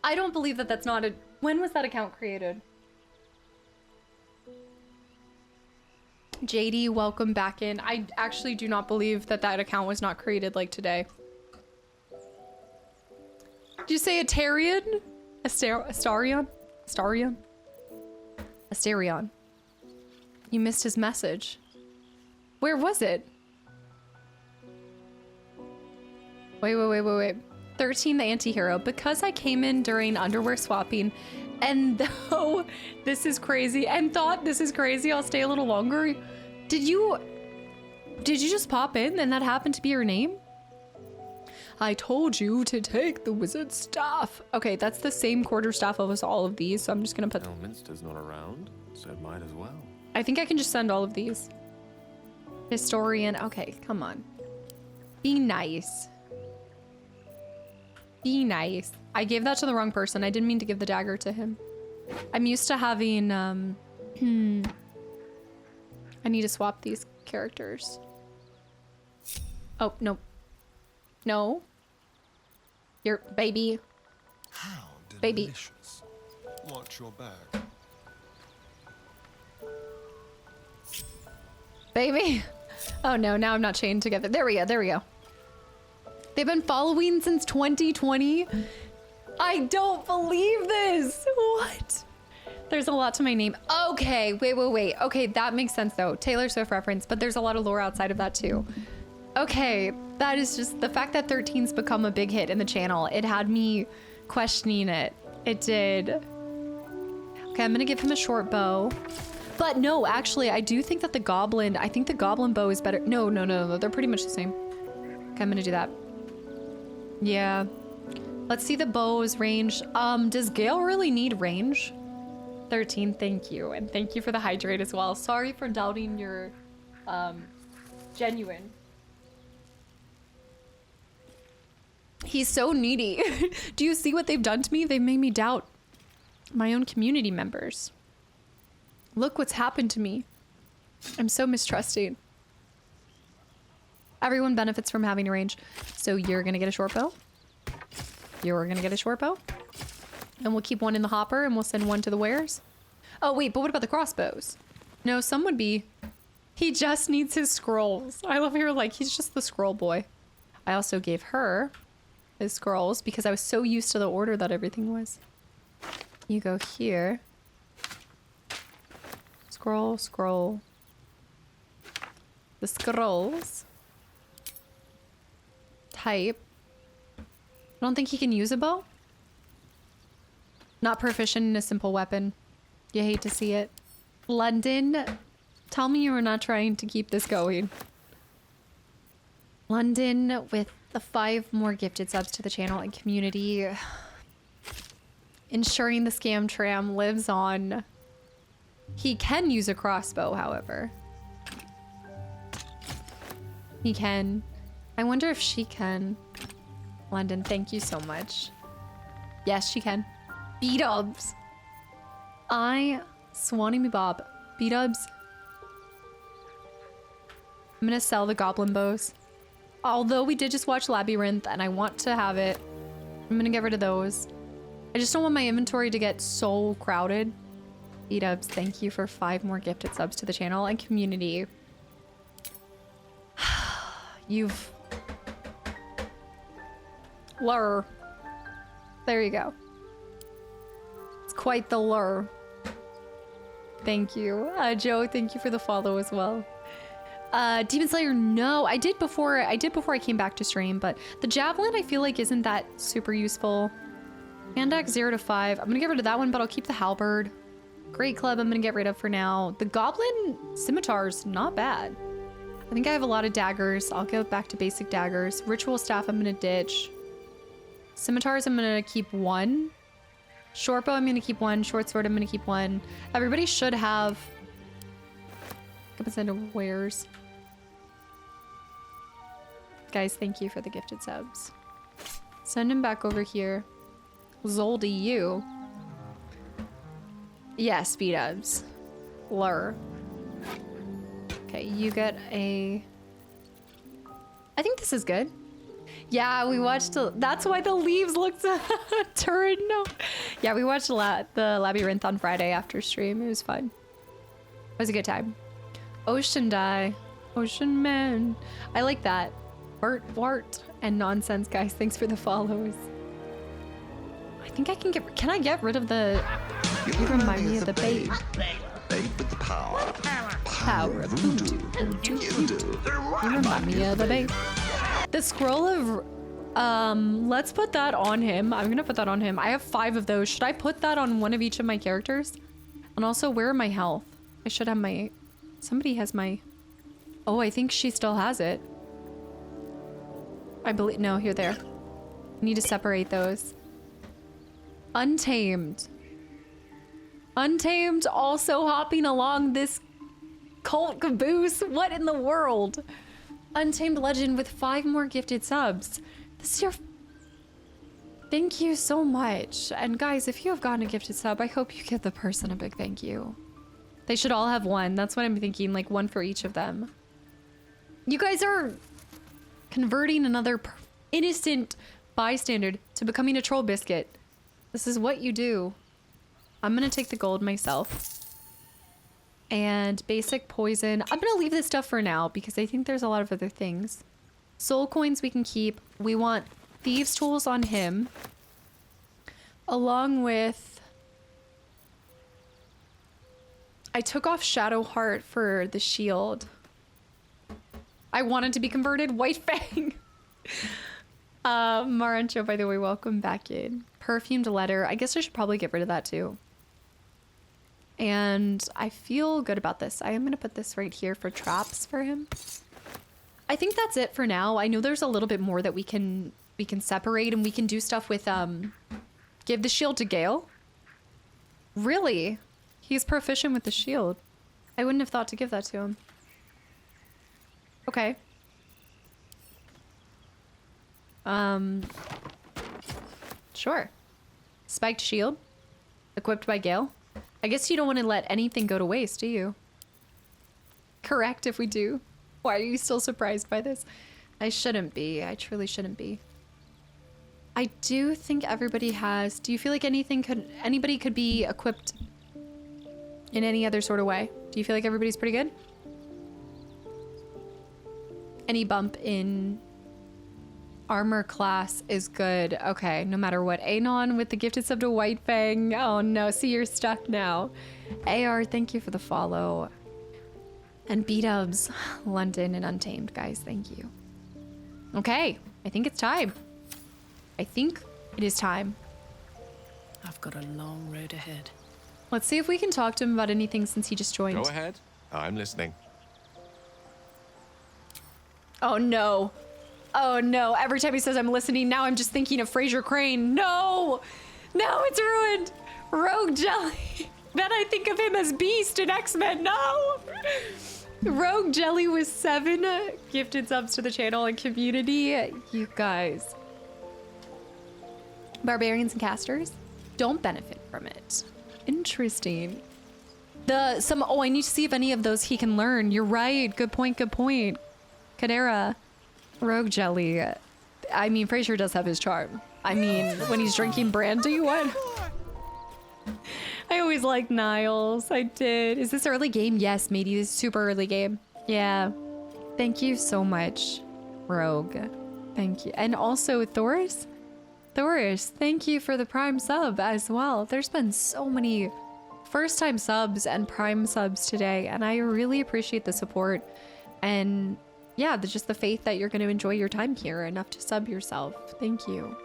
I don't believe that that's not a... When was that account created? JD, welcome back in. I actually do not believe that that account was not created like today. Did you say Astarion? Astarion? Astarion? Astarion. You missed his message. Where was it? Wait. 13, the anti-hero. Because I came in during underwear swapping, and though this is crazy, and thought this is crazy, I'll stay a little longer. Did you just pop in and that happened to be your name? I told you to take the wizard staff. Okay, that's the same quarterstaff as all of these, so I'm just gonna put... Elminster's not around, so it might as well. I think I can just send all of these. Historian. Okay, come on. Be nice. Be nice. I gave that to the wrong person. I didn't mean to give the dagger to him. I'm used to having, I need to swap these characters. Oh, no. No. Your baby. How Baby. delicious. Watch your bag. Baby. Oh no, now I'm not chained together. There we go. They've been following since 2020. I don't believe this. What? There's a lot to my name. Okay, wait. Okay, that makes sense though. Taylor Swift reference, but there's a lot of lore outside of that too. Okay, that is just the fact that 13's become a big hit in the channel. It had me questioning it. It did. Okay, I'm gonna give him a short bow. But no, actually, I do think that the goblin bow is better. No, they're pretty much the same. Okay, I'm gonna do that. Yeah. Let's see the bow's range. Does Gale really need range? 13, thank you. And thank you for the hydrate as well. Sorry for doubting your, genuine. He's so needy. Do you see what they've done to me? They've made me doubt my own community members. Look what's happened to me. I'm so mistrusting. Everyone benefits from having a range. So you're gonna get a short bow. You're gonna get a short bow. And we'll keep one in the hopper and we'll send one to the wares. Oh wait, but what about the crossbows? No, some would be. He just needs his scrolls. I love her like he's just the scroll boy. I also gave her his scrolls because I was so used to the order that everything was. You go here. Scroll. The scrolls. Type. I don't think he can use a bow. Not proficient in a simple weapon. You hate to see it. London, tell me you are not trying to keep this going. London with the 5 more gifted subs to the channel and community. Ensuring the scam tram lives on. He can use a crossbow, however. He can. I wonder if she can. London, thank you so much. Yes, she can. B-dubs. Swanee me Bob. B-dubs. I'm gonna sell the goblin bows. Although we did just watch Labyrinth and I want to have it. I'm gonna get rid of those. I just don't want my inventory to get so crowded. B-dubs, thank you for 5 more gifted subs to the channel and community. You've... Lure. There you go. It's quite the lure. Thank you. Joe, thank you for the follow as well. Demon Slayer, no. I did before I came back to stream, but the javelin I feel like isn't that super useful. Hand axe 0 to 5. I'm gonna get rid of that one, but I'll keep the halberd. Great club I'm gonna get rid of for now. The goblin scimitar's not bad. I think I have a lot of daggers. I'll go back to basic daggers. Ritual staff I'm gonna ditch. Scimitars I'm gonna keep 1. Short bow I'm gonna keep 1. Short sword I'm gonna keep 1. Everybody should have... wares. Guys, thank you for the gifted subs. Send him back over here. Zoldy, you. Yes, speed-ups. Lure. Okay, you get a... I think this is good. Yeah, we watched. That's why the leaves looked turned. No. Yeah, we watched the Labyrinth on Friday after stream. It was fun. It was a good time. Ocean die. Ocean man. I like that. Wart and nonsense, guys. Thanks for the follows. I think I can get. Can I get rid of the? You remind me of the babe. Babe with the power. Power of voodoo. You remind me of the babe. The scroll of. Let's put that on him. I'm gonna put that on him. I have 5 of those. Should I put that on one of each of my characters? And also, where are my health? I should have my. Somebody has my. Oh, I think she still has it. I believe. No, you're there. Need to separate those. Untamed. Untamed also hopping along this cult caboose. What in the world? Untamed legend with 5 more gifted subs. This is your. Thank you so much. And guys, if you have gotten a gifted sub, I hope you give the person a big thank you. They should all have one. That's what I'm thinking, like 1 for each of them. You guys are converting another innocent bystander to becoming a troll biscuit. This is what you do. I'm gonna take the gold myself. And basic poison. I'm gonna leave this stuff for now because I think there's a lot of other things. Soul coins we can keep. We want thieves tools on him. Along with... I took off Shadow Heart for the shield. I wanted to be converted. White Fang. Marancho, by the way, welcome back in. Perfumed letter. I guess I should probably get rid of that too. And I feel good about this. I am going to put this right here for traps for him. I think that's it for now. I know there's a little bit more that we can separate, and we can do stuff with give the shield to Gale. Really? He's proficient with the shield. I wouldn't have thought to give that to him. Okay. Sure. Spiked shield. Equipped by Gale. I guess you don't want to let anything go to waste, do you? Correct if we do. Why are you still surprised by this? I shouldn't be. I truly shouldn't be. I do think everybody has... Do you feel like anybody could be equipped in any other sort of way? Do you feel like everybody's pretty good? Any bump in armor class is good. Okay, no matter what. Anon with the gifted sub to White Fang. Oh no, see, you're stuck now. AR, thank you for the follow. And B-dubs, London and Untamed, guys, thank you. Okay, I think it's time. I think it is time. I've got a long road ahead. Let's see if we can talk to him about anything since he just joined. Go ahead. I'm listening. Oh no. Oh no. Every time he says I'm listening, now I'm just thinking of Fraser Crane. No! No, it's ruined! Rogue Jelly. Then I think of him as Beast in X-Men. No! Rogue Jelly with 7 gifted subs to the channel and community. You guys. Barbarians and casters don't benefit from it. Interesting. Oh, I need to see if any of those he can learn. You're right. Good point, good point. Cadera. Rogue Jelly. I mean, Fraser does have his charm. I mean, when he's drinking brandy, what? I always liked Niles. I did. Is this early game? Yes, matey. This is super early game. Yeah. Thank you so much, Rogue. Thank you. And also, Thoris? Thoris, thank you for the Prime sub as well. There's been so many first-time subs and Prime subs today, and I really appreciate the support. And yeah, just the faith that you're going to enjoy your time here enough to sub yourself. Thank you.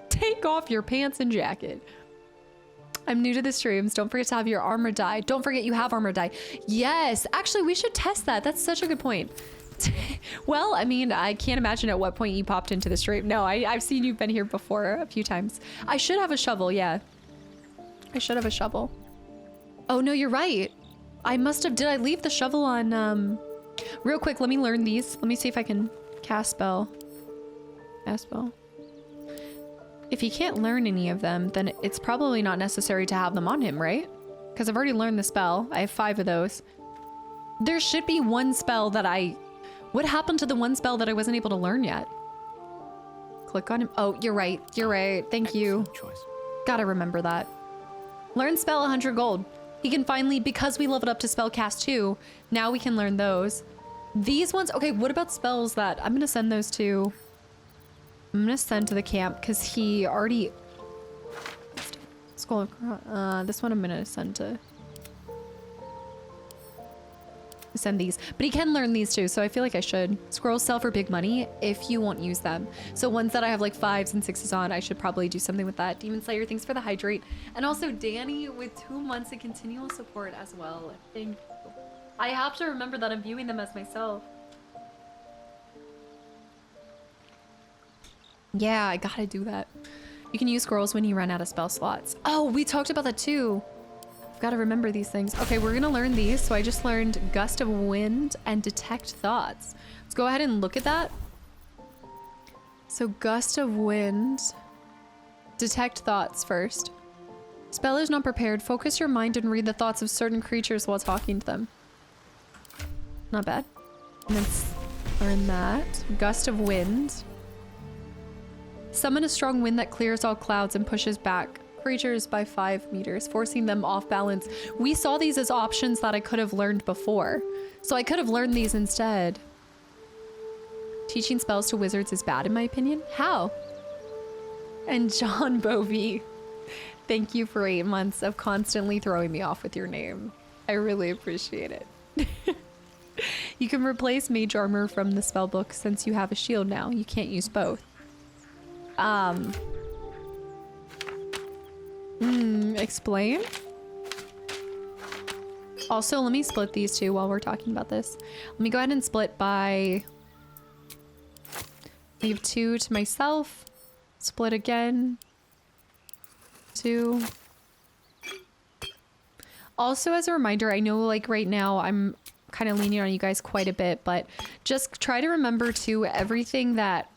Take off your pants and jacket. I'm new to the streams. Don't forget to have your armor die. Don't forget you have armor die. Yes, actually, we should test that. That's such a good point. Well, I mean, I can't imagine at what point you popped into the stream. No, I've seen you've been here before a few times. I should have a shovel, yeah. I should have a shovel. Oh, no, you're right. I must have... Did I leave the shovel on... Real quick, let me learn these. Let me see if I can cast spell. Cast spell. If he can't learn any of them, then it's probably not necessary to have them on him, right? Because I've already learned the spell. I have 5 of those. There should be one spell that I What happened to the one spell that I wasn't able to learn yet? Click on him. Oh, you're right. You're right. Thank you. Choice. Gotta remember that. Learn spell 100 gold. He can finally, because we leveled up to spellcast 2, now we can learn those. These ones, okay, what about spells that, I'm gonna send those to, I'm gonna send to the camp because he already, scroll across, this one I'm gonna send to, send these, but he can learn these too, so I feel like I should. Scrolls sell for big money if you won't use them. So ones that I have like 5s and 6s on, I should probably do something with that. Demon Slayer, thanks for the hydrate. And also Danny with 2 months of continual support as well. Thank you. I have to remember that I'm viewing them as myself. Yeah, I gotta do that. You can use scrolls when you run out of spell slots. Oh, we talked about that too. Gotta remember these things. Okay, we're gonna learn these. So I just learned Gust of Wind and Detect Thoughts. Let's go ahead and look at that. So Gust of Wind, Detect Thoughts first. Spell is not prepared. Focus your mind and read the thoughts of certain creatures while talking to them. Not bad. And then learn that. Gust of Wind. Summon a strong wind that clears all clouds and pushes back creatures by 5 meters, forcing them off balance. We saw these as options that I could have learned before. So I could have learned these instead. Teaching spells to wizards is bad in my opinion. How? And John Bovey, thank you for 8 months of constantly throwing me off with your name. I really appreciate it. You can replace mage armor from the spell book since you have a shield now. You can't use both. Explain? Also, let me split these two while we're talking about this. Let me go ahead and split by... Leave 2 to myself. Split again. 2. Also, as a reminder, I know like right now I'm kind of leaning on you guys quite a bit, but just try to remember too everything that,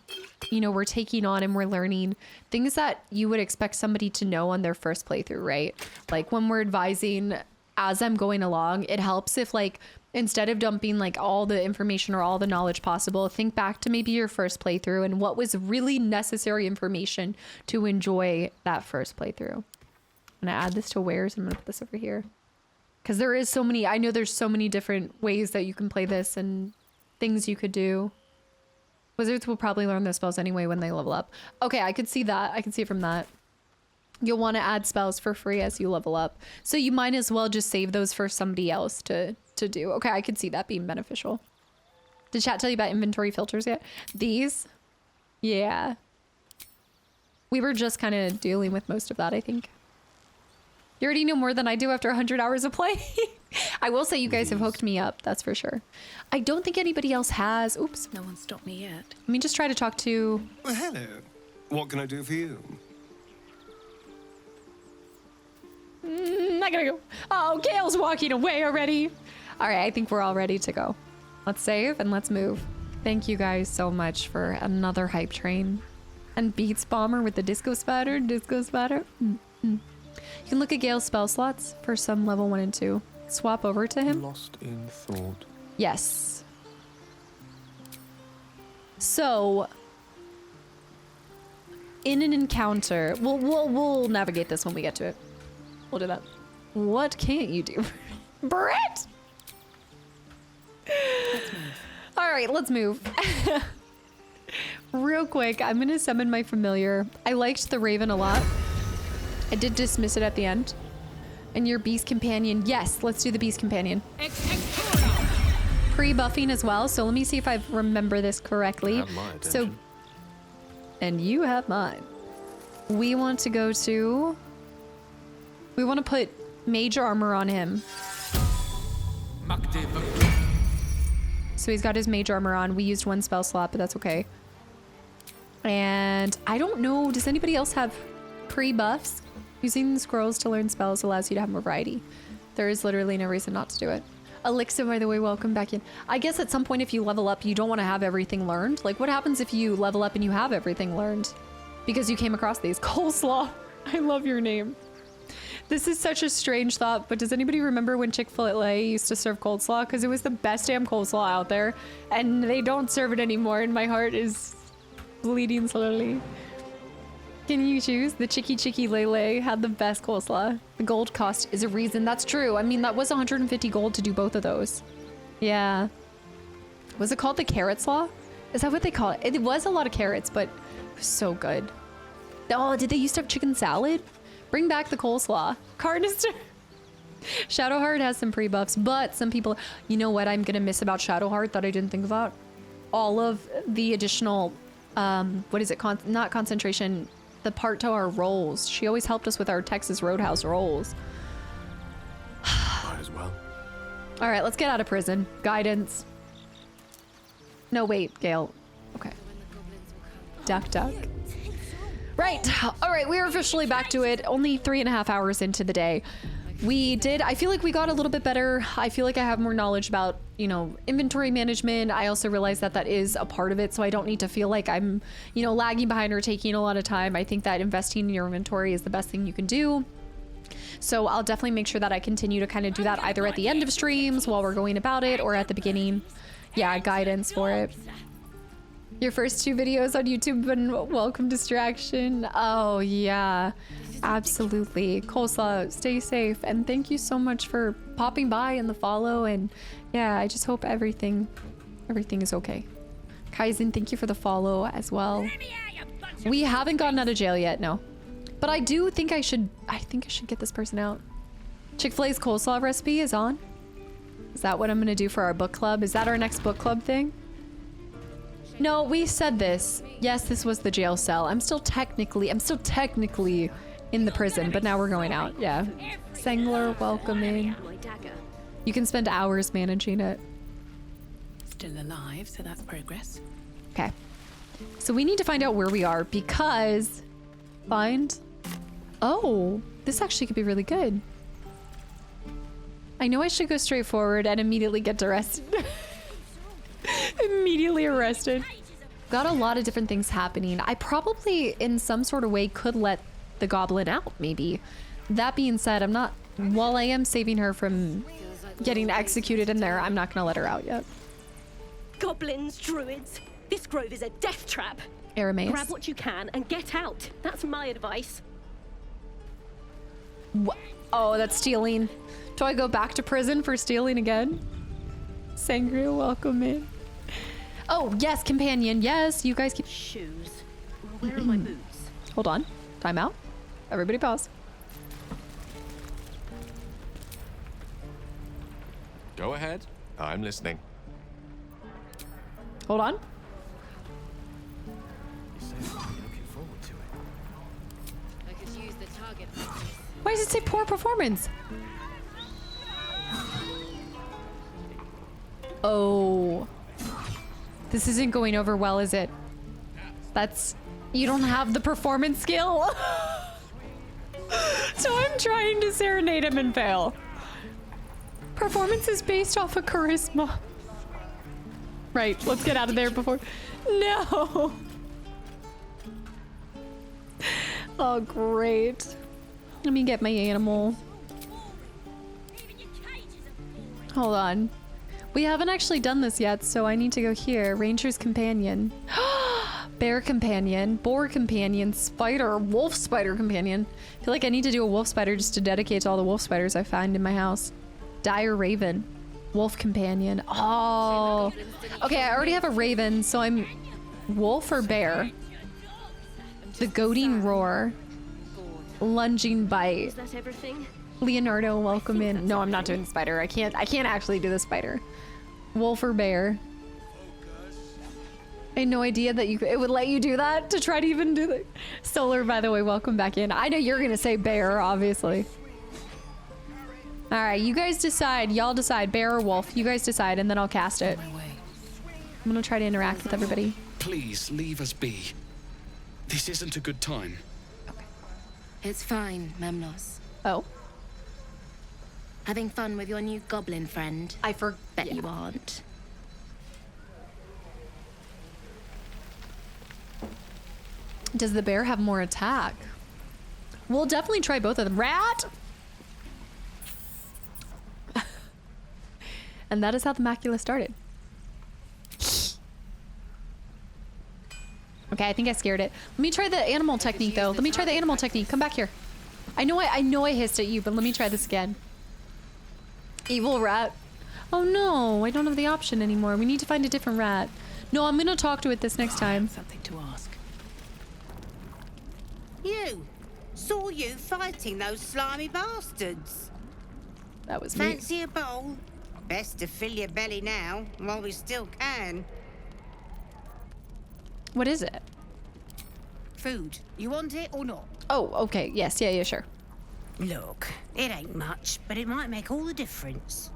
you know, we're taking on and we're learning, things that you would expect somebody to know on their first playthrough, right? Like when we're advising as I'm going along, it helps if like instead of dumping like all the information or all the knowledge possible, think back to maybe your first playthrough and what was really necessary information to enjoy that first playthrough. I'm gonna add this to wares. I'm gonna put this over here because there is so many, I know there's so many different ways that you can play this and things you could do. Wizards will probably learn those spells anyway when they level up. Okay, I could see that. I can see it from that. You'll want to add spells for free as you level up. So you might as well just save those for somebody else to do. Okay, I could see that being beneficial. Did chat tell you about inventory filters yet? These? Yeah. We were just kind of dealing with most of that, I think. You already know more than I do after 100 hours of play. I will say you guys have hooked me up, that's for sure. I don't think anybody else has. Oops. No one stopped me yet. Let me just try to talk to... Well, hello. What can I do for you? Not gonna go. Oh, Gale's walking away already. All right, I think we're all ready to go. Let's save and let's move. Thank you guys so much for another hype train. And Beats Bomber with the Disco Spatter. Disco Spatter. You can look at Gale's spell slots for some level 1 and 2. Swap over to him. Lost in thought. Yes. So, in an encounter, we'll navigate this when we get to it. We'll do that. What can't you do? Brett! All right, let's move. Real quick, I'm gonna summon my familiar. I liked the Raven a lot. I did dismiss it at the end. And your Beast Companion. Yes, let's do the Beast Companion. Pre-buffing as well, so let me see if I remember this correctly. So, and you have mine. We want to go to... We want to put mage armor on him. So he's got his mage armor on. We used 1 spell slot, but that's okay. And I don't know, does anybody else have pre-buffs? Using the scrolls to learn spells allows you to have more variety. There is literally no reason not to do it. Elixir, by the way, welcome back in. I guess at some point if you level up, you don't want to have everything learned. Like what happens if you level up and you have everything learned? Because you came across these. Coleslaw. I love your name. This is such a strange thought, but does anybody remember when Chick-fil-A used to serve coleslaw? Because it was the best damn coleslaw out there, and they don't serve it anymore, and my heart is bleeding slowly. Can you choose? The Chicky Lele had the best coleslaw. The gold cost is a reason. That's true. I mean, that was 150 gold to do both of those. Yeah. Was it called the carrot slaw? Is that what they call it? It was a lot of carrots, but it was so good. Oh, did they used to have chicken salad? Bring back the coleslaw. Carnister. Shadowheart has some pre-buffs, but some people... You know what I'm going to miss about Shadowheart that I didn't think about? All of the additional... what is it? Not concentration... The part to our rolls. She always helped us with our Texas Roadhouse rolls. Might as well. All right, let's get out of prison. Guidance. No, wait, Gale. Okay. Duck. Right. All right, we are officially back to it. Only 3.5 hours into the day. I feel like we got a little bit better. I feel like I have more knowledge about, you know, inventory management. I also realize that that is a part of it, so I don't need to feel like I'm, you know, lagging behind or taking a lot of time. I think that investing in your inventory is the best thing you can do. So I'll definitely make sure that I continue to kind of do that either at the end of streams while we're going about it or at the beginning. Yeah, guidance for it. Your first 2 videos on YouTube have been welcome distraction. Oh, yeah. Absolutely. Coleslaw, stay safe. And thank you so much for popping by and the follow. And yeah, I just hope everything is okay. Kaizen, thank you for the follow as well. We haven't gotten out of jail yet, no. But I do think I should get this person out. Chick-fil-A's coleslaw recipe is on. Is that what I'm gonna do for our book club? Is that our next book club thing? No, we said this. Yes, this was the jail cell. I'm still technically in the prison, but now we're going out. Yeah. Sengler, welcome in. You can spend hours managing it. Still alive, so that's progress. Okay. So we need to find out where we are because... Oh, this actually could be really good. I know I should go straight forward and immediately get arrested. Immediately arrested. Got a lot of different things happening. I probably, in some sort of way, could let the goblin out, maybe. That being said, while I am saving her from getting executed in there, I'm not gonna let her out yet. Goblins, druids, this grove is a death trap. Aramis. Grab what you can and get out. That's my advice. Oh, that's stealing. Do I go back to prison for stealing again? Sangria, welcome in. Oh, yes, companion. Yes, you guys keep... Shoes. Where are my boots? Hold on. Time out. Everybody pause. Go ahead. I'm listening. Hold on. Why does it say poor performance? Oh. This isn't going over well, is it? You don't have the performance skill? So I'm trying to serenade him and fail. Performance is based off of charisma. Right, let's get out of there before... No! Oh, great. Let me get my animal. Hold on. We haven't actually done this yet, so I need to go here. Ranger's Companion. Bear Companion. Boar Companion. Spider. Wolf Spider Companion. I feel like I need to do a wolf spider just to dedicate to all the wolf spiders I find in my house. Dire Raven. Wolf Companion. Oh. Okay, I already have a raven, so I'm... Wolf or bear? The Goading Roar. Lunging Bite. Is that everything? Leonardo, welcome in. No, I'm not doing the spider. I can't actually do the spider. Wolf or bear? I had no idea that it would let you do that to try to even do that. Solar, by the way, welcome back in. I know you're gonna say bear, obviously. All right, you guys decide. Y'all decide, bear or wolf. You guys decide, and then I'll cast it. I'm gonna try to interact with everybody. Please leave us be. This isn't a good time. Okay. It's fine, Memnos. Oh. Having fun with your new goblin friend? I bet you aren't. Does the bear have more attack? We'll definitely try both of them. Rat! And that is how the macula started. Okay, I think I scared it. Let me try the animal technique though. Let me try the animal technique. Come back here. I know I hissed at you, but let me try this again. Evil rat. Oh no, I don't have the option anymore. We need to find a different rat. No, I'm gonna talk to it this next time. Something to ask. You! Saw you fighting those slimy bastards. That was me. Fancy a bowl? Best to fill your belly now, while we still can. What is it? Food. You want it or not? Oh, okay. Yes, yeah, sure. Look, it ain't much, but it might make all the difference.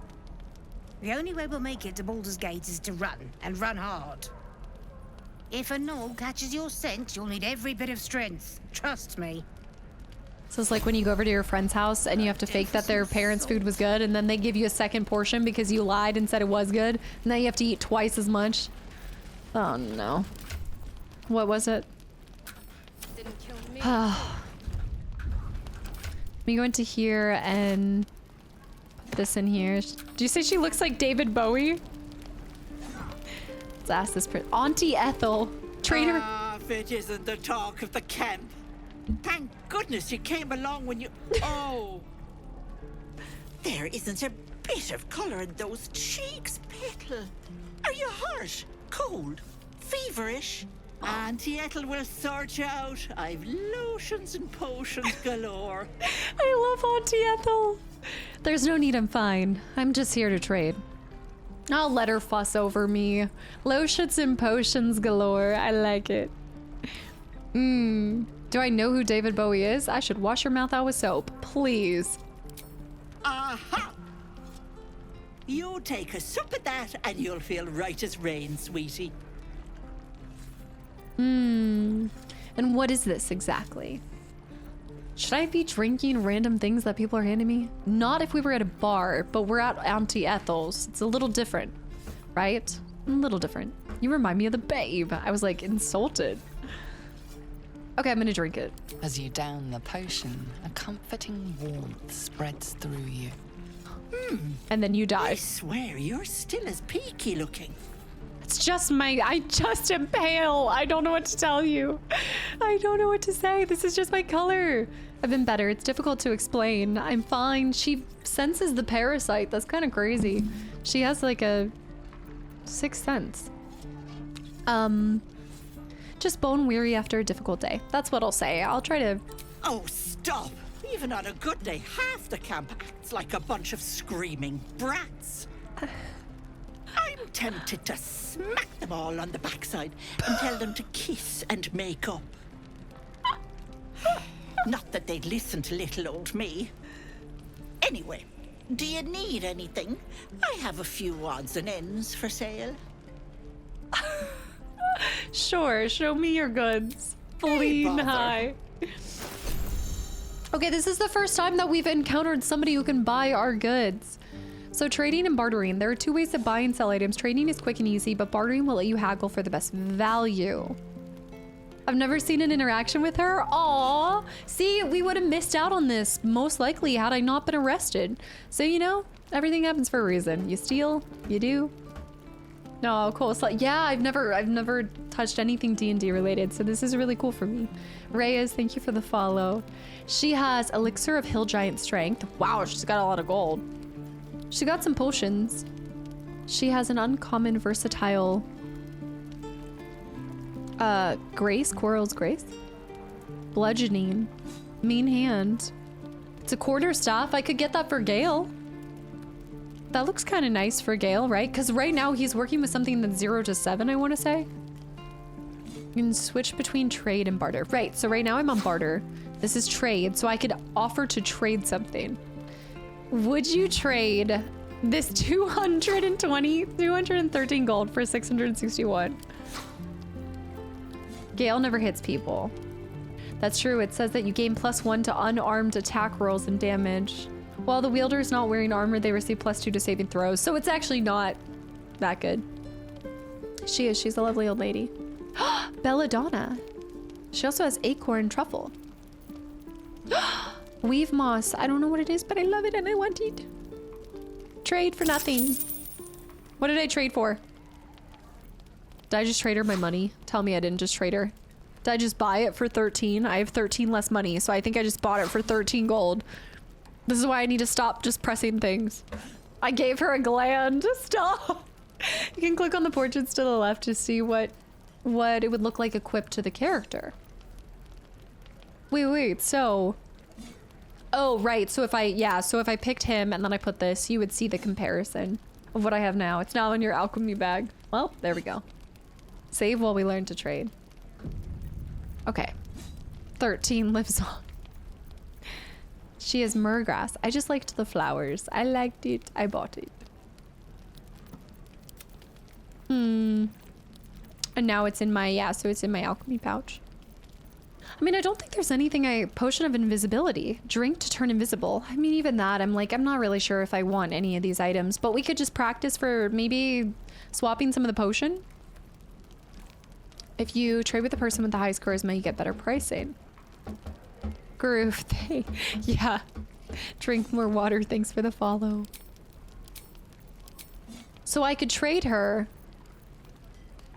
The only way we'll make it to Baldur's Gate is to run, and run hard. If a gnoll catches your scent, you'll need every bit of strength. Trust me. So it's like when you go over to your friend's house and you have to fake that their parents' food was good, and then they give you a second portion because you lied and said it was good, and now you have to eat twice as much. Oh no. What was it? Didn't kill me. Let me go into here and put this in here. Do you say she looks like David Bowie? Let's ask this person. Auntie Ethel. Trainer. If it isn't the talk of the camp. Thank goodness you came along when you... Oh! There isn't a bit of colour in those cheeks, Petal. Are you hurt? Cold? Feverish? Auntie Ethel will sort you out. I've lotions and potions galore. I love Auntie Ethel. There's no need, I'm fine. I'm just here to trade. I'll let her fuss over me. Lotions and potions galore. I like it. Do I know who David Bowie is? I should wash your mouth out with soap. Please. Aha! You take a sup at that and you'll feel right as rain, sweetie. And what is this exactly? Should I be drinking random things that people are handing me? Not if we were at a bar, but we're at Auntie Ethel's. It's a little different, right? A little different. You remind me of the babe. I was like insulted. Okay, I'm gonna drink it. As you down the potion, a comforting warmth spreads through you. And then you die. I swear you're still as peaky looking. It's just I just am pale. I don't know what to tell you. I don't know what to say. This is just my color. I've been better. It's difficult to explain. I'm fine. She senses the parasite. That's kind of crazy. She has like a sixth sense. Just bone weary after a difficult day. That's what I'll say. I'll try to... Oh, stop. Even on a good day, half the camp acts like a bunch of screaming brats. I'm tempted to smack them all on the backside and tell them to kiss and make up. Not that they'd listen to little old me. Anyway, do you need anything? I have a few odds and ends for sale. Sure, show me your goods. Fleen high. Okay, this is the first time that we've encountered somebody who can buy our goods. So trading and bartering. There are two ways to buy and sell items. Trading is quick and easy, but bartering will let you haggle for the best value. I've never seen an interaction with her. Aww. See, we would have missed out on this, most likely, had I not been arrested. So, you know, everything happens for a reason. You steal, you do. No, cool. So, yeah, I've never touched anything D&D related, so this is really cool for me. Reyes, thank you for the follow. She has Elixir of Hill Giant Strength. Wow, she's got a lot of gold. She got some potions. She has an uncommon versatile Grace, Quarrel's Grace. Bludgeoning. Mean Hand. It's a quarter staff. I could get that for Gale. That looks kind of nice for Gale, right? Because right now he's working with something that's 0 to 7, I want to say. You can switch between trade and barter. Right, so right now I'm on barter. This is trade, so I could offer to trade something. Would you trade this 213 gold for 661? Gale never hits people. That's true. It says that you gain +1 to unarmed attack rolls and damage. While the wielder is not wearing armor, they receive +2 to saving throws. So it's actually not that good. She is. She's a lovely old lady. Belladonna. She also has acorn truffle. Weave moss. I don't know what it is, but I love it and I want it. Trade for nothing. What did I trade for? Did I just trade her my money? Tell me I didn't just trade her. Did I just buy it for 13? I have 13 less money, so I think I just bought it for 13 gold. This is why I need to stop just pressing things. I gave her a gland. Stop. You can click on the portraits to the left to see what it would look like equipped to the character. Wait, so... Oh, right, so if I picked him and then I put this, you would see the comparison of what I have now. It's now in your alchemy bag. Well, there we go. Save while we learn to trade. Okay. 13 lives on. She is myrgrass. I just liked the flowers. I liked it. I bought it. And now it's in my, so it's in my alchemy pouch. I mean, I don't think there's anything potion of invisibility. Drink to turn invisible. I mean, even that, I'm not really sure if I want any of these items, but we could just practice for maybe swapping some of the potion. If you trade with the person with the highest charisma, you get better pricing. Groove. Yeah. Drink more water. Thanks for the follow. So I could trade her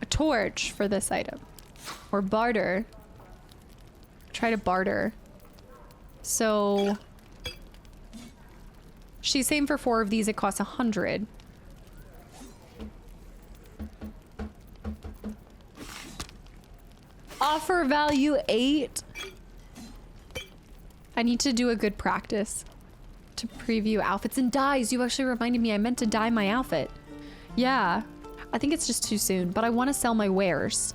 a torch for this item. Or barter. Try to barter. So she's saying for 4 of these it costs 100. Offer value 8. I need to do a good practice to preview outfits and dyes. You actually reminded me I meant to dye my outfit. Yeah, I think it's just too soon, but I want to sell my wares.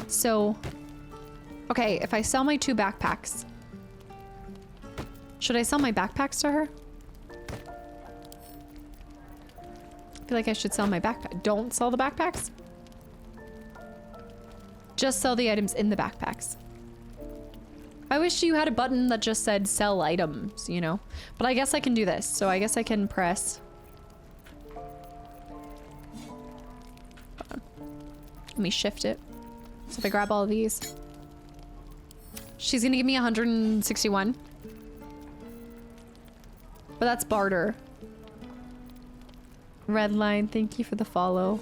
So, okay, if I sell my 2 backpacks, should I sell my backpacks to her? I feel like I should sell my backpack. Don't sell the backpacks. Just sell the items in the backpacks. I wish you had a button that just said sell items, you know? But I guess I can do this. So I guess I can press. Hold on. Let me shift it. So if I grab all of these. She's gonna give me 161. But that's barter. Red line, thank you for the follow.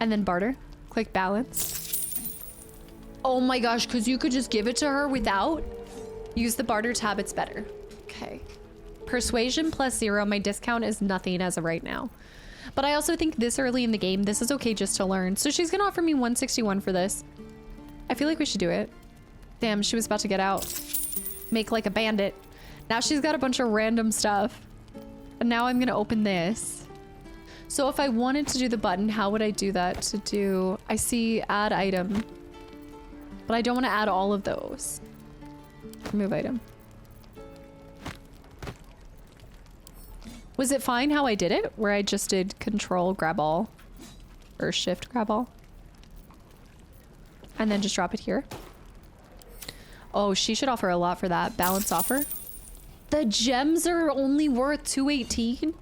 And then barter. Click balance. Oh my gosh, because you could just give it to her without? Use the barter tab, it's better. Okay. Persuasion +0, my discount is nothing as of right now. But I also think this early in the game, this is okay just to learn. So she's gonna offer me 161 for this. I feel like we should do it. Damn, she was about to get out. Make like a bandit. Now she's got a bunch of random stuff. And now I'm gonna open this. So if I wanted to do the button, how would I do that? To do, I see add item. But I don't want to add all of those. Remove item. Was it fine how I did it? Where I just did control grab all. Or shift grab all. And then just drop it here. Oh, she should offer a lot for that. Balance offer. The gems are only worth 218?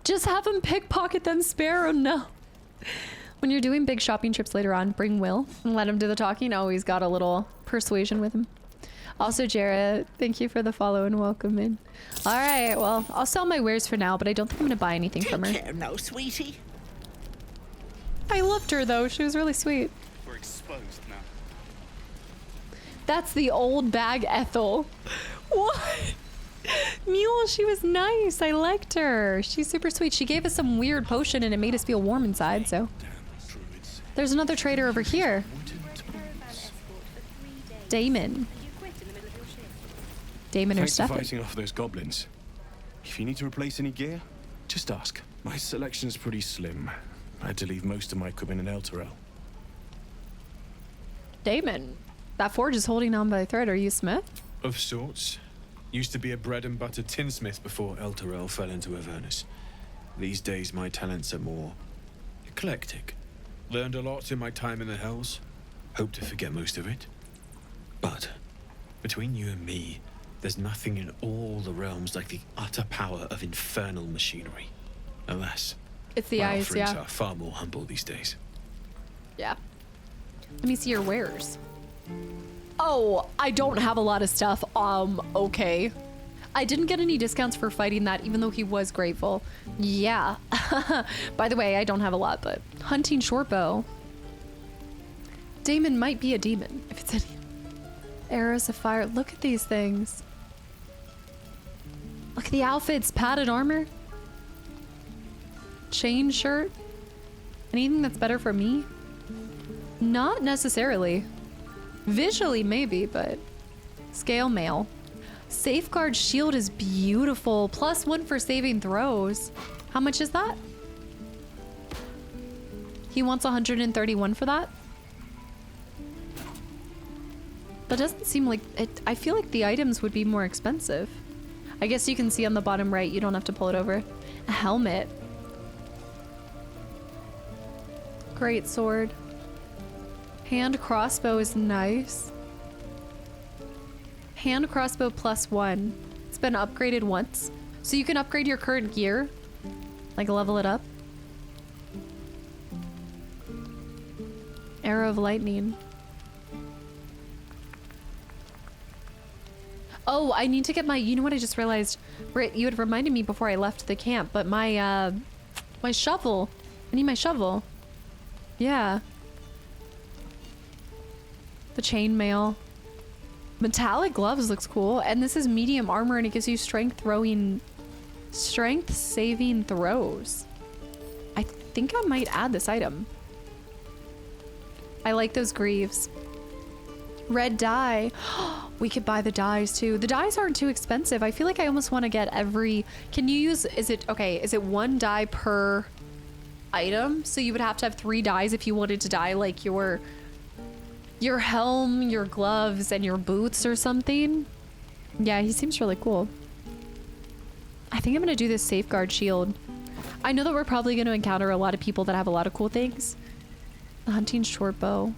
Just have him pickpocket them Sparrow. No. When you're doing big shopping trips later on, bring Will and let him do the talking. Oh, he's got a little persuasion with him. Also, Jared, thank you for the follow and welcome in. All right, well, I'll sell my wares for now, but I don't think I'm gonna buy anything from her. Take care now, sweetie. I loved her though. She was really sweet. We're exposed now. That's the old bag Ethel. What? Mule, she was nice. I liked her. She's super sweet. She gave us some weird potion and it made us feel warm inside, so. There's another trader over here. Damon. Damon or Thanks for Stefan. fighting off those goblins. If you need to replace any gear, just ask. My selection's pretty slim. I had to leave most of my equipment in Elturel. Damon. That forge is holding on by a thread. Are you Smith? Of sorts. Used to be a bread and butter tinsmith before Elturel fell into Avernus. These days my talents are more eclectic. Learned a lot in my time in the Hells. Hope to forget most of it. But between you and me, there's nothing in all the realms like the utter power of infernal machinery. Alas, It's the my eyes, offerings yeah. are far more humble these days. Yeah. Let me see your wares. Oh, I don't have a lot of stuff. Okay. I didn't get any discounts for fighting that, even though he was grateful. Yeah. By the way, I don't have a lot, but hunting shortbow. Damon might be a demon if it's any. Arrows of fire. Look at these things. Look at the outfits. Padded armor. Chain shirt. Anything that's better for me? Not necessarily. Visually, maybe, but scale mail. Safeguard shield is beautiful. +1 for saving throws. How much is that? He wants 131 for that? That doesn't seem like it. I feel like the items would be more expensive. I guess you can see on the bottom right, you don't have to pull it over. A helmet. Great sword. Hand crossbow is nice. Hand crossbow +1. It's been upgraded once. So you can upgrade your current gear. Like level it up. Arrow of lightning. Oh, I need to get my, you know what I just realized? Britt, you had reminded me before I left the camp, but my, my shovel. I need my shovel. Yeah. The chainmail. Metallic gloves looks cool. And this is medium armor and it gives you strength saving throws. I think I might add this item. I like those greaves. Red dye. We could buy the dyes too. The dyes aren't too expensive. I feel like I almost want to get every, can you use, is it 1 dye per item? So you would have to have 3 dyes if you wanted to dye like your helm, your gloves, and your boots or something. Yeah, he seems really cool. I think I'm gonna do this safeguard shield. I know that we're probably gonna encounter a lot of people that have a lot of cool things. The hunting short bow.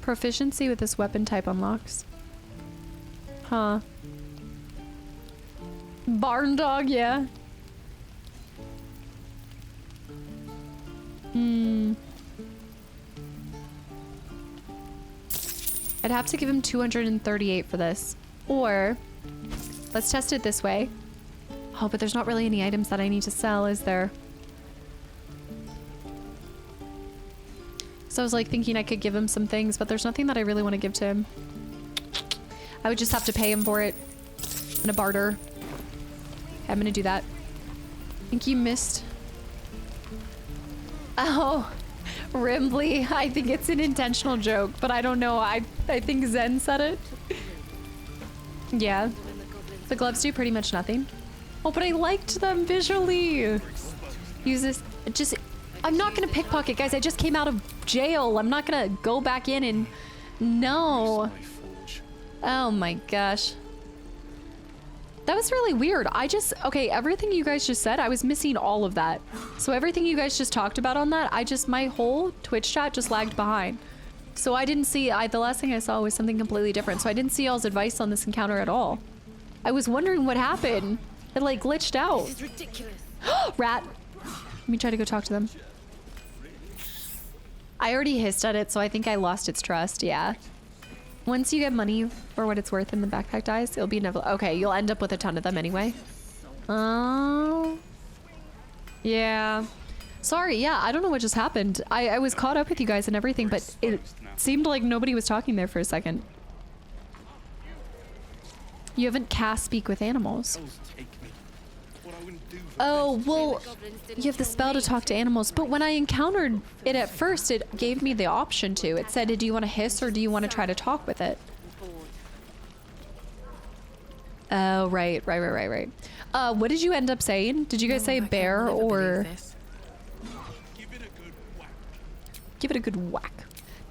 Proficiency with this weapon type unlocks. Huh. Barn dog, yeah. I'd have to give him 238 for this. Or, let's test it this way. Oh, but there's not really any items that I need to sell, is there? So I was like thinking I could give him some things, but there's nothing that I really want to give to him. I would just have to pay him for it in a barter. Okay, I'm gonna do that. I think you missed. Oh, Rimbly. I think it's an intentional joke, but I don't know. I think Zen said it. Yeah. The gloves do pretty much nothing. Oh, but I liked them visually. Use this. Just, I'm not gonna pickpocket, guys. I just came out of jail. I'm not gonna go back in and... No. Oh my gosh. That was really weird. Okay, everything you guys just said, I was missing all of that. So everything you guys just talked about on that, my whole Twitch chat just lagged behind. So I didn't see, the last thing I saw was something completely different. So I didn't see y'all's advice on this encounter at all. I was wondering what happened. It like glitched out. This is ridiculous. Rat. Let me try to go talk to them. I already hissed at it, so I think I lost its trust, yeah. Once you get money for what it's worth in the backpack dies, it'll be inevitable. Okay, you'll end up with a ton of them anyway. Oh. Yeah. Sorry, yeah, I don't know what just happened. I was caught up with you guys and everything, but it seemed like nobody was talking there for a second. You haven't cast Speak with Animals. Oh, well, you have the spell to talk to animals, but when I encountered it at first, it gave me the option to. It said, do you want to hiss or do you want to try to talk with it? Oh, right. What did you end up saying? Did you guys say bear or... Give it a good whack.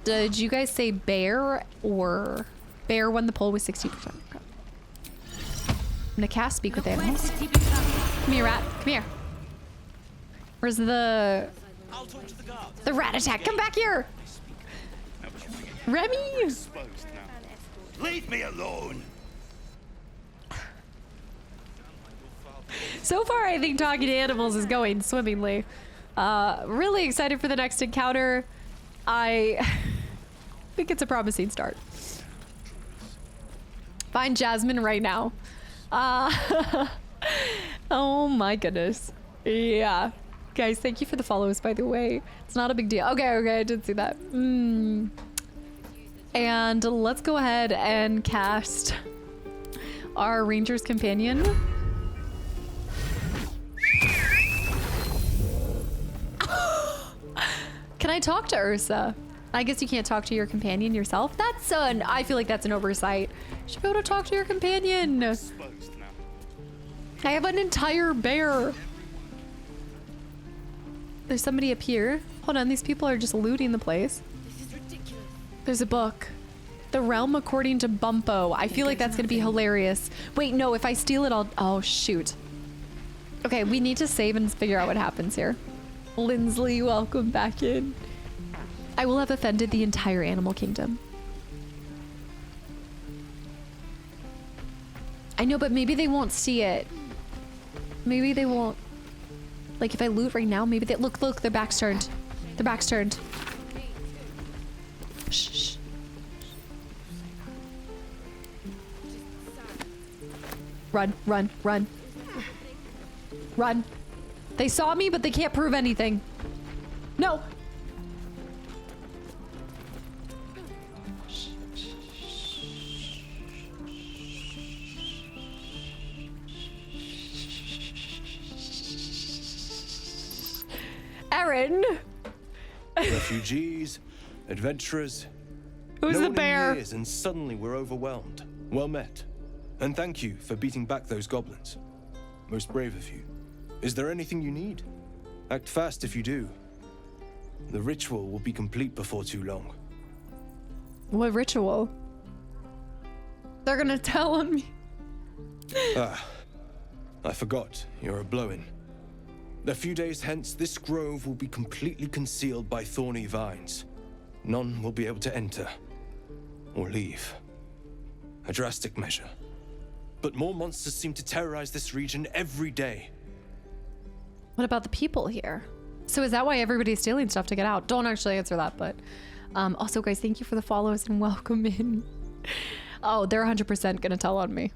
Did you guys say bear or... Bear won the poll with 60%. I'm gonna cast Speak with Animals. Come here, rat. Come here. Where's the rat attack? Come back here! Remy! Leave me alone! So far, I think talking to animals is going swimmingly. Really excited for the next encounter. I think it's a promising start. Find Jasmine right now. Oh my goodness. Yeah. Guys, thank you for the follows, by the way. It's not a big deal. Okay, I did see that. And let's go ahead and cast our Ranger's Companion. Can I talk to Ursa? I guess you can't talk to your companion yourself. That's I feel like that's an oversight. You should be able to talk to your companion. I have an entire bear. There's somebody up here. Hold on, these people are just looting the place. This is ridiculous. There's a book. The Realm According to Bumpo. I feel like that's gonna be hilarious. Wait, no, if I steal it, oh shoot. Okay, we need to save and figure out what happens here. Lindsley, welcome back in. I will have offended the entire animal kingdom. I know, but maybe they won't see it. Maybe they won't. Like if I loot right now, maybe they look, their back's turned. Their back's turned. Shh. Run. Run. They saw me, but they can't prove anything. No. Aaron. Refugees, adventurers. Who's the bear? Years and suddenly we're overwhelmed. Well met. And thank you for beating back those goblins. Most brave of you. Is there anything you need? Act fast if you do. The ritual will be complete before too long. What ritual? They're gonna tell on me. I forgot. You're a blow-in. A few days hence, this grove will be completely concealed by thorny vines. None will be able to enter or leave. A drastic measure. But more monsters seem to terrorize this region every day. What about the people here? So is that why everybody's stealing stuff to get out? Don't actually answer that, but also guys, thank you for the follows and welcome in. Oh, they're 100% gonna tell on me.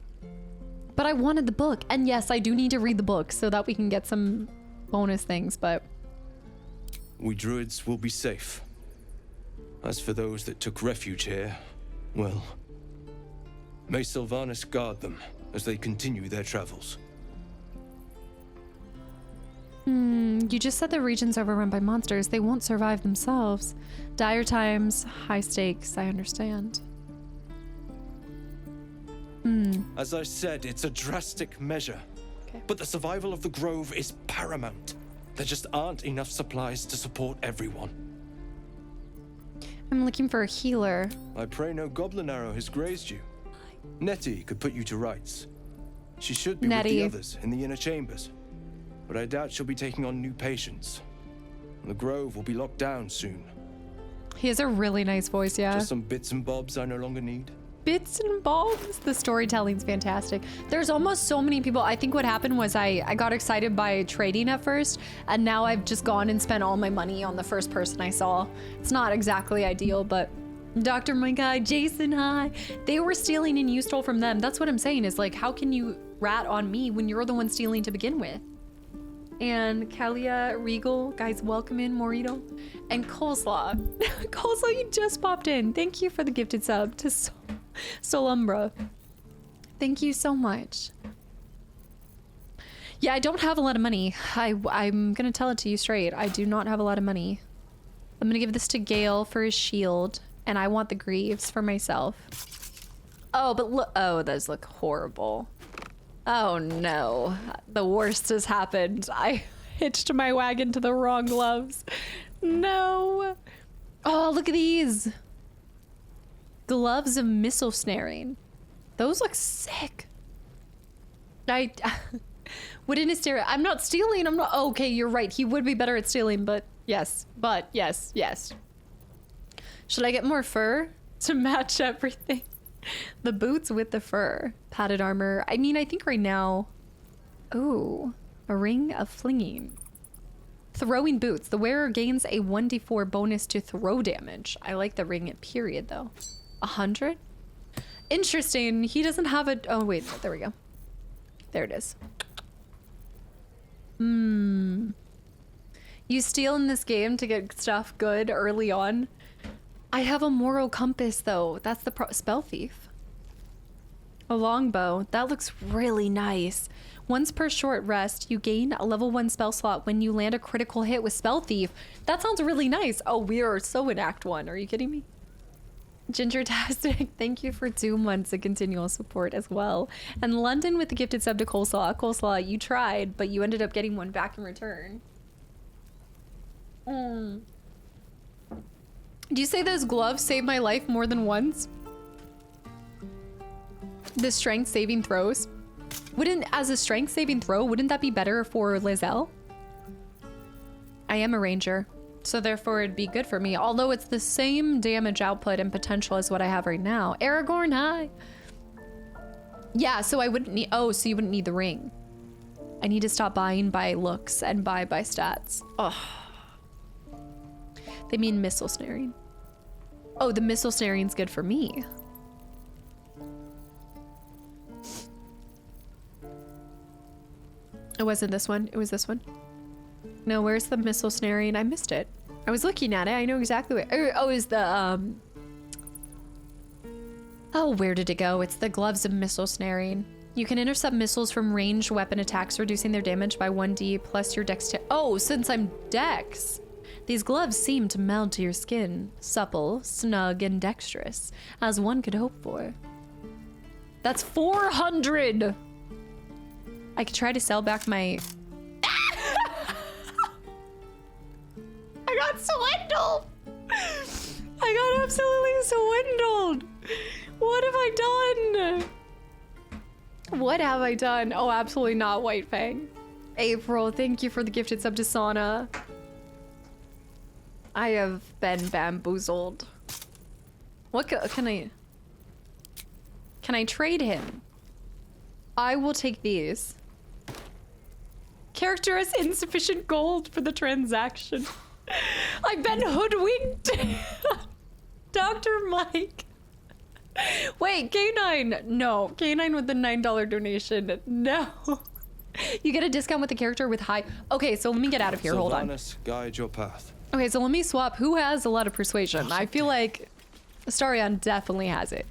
But I wanted the book, and yes, I do need to read the book so that we can get some bonus things, but... We druids will be safe. As for those that took refuge here, well... May Sylvanas guard them as they continue their travels. You just said the region's overrun by monsters. They won't survive themselves. Dire times, high stakes, I understand. As I said, it's a drastic measure. Okay. But the survival of the grove is paramount. There just aren't enough supplies to support everyone. I'm looking for a healer. I pray no goblin arrow has grazed you. Nettie could put you to rights. She should be with the others in the inner chambers. But I doubt she'll be taking on new patients. The grove will be locked down soon. He has a really nice voice, yeah. Just some bits and bobs I no longer need. Bits and bobs. The storytelling's fantastic. There's almost so many people. I think what happened was I got excited by trading at first, and now I've just gone and spent all my money on the first person I saw. It's not exactly ideal, but Dr. My guy, Jason, hi. They were stealing and you stole from them. That's what I'm saying is like, how can you rat on me when you're the one stealing to begin with? And Kalia, Regal, guys, welcome in, Morito. And Coleslaw. Coleslaw, you just popped in. Thank you for the gifted sub to Solumbra. Thank you so much. Yeah, I don't have a lot of money. I'm gonna tell it to you straight. I do not have a lot of money. I'm gonna give this to Gale for his shield, and I want the greaves for myself. Oh, but look, oh, those look horrible. Oh no, the worst has happened. I hitched my wagon to the wrong gloves. No. Oh, look at these. Gloves of missile snaring. Those look sick. Wooden hysteria. I'm not stealing. I'm not. Oh, okay, you're right. He would be better at stealing, but yes. Should I get more fur to match everything? The boots with the fur. Padded armor. I mean, I think right now... Ooh. A ring of flinging. Throwing boots. The wearer gains a 1d4 bonus to throw damage. I like the ring at period, though. 100? Interesting. He doesn't have a... Oh, wait. There we go. There it is. You steal in this game to get stuff good early on. I have a moral compass, though. That's the spell thief. A longbow. That looks really nice. Once per short rest, you gain a level 1 spell slot when you land a critical hit with spell thief. That sounds really nice. Oh, we are so in Act 1. Are you kidding me? Gingertastic, thank you for 2 months of continual support as well. And London with the gifted sub to Coleslaw. Coleslaw, you tried, but you ended up getting one back in return. Do you say those gloves saved my life more than once? The strength saving throws? As a strength saving throw, wouldn't that be better for Lizelle? I am a ranger, so therefore it'd be good for me. Although it's the same damage output and potential as what I have right now. Aragorn, hi! Yeah, so I wouldn't need... Oh, so you wouldn't need the ring. I need to stop buying by looks and buy by stats. Oh. They mean missile snaring. Oh, the missile snaring's good for me. It wasn't this one. It was this one. No, where's the missile snaring? I missed it. I was looking at it. I know exactly where. Oh, is the Oh, where did it go? It's the gloves of missile snaring. You can intercept missiles from ranged weapon attacks, reducing their damage by 1d plus your dexterity. Oh, since I'm dex. These gloves seem to meld to your skin, supple, snug, and dexterous, as one could hope for. That's 400! I could try to sell back my... I got swindled! I got absolutely swindled! What have I done? What have I done? Oh, absolutely not, White Fang. April, thank you for the gifted sub to Sauna. I have been bamboozled. What can I trade him? I will take these. Character has insufficient gold for the transaction. I've been hoodwinked. Dr. Mike. Wait, K9. No, K9 with the $9 donation. No. You get a discount with the character with high. Okay, so let me get out of here. Hold on. Guide your path. Okay, so let me swap. Who has a lot of persuasion? I feel like Starion definitely has it.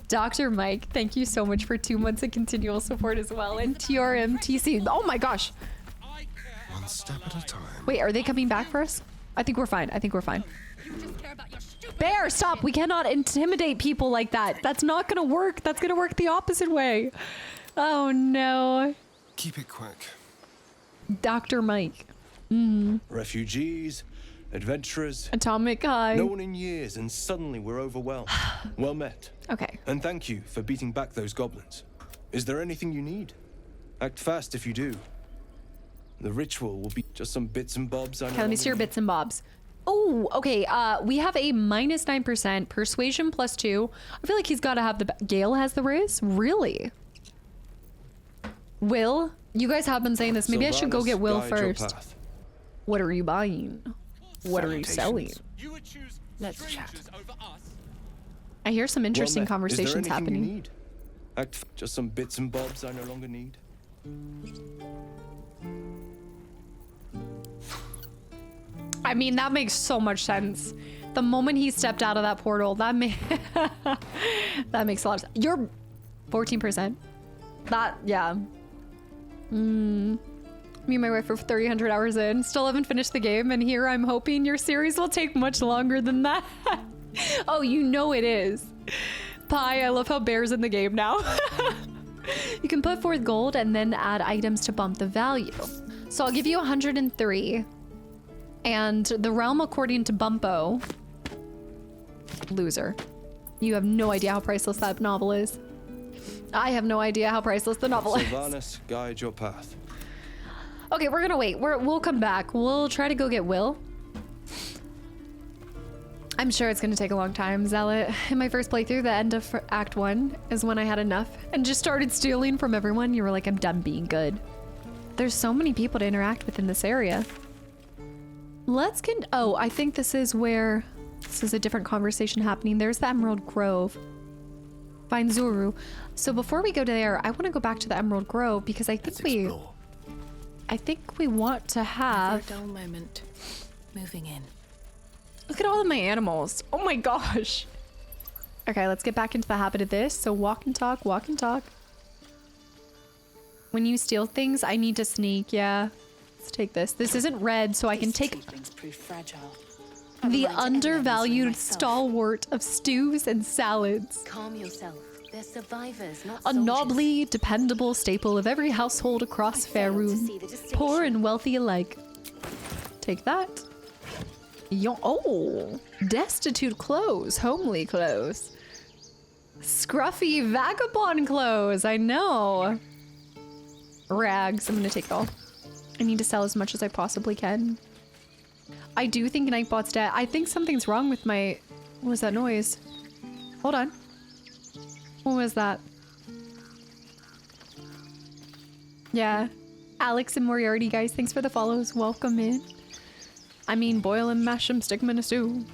Dr. Mike, thank you so much for 2 months of continual support as well. And TRMTC. Oh my gosh. One step at a time. Wait, are they coming back for us? I think we're fine. I think we're fine. Bear, stop. We cannot intimidate people like that. That's not going to work. That's going to work the opposite way. Oh no. Keep it quick. Dr. Mike. Refugees, adventurers. Atomic high. No one in years, and suddenly we're overwhelmed. Well met. Okay. And thank you for beating back those goblins. Is there anything you need? Act fast if you do. The ritual will be just some bits and bobs. Okay, let me see your bits and bobs. Oh, okay. We have a minus 9%, persuasion plus 2. I feel like he's got to have the... Gale has the riz? Really? Will? You guys have been saying this. Maybe I should go get Will first. What are you buying? What are you selling? Let's chat. I hear some interesting conversations happening. You need? Just some bits and bobs I no longer need. I mean, that makes so much sense. The moment he stepped out of that portal, that makes a lot of sense. You're 14%. That, yeah. Me and my wife are 300 hours in. Still haven't finished the game, and here I'm hoping your series will take much longer than that. Oh, you know it is. Pie, I love how Bear's in the game now. You can put forth gold and then add items to bump the value. So I'll give you 103. And the realm, according to Bumpo, loser. You have no idea how priceless that novel is. I have no idea how priceless the novel is. Sylvanas, guide your path. Okay, we're gonna wait. We'll come back. We'll try to go get Will. I'm sure it's gonna take a long time, Zealot. In my first playthrough, the end of Act 1 is when I had enough and just started stealing from everyone. You were like, I'm done being good. There's so many people to interact with in this area. Let's get... Oh, I think this is where... This is a different conversation happening. There's the Emerald Grove. Find Zuru. So before we go to there, I want to go back to the Emerald Grove because I think we want to have a dull moment. Moving in. Look at all of my animals. Oh my gosh. Okay, let's get back into the habit of this. So walk and talk, walk and talk. When you steal things, I need to sneak. Yeah. Let's take this. This isn't red, so I can take the undervalued stalwart of stews and salads. Calm yourself. They're survivors, not A nobly, dependable staple of every household across Faerun. Poor and wealthy alike. Take that. Oh, destitute clothes, homely clothes. Scruffy vagabond clothes, I know. Rags, I'm gonna take it all. I need to sell as much as I possibly can. I do think Nightbot's dead. I think something's wrong with my... What was that noise? Hold on. What was that? Yeah. Alex and Moriarty, guys, thanks for the follows. Welcome in. I mean, boil and mash 'em, stick 'em in a stew.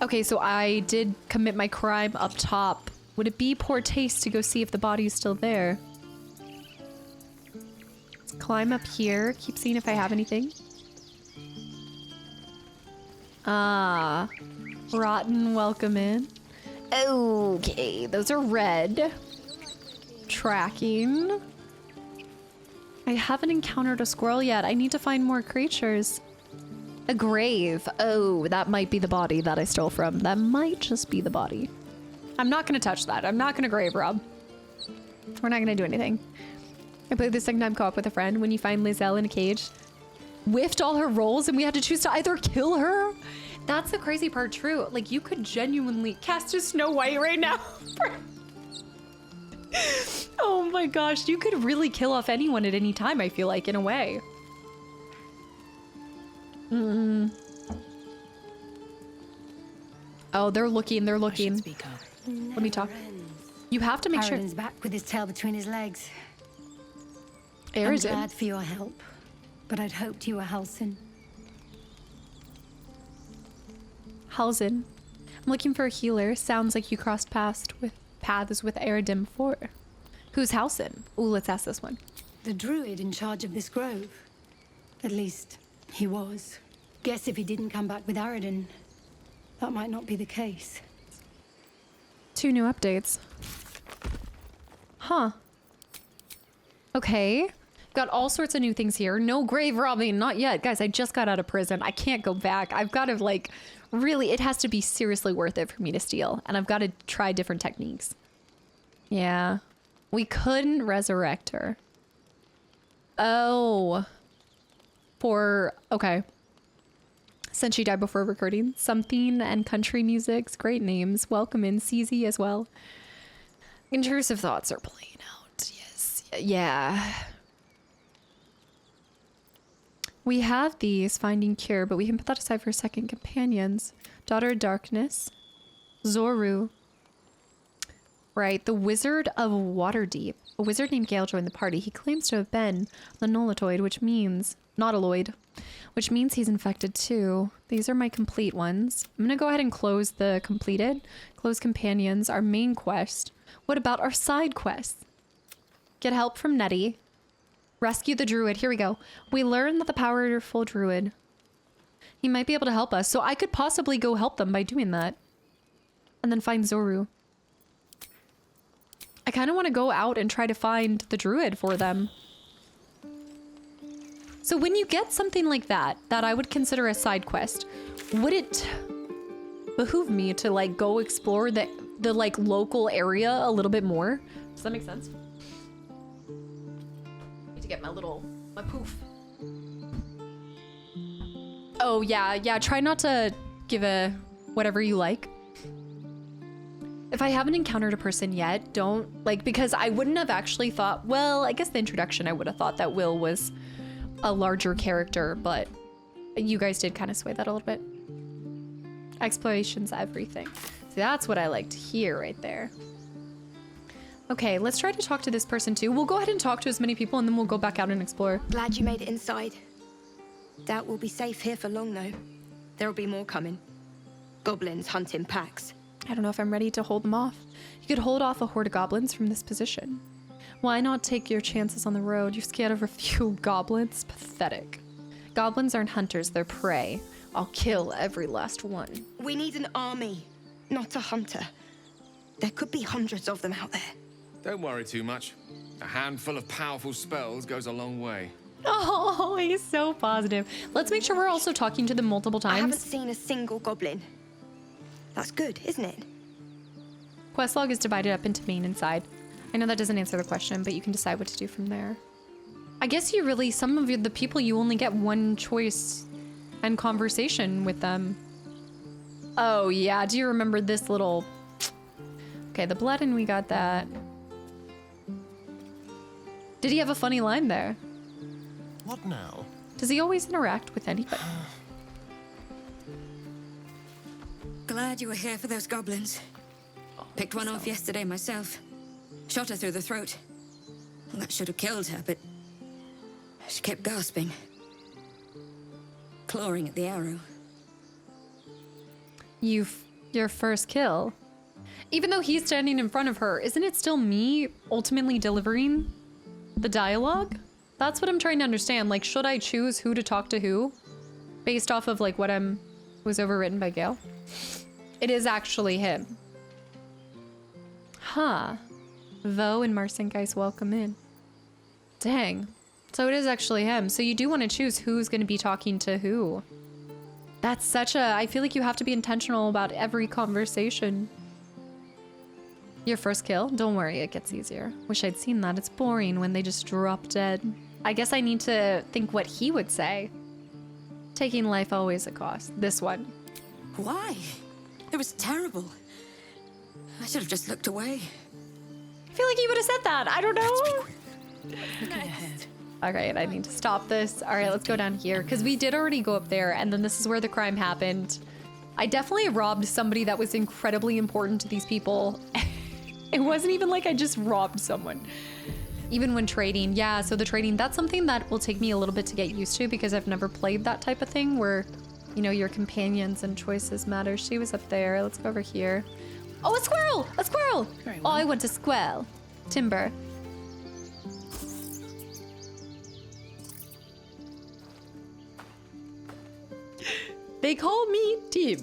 Okay, so I did commit my crime up top. Would it be poor taste to go see if the body's still there? Let's climb up here. Keep seeing if I have anything. Ah. Rotten, welcome in. Okay, those are red. Tracking. I haven't encountered a squirrel yet. I need to find more creatures. A grave. Oh, that might be the body that I stole from. That might just be the body. I'm not gonna touch that. I'm not gonna grave rob. We're not gonna do anything. I played this second time co-op with a friend when you find Lizelle in a cage. Whiffed all her rolls and we had to choose to either kill her. That's the crazy part, true. Like, you could genuinely cast a Snow White right now. Oh my gosh, you could really kill off anyone at any time, I feel like, in a way. Oh, they're looking, they're looking. Let me talk. You have to make sure. Aaron's back with his tail between his legs. Aaron. I'm glad for your help, but I'd hoped you were Halsin. Halsin. I'm looking for a healer. Sounds like you crossed paths with Eridim before. Who's Halsin? Ooh, let's ask this one. The druid in charge of this grove. At least, he was. Guess if he didn't come back with Aradin, that might not be the case. 2 new updates. Huh. Okay. Got all sorts of new things here. No grave robbing, not yet. Guys, I just got out of prison. I can't go back. I've got to, like, really, it has to be seriously worth it for me to steal. And I've got to try different techniques. Yeah. We couldn't resurrect her. Oh. Okay. Since she died before recording. Something and country music's great names. Welcome in, CZ as well. Intrusive thoughts are playing out. Yes. Yeah. We have these, finding cure, but we can put that aside for a second. Companions. Daughter of Darkness. Zoru. Right, the Wizard of Waterdeep. A wizard named Gale joined the party. He claims to have been the Nolotoid, which means... Nautiloid. Which means he's infected too. These are my complete ones. I'm gonna go ahead and close the completed. Close companions, our main quest. What about our side quests? Get help from Nettie. Rescue the druid. Here we go. We learned that the powerful druid. He might be able to help us, so I could possibly go help them by doing that. And then find Zoru. I kind of want to go out and try to find the druid for them. So when you get something like that I would consider a side quest, would it behoove me to like go explore the like local area a little bit more? Does that make sense? Need to get my poof. Oh yeah, try not to give a whatever you like. If I haven't encountered a person yet, don't like, because I wouldn't have actually thought, well, I guess the introduction I would have thought that Will was a larger character, but you guys did kind of sway that a little bit. Exploration's everything. So that's what I like to hear right there. Okay, let's try to talk to this person too. We'll go ahead and talk to as many people and then we'll go back out and explore. Glad you made it inside. Doubt we'll be safe here for long though. There'll be more coming. Goblins hunting packs. I don't know if I'm ready to hold them off. You could hold off a horde of goblins from this position. Why not take your chances on the road? You're scared of a few goblins? Pathetic. Goblins aren't hunters, they're prey. I'll kill every last one. We need an army, not a hunter. There could be hundreds of them out there. Don't worry too much. A handful of powerful spells goes a long way. Oh, he's so positive. Let's make sure we're also talking to them multiple times. I haven't seen a single goblin. That's good, isn't it? Quest log is divided up into main and side. I know that doesn't answer the question, but you can decide what to do from there. I guess you really, some of the people, you only get one choice and conversation with them. Oh yeah, do you remember this little... Okay, the blood, and we got that. Did he have a funny line there? What now? Does he always interact with anybody? Glad you were here for those goblins. Picked one off yesterday myself. Shot her through the throat. Well, that should have killed her, but she kept gasping. Clawing at the arrow. Your first kill. Even though he's standing in front of her, isn't it still me ultimately delivering the dialogue? That's what I'm trying to understand. Like, should I choose who to talk to who? Based off of like what was overwritten by Gale? It is actually him. Huh. Vo and Marcinkeis welcome in. Dang. So it is actually him. So you do want to choose who's going to be talking to who. That's such a... I feel like you have to be intentional about every conversation. Your first kill? Don't worry, it gets easier. Wish I'd seen that. It's boring when they just drop dead. I guess I need to think what he would say. Taking life always a cost. This one. Why? It was terrible. I should have just looked away. I feel like he would have said that. I don't know. Looking ahead. All right, I need to stop this. All right, let's go down here because we did already go up there, and then this is where the crime happened. I definitely robbed somebody that was incredibly important to these people. It wasn't even like I just robbed someone. Even when trading, yeah, so the trading, that's something that will take me a little bit to get used to because I've never played that type of thing where, you know, your companions and choices matter. She was up there. Let's go over here. Oh, a squirrel! A squirrel! Oh, I want a squirrel. Timber. They call me Tim.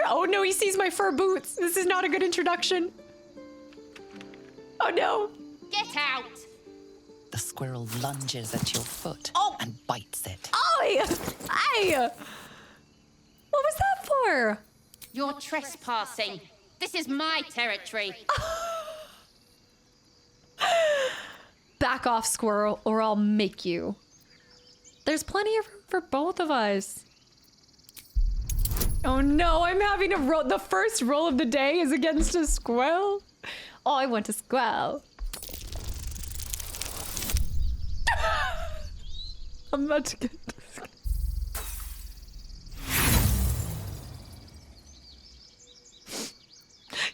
Oh no, he sees my fur boots. This is not a good introduction. Oh no. Get out! The squirrel lunges at your foot and bites it. Oh, hey! What was that for? You're trespassing. This is my territory. Back off, squirrel, or I'll make you. There's plenty of room for both of us. Oh no, I'm having a roll. The first roll of the day is against a squirrel. Oh, I want a squirrel. I'm about to get this.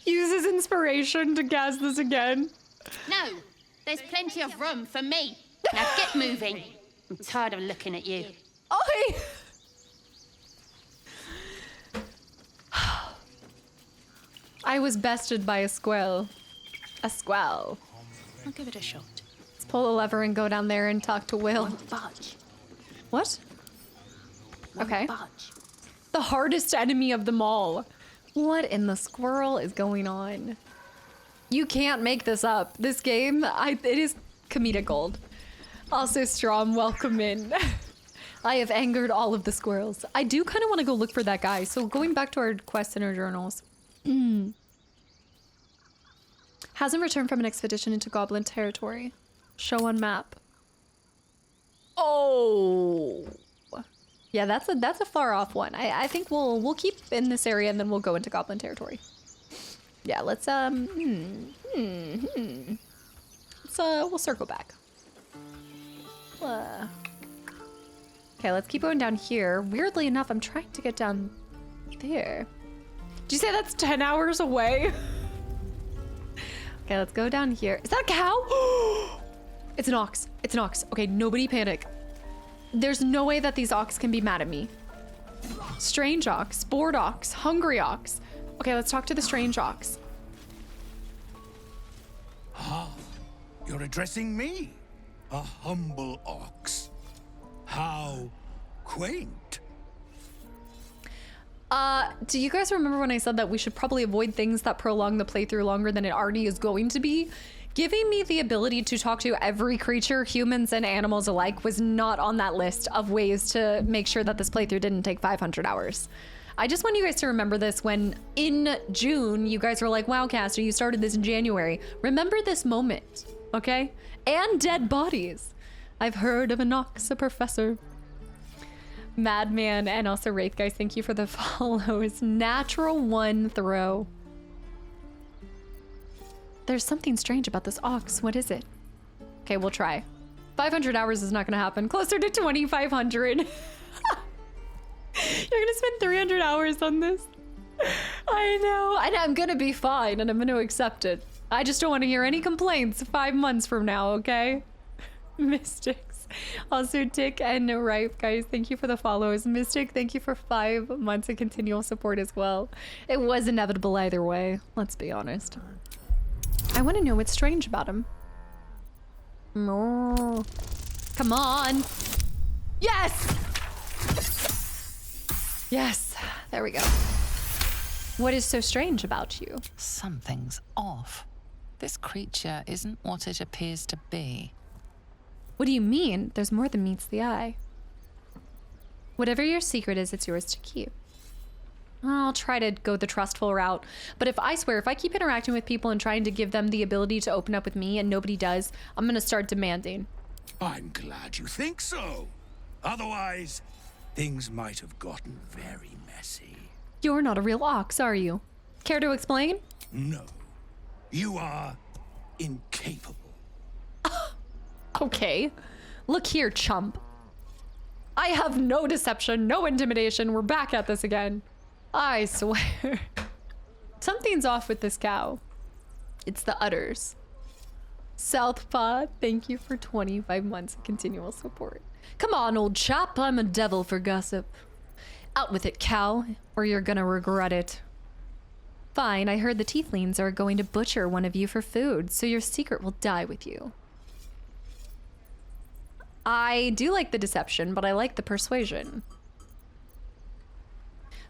Use his inspiration to cast this again. No, there's plenty of room for me. Now get moving. I'm tired of looking at you. Oi! I was bested by a squirrel. A squirrel. I'll give it a shot. Let's pull the lever and go down there and talk to Will. Budge. What? Okay. The hardest enemy of them all. What in the squirrel is going on? You can't make this up. This game, it is comedic gold. Also, Strom, welcome in. I have angered all of the squirrels. I do kind of want to go look for that guy. So going back to our quests in our journals. Hasn't returned from an expedition into Goblin territory. Show on map. Oh. Yeah, that's a far off one. I think we'll keep in this area and then we'll go into Goblin territory. Yeah, let's we'll circle back. Okay, let's keep going down here. Weirdly enough, I'm trying to get down there. Did you say that's 10 hours away? Okay, let's go down here. Is that a cow? It's an ox. It's an ox. Okay, nobody panic. There's no way that these ox can be mad at me. Strange ox, bored ox, hungry ox. Okay, let's talk to the strange ox. Ah, you're addressing me, a humble ox. How quaint. Do you guys remember when I said that we should probably avoid things that prolong the playthrough longer than it already is going to be? Giving me the ability to talk to every creature, humans and animals alike, was not on that list of ways to make sure that this playthrough didn't take 500 hours. I just want you guys to remember this when in June, you guys were like, wow, Caster, you started this in January. Remember this moment, okay? And dead bodies. I've heard of a Nox, a professor. Madman and also Wraith, guys, thank you for the follows. Natural 1 throw. There's something strange about this ox. What is it? Okay, we'll try. 500 hours is not gonna happen. Closer to 2,500. You're gonna spend 300 hours on this. I know. And I'm gonna be fine and I'm gonna accept it. I just don't want to hear any complaints 5 months from now, okay? Mystics. Also, Tick and Ripe, guys, thank you for the follows. Mystic, thank you for 5 months of continual support as well. It was inevitable either way, let's be honest. I want to know what's strange about him. Oh. Come on. Yes! Yes, there we go. What is so strange about you? Something's off. This creature isn't what it appears to be. What do you mean? There's more than meets the eye. Whatever your secret is, it's yours to keep. I'll try to go the trustful route, but if I keep interacting with people and trying to give them the ability to open up with me and nobody does, I'm gonna start demanding. I'm glad you think so. Otherwise, things might have gotten very messy. You're not a real ox, are you? Care to explain? No. You are incapable. Okay. Look here, chump. I have no deception, no intimidation. We're back at this again. I swear. Something's off with this cow. It's the udders. Southpaw, thank you for 25 months of continual support. Come on, old chap. I'm a devil for gossip. Out with it, cow, or you're gonna regret it. Fine, I heard the tieflings are going to butcher one of you for food, so your secret will die with you. I do like the deception, but I like the persuasion.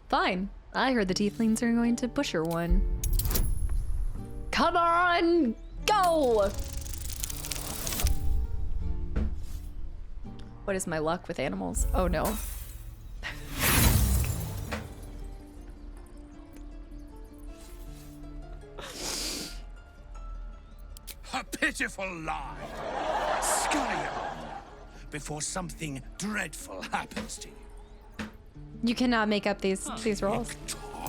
Fine, I heard the tieflings are going to butcher one. Come on, go! What is my luck with animals? Oh no. A pitiful lie. Scurry on before something dreadful happens to you. You cannot make up these rolls.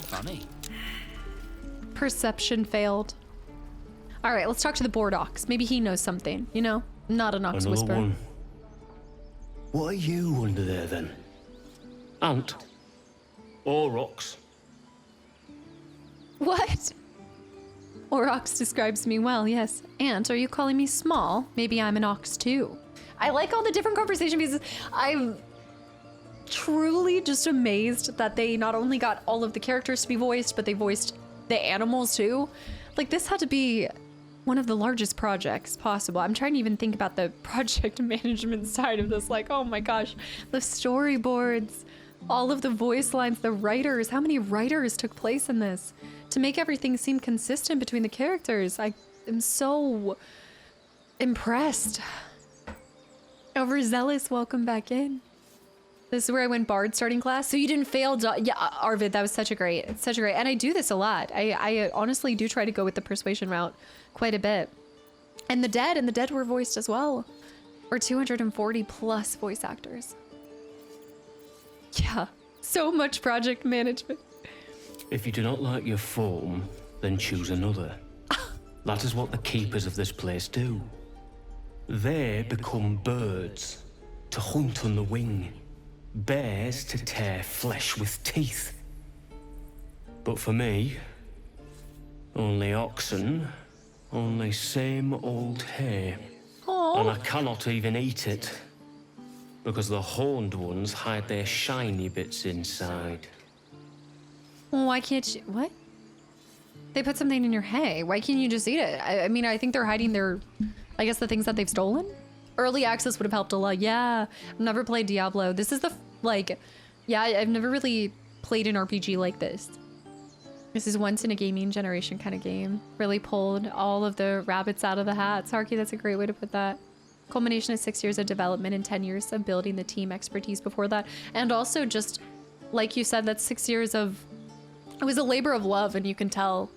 Funny. Perception failed. All right, let's talk to the board ox. Maybe he knows something, you know? Not an ox whisperer. One. What are you under there then? Ant? Or ox? What? Ox describes me well, yes. Ant, are you calling me small? Maybe I'm an ox too. I like all the different conversation pieces. I'm truly just amazed that they not only got all of the characters to be voiced, but they voiced the animals too. Like, this had to be one of the largest projects possible. I'm trying to even think about the project management side of this. Like, oh my gosh, the storyboards, all of the voice lines, the writers. How many writers took place in this to make everything seem consistent between the characters? I am so impressed. Overzealous, welcome back in. This is where I went Bard starting class. So you didn't fail. Yeah, Arvid, that was such a great. And I do this a lot. I honestly do try to go with the persuasion route quite a bit. And the dead were voiced as well. Or 240 plus voice actors. Yeah, so much project management. If you do not like your form, then choose another. That is what the keepers of this place do. They become birds, to hunt on the wing. Bears to tear flesh with teeth. But for me, only oxen, only same old hay. Aww. And I cannot even eat it. because the horned ones hide their shiny bits inside. Well, why can't you? What? They put something in your hay. Why can't you just eat it? I mean, I think they're hiding their, I guess, the things that they've stolen. Early access would have helped a lot. Yeah, I've never played Diablo. This is the, like, yeah, I've never really played an RPG like this. This is once in a gaming generation kind of game. Really pulled all of the rabbits out of the hat. Sarky, that's a great way to put that. Culmination of 6 years of development and 10 years of building the team expertise before that. And also just, like you said, that's 6 years of, it was a labor of love, and you can tell,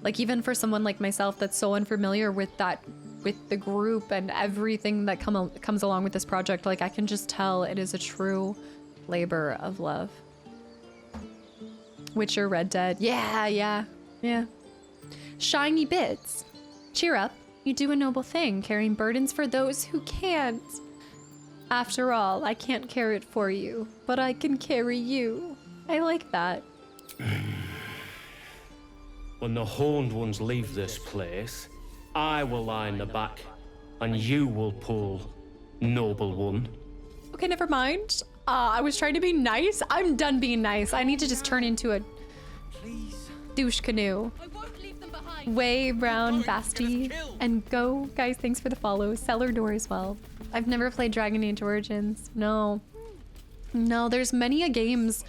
like, even for someone like myself that's so unfamiliar with that, with the group and everything that comes along with this project, like, I can just tell it is a true labor of love. Witcher, Red Dead. Yeah. Shiny bits. Cheer up. You do a noble thing, carrying burdens for those who can't. After all, I can't carry it for you, but I can carry you. I like that. When the horned ones leave this place, I will lie in the back, and you will pull, noble one. Okay, never mind. I was trying to be nice. I'm done being nice. I need to just turn into a douche canoe. Way, Brown, Basti, and Go. Guys, thanks for the follow. Cellar Door as well. I've never played Dragon Age Origins. No, there's many games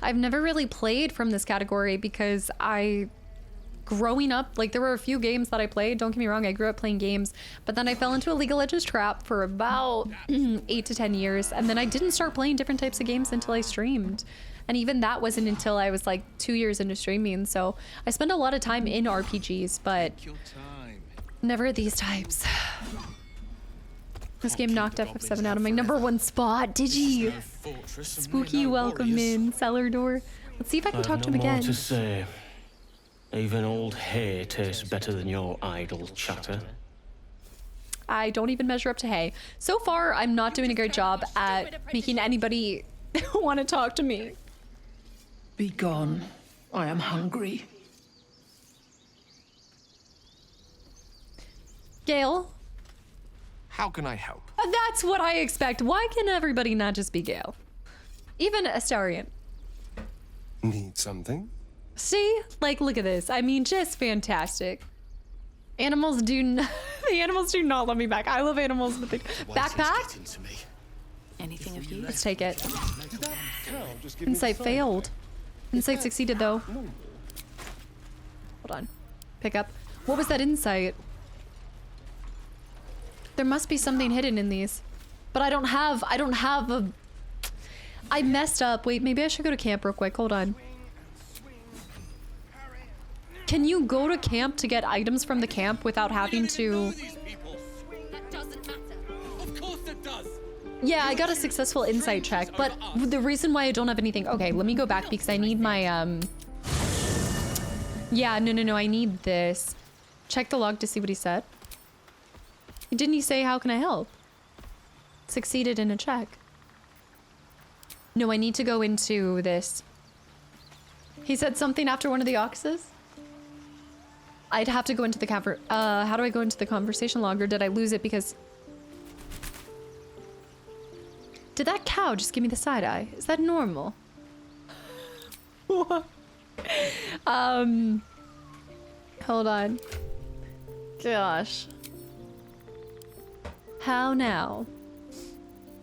I've never really played from this category because growing up, like, there were a few games that I played. Don't get me wrong, I grew up playing games, but then I fell into a League of Legends trap for about 8 to 10 years, and then I didn't start playing different types of games until I streamed. And even that wasn't until I was like 2 years into streaming, so I spent a lot of time in RPGs, but never these types. This game knocked FF7 out of my #1 spot. Did you? Spooky, welcome in, Cellar Door. Let's see if I can talk to him again. More to say. Even old hay tastes better than your idle chatter. I don't even measure up to hay. So far, I'm not doing a great job at making anybody want to talk to me. Be gone. I am hungry. Gale? How can I help? That's what I expect. Why can everybody not just be Gale? Even Astarion. Need something? See? Like, look at this. I mean, just fantastic. Animals do not... the animals do not let me back. I love animals, but they... Backpack? Anything of use? Let's take it. Insight failed. Insight succeeded, though. Hold on. Pick up. What was that insight? There must be something hidden in these. But I don't have a... I messed up. Wait, maybe I should go to camp real quick. Hold on. Can you go to camp to get items from the camp without having to... That doesn't matter. Of course it does. Yeah, I got a successful insight check, but the reason why I don't have anything... Okay, let me go back because I need my, Yeah, no, I need this. Check the log to see what he said. Didn't he say, how can I help? Succeeded in a check. No, I need to go into this. He said something after one of the oxes? I'd have to go into the how do I go into the conversation log, or did I lose it because... Did that cow just give me the side eye? Is that normal? What? Hold on. Gosh. How now?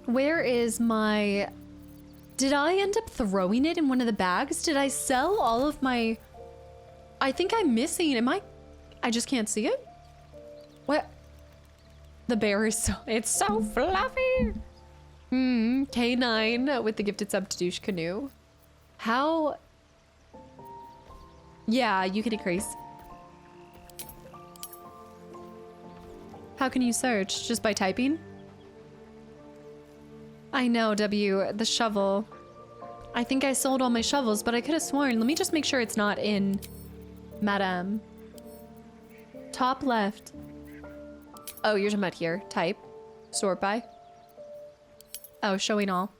Where is my... Did I end up throwing it in one of the bags? Did I sell all of my... I think I'm missing. Am I... I just can't see it? What? The bear is so... It's so fluffy! K9 with the gifted sub to douche canoe. How... Yeah, you can increase. How can you search? Just by typing? I know, W. The shovel. I think I sold all my shovels, but I could have sworn. Let me just make sure it's not in... Madame. Top left. Oh, you're talking about here. Type. Sort by. Oh, showing all.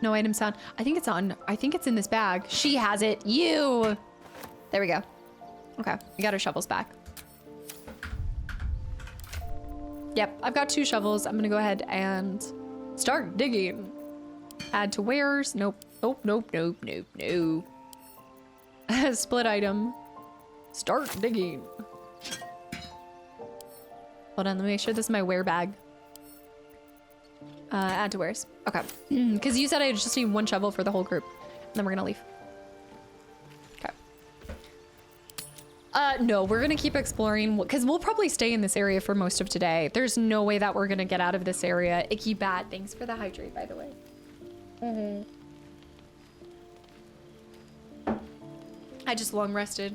No items found. I think it's on. I think it's in this bag. She has it. You. There we go. Okay. We got our shovels back. Yep, I've got 2 shovels. I'm gonna go ahead and start digging. Add to wares. Nope. Nope, nope, nope, nope, nope. Split item. Start digging. Hold on, let me make sure this is my ware bag. Add to wares. Okay. Because you said I just need 1 shovel for the whole group. And then we're gonna leave. Okay. No, we're gonna keep exploring because we'll probably stay in this area for most of today. There's no way that we're gonna get out of this area. Icky bad. Thanks for the hydrate, by the way. I just long rested.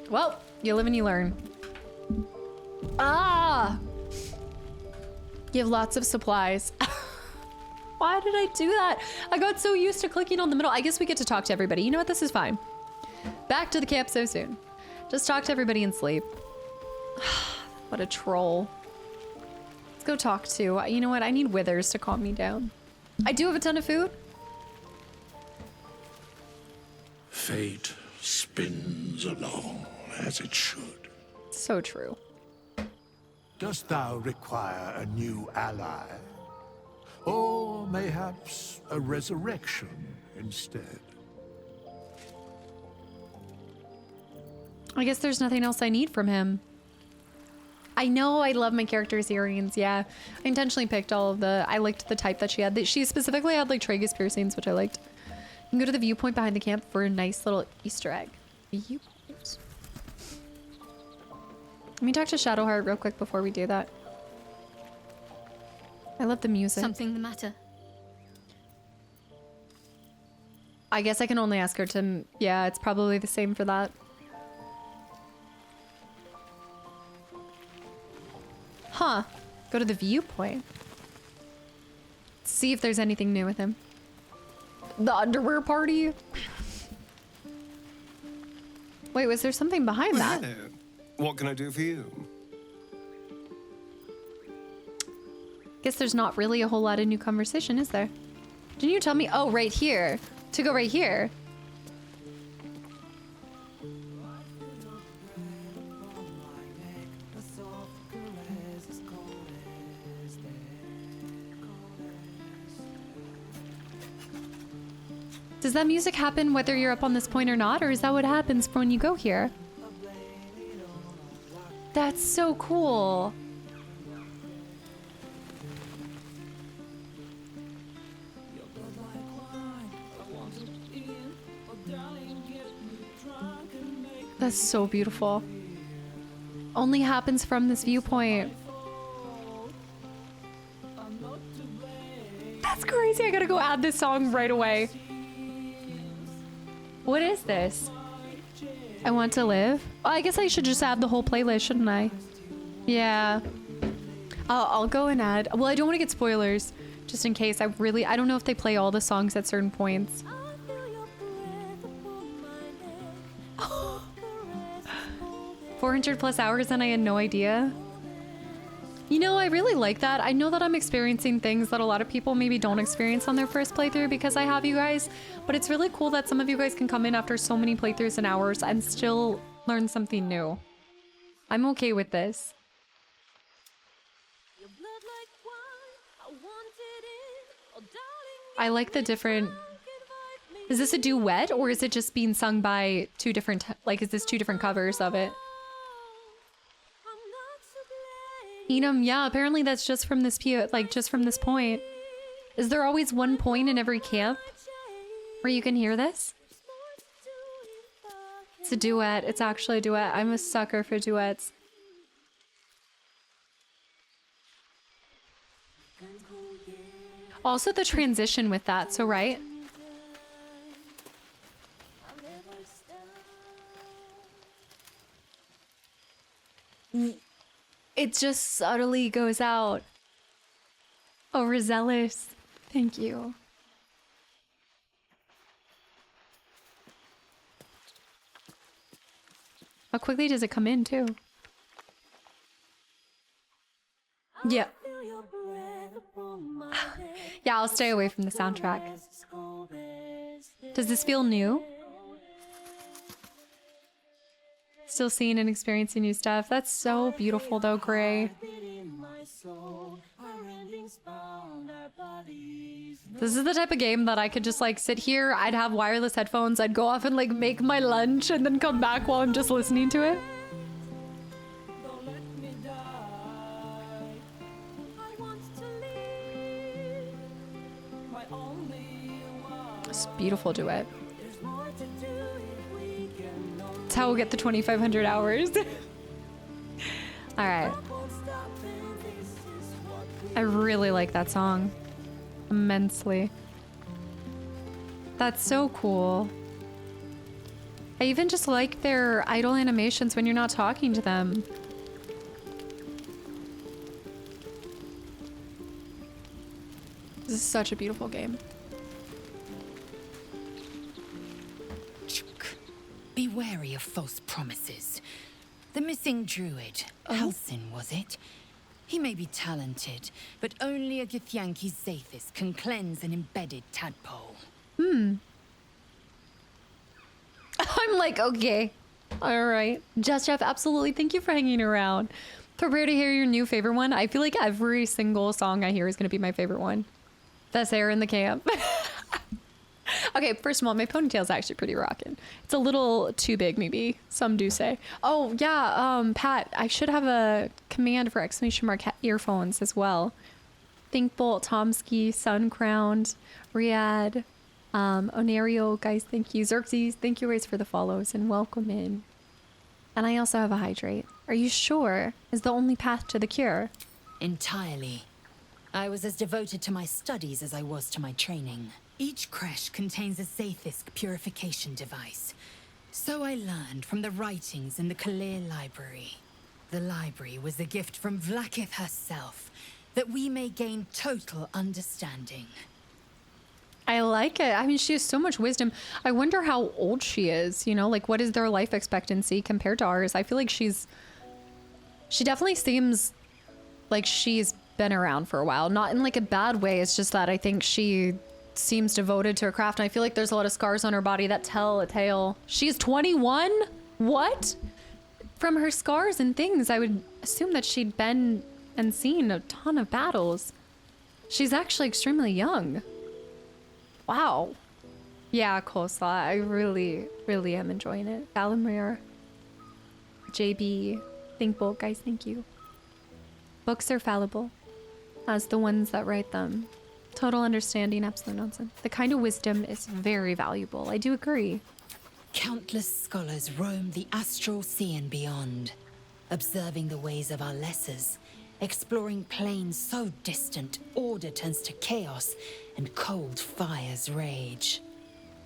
Well, you live and you learn. Ah! You have lots of supplies. Why did I do that? I got so used to clicking on the middle. I guess we get to talk to everybody. You know what? This is fine. Back to the camp so soon. Just talk to everybody and sleep. What a troll. Let's go talk to... You know what? I need withers to calm me down. I do have a ton of food. Fate spins along as it should. So true. Dost thou require a new ally? Or mayhaps a resurrection instead? I guess there's nothing else I need from him. I know I love my character's earrings, yeah. I intentionally picked all of the... I liked the type that she had. She specifically had like tragus piercings, which I liked. You can go to the viewpoint behind the camp for a nice little Easter egg. Viewpoint. Let me talk to Shadowheart real quick before we do that. I love the music. Something the matter? I guess I can only ask her to... Yeah, it's probably the same for that. Huh. Go to the viewpoint. See if there's anything new with him. The underwear party? Wait, was there something behind that? Hello. What can I do for you? Guess there's not really a whole lot of new conversation, is there? Didn't you tell me? Oh, right here. To go right here. Does that music happen whether you're up on this point or not, or is that what happens when you go here? That's so cool. That's so beautiful. Only happens from this viewpoint. That's crazy. I gotta go add this song right away. What is this? I want to live? Oh, I guess I should just add the whole playlist, shouldn't I? Yeah. I'll go and add. Well, I don't want to get spoilers, just in case. I don't know if they play all the songs at certain points. 400 plus hours and I had no idea. You know, I really like that. I know that I'm experiencing things that a lot of people maybe don't experience on their first playthrough because I have you guys, but it's really cool that some of you guys can come in after so many playthroughs and hours and still learn something new. I'm okay with this. I like the different... Is this a duet or is it just being sung by 2 different... Like, is this 2 different covers of it? Enum, yeah, apparently that's just from this just from this point. Is there always one point in every camp where you can hear this? It's a duet. It's actually a duet. I'm a sucker for duets. Also the transition with that, so right? It just subtly goes out. Overzealous. Thank you. How quickly does it come in, too? Yeah. Yeah, I'll stay away from the soundtrack. Does this feel new? Still seeing and experiencing new stuff. That's so beautiful though, Gray. This is the type of game that I could just like sit here, I'd have wireless headphones, I'd go off and like make my lunch and then come back while I'm just listening to it. It's a beautiful duet. That's how we'll get the 2,500 hours. All right. I really like that song. Immensely. That's so cool. I even just like their idle animations when you're not talking to them. This is such a beautiful game. Be wary of false promises. The missing druid, Halsin, was it? He may be talented, but only a Githyanki Zathis can cleanse an embedded tadpole. I'm like, okay. All right. Just Jeff, absolutely. Thank you for hanging around. Prepare to hear your new favorite one. I feel like every single song I hear is going to be my favorite one. Best hair in the camp. Okay, first of all, my ponytail's actually pretty rockin'. It's a little too big, maybe. Some do say. Oh, yeah, Pat, I should have a command for exclamation mark earphones as well. Thinkbolt, Tomsky, Suncrowned, Riyadh, Onario, guys, thank you. Xerxes, thank you, Race, for the follows, and welcome in. And I also have a hydrate. Are you sure is the only path to the cure? Entirely. I was as devoted to my studies as I was to my training. Each creche contains a Zathisk purification device. So I learned from the writings in the Kalir Library. The library was a gift from Vlaakith herself, that we may gain total understanding. I like it. I mean, she has so much wisdom. I wonder how old she is, you know? Like, what is their life expectancy compared to ours? I feel like she definitely seems like she's been around for a while. Not in like a bad way. It's just that I think she seems devoted to her craft, and I feel like there's a lot of scars on her body that tell a tale. She's 21? What? From her scars and things, I would assume that she'd been and seen a ton of battles. She's actually extremely young. Wow. Yeah, Coleslaw. I really, really am enjoying it. Alamir, JB, Thinkbolt, guys, thank you. Books are fallible, as the ones that write them. Total understanding, absolute nonsense. The kind of wisdom is very valuable. I do agree. Countless scholars roam the astral sea and beyond, observing the ways of our lessers, exploring planes so distant order turns to chaos and cold fires rage.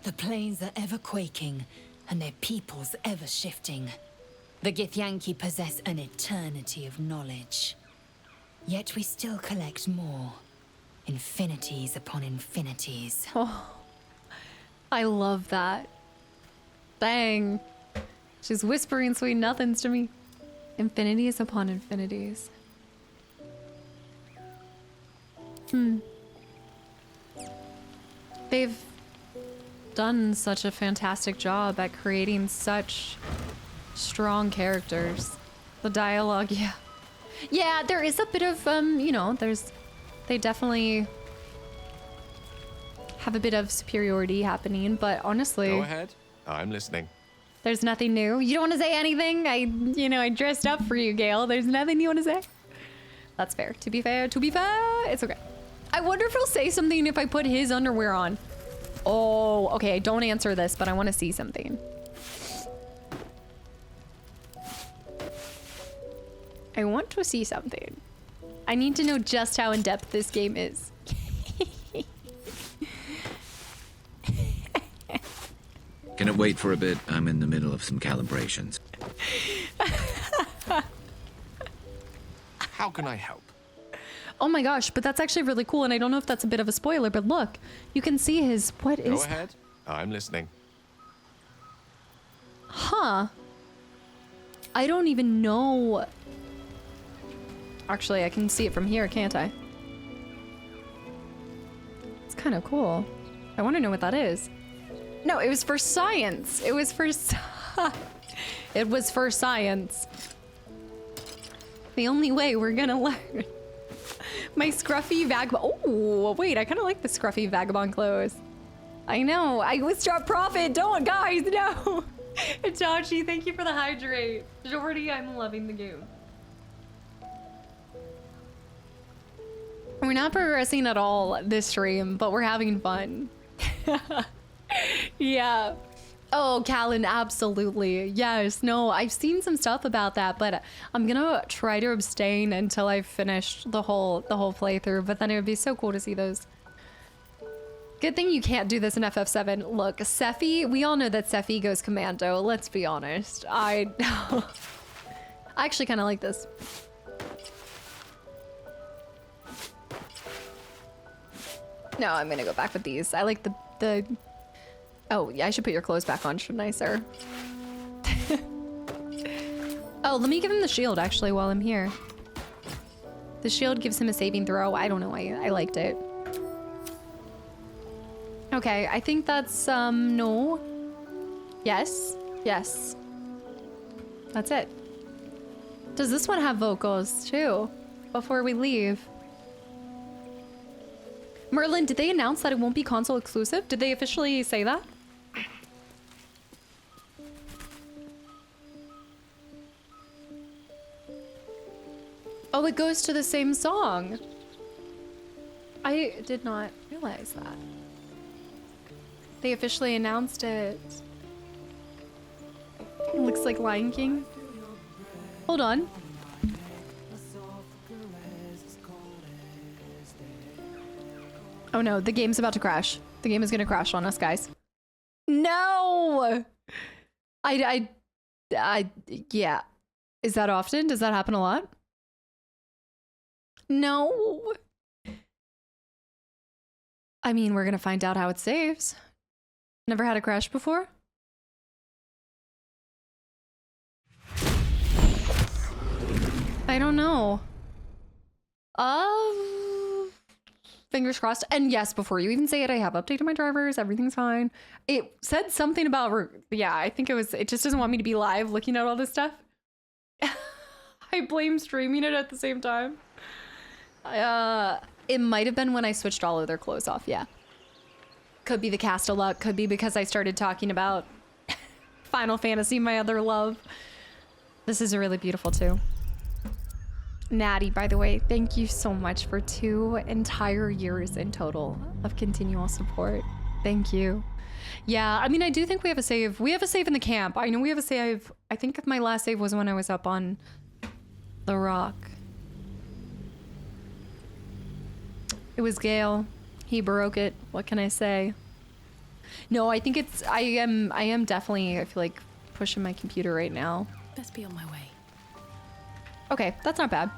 The planes are ever quaking and their peoples ever shifting. The Githyanki possess an eternity of knowledge. Yet we still collect more. Infinities upon infinities. Oh, I love that. Dang. She's whispering sweet nothings to me. Infinities upon infinities. They've done such a fantastic job at creating such strong characters. The dialogue, yeah. Yeah, there is a bit of, you know, they definitely have a bit of superiority happening, but honestly... Go ahead. I'm listening. There's nothing new. You don't want to say anything? I dressed up for you, Gale. There's nothing you want to say? That's fair. To be fair, it's okay. I wonder if he'll say something if I put his underwear on. Oh, okay. Don't answer this, but I want to see something. I want to see something. I need to know just how in-depth this game is. Can it wait for a bit? I'm in the middle of some calibrations. How can I help? Oh my gosh, but that's actually really cool, and I don't know if that's a bit of a spoiler, but look, you can see his... What is... Go ahead. I'm listening. Huh. I don't even know... Actually, I can see it from here, can't I? kind of cool. I want to know what that is. No, it was for science. It was for it was for science. The only way we're gonna learn. My scruffy vagabond. Oh, wait, I kind of like the scruffy vagabond clothes. I know. I was drop profit. Don't, guys, no. Itachi, thank you for the hydrate. Jordy, I'm loving the game. We're not progressing at all this stream, but we're having fun. Yeah. Oh, Callan, absolutely. Yes, no, I've seen some stuff about that, but I'm gonna try to abstain until I've finished the whole playthrough, but then it would be so cool to see those. Good thing you can't do this in FF7. Look, Sephi, we all know that Sephi goes commando, let's be honest. I actually kind of like this. No, I'm gonna go back with these. I like the... Oh, yeah, I should put your clothes back on, shouldn't I, sir? Oh, let me give him the shield, actually, while I'm here. The shield gives him a saving throw. I don't know why. I liked it. Okay, I think that's, no. Yes. Yes. That's it. Does this one have vocals, too? Before we leave. Merlin, did they announce that it won't be console exclusive? Did they officially say that? Oh, it goes to the same song. I did not realize that. They officially announced it. It looks like Lion King. Hold on. Oh no, the game's about to crash. The game is gonna crash on us, guys. No! Yeah. Is that often? Does that happen a lot? No. I mean, we're gonna find out how it saves. Never had a crash before? I don't know. Fingers crossed. And yes, before you even say it, I have updated my drivers. Everything's fine. It said something about, yeah, I think it just doesn't want me to be live looking at all this stuff. I blame streaming it at the same time. It might have been when I switched all of their clothes off. Yeah. Could be the cast of luck. Could be because I started talking about Final Fantasy, my other love. This is really beautiful too. Natty, by the way, thank you so much for 2 entire years in total of continual support. Thank you. Yeah, I mean, I do think we have a save. We have a save in the camp. I know we have a save. I think my last save was when I was up on the rock. It was Gale. He broke it. What can I say? No, I think it's... I am definitely, I feel like, pushing my computer right now. Best be on my way. Okay, that's not bad.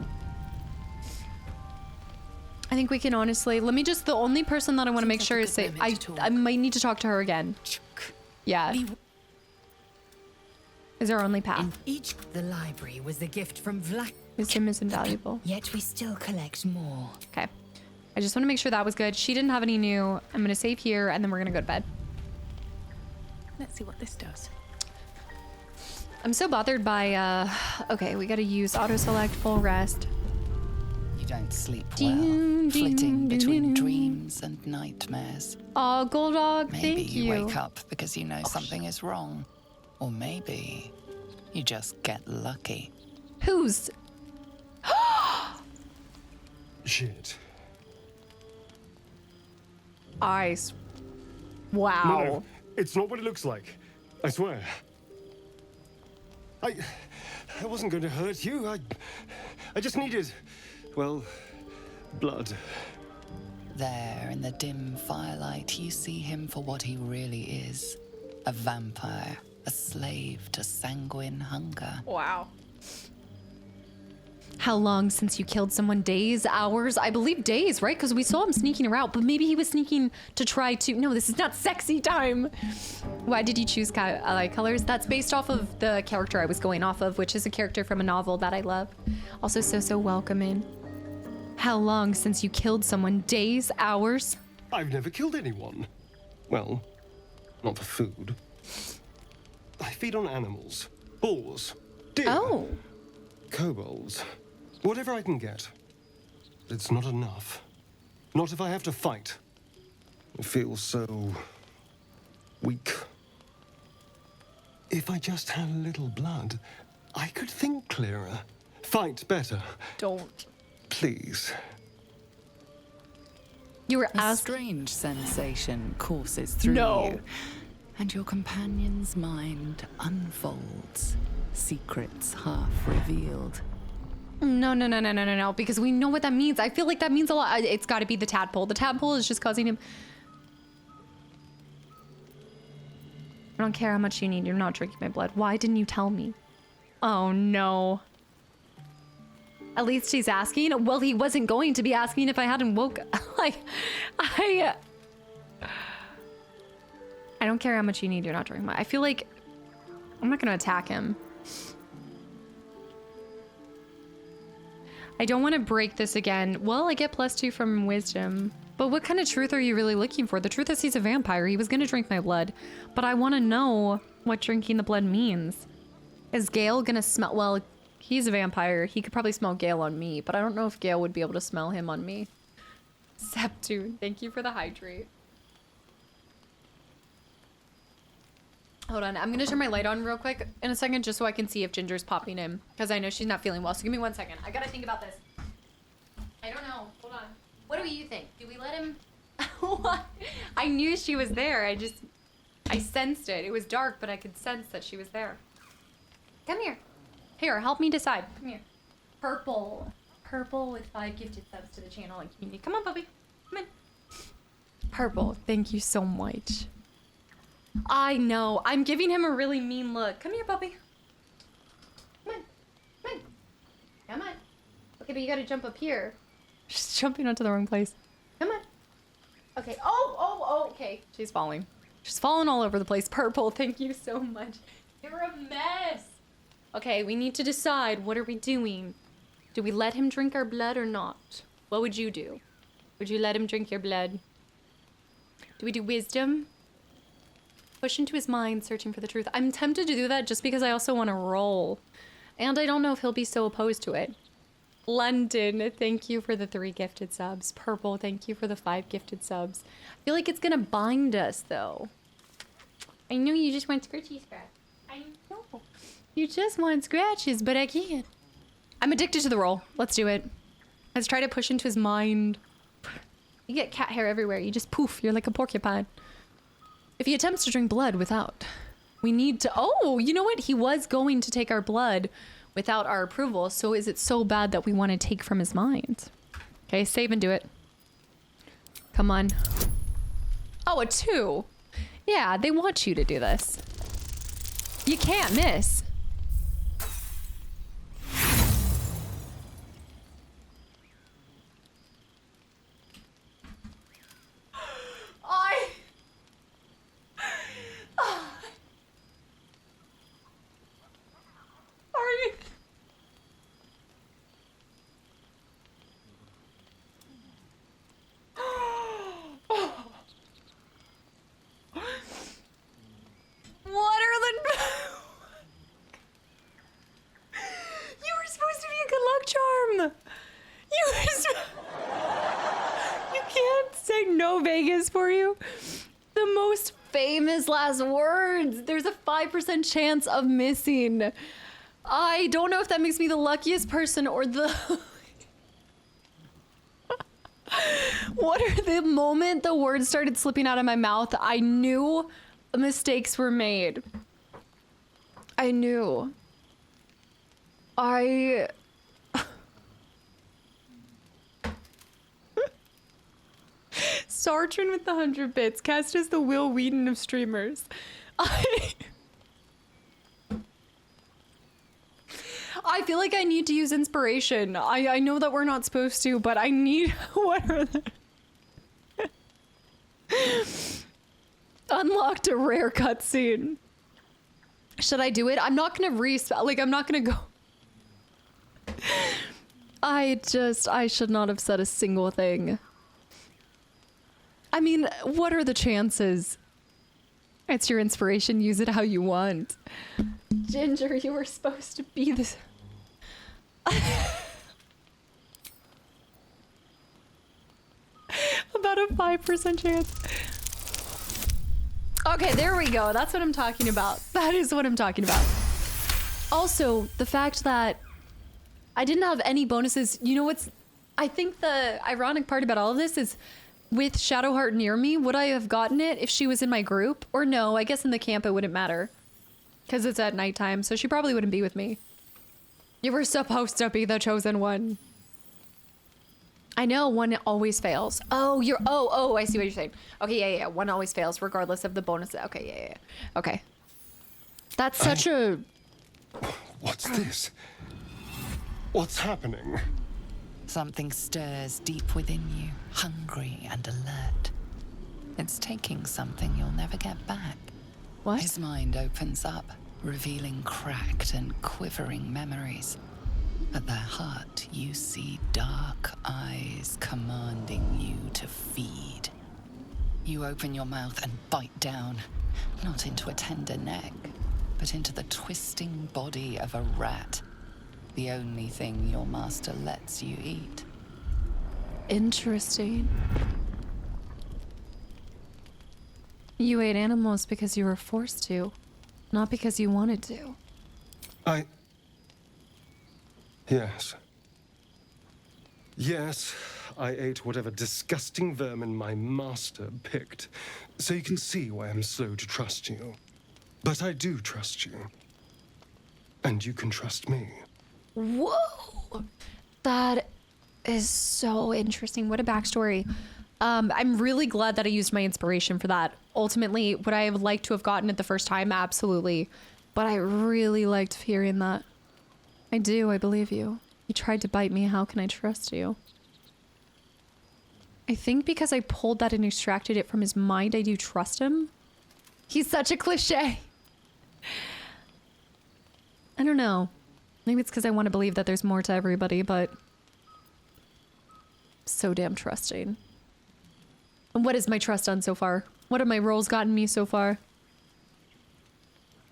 I think we can honestly... Let me just... The only person that I want to make sure is safe. I might need to talk to her again. Yeah. Is our only path. The library was the gift from Vlad. Wisdom is invaluable. Yet we still collect more. Okay. I just want to make sure that was good. She didn't have any new. I'm going to save here, and then we're going to go to bed. Let's see what this does. I'm so bothered by, okay, we got to use auto-select, full rest. You don't sleep well, flitting between dreams and nightmares. Oh, Goldog, maybe thank you wake up because you know something is wrong. Or maybe you just get lucky. Who's? Shit. Eyes. Wow. No, it's not what it looks like. I swear. I wasn't going to hurt you. I just needed, well, blood. There in the dim firelight, you see him for what he really is. A vampire, a slave to sanguine hunger. Wow. How long since you killed someone? Days, hours? I believe days, right? Because we saw him sneaking around, but maybe he was sneaking to try to... No, this is not sexy time. Why did you choose colors? That's based off of the character I was going off of, which is a character from a novel that I love. Also so welcoming. How long since you killed someone? Days, hours? I've never killed anyone. Well, not for food. I feed on animals. Boars. Deer. Kobolds. Whatever I can get. But it's not enough. Not if I have to fight. I feel so... weak. If I just had a little blood, I could think clearer. Fight better. Don't. Please. You were a strange sensation courses through you, and your companion's mind unfolds, secrets half revealed. No, because we know what that means. I feel like that means a lot. It's got to be the tadpole. The tadpole is just causing him... I don't care how much you need. You're not drinking my blood. Why didn't you tell me? Oh, no. At least he's asking. Well, he wasn't going to be asking if I hadn't woke. Like, I don't care how much you need. You're not drinking my... I feel like I'm not going to attack him. I don't want to break this again. Well, I get +2 from wisdom. But what kind of truth are you really looking for? The truth is he's a vampire. He was going to drink my blood. But I want to know what drinking the blood means. Is Gale going to smell... Well, he's a vampire. He could probably smell Gale on me. But I don't know if Gale would be able to smell him on me. Septune, thank you for the hydrate. Hold on. I'm going to turn my light on real quick in a second just so I can see if Ginger's popping in. Because I know she's not feeling well. So give me 1 second. I got to think about this. I don't know. Hold on. What do you think? Do we let him? What? I knew she was there. I sensed it. It was dark, but I could sense that she was there. Come here. Here, help me decide. Come here. Purple. Purple with 5 gifted subs to the channel and community. Come on, puppy. Come in. Purple. Thank you so much. I know. I'm giving him a really mean look. Come here, puppy. Come on. Come on. Come on. Okay, but you gotta jump up here. She's jumping onto the wrong place. Come on. Okay. Oh, okay. She's falling. She's falling all over the place. Purple, thank you so much. You're a mess. Okay, we need to decide. What are we doing? Do we let him drink our blood or not? What would you do? Would you let him drink your blood? Do we do wisdom? Push into his mind, searching for the truth. I'm tempted to do that just because I also want to roll. And I don't know if he'll be so opposed to it. London, thank you for the 3 gifted subs. Purple, thank you for the 5 gifted subs. I feel like it's gonna bind us, though. I know you just want scratchy scratch. I know. You just want scratches, but I can't. I'm addicted to the roll. Let's do it. Let's try to push into his mind. You get cat hair everywhere. You just poof. You're like a porcupine. If he attempts to drink blood without, we need to... Oh, you know what? He was going to take our blood without our approval, so is it so bad that we want to take from his mind? Okay, save and do it. Come on. Oh, a 2. Yeah, they want you to do this. You can't miss. For you. The most famous last words. There's a 5% chance of missing. I don't know if that makes me the luckiest person or the... What are the moment the words started slipping out of my mouth, I knew mistakes were made. I knew. Sartrin with the 100 bits. Cast as the Will Wheaton of streamers. I feel like I need to use inspiration. I know that we're not supposed to, but I need... What are the... Unlocked a rare cutscene. Should I do it? I'm not gonna I'm not gonna go... I should not have said a single thing. I mean, what are the chances? It's your inspiration. Use it how you want. Ginger, you were supposed to be this. About a 5% chance. Okay, there we go. That's what I'm talking about. That is what I'm talking about. Also, the fact that I didn't have any bonuses. You know what's... I think the ironic part about all of this is with Shadowheart near me, would I have gotten it if she was in my group? Or no, I guess in the camp it wouldn't matter. Because it's at nighttime, so she probably wouldn't be with me. You were supposed to be the chosen one. I know, one always fails. Oh, you're... Oh, I see what you're saying. Okay, yeah. One always fails, regardless of the bonus. Okay, yeah. Okay. That's such a... What's this? What's happening? Something stirs deep within you, hungry and alert. It's taking something you'll never get back. What? His mind opens up, revealing cracked and quivering memories. At their heart, you see dark eyes commanding you to feed. You open your mouth and bite down, not into a tender neck, but into the twisting body of a rat. The only thing your master lets you eat. Interesting. You ate animals because you were forced to, not because you wanted to. Yes, I ate whatever disgusting vermin my master picked, so you can see why I'm slow to trust you. But I do trust you. And you can trust me. Whoa! That is so interesting. What a backstory. I'm really glad that I used my inspiration for that. Ultimately, would I have liked to have gotten it the first time? Absolutely. But I really liked hearing that. I do, I believe you. You tried to bite me, how can I trust you? I think because I pulled that and extracted it from his mind, I do trust him. He's such a cliche. I don't know. Maybe it's because I want to believe that there's more to everybody, but... so damn trusting. And what is my trust done so far? What have my rolls gotten me so far?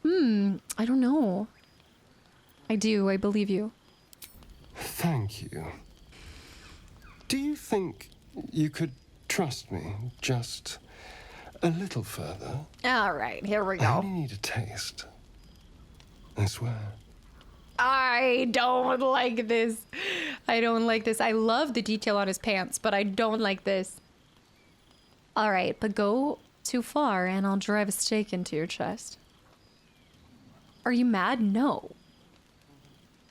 I don't know. I do, I believe you. Thank you. Do you think you could trust me just a little further? All right, here we go. I only need a taste. I swear. I don't like this. I don't like this. I love the detail on his pants, but I don't like this. All right, but go too far and I'll drive a stake into your chest. Are you mad? No.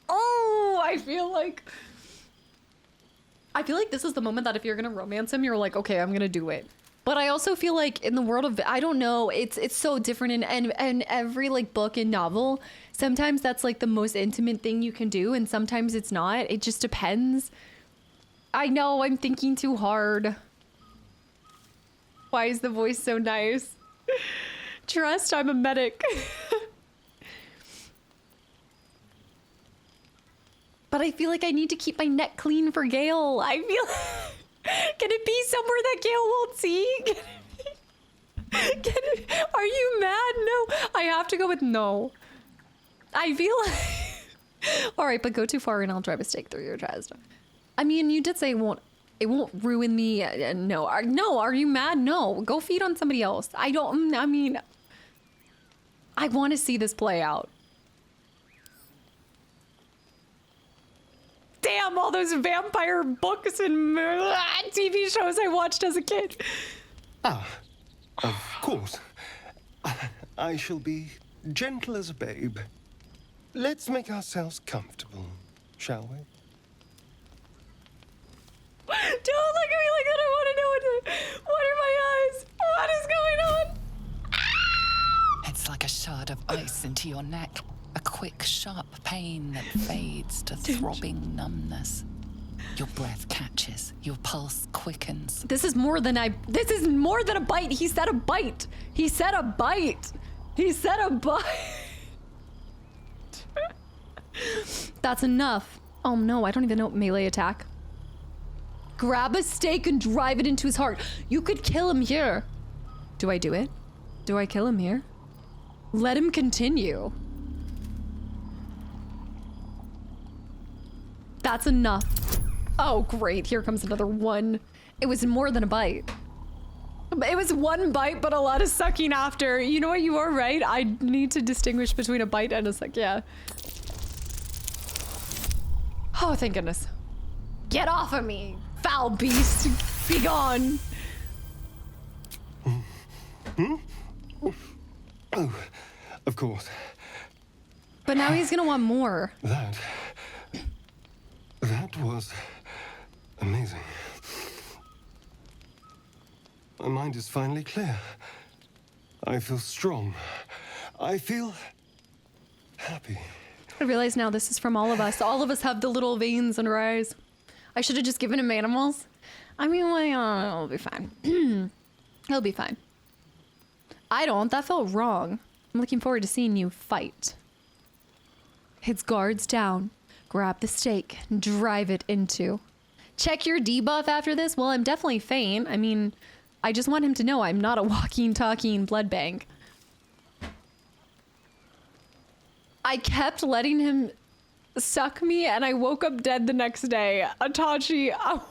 Oh, I feel like this is the moment that if you're gonna romance him, you're like, okay, I'm gonna do it. But I also feel like in the world of, I don't know, it's so different in every like book and novel. Sometimes that's like the most intimate thing you can do, and sometimes it's not. It just depends. I know I'm thinking too hard. Why is the voice so nice? Trust, I'm a medic. But I feel like I need to keep my neck clean for Gale. I feel... Can it be somewhere that Gale won't see? Are you mad? No. I have to go with no. I feel like... All right, but go too far and I'll drive a stake through your chest. I mean, you did say it won't ruin me. No. Are you mad? No. Go feed on somebody else. I want to see this play out. Damn, all those vampire books and TV shows I watched as a kid. Ah, of course. I shall be gentle as a babe. Let's make ourselves comfortable, shall we? Don't look at me like that. I want to know what are my eyes? What is going on? It's like a shard of ice into your neck. A quick, sharp pain that fades to throbbing numbness. Your breath catches, your pulse quickens. This is more than a bite. He said a bite. He said a bite. He said a bite. That's enough. Oh no, I don't even know melee attack. Grab a stake and drive it into his heart. You could kill him here. Do I do it? Do I kill him here? Let him continue. That's enough. Oh, great. Here comes another one. It was more than a bite. It was one bite, but a lot of sucking after. You know what? You are right. I need to distinguish between a bite and a suck. Yeah. Oh, thank goodness. Get off of me, foul beast. Be gone. Oh, of course. But now he's gonna want more. That was amazing. My mind is finally clear. I feel strong. I feel happy. I realize now this is from all of us. All of us have the little veins under our eyes. I should have just given him animals. I mean, like, it'll be fine. It'll be fine. I don't. That felt wrong. I'm looking forward to seeing you fight. His guards down. Grab the stake. Drive it into. Check your debuff after this. Well, I'm definitely faint. I mean, I just want him to know I'm not a walking, talking blood bank. I kept letting him suck me and I woke up dead the next day. Itachi, oh,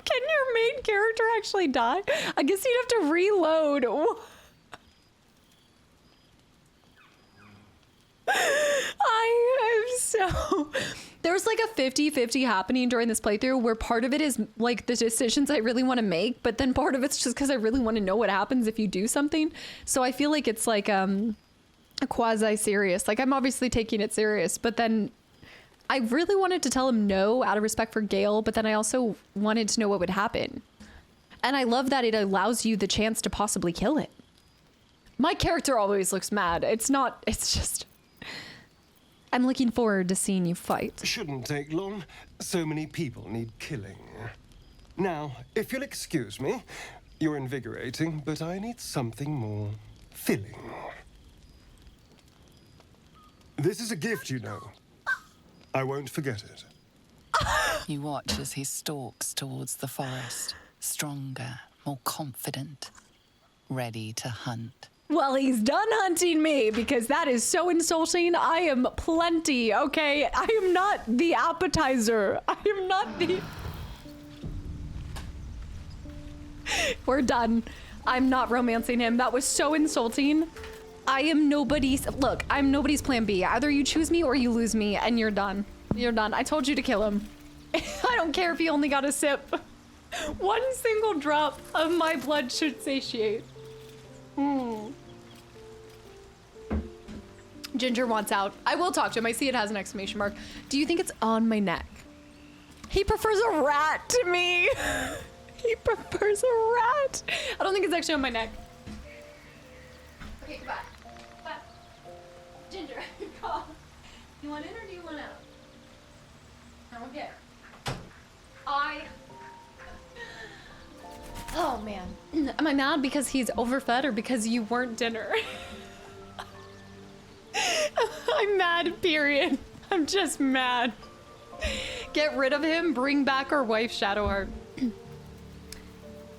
can your main character actually die? I guess you'd have to reload. I am so... There's like a 50-50 happening during this playthrough where part of it is like the decisions I really want to make, but then part of it's just because I really want to know what happens if you do something. So I feel like it's like a quasi-serious. Like I'm obviously taking it serious, but then I really wanted to tell him no out of respect for Gale, but then I also wanted to know what would happen. And I love that it allows you the chance to possibly kill it. My character always looks mad. It's just... I'm looking forward to seeing you fight. Shouldn't take long. So many people need killing. Now, if you'll excuse me, you're invigorating, but I need something more filling. This is a gift, you know. I won't forget it. You watch as he stalks towards the forest, stronger, more confident, ready to hunt. Well, he's done hunting me because that is so insulting. I am plenty, okay? I am not the appetizer. I am not the... We're done. I'm not romancing him. That was so insulting. I am nobody's... Look, I'm nobody's plan B. Either you choose me or you lose me and you're done. You're done. I told you to kill him. I don't care if he only got a sip. One single drop of my blood should satiate. Ginger wants out. I will talk to him. I see it has an exclamation mark. Do you think it's on my neck? He prefers a rat to me. He prefers a rat. I don't think it's actually on my neck. Okay, goodbye. Bye. Ginger, call. You want in or do you want out? I don't care. Oh man. Am I mad because he's overfed or because you weren't dinner? I'm mad, period. I'm just mad. Get rid of him, bring back our wife, Shadowheart.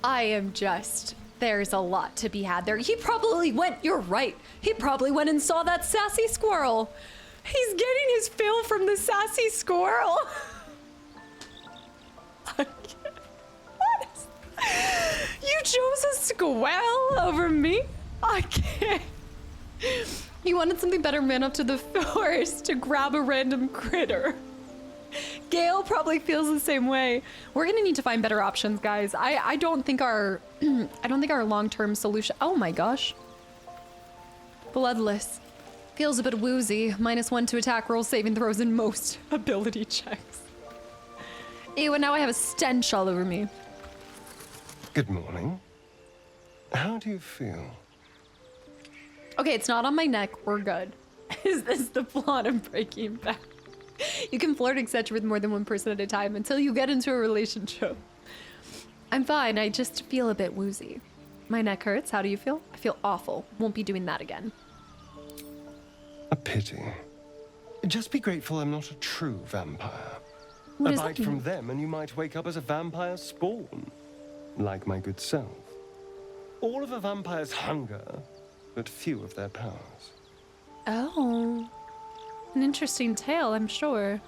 I am just... There's a lot to be had there. He probably went... You're right. He probably went and saw that sassy squirrel. He's getting his fill from the sassy squirrel. What is... You chose a squirrel over me? I can't... You wanted something better, ran up to the forest to grab a random critter. Gale probably feels the same way. We're gonna need to find better options, guys. I don't think our long-term solution... Oh my gosh. Bloodless. Feels a bit woozy. -1 to attack rolls, saving throws, and most ability checks. Ew, and now I have a stench all over me. Good morning. How do you feel? Okay, it's not on my neck. We're good. Is this the plot of Breaking Bad? You can flirt, etc. with more than one person at a time until you get into a relationship. I'm fine. I just feel a bit woozy. My neck hurts. How do you feel? I feel awful. Won't be doing that again. A pity. Just be grateful I'm not a true vampire. What a does bite that from mean? them and you might wake up as a vampire spawn, like my good self. All of a vampire's hunger, but few of their powers. Oh. An interesting tale, I'm sure.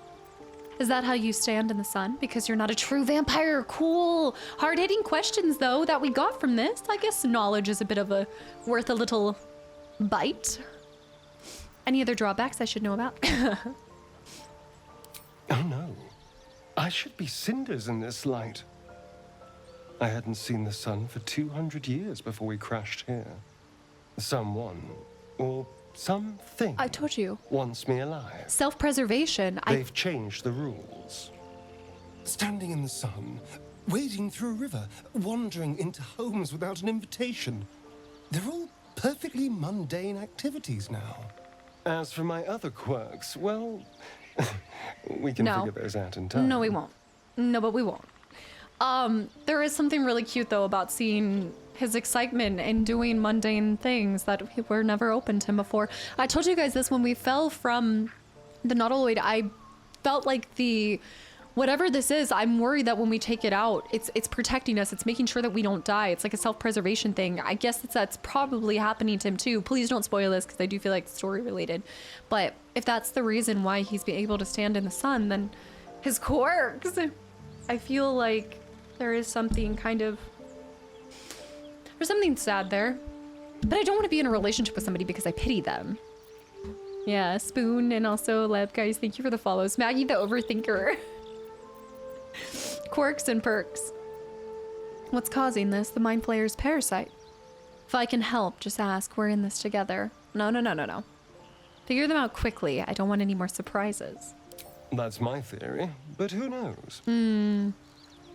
Is that how you stand in the sun? Because you're not a true vampire. Cool. Hard-hitting questions, though, that we got from this. I guess knowledge is a bit of a worth a little bite. Any other drawbacks I should know about? Oh no. I should be cinders in this light. I hadn't seen the sun for 200 years before we crashed here. Someone, or something, I told you. wants me alive. Self-preservation. They've changed the rules. Standing in the sun, wading through a river, wandering into homes without an invitation. They're all perfectly mundane activities now. As for my other quirks, well, we can No. figure those out in time. No, we won't. No, but we won't. There is something really cute, though, about seeing his excitement in doing mundane things that were never open to him before. I told you guys this when we fell from the Nautiloid. I felt like whatever this is, I'm worried that when we take it out, it's protecting us. It's making sure that we don't die. It's like a self-preservation thing. I guess that's probably happening to him too. Please don't spoil this because I do feel like it's story related. But if that's the reason why he's being able to stand in the sun, then his quirks. I feel like there is something there's something sad there. But I don't want to be in a relationship with somebody because I pity them. Yeah, Spoon and also Leb, guys, thank you for the follows. Maggie the Overthinker. Quirks and perks. What's causing this? The Mind Flayer's parasite. If I can help, just ask. We're in this together. No. Figure them out quickly. I don't want any more surprises. That's my theory, but who knows?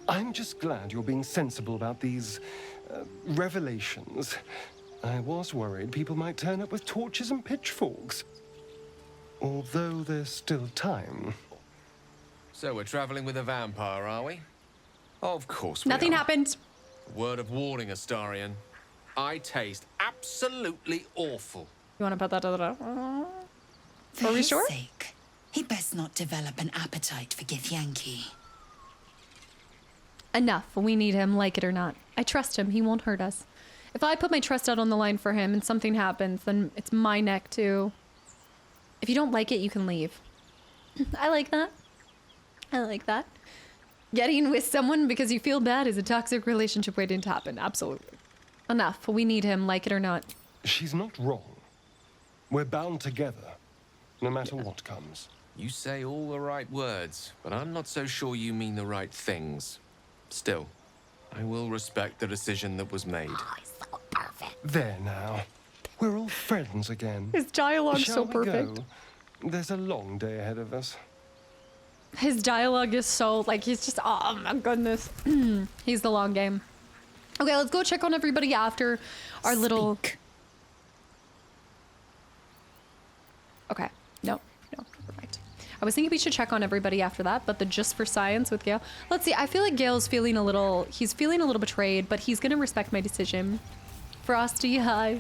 I'm just glad you're being sensible about these revelations. I was worried people might turn up with torches and pitchforks. Although there's still time. So we're traveling with a vampire, are we? Of course we Nothing are. happened. Word of warning, Astarion. I taste absolutely awful. You want to put that to the... For Are we his sure? sake, he best not develop an appetite for Githyanki. Enough. We need him, like it or not. I trust him. He won't hurt us. If I put my trust out on the line for him and something happens, then it's my neck too. If you don't like it, you can leave. I like that. I like that. Getting with someone because you feel bad is a toxic relationship waiting to happen. Absolutely. Enough. We need him, like it or not. She's not wrong. We're bound together, no matter what comes. You say all the right words, but I'm not so sure you mean the right things. Still, I will respect the decision that was made. There now. We're all friends again. His dialogue's Shall so we perfect. go? There's a long day ahead of us. His dialogue is so, like, he's just, oh my goodness. He's the long game. Okay, let's go check on everybody after our little... Okay, no, perfect. I was thinking we should check on everybody after that, but the Just for Science with Gale. Let's see, I feel like Gale's feeling a little, he's feeling a little betrayed, but he's gonna respect my decision. Frosty, hi.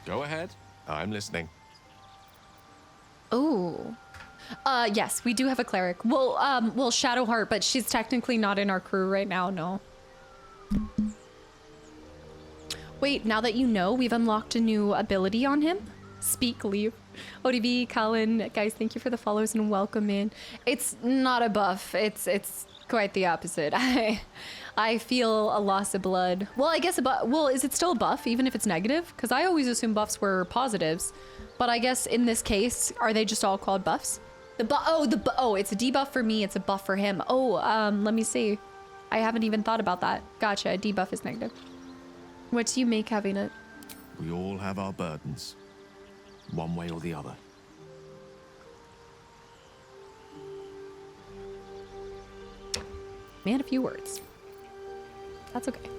Go ahead. I'm listening. Oh. Yes, we do have a cleric. Well, Shadowheart, but she's technically not in our crew right now, no. Wait, now that you know, we've unlocked a new ability on him. Speak, leave. ODB, Colin, guys, thank you for the follows and welcome in. It's not a buff. It's quite the opposite. I feel a loss of blood. Well, I guess well, is it still a buff even if it's negative? Because I always assume buffs were positives, but I guess in this case, are they just all called buffs? It's a debuff for me. It's a buff for him. Let me see. I haven't even thought about that. Gotcha. A debuff is negative. What do you make having it? We all have our burdens, one way or the other. Man, a few words. That's okay.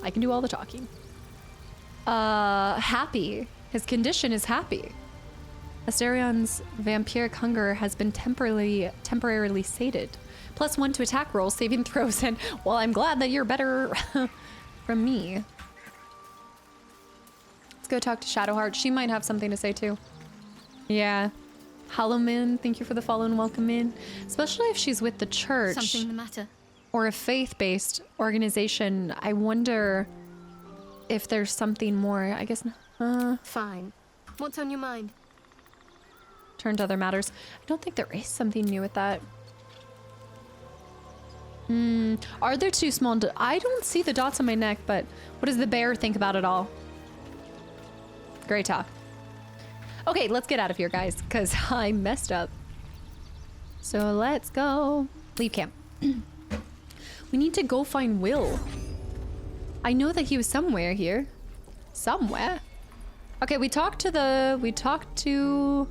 I can do all the talking. Happy. His condition is happy. Astarion's vampiric hunger has been temporarily sated. +1 to attack rolls, saving throws, and well, I'm glad that you're better from me. Let's go talk to Shadowheart. She might have something to say too. Yeah. Hollow Moon, thank you for the follow and welcome in. Especially if she's with the church. Something the matter? Or a faith-based organization. I wonder if there's something more. I guess Fine. What's on your mind? Turn to other matters. I don't think there is something new with that. Are there two small... I don't see the dots on my neck, but what does the bear think about it all? Great talk. Okay, let's get out of here, guys, because I messed up. So let's go. Leave camp. We need to go find Will. I know that he was somewhere here. Somewhere. Okay, we talked to the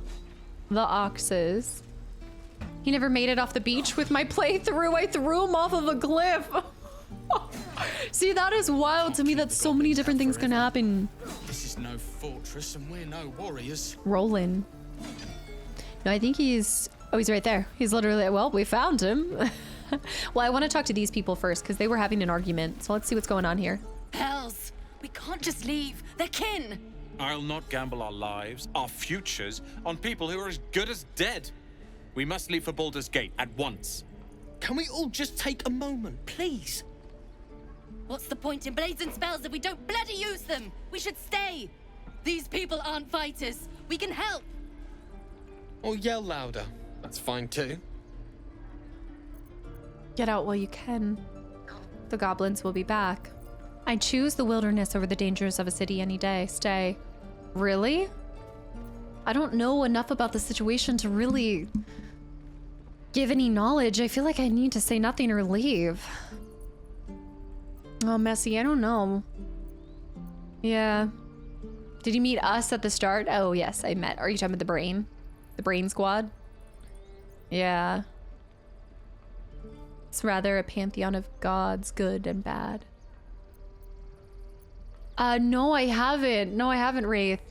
oxes. He never made it off the beach with my playthrough. I threw him off of a cliff. See, that is wild to me that so many different things can happen. This is no fortress and we're no warriors. Roland. No, I think he's... Oh, he's right there. He's literally... Well, we found him. Well, I want to talk to these people first because they were having an argument. So let's see what's going on here. Hells! We can't just leave. They're kin! I'll not gamble our lives, our futures, on people who are as good as dead. We must leave for Baldur's Gate at once. Can we all just take a moment, please? What's the point in blazing spells if we don't bloody use them? We should stay. These people aren't fighters. We can help. Or yell louder. That's fine too. Get out while you can. The goblins will be back. I choose the wilderness over the dangers of a city any day. Stay. Really? I don't know enough about the situation to really give any knowledge. I feel like I need to say nothing or leave. Oh, Messy, I don't know. Yeah. Did you meet us at the start? Oh, yes, I met. Are you talking about the brain? The brain squad? Yeah. It's rather a pantheon of gods, good and bad. No, I haven't. No, I haven't, Wraith.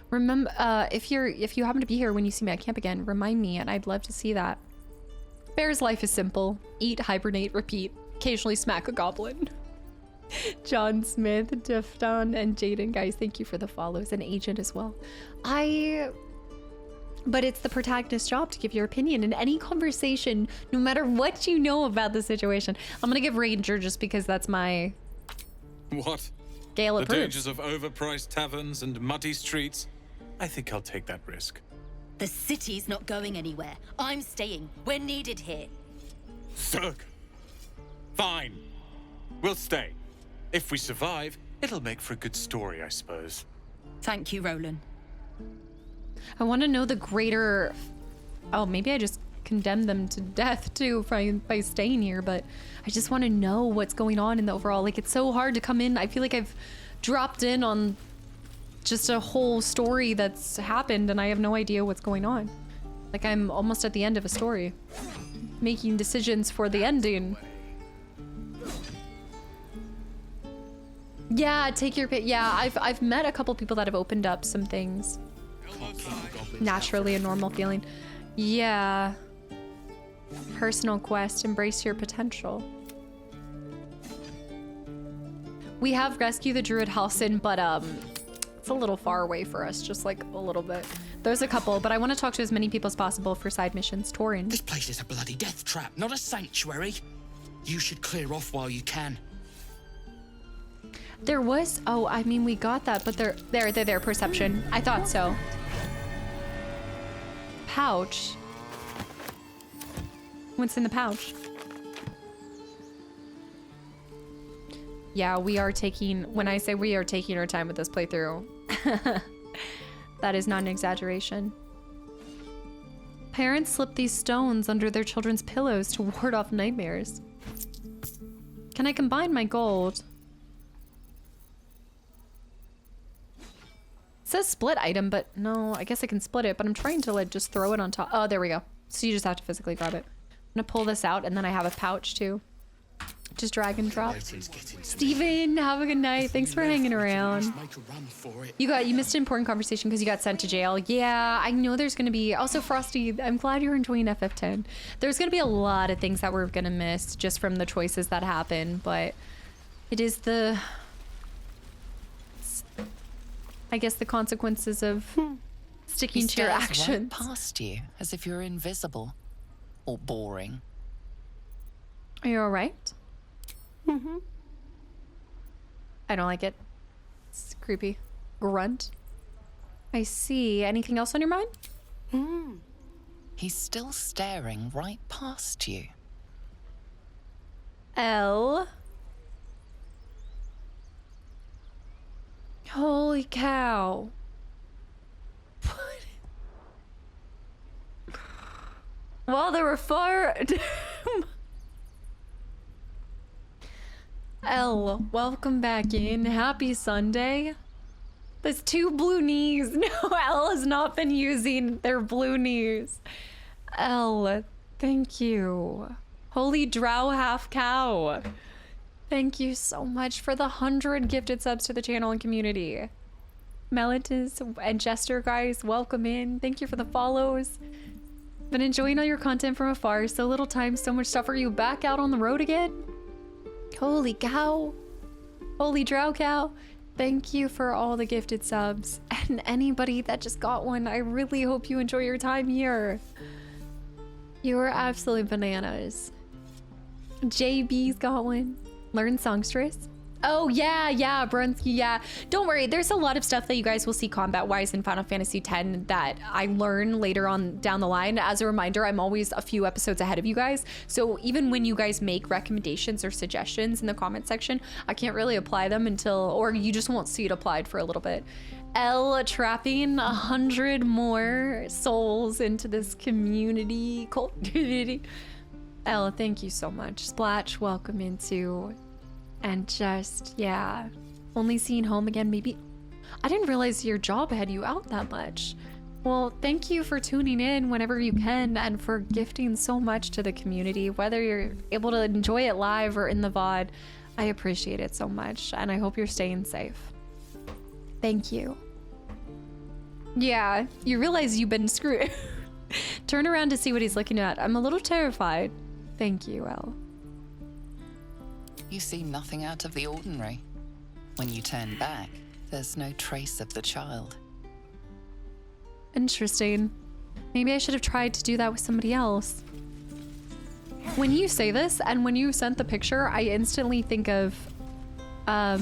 Remember, if you happen to be here when you see me at camp again, remind me, and I'd love to see that. Bear's life is simple. Eat, hibernate, repeat. Occasionally smack a goblin. John Smith, Defton, and Jaden, guys, thank you for the follows, and Agent as well. But it's the protagonist's job to give your opinion in any conversation, no matter what you know about the situation. I'm gonna give Ranger just because that's my... What? Gale the approves. dangers of overpriced taverns and muddy streets? I think I'll take that risk. The city's not going anywhere. I'm staying. We're needed here. Zerg. Fine. We'll stay. If we survive, it'll make for a good story, I suppose. Thank you, Roland. I want to know the greater... Oh, maybe I just condemn them to death too by staying here, but I just want to know what's going on in the overall. Like, it's so hard to come in. I feel like I've dropped in on just a whole story that's happened and I have no idea what's going on. Like, I'm almost at the end of a story, making decisions for the ending. Yeah, take your pick. Yeah, I've met a couple people that have opened up some things. Naturally a normal feeling. Yeah. Personal quest, embrace your potential. We have rescued the druid Halsin, but it's a little far away for us, just like a little bit. There's a couple, but I want to talk to as many people as possible for side missions. Torin. This place is a bloody death trap, not a sanctuary. You should clear off while you can. There was, oh, I mean, we got that, but they're perception. I thought so. Pouch. What's in the pouch? Yeah, we are taking, when I say we are taking our time with this playthrough, that is not an exaggeration. Parents slip these stones under their children's pillows to ward off nightmares. Can I combine my gold? It says split item, but no, I guess I can split it, but I'm trying to like just throw it on top. Oh, there we go. So you just have to physically grab it. I'm gonna pull this out and then I have a pouch too. Just drag and drop. Steven, have a good night. Thanks for hanging around. You missed an important conversation because you got sent to jail. Yeah, I know there's gonna be, also Frosty, I'm glad you're enjoying FF10. There's gonna be a lot of things that we're gonna miss just from the choices that happen, but it is I guess the consequences of sticking to your actions. Right past you, as if you're invisible or boring. Are you all right? Mm-hmm. I don't like it. It's creepy. Grunt. I see. Anything else on your mind? He's still staring right past you. L. Holy cow. Well, there were 4. L, welcome back in. Happy Sunday. There's 2 blue knees. No, L has not been using their blue knees. L, thank you. Holy drow half cow. Thank you so much for the 100 gifted subs to the channel and community. Melitus and Jester, guys, welcome in. Thank you for the follows. Been enjoying all your content from afar. So little time, so much stuff. Are you back out on the road again? Holy cow. Holy drow cow. Thank you for all the gifted subs. And anybody that just got one, I really hope you enjoy your time here. You are absolutely bananas. JB's got one. Learn songstress. Oh yeah, Brunsky, yeah. Don't worry, there's a lot of stuff that you guys will see combat-wise in Final Fantasy X that I learn later on down the line. As a reminder, I'm always a few episodes ahead of you guys. So even when you guys make recommendations or suggestions in the comment section, I can't really apply them until, or you just won't see it applied for a little bit. L trapping 100 more souls into this community, cult community. L, thank you so much. Splatch, welcome into... And just, yeah, only seeing home again, maybe. I didn't realize your job had you out that much. Well, thank you for tuning in whenever you can and for gifting so much to the community, whether you're able to enjoy it live or in the VOD. I appreciate it so much, and I hope you're staying safe. Thank you. Yeah, you realize you've been screwed. Turn around to see what he's looking at. I'm a little terrified. Thank you, Elle. You see nothing out of the ordinary. When you turn back, there's no trace of the child. Interesting. Maybe I should have tried to do that with somebody else. When you say this, and when you sent the picture, I instantly think of, oh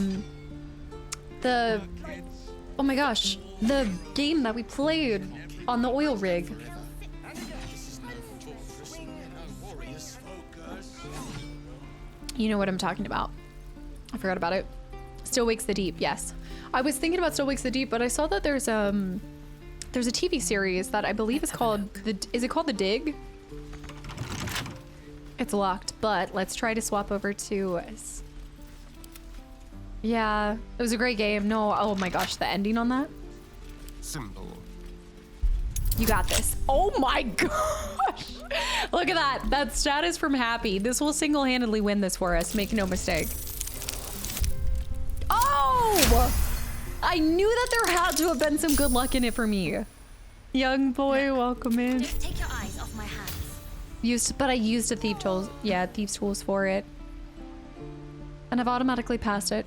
my gosh, the game that we played on the oil rig. You know what I'm talking about. I forgot about it. Still Wakes the Deep, yes. I was thinking about Still Wakes the Deep, but I saw that there's a TV series that I believe is called is it called The Dig? It's locked, but let's try to swap over to yeah, it was a great game. No, oh my gosh, the ending on that. Simple. You got this. Oh my gosh. Look at that. That status from Happy. This will single-handedly win this for us. Make no mistake. Oh! I knew that there had to have been some good luck in it for me. Young boy, welcome in. Just take your eyes off my hands. But I used a thief tools. Yeah, thieves tools for it. And I've automatically passed it.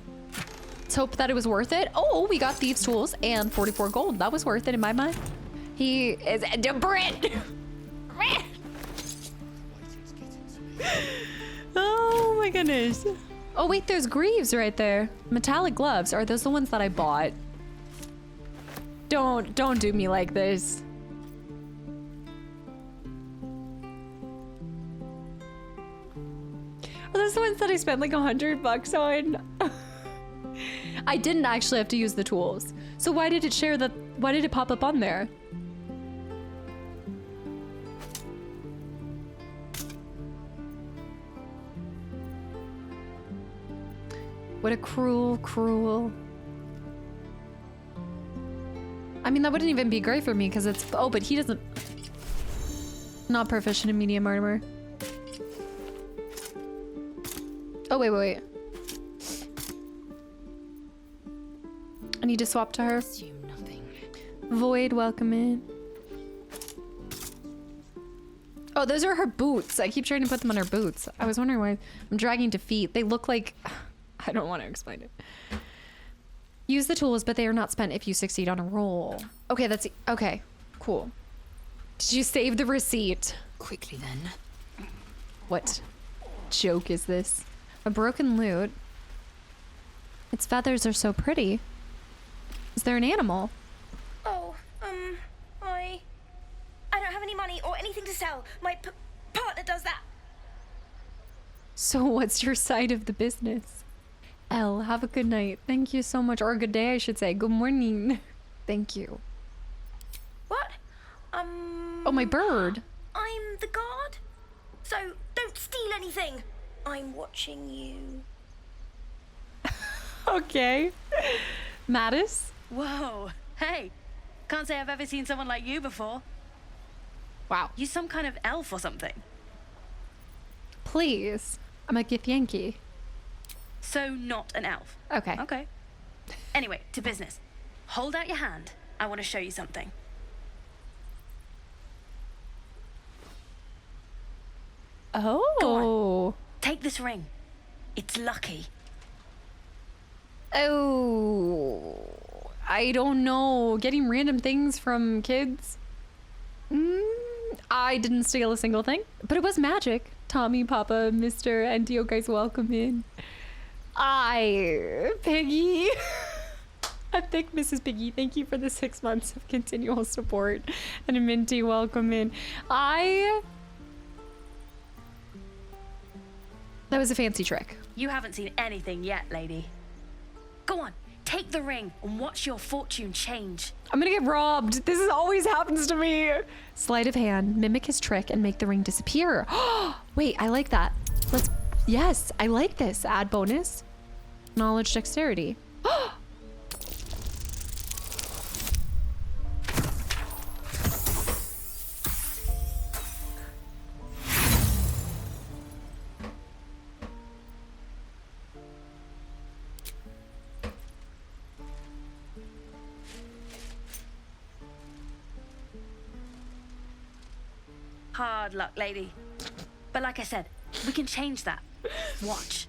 Let's hope that it was worth it. Oh, we got thieves tools and 44 gold. That was worth it in my mind. He is a Brit. Oh my goodness. Oh wait, there's greaves right there. Metallic gloves. Are those the ones that I bought? Don't do me like this. Are those the ones that I spent like $100 on? I didn't actually have to use the tools. So why did it share that? Why did it pop up on there? What a cruel. I mean, that wouldn't even be great for me because it's, oh, but he doesn't, not proficient in medium armor. Oh, wait. I need to swap to her. Void, welcome in. Oh, those are her boots. I keep trying to put them on her boots. I was wondering why I'm dragging to feet. They look like, I don't want to explain it. Use the tools, but they are not spent if you succeed on a roll. Okay, that's okay. Cool. Did you save the receipt? Quickly then. What joke is this? A broken lute. Its feathers are so pretty. Is there an animal? Oh, I don't have any money or anything to sell. My partner does that. So what's your side of the business? Elle, have a good night. Thank you so much. Or a good day, I should say. Good morning. Thank you. What? Oh, my bird. I'm the guard. So don't steal anything. I'm watching you. Okay. Mattis? Whoa. Hey. Can't say I've ever seen someone like you before. Wow. You some kind of elf or something? Please. I'm a Githyanki. So not an elf. Okay. Okay. Anyway, to business. Hold out your hand. I want to show you something. Oh. Go on. Take this ring. It's lucky. Oh. I don't know. Getting random things from kids? I didn't steal a single thing, but it was magic. Tommy, Papa, Mr. and Dio, guys, welcome in. Piggy. I think Mrs. Piggy, thank you for the 6 months of continual support. And Minty, welcome in. That was a fancy trick. You haven't seen anything yet, lady. Go on, take the ring and watch your fortune change. I'm gonna get robbed. This always happens to me. Sleight of hand, mimic his trick and make the ring disappear. Wait, I like that. Yes, I like this. Add bonus. Knowledge, dexterity. Hard luck, lady. But like I said, we can change that. Watch.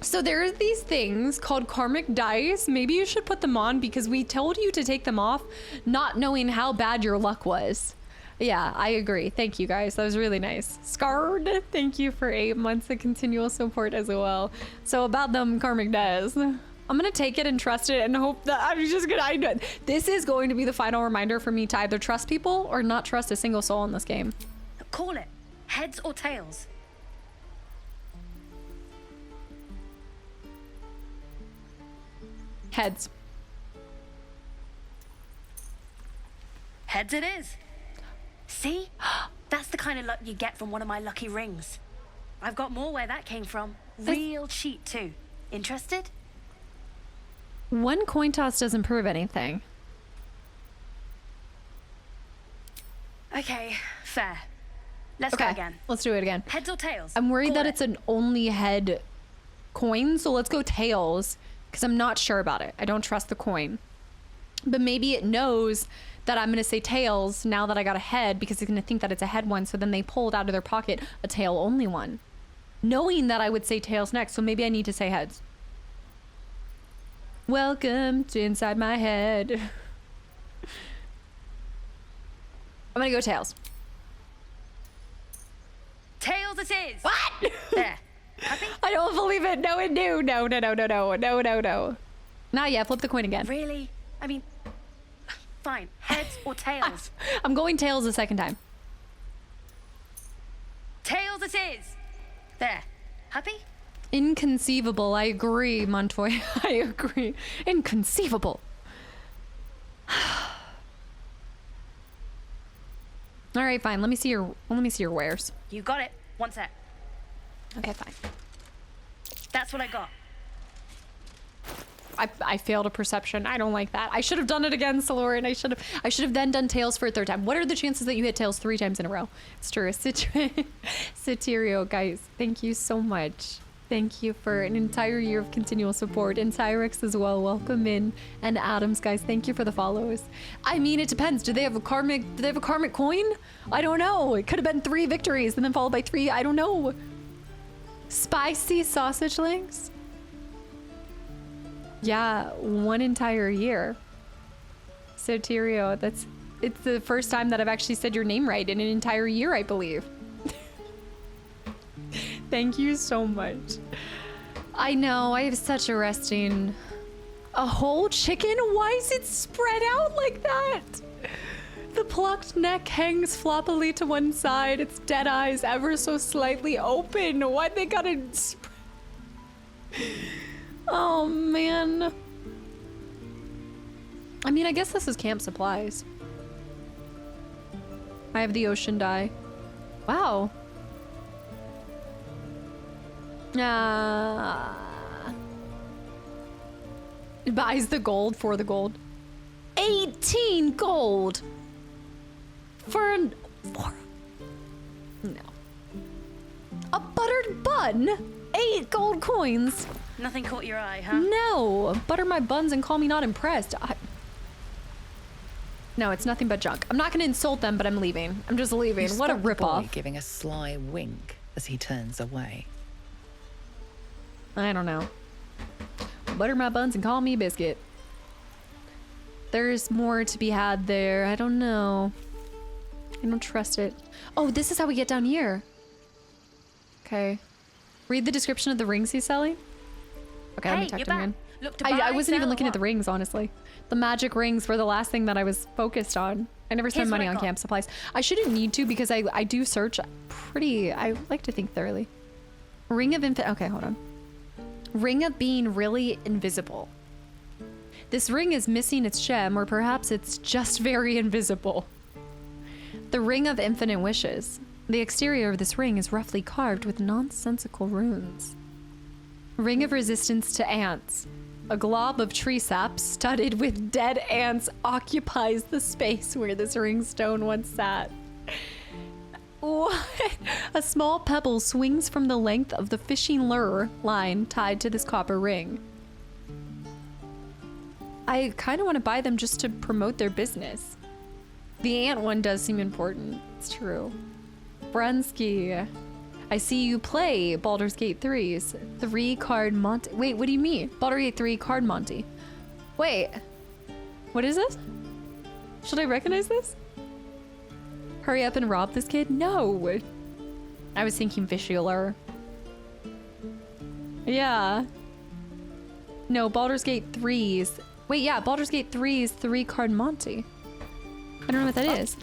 So there's these things called karmic dice. Maybe you should put them on because we told you to take them off, not knowing how bad your luck was. Yeah, I agree. Thank you guys. That was really nice. Scarred, thank you for 8 months of continual support as well. So about them karmic dice. I'm gonna take it and trust it and hope that this is going to be the final reminder for me to either trust people or not trust a single soul in this game. Call it. Heads or tails? Heads. Heads it is. See? That's the kind of luck you get from one of my lucky rings. I've got more where that came from. Real cheap too. Interested? One coin toss doesn't prove anything. Okay, fair. Let's go again. Let's do it again. Heads or tails? I'm worried that it's an only head coin, so let's go tails, because I'm not sure about it. I don't trust the coin. But maybe it knows that I'm going to say tails now that I got a head, because it's going to think that it's a head one, so then they pulled out of their pocket a tail only one, knowing that I would say tails next, so maybe I need to say heads. Welcome to inside my head. I'm gonna go tails. Tails it is. What? There. Happy? I don't believe it. No, it knew. No. Not yet. Flip the coin again. Really? I mean, fine. Heads or tails? I'm going tails the second time. Tails it is. There. Happy? Inconceivable. I agree, Montoya. I agree. Inconceivable. All right, fine. Let me see your wares. You got it. One sec. Okay, fine. That's what I got. I failed a perception. I don't like that. I should have done it again, Saloran. I should have then done tails for a third time. What are the chances that you hit tails 3 times in a row? It's true. Satirio, guys, thank you so much. Thank you for an entire year of continual support. And Tyrex as well. Welcome in. And Adams, guys, thank you for the follows. I mean, it depends. Do they have a karmic coin? I don't know. It could have been 3 victories and then followed by 3. I don't know. Spicy sausage links? Yeah, 1 entire year. Soterio, it's the first time that I've actually said your name right in an entire year, I believe. Thank you so much. I know, I have such a resting... A whole chicken? Why is it spread out like that? The plucked neck hangs floppily to one side, its dead eyes ever so slightly open. Why'd they gotta... Oh, man. I mean, I guess this is camp supplies. I have the ocean dye. Wow. It buys the gold for the gold. 18 gold! For no. A buttered bun? 8 gold coins. Nothing caught your eye, huh? No. Butter my buns and call me not impressed. No, it's nothing but junk. I'm not gonna insult them, but I'm leaving. I'm just leaving. What a ripoff. Giving a sly wink as he turns away. I don't know. Butter my buns and call me biscuit. There's more to be had there. I don't know. I don't trust it. Oh, this is how we get down here. Okay. Read the description of the rings he's selling. Okay, let me talk to him again. I wasn't even looking at the rings, honestly. The magic rings were the last thing that I was focused on. I never spend money on camp supplies. I shouldn't need to because I do search I like to think thoroughly. Ring of Infinite. Okay, hold on. Ring of being really invisible. This ring is missing its gem, or perhaps it's just very invisible. The Ring of Infinite Wishes. The exterior of this ring is roughly carved with nonsensical runes. Ring of Resistance to Ants. A glob of tree sap studded with dead ants occupies the space where this ring stone once sat. What? A small pebble swings from the length of the fishing lure line tied to this copper ring. I kind of want to buy them just to promote their business. The ant one does seem important. It's true. Brunsky. I see you play Baldur's Gate 3's 3-card Monty. Wait, what do you mean? Baldur's Gate 3 card Monty. Wait. What is this? Should I recognize this? Hurry up and rob this kid? No. I was thinking visualer. Yeah. No, Baldur's Gate 3's. Wait, yeah, Baldur's Gate 3's 3-card Monty. I don't know what that is.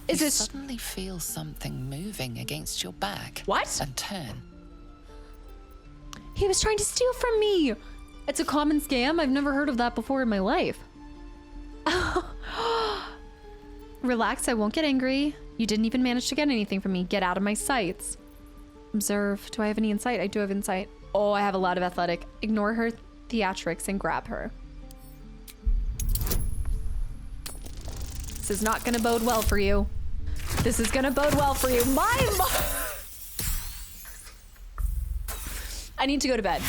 Is you this... suddenly feel something moving against your back. What? And turn. He was trying to steal from me. It's a common scam. I've never heard of that before in my life. Relax, I won't get angry. You didn't even manage to get anything from me. Get out of my sights. Observe. Do I have any insight? I do have insight. Oh, I have a lot of athletic. Ignore her theatrics and grab her. This is not gonna bode well for you. This is gonna bode well for you. I need to go to bed.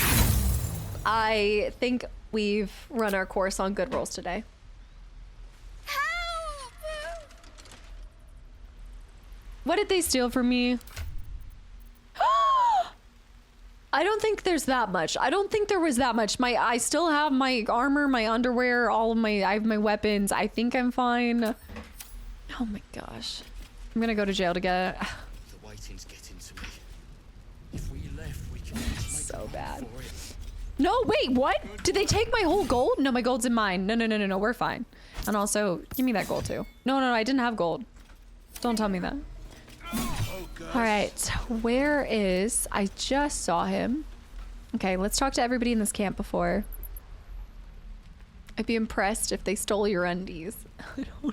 I think we've run our course on good rolls today. Help! What did they steal from me? I don't think there's that much. I don't think there was that much. I still have my armor, my underwear, I have my weapons. I think I'm fine. Oh my gosh. I'm gonna go to jail to get it. The waiting's getting to me. If we left, we could so bad. No, wait, what? Did they take my whole gold? No, my gold's in mine. No, we're fine. And also, give me that gold too. No, I didn't have gold. Don't tell me that. All right, where is... I just saw him. Okay, let's talk to everybody in this camp before. I'd be impressed if they stole your undies. I don't know.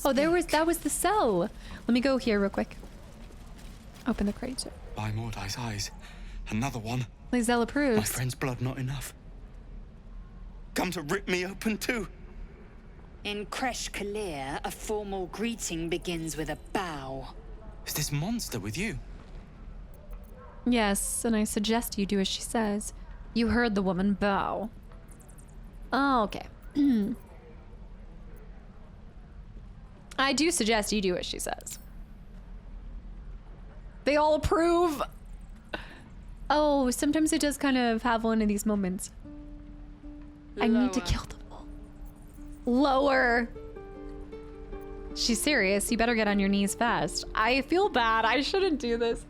Oh, that was the cell. Let me go here real quick. Open the crate. By Mordai's eyes. Another one. Lizelle approves. My friend's blood not enough. Come to rip me open too. In Kresh Kalir, a formal greeting begins with a bow. Is this monster with you? Yes, and I suggest you do as she says. You heard the woman bow. Oh, okay. I do suggest you do as she says. They all approve. Oh, sometimes it does kind of have one of these moments. I need to kill them all. Lower. She's serious. You better get on your knees fast. I feel bad. I shouldn't do this.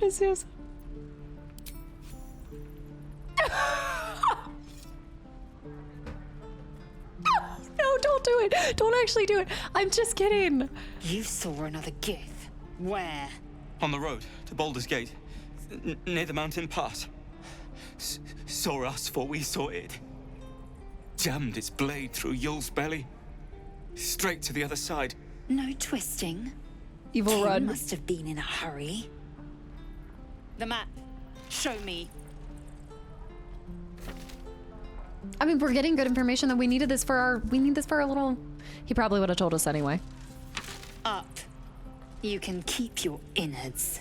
It's just... No, don't do it. Don't actually do it. I'm just kidding. You saw another gith. Where? On the road to Baldur's Gate, near the mountain pass. Saw us before we saw it. Jammed its blade through Yul's belly. Straight to the other side. No twisting. Evil King run. must have been in a hurry. The map. Show me. I mean, we're getting good information that we needed this for our... We need this for our little... He probably would have told us anyway. Up. You can keep your innards.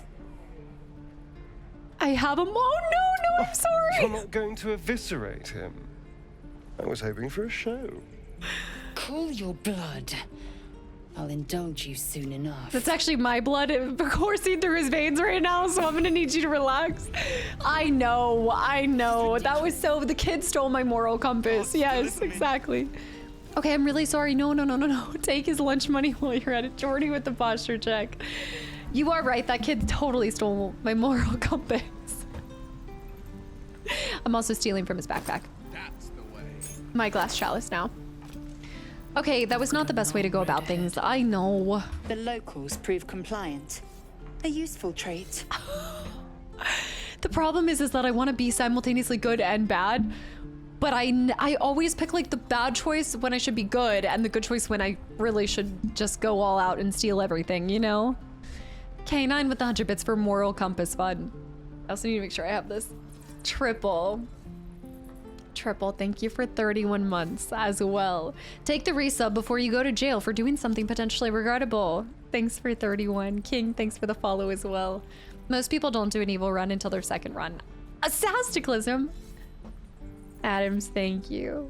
I have them. Oh, no, I'm sorry. You're not going to eviscerate him. I was hoping for a show. Cool your blood. I'll indulge you soon enough. That's actually my blood coursing through his veins right now, so I'm gonna need you to relax. I know. That was so... The kid stole my moral compass. Yes, exactly. Okay, I'm really sorry. No. Take his lunch money while you're at it. Jordy with the posture check. You are right. That kid totally stole my moral compass. I'm also stealing from his backpack. That's the way. My glass chalice now. Okay, that was not the best way to go about things. I know. The locals prove compliant. A useful trait. The problem is that I want to be simultaneously good and bad, but I always pick like the bad choice when I should be good and the good choice when I really should just go all out and steal everything, you know? K9 with the 100 bits for moral compass fun. I also need to make sure I have this. Triple, thank you for 31 months as well. Take the resub before you go to jail for doing something potentially regrettable. Thanks for 31. King, thanks for the follow as well. Most people don't do an evil run until their second run. Kastaclysm. Adams, thank you.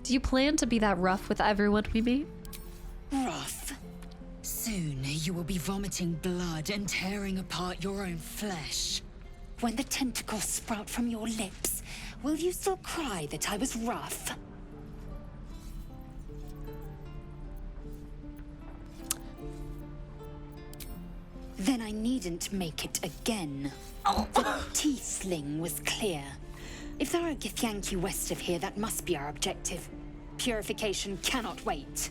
Do you plan to be that rough with everyone we meet? Rough. Soon you will be vomiting blood and tearing apart your own flesh. When the tentacles sprout from your lips, will you still cry that I was rough? Then I needn't make it again. The tiefling was clear. If there are a Githyanki west of here, that must be our objective. Purification cannot wait.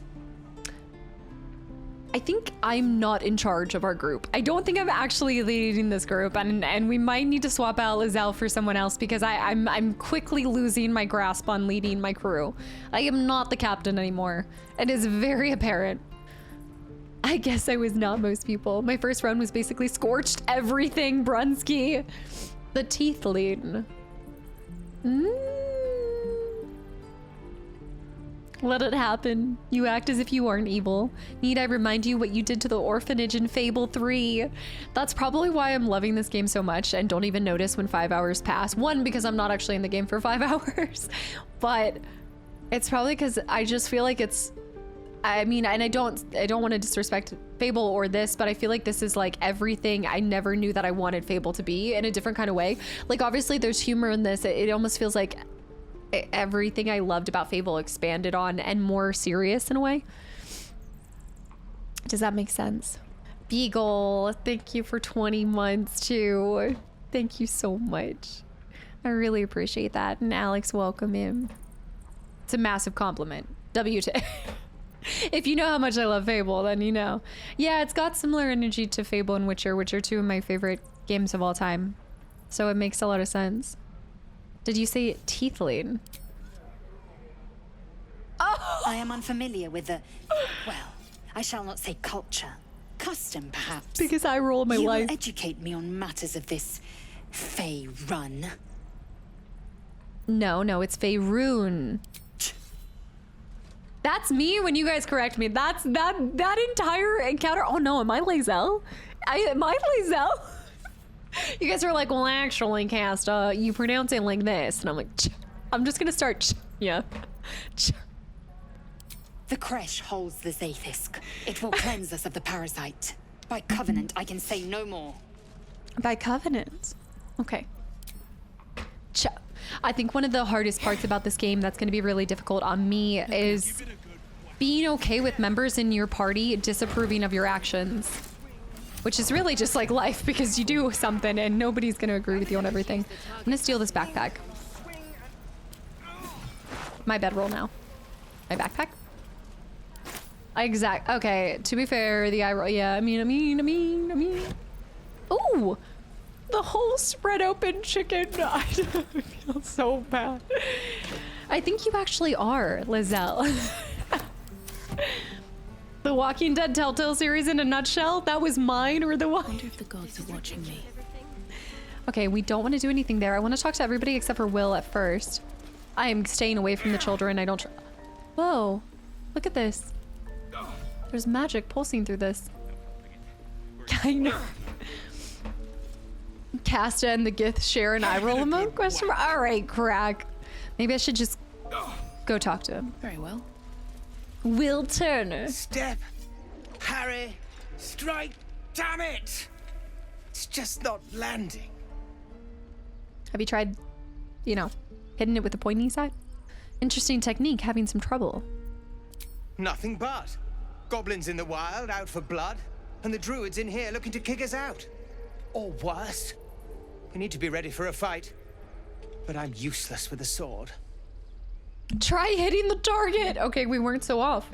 I think I'm not in charge of our group. I don't think I'm actually leading this group, and we might need to swap out Lizelle for someone else because I'm quickly losing my grasp on leading my crew. I am not the captain anymore. It is very apparent. I guess I was not most people. My first run was basically scorched everything, Brunsky. The Teethling. Let it happen. You act as if you aren't evil. Need I remind you what you did to the orphanage in Fable 3? That's probably why I'm loving this game so much and don't even notice when 5 hours pass. One, because I'm not actually in the game for 5 hours, but it's probably because I just feel like it's, I mean, and I don't want to disrespect Fable or this, but I feel like this is like everything I never knew that I wanted Fable to be in a different kind of way. Like obviously there's humor in this. It almost feels like everything I loved about Fable expanded on and more serious in a way. Does that make sense? Beagle, thank you for 20 months too. Thank you so much. I really appreciate that. And Alex, welcome in. It's a massive compliment. WT. If you know how much I love Fable, then you know. Yeah, it's got similar energy to Fable and Witcher, which are two of my favorite games of all time. So it makes a lot of sense. Did you say Teethling? Oh! I am unfamiliar with the, well, I shall not say culture. Custom, perhaps. Because I roll my life. You will educate me on matters of this Fey run. No, it's Faerun. That's me when you guys correct me. That's that entire encounter. Oh no, am I Lizelle? Am I Lizelle? You guys are like, well, actually, Casta, you pronounce it like this. And I'm like, I'm just gonna start, yeah. The creche holds the Zaithisk. It will cleanse us of the parasite. By covenant, I can say no more. By covenant? Okay. I think one of the hardest parts about this game that's going to be really difficult on me is being okay with members in your party disapproving of your actions. Which is really just like life, because you do something and nobody's going to agree with you on everything. I'm going to steal this backpack. My bedroll now. My backpack? Okay, to be fair, the eye roll, yeah, I mean. Ooh! The whole spread open chicken. I feel so bad. I think you actually are, Lizelle. The Walking Dead Telltale series in a nutshell? That was mine or the one? I wonder if the gods are watching me. Okay, we don't want to do anything there. I want to talk to everybody except for Will at first. I am staying away from the children. I don't Whoa. Look at this. There's magic pulsing through this. I know. Casta and the Gith share an eye roll emote? Question mark. All right, crack. Maybe I should just go talk to him. Very well. Will Turner. Step, parry, strike. Damn it! It's just not landing. Have you tried, you know, hitting it with the pointy side? Interesting technique, having some trouble. Nothing but. Goblins in the wild, out for blood, and the druids in here looking to kick us out. Or worse. We need to be ready for a fight. But I'm useless with a sword. Try hitting the target! Okay, we weren't so off.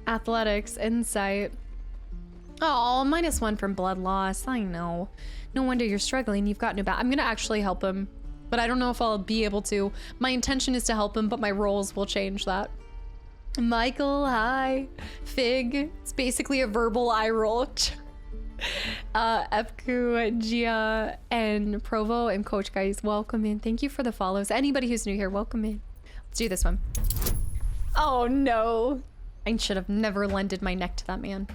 Athletics, insight. Oh, -1 from blood loss. I know. No wonder you're struggling. You've gotten about. I'm gonna actually help him, but I don't know if I'll be able to. My intention is to help him, but my rolls will change that. Michael, hi. Fig. It's basically a verbal eye roll. Epku, Gia, and Provo and Coach, guys, welcome in. Thank you for the follows. Anybody who's new here, welcome in. Let's do this one. Oh no. I should have never lended my neck to that man.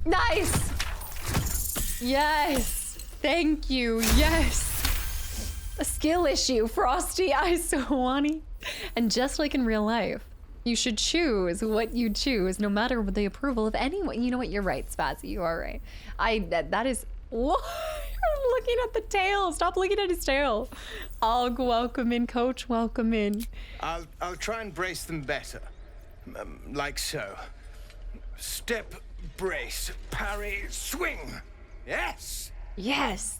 Nice! Yes! Thank you, yes! A skill issue, Frosty Isowani. And just like in real life, you should choose what you choose, no matter the approval of anyone. You know what? You're right, Spazzy. You are right. That is. What? I'm looking at the tail. Stop looking at his tail. Og, welcome in. Coach, welcome in. I'll try and brace them better, like so. Step, brace, parry, swing. Yes. Yes.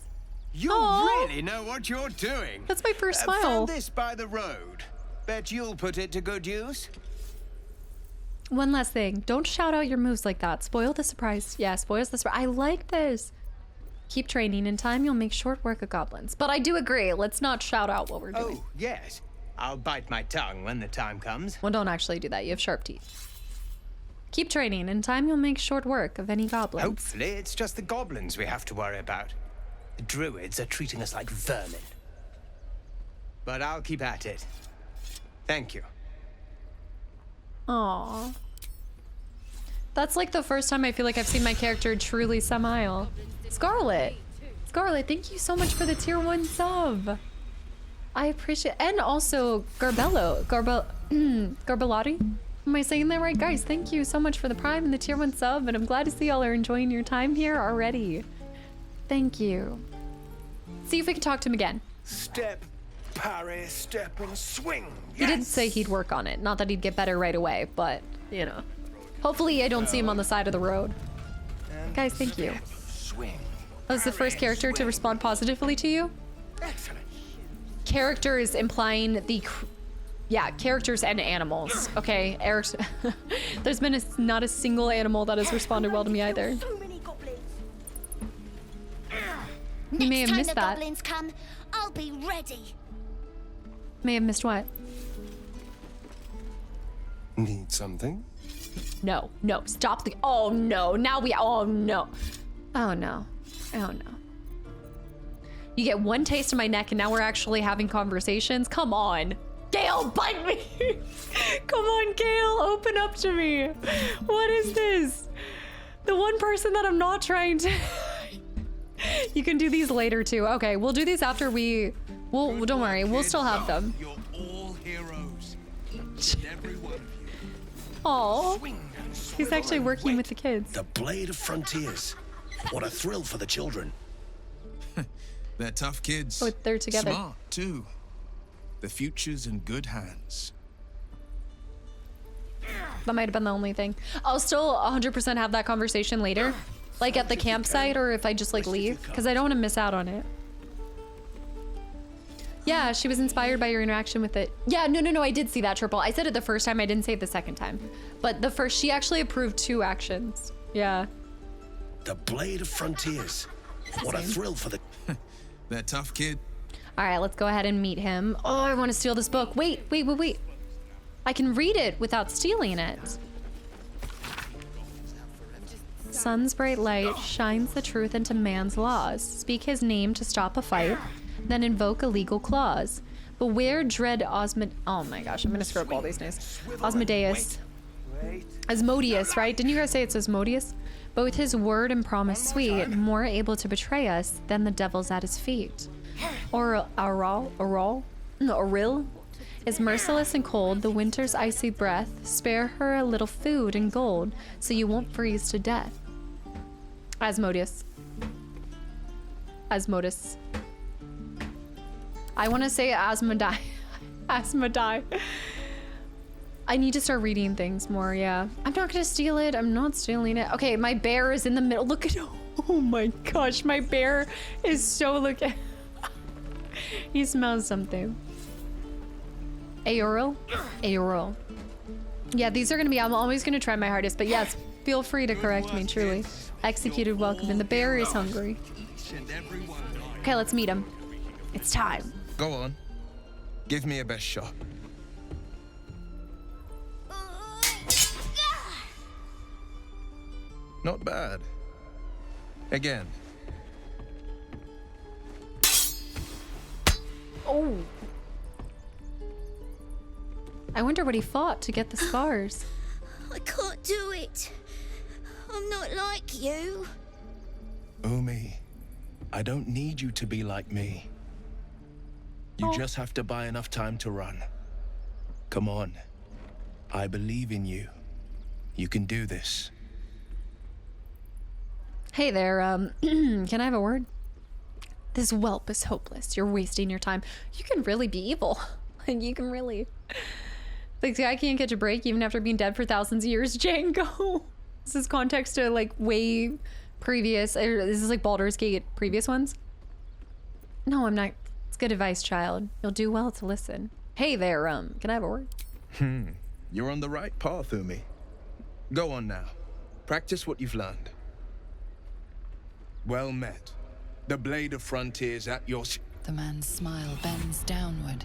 You Aww. really know what you're doing. That's my first smile. Found this by the road. Bet you'll put it to good use. One last thing. Don't shout out your moves like that. Spoil the surprise. Yeah, spoils the surprise. I like this. Keep training. In time, you'll make short work of goblins. But I do agree. Let's not shout out what we're doing. Oh, yes. I'll bite my tongue when the time comes. Well, don't actually do that. You have sharp teeth. Keep training. In time, you'll make short work of any goblins. Hopefully, it's just the goblins we have to worry about. The druids are treating us like vermin. But I'll keep at it. Thank you. Aww. That's like the first time I feel like I've seen my character truly smile. Scarlet, thank you so much for the tier 1 sub. I appreciate, and also Garbelati. Am I saying that right? Guys, thank you so much for the prime and the tier 1 sub, and I'm glad to see y'all are enjoying your time here already. Thank you. See if we can talk to him again. Step, parry, step, and swing. Yes. He did say he'd work on it. Not that he'd get better right away, but, you know. Hopefully I don't see him on the side of the road. Guys, thank you. Swing. That was the first character to respond positively to you? Excellent. Characters implying the... Yeah, characters and animals. Okay, Eric... There's been not a single animal that has responded well to me either. You may have missed that. Goblins come, I'll be ready. May have missed what? Need something? No, stop the... Oh no, now we... Oh no. Oh no. Oh no. You get one taste of my neck and now we're actually having conversations? Come on. Gale, bite me! Come on, Gale, open up to me. What is this? The one person that I'm not trying to... You can do these later too. Okay, we'll do these after we... Don't worry, we'll still have them. You're all heroes. Every one of you. Aww. He's actually working with the kids. The blade of frontiers. What a thrill for the children. They're tough kids. Oh, they're together. Smart, too. The future's in good hands. That might have been the only thing. I'll still 100% have that conversation later. Like at the campsite, or if I just like leave. Because I don't want to miss out on it. Yeah, she was inspired by your interaction with it. Yeah, no, I did see that, Triple. I said it the first time, I didn't say it the second time. But the first, she actually approved 2 actions. Yeah. The Blade of Frontiers. What a thrill for the... They're tough kid. All right, let's go ahead and meet him. Oh, I want to steal this book. Wait. I can read it without stealing it. Sun's bright light shines the truth into man's laws. Speak his name to stop a fight, then invoke a legal clause. Beware dread oh my gosh, I'm gonna screw up all these names. Asmodeus, right? Didn't you guys say it's Asmodeus? Both his word and promise sweet, more able to betray us than the devil's at his feet. Auril is merciless and cold, the winter's icy breath. Spare her a little food and gold, so you won't freeze to death. Asmodeus. I want to say Asmodai. Asmodai. I need to start reading things more, yeah. I'm not gonna steal it. I'm not stealing it. Okay, my bear is in the middle. Look at, oh my gosh, my bear is so, look at, he smells something. Auril? Yeah, these are gonna be, I'm always gonna try my hardest, but yes, feel free to correct me, truly. Executed welcome, and the bear is hungry. Okay, let's meet him. It's time. Go on. Give me your best shot. Not bad. Again. Oh. I wonder what he fought to get the scars. I can't do it. I'm not like you. Umi, I don't need you to be like me. You just have to buy enough time to run. Come on. I believe in you. You can do this. Hey there, can I have a word? This whelp is hopeless. You're wasting your time. You can really be evil. Like, you can really... Like, the guy can't catch a break even after being dead for thousands of years. Django! This is context to, like, way previous... This is, like, Baldur's Gate previous ones. No, I'm not... It's good advice, child. You'll do well to listen. Hey there, can I have a word? You're on the right path, Umi. Go on now. Practice what you've learned. Well met. The Blade of Frontiers at your... The man's smile bends downward.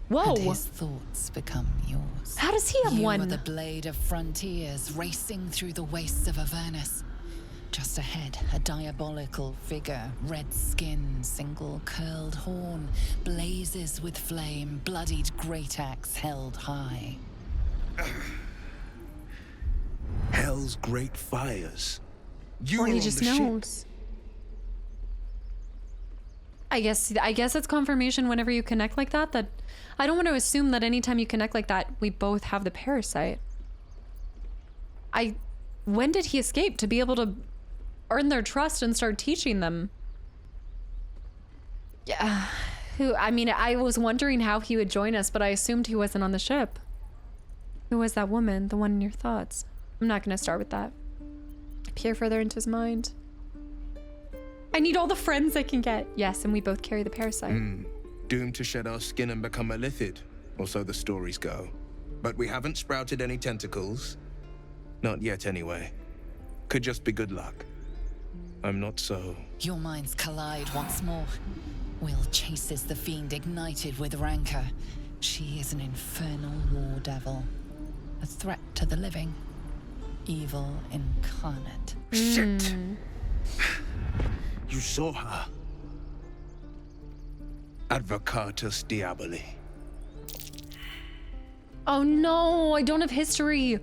Whoa! And his thoughts become yours. How does he have one? You are the Blade of Frontiers, racing through the wastes of Avernus. Just ahead, a diabolical figure, red skin, single curled horn, blazes with flame, bloodied great axe held high. Hell's great fires. You or are he on just the knows. ship. I guess it's confirmation whenever you connect like that, that I don't want to assume that anytime you connect like that, we both have the parasite. When did he escape to be able to earn their trust and start teaching them? Yeah, I was wondering how he would join us, but I assumed he wasn't on the ship. Who was that woman, the one in your thoughts? I'm not gonna start with that. Peer further into his mind. I need all the friends I can get. Yes, and we both carry the parasite. Doomed to shed our skin and become a lithid, or so the stories go. But we haven't sprouted any tentacles. Not yet, anyway. Could just be good luck. I'm not so... Your minds collide once more. Will chases the fiend ignited with rancor. She is an infernal war devil. A threat to the living. Evil incarnate. Shit! You saw her. Advocatus Diaboli. Oh no, I don't have history.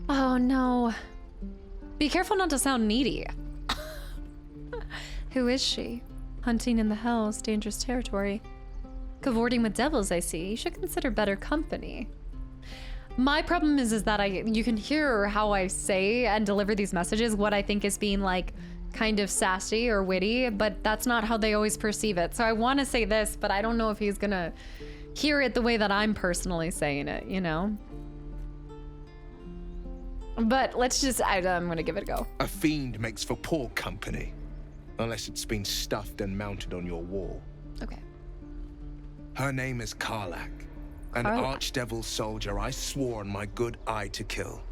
Oh no. Be careful not to sound needy. Who is she? Hunting in the hells, dangerous territory. Cavorting with devils, I see. You should consider better company. My problem is that you can hear how I say and deliver these messages, what I think is being like kind of sassy or witty, but that's not how they always perceive it. So I want to say this, but I don't know if he's gonna hear it the way that I'm personally saying it, you know? But let's just, I'm gonna give it a go. A fiend makes for poor company, unless it's been stuffed and mounted on your wall. Okay. Her name is Karlach, an archdevil soldier I swore on my good eye to kill.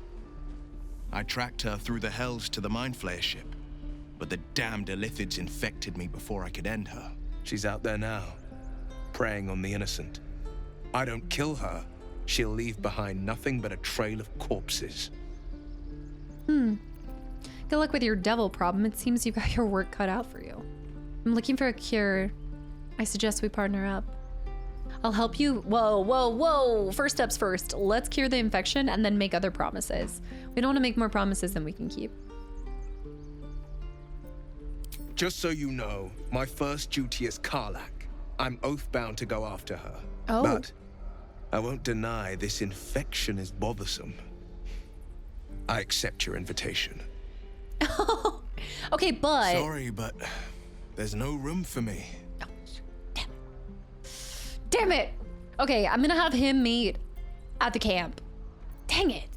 I tracked her through the hells to the Mind Flayer ship, but the damned Illithids infected me before I could end her. She's out there now, preying on the innocent. I don't kill her, she'll leave behind nothing but a trail of corpses. Good luck with your devil problem. It seems you got your work cut out for you. I'm looking for a cure. I suggest we partner up. I'll help you. Whoa. First steps first. Let's cure the infection and then make other promises. We don't want to make more promises than we can keep. Just so you know, my first duty is Karlach. I'm oath-bound to go after her. Oh. But I won't deny this infection is bothersome. I accept your invitation. Okay, but... Sorry, but there's no room for me. Damn it! Okay, I'm gonna have him meet at the camp. Dang it.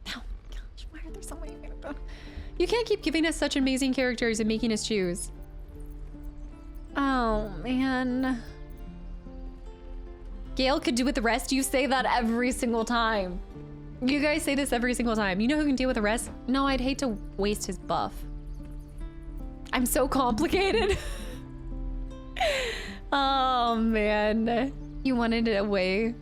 Oh my gosh, why are there so many characters? You can't keep giving us such amazing characters and making us choose. Oh, man. Gale could do with the rest. You say that every single time. You guys say this every single time. You know who can deal with the rest? No, I'd hate to waste his buff. I'm so complicated. Oh, man. You wanted it away.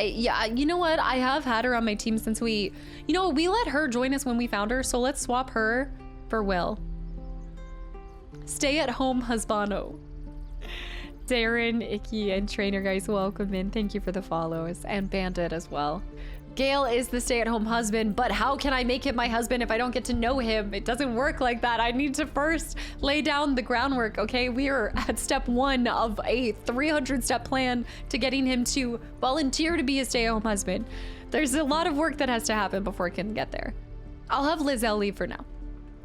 Yeah, you know what? I have had her on my team since we let her join us when we found her, so let's swap her for Will. Stay at home, husbando. Darren, Icky, and Trainer guys, welcome in. Thank you for the follows, and Bandit as well. Gale is the stay-at-home husband, but how can I make him my husband if I don't get to know him? It doesn't work like that. I need to first lay down the groundwork, okay? We are at step 1 of a 300-step plan to getting him to volunteer to be a stay-at-home husband. There's a lot of work that has to happen before I can get there. I'll have Lizelle leave for now.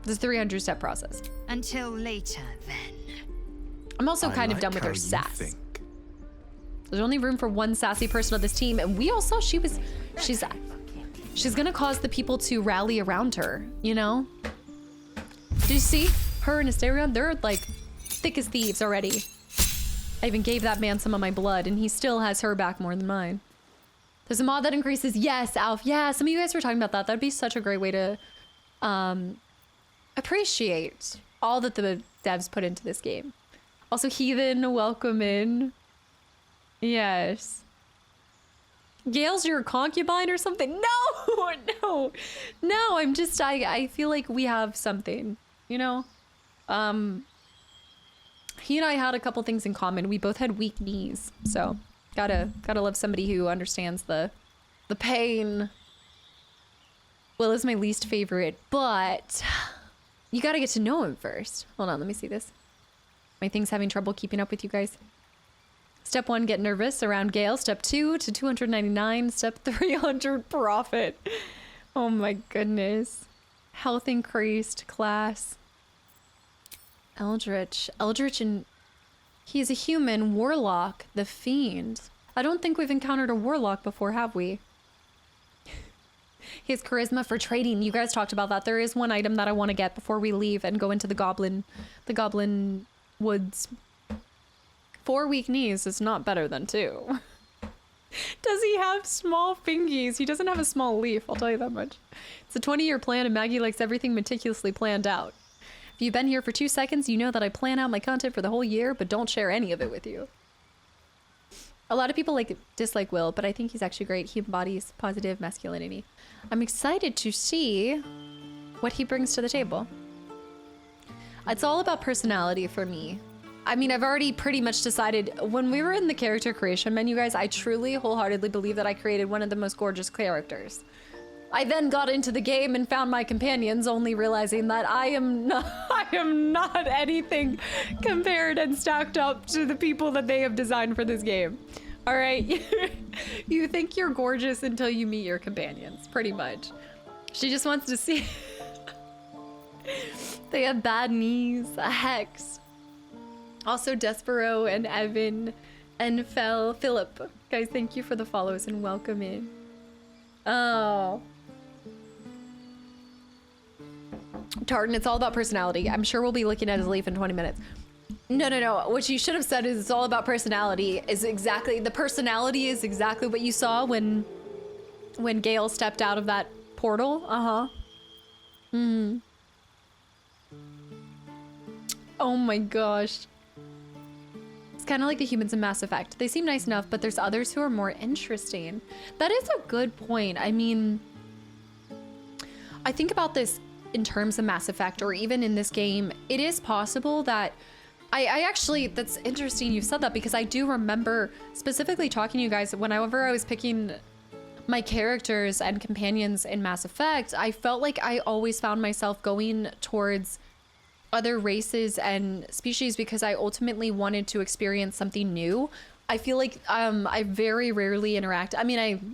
This 300-step process. Until later, then. I'm also kind of done with her sass. There's only room for one sassy person on this team, and we all saw she's gonna cause the people to rally around her, you know? Do you see her and Asterion? They're like thick as thieves already. I even gave that man some of my blood, and he still has her back more than mine. There's a mod that increases. Yes, Alf. Yeah, some of you guys were talking about that. That'd be such a great way to appreciate all that the devs put into this game. Also, Heathen, welcome in. Yes. Gale's your concubine or something? No, I feel like we have something, you know? He and I had a couple things in common. We both had weak knees, so gotta love somebody who understands the pain. Will is my least favorite, but you gotta get to know him first. Hold on, let me see this. My thing's having trouble keeping up with you guys. Step 1, get nervous around Gale. Step 2, to 299. Step 300, profit. Oh my goodness. Health increased, class. Eldritch, and he is a human warlock, the fiend. I don't think we've encountered a warlock before, have we? His charisma for trading. You guys talked about that. There is one item that I want to get before we leave and go into the goblin woods. 4 weak knees is not better than 2. Does he have small fingies? He doesn't have a small leaf, I'll tell you that much. It's a 20-year plan and Maggie likes everything meticulously planned out. If you've been here for 2 seconds, you know that I plan out my content for the whole year, but don't share any of it with you. A lot of people dislike Will, but I think he's actually great. He embodies positive masculinity. I'm excited to see what he brings to the table. It's all about personality for me. I mean, I've already pretty much decided when we were in the character creation menu, guys, I truly wholeheartedly believe that I created one of the most gorgeous characters. I then got into the game and found my companions, only realizing that I am not anything compared and stacked up to the people that they have designed for this game. All right, you think you're gorgeous until you meet your companions, pretty much. She just wants to see. They have bad knees. A hex. Also, Despero and Evan and Philip. Guys, thank you for the follows and welcome in. Oh. Tartan, it's all about personality. I'm sure we'll be looking at his leaf in 20 minutes. No. What you should have said is it's all about personality. The personality is exactly what you saw when Gale stepped out of that portal. Oh my gosh. It's kind of like the humans in Mass Effect. They seem nice enough, but there's others who are more interesting. That is a good point. I mean, I think about this in terms of Mass Effect, or even in this game. It is possible that I actually, that's interesting you said that, because I do remember specifically talking to you guys whenever I was picking my characters and companions in Mass Effect. I felt like I always found myself going towards other races and species because I ultimately wanted to experience something new. I feel like I very rarely interact. I mean,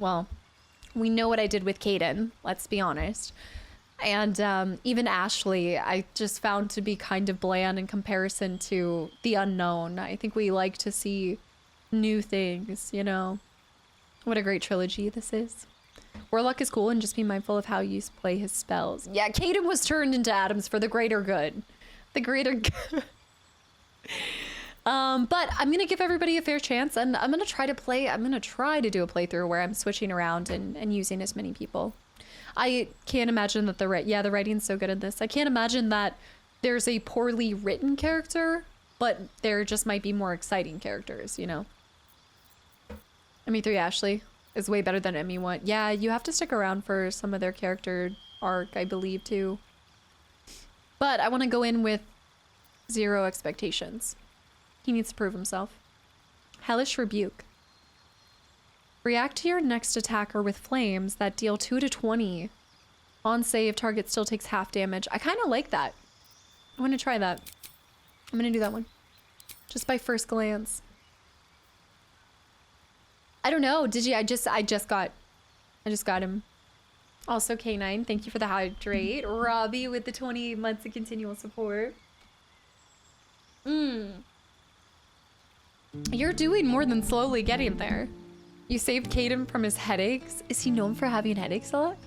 we know what I did with Caden, let's be honest. And even Ashley, I just found to be kind of bland in comparison to the unknown. I think we like to see new things, you know? What a great trilogy this is. Warlock is cool, and just be mindful of how you play his spells. Yeah, Caden was turned into atoms for the greater good. The greater good. But I'm gonna give everybody a fair chance, and I'm gonna try to do a playthrough where I'm switching around and using as many people. I can't imagine that the writing's so good in this. I can't imagine that there's a poorly written character, but there just might be more exciting characters, you know? ME3 Ashley is way better than ME1. Yeah, you have to stick around for some of their character arc, I believe, too. But I want to go in with 0 expectations. He needs to prove himself. Hellish Rebuke. React to your next attacker with flames that deal 2 to 20. On save, target still takes half damage. I kind of like that. I want to try that. I'm going to do that one. Just by first glance. I don't know. Did you? I just got him. Also, K9, thank you for the hydrate. Robbie with the 20 months of continual support. You're doing more than slowly getting there. You saved Caden from his headaches. Is he known for having headaches a lot?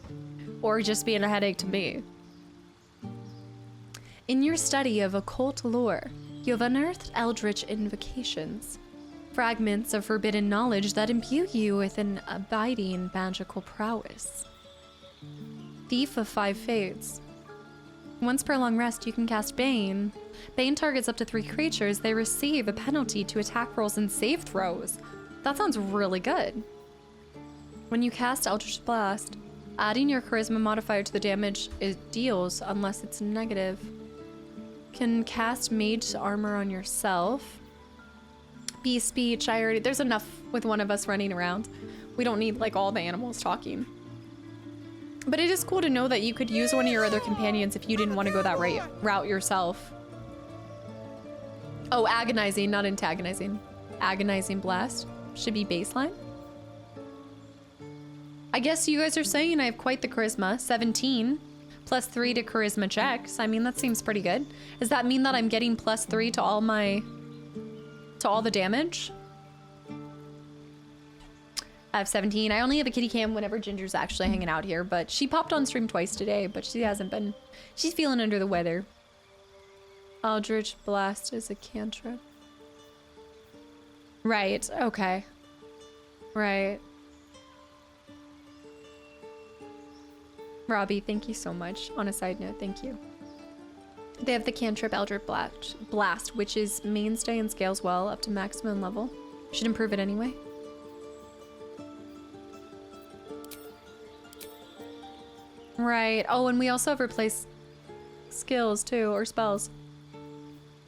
Or just being a headache to me? In your study of occult lore, you have unearthed eldritch invocations. Fragments of forbidden knowledge that imbue you with an abiding magical prowess. Thief of 5 Fates. Once per long rest, you can cast Bane. Bane targets up to 3 creatures. They receive a penalty to attack rolls and save throws. That sounds really good. When you cast Eldritch Blast, adding your Charisma modifier to the damage it deals unless it's negative. Can cast Mage Armor on yourself. Beast Speech, there's enough with one of us running around. We don't need like all the animals talking. But it is cool to know that you could use one of your other companions if you didn't want to go that route yourself. Oh, Agonizing, not Antagonizing. Agonizing Blast should be baseline. I guess you guys are saying I have quite the charisma. 17 plus 3 to charisma checks. I mean, that seems pretty good. Does that mean that I'm getting plus 3 to all the damage? I have 17. I only have a kitty cam whenever Ginger's actually hanging out here, but she popped on stream twice today, but she hasn't been. She's feeling under the weather. Eldritch Blast is a cantrip. Right, okay. Right. Robbie, thank you so much. On a side note, thank you. They have the cantrip Eldritch Blast, which is mainstay and scales well up to maximum level. Should improve it anyway. Right. Oh, and we also have replaced skills too, or spells.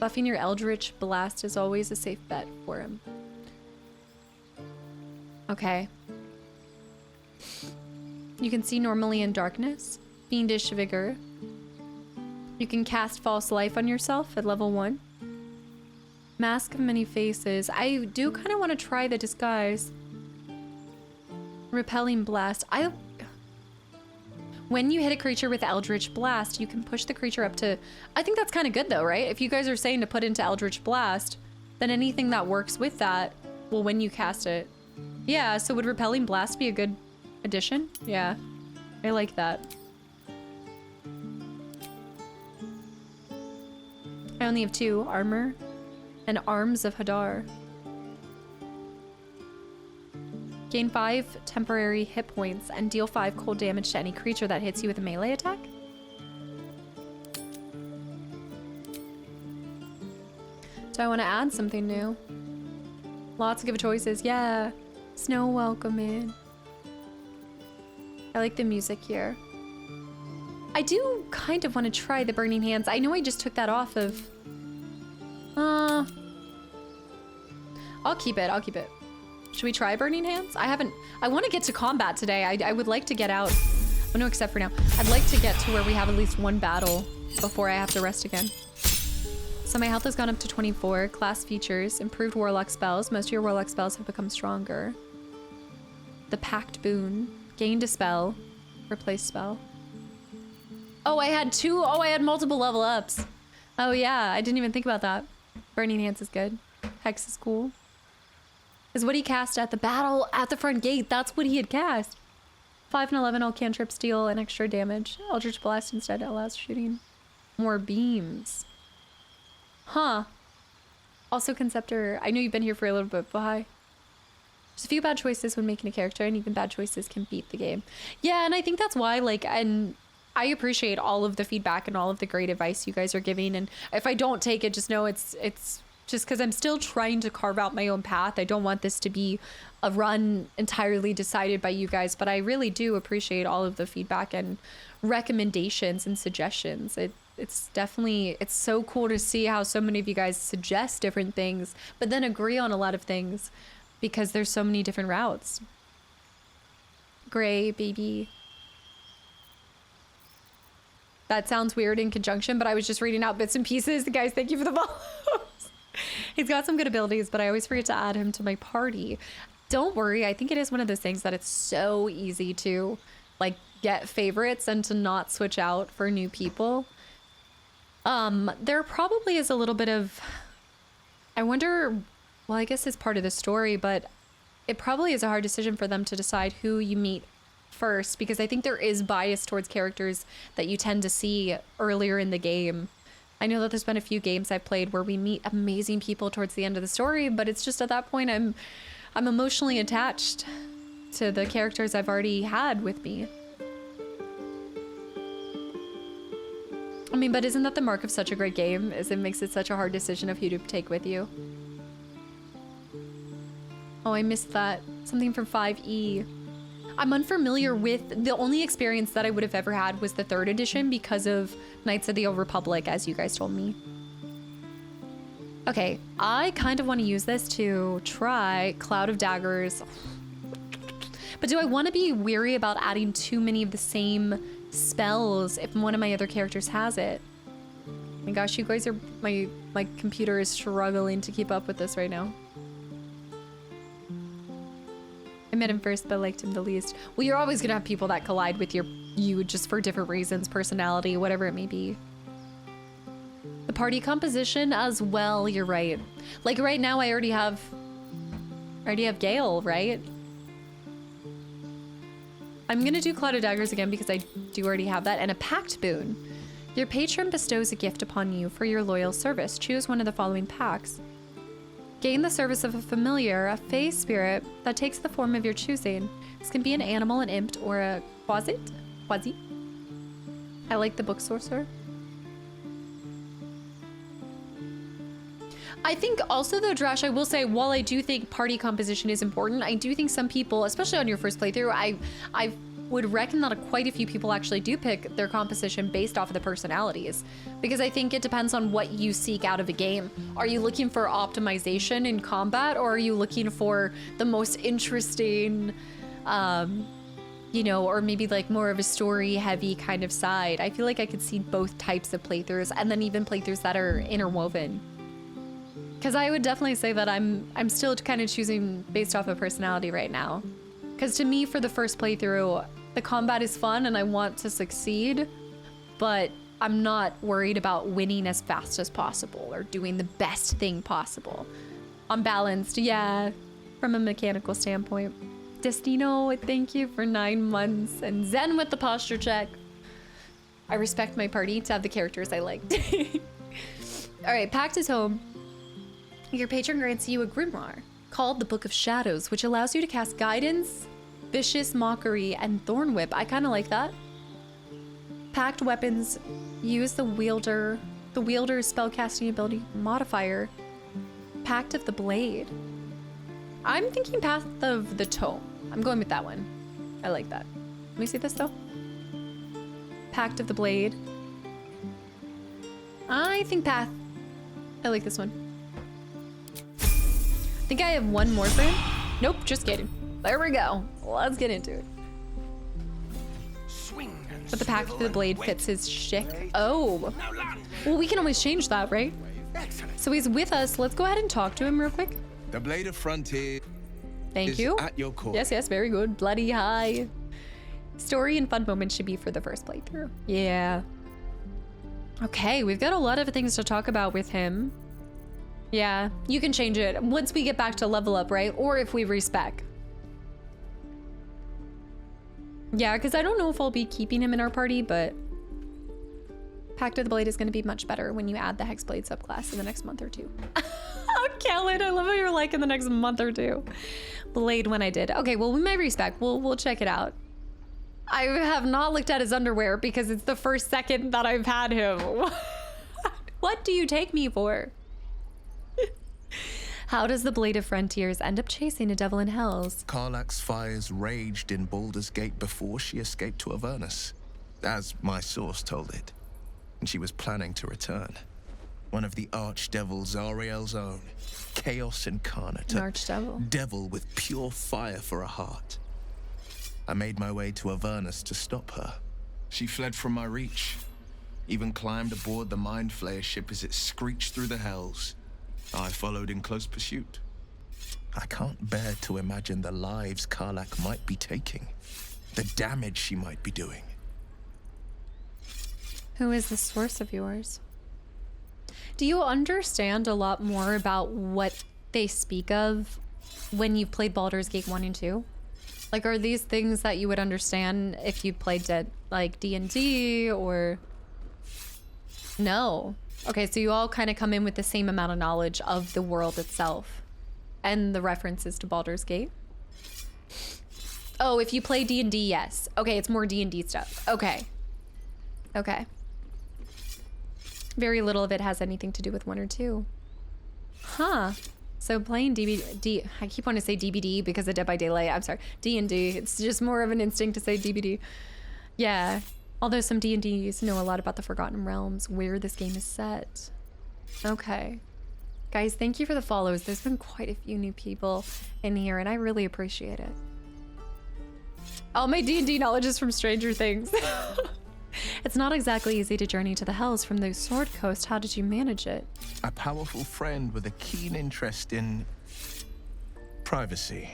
Buffing your Eldritch Blast is always a safe bet for him. Okay. You can see normally in darkness. Fiendish Vigor. You can cast False Life on yourself at level 1. Mask of Many Faces. I do kind of want to try the disguise. Repelling Blast. When you hit a creature with Eldritch Blast, you can push the creature up to... I think that's kind of good though, right? If you guys are saying to put into Eldritch Blast, then anything that works with that will when you cast it. Yeah, so would Repelling Blast be a good addition? Yeah, I like that. I only have 2, Armor and Arms of Hadar. Gain 5 temporary hit points and deal 5 cold damage to any creature that hits you with a melee attack. Do I want to add something new? Lots of good choices. Yeah. Snow welcome in. I like the music here. I do kind of want to try the Burning Hands. I know I just took that off of... I'll keep it. I'll keep it. Should we try Burning Hands? I want to get to combat today. I would like to get out. Oh no, except for now. I'd like to get to where we have at least 1 battle before I have to rest again. So my health has gone up to 24. Class features, improved warlock spells. Most of your warlock spells have become stronger. The Pact Boon, gained a spell, replace spell. Oh, I had multiple level ups. Oh yeah, I didn't even think about that. Burning Hands is good. Hex is cool. Is what he cast at the battle at the front gate. That's what he had cast. 5 and 11 all cantrips deal an extra damage. Eldritch Blast instead allows shooting more beams. Huh. Also Conceptor, I know you've been here for a little bit, but hi. There's a few bad choices when making a character, and even bad choices can beat the game. Yeah, and I think that's why, like, and I appreciate all of the feedback and all of the great advice you guys are giving, and if I don't take it, just know it's just because I'm still trying to carve out my own path. I don't want this to be a run entirely decided by you guys, but I really do appreciate all of the feedback and recommendations and suggestions. It's definitely, it's so cool to see how so many of you guys suggest different things, but then agree on a lot of things because there's so many different routes. Gray, baby. That sounds weird in conjunction, but I was just reading out bits and pieces. Guys, thank you for the follows. He's got some good abilities, but I always forget to add him to my party. Don't worry, I think it is one of those things that it's so easy to like get favorites and to not switch out for new people. There probably is a little bit of, I wonder, well, I guess it's part of the story, but it probably is a hard decision for them to decide who you meet first, because I think there is bias towards characters that you tend to see earlier in the game. I know that there's been a few games I've played where we meet amazing people towards the end of the story, but it's just at that point I'm emotionally attached to the characters I've already had with me. I mean, but isn't that the mark of such a great game, is it makes it such a hard decision of who to take with you? Oh, I missed that. Something from 5E. I'm unfamiliar with, the only experience that I would have ever had was the 3rd edition because of Knights of the Old Republic, as you guys told me. Okay, I kind of want to use this to try Cloud of Daggers. But do I want to be weary about adding too many of the same spells if one of my other characters has it? Oh my gosh, you guys are, my computer is struggling to keep up with this right now. I met him first, but liked him the least. Well, you're always gonna have people that collide with you just for different reasons, personality, whatever it may be. The party composition as well, you're right. Like right now, I already have Gale, right? I'm gonna do Cloud of Daggers again because I do already have that, and a Pact Boon. Your patron bestows a gift upon you for your loyal service. Choose one of the following packs. Gain the service of a familiar, a fey spirit that takes the form of your choosing. This can be an animal, an imp, or a quasi. I like the book sorcerer. I think also though, Drash, I will say, while I do think party composition is important, I do think some people, especially on your first playthrough, I would reckon that quite a few people actually do pick their composition based off of the personalities, because I think it depends on what you seek out of a game. Are you looking for optimization in combat, or are you looking for the most interesting, you know, or maybe like more of a story heavy kind of side? I feel like I could see both types of playthroughs, and then even playthroughs that are interwoven. Because I would definitely say that I'm still kind of choosing based off of personality right now. Because to me, for the first playthrough, The combat is fun and I want to succeed, but I'm not worried about winning as fast as possible or doing the best thing possible. I'm balanced, yeah, from a mechanical standpoint. Destino, thank you for 9 months. And Zen with the posture check. I respect my party to have the characters I liked. All right, Pact is home. Your patron grants you a grimoire called the Book of Shadows, which allows you to cast Guidance, Vicious Mockery, and Thorn Whip. I kind of like that. Pact weapons use the wielder's spellcasting ability modifier, Pact of the Blade. I'm thinking Path of the Tome. I'm going with that one. I like that. Let me see this though. Pact of the Blade. I think Path. I like this one. I think I have one more for him. Nope, just kidding. There we go. Let's get into it. But the Pact of the Blade fits his shtick. Oh. Well, we can always change that, right? So he's with us. Let's go ahead and talk to him real quick. The Blade of Frontier. Thank you. At your call. Yes, yes, very good. Bloody high. Story and fun moments should be for the first playthrough. Yeah. Okay, we've got a lot of things to talk about with him. Yeah, you can change it once we get back to level up, right? Or if we respec. Yeah, because I don't know if I'll be keeping him in our party, but Pact of the Blade is going to be much better when you add the Hexblade subclass in the next month or two. Kellen, I love how you're like in the next month or two. Blade when I did. Okay, well, we might respec. We'll check it out. I have not looked at his underwear because it's the first second that I've had him. What do you take me for? How does the Blade of Frontiers end up chasing a devil in hells? Karlach's fires raged in Baldur's Gate before she escaped to Avernus, as my source told it. And she was planning to return. One of the archdevils Zariel's own. Chaos incarnate. An archdevil. Devil with pure fire for a heart. I made my way to Avernus to stop her. She fled from my reach. Even climbed aboard the Mind Flayer ship as it screeched through the hells. I followed in close pursuit. I can't bear to imagine the lives Karlach might be taking. The damage she might be doing. Who is the source of yours? Do you understand a lot more about what they speak of when you've played Baldur's Gate 1 and 2? Like, are these things that you would understand if you played like D&D or... No. Okay, so you all kind of come in with the same amount of knowledge of the world itself and the references to Baldur's Gate. Oh, if you play D&D, yes. Okay, it's more D&D stuff. Okay. Okay. Very little of it has anything to do with 1 or 2. Huh. So playing I keep wanting to say DBD because of Dead by Daylight. I'm sorry, D&D. It's just more of an instinct to say DBD. Yeah. Although some D&Ds know a lot about the Forgotten Realms, where this game is set. Okay. Guys, thank you for the follows. There's been quite a few new people in here, and I really appreciate it. All my D&D knowledge is from Stranger Things. It's not exactly easy to journey to the Hells from the Sword Coast. How did you manage it? A powerful friend with a keen interest in... privacy.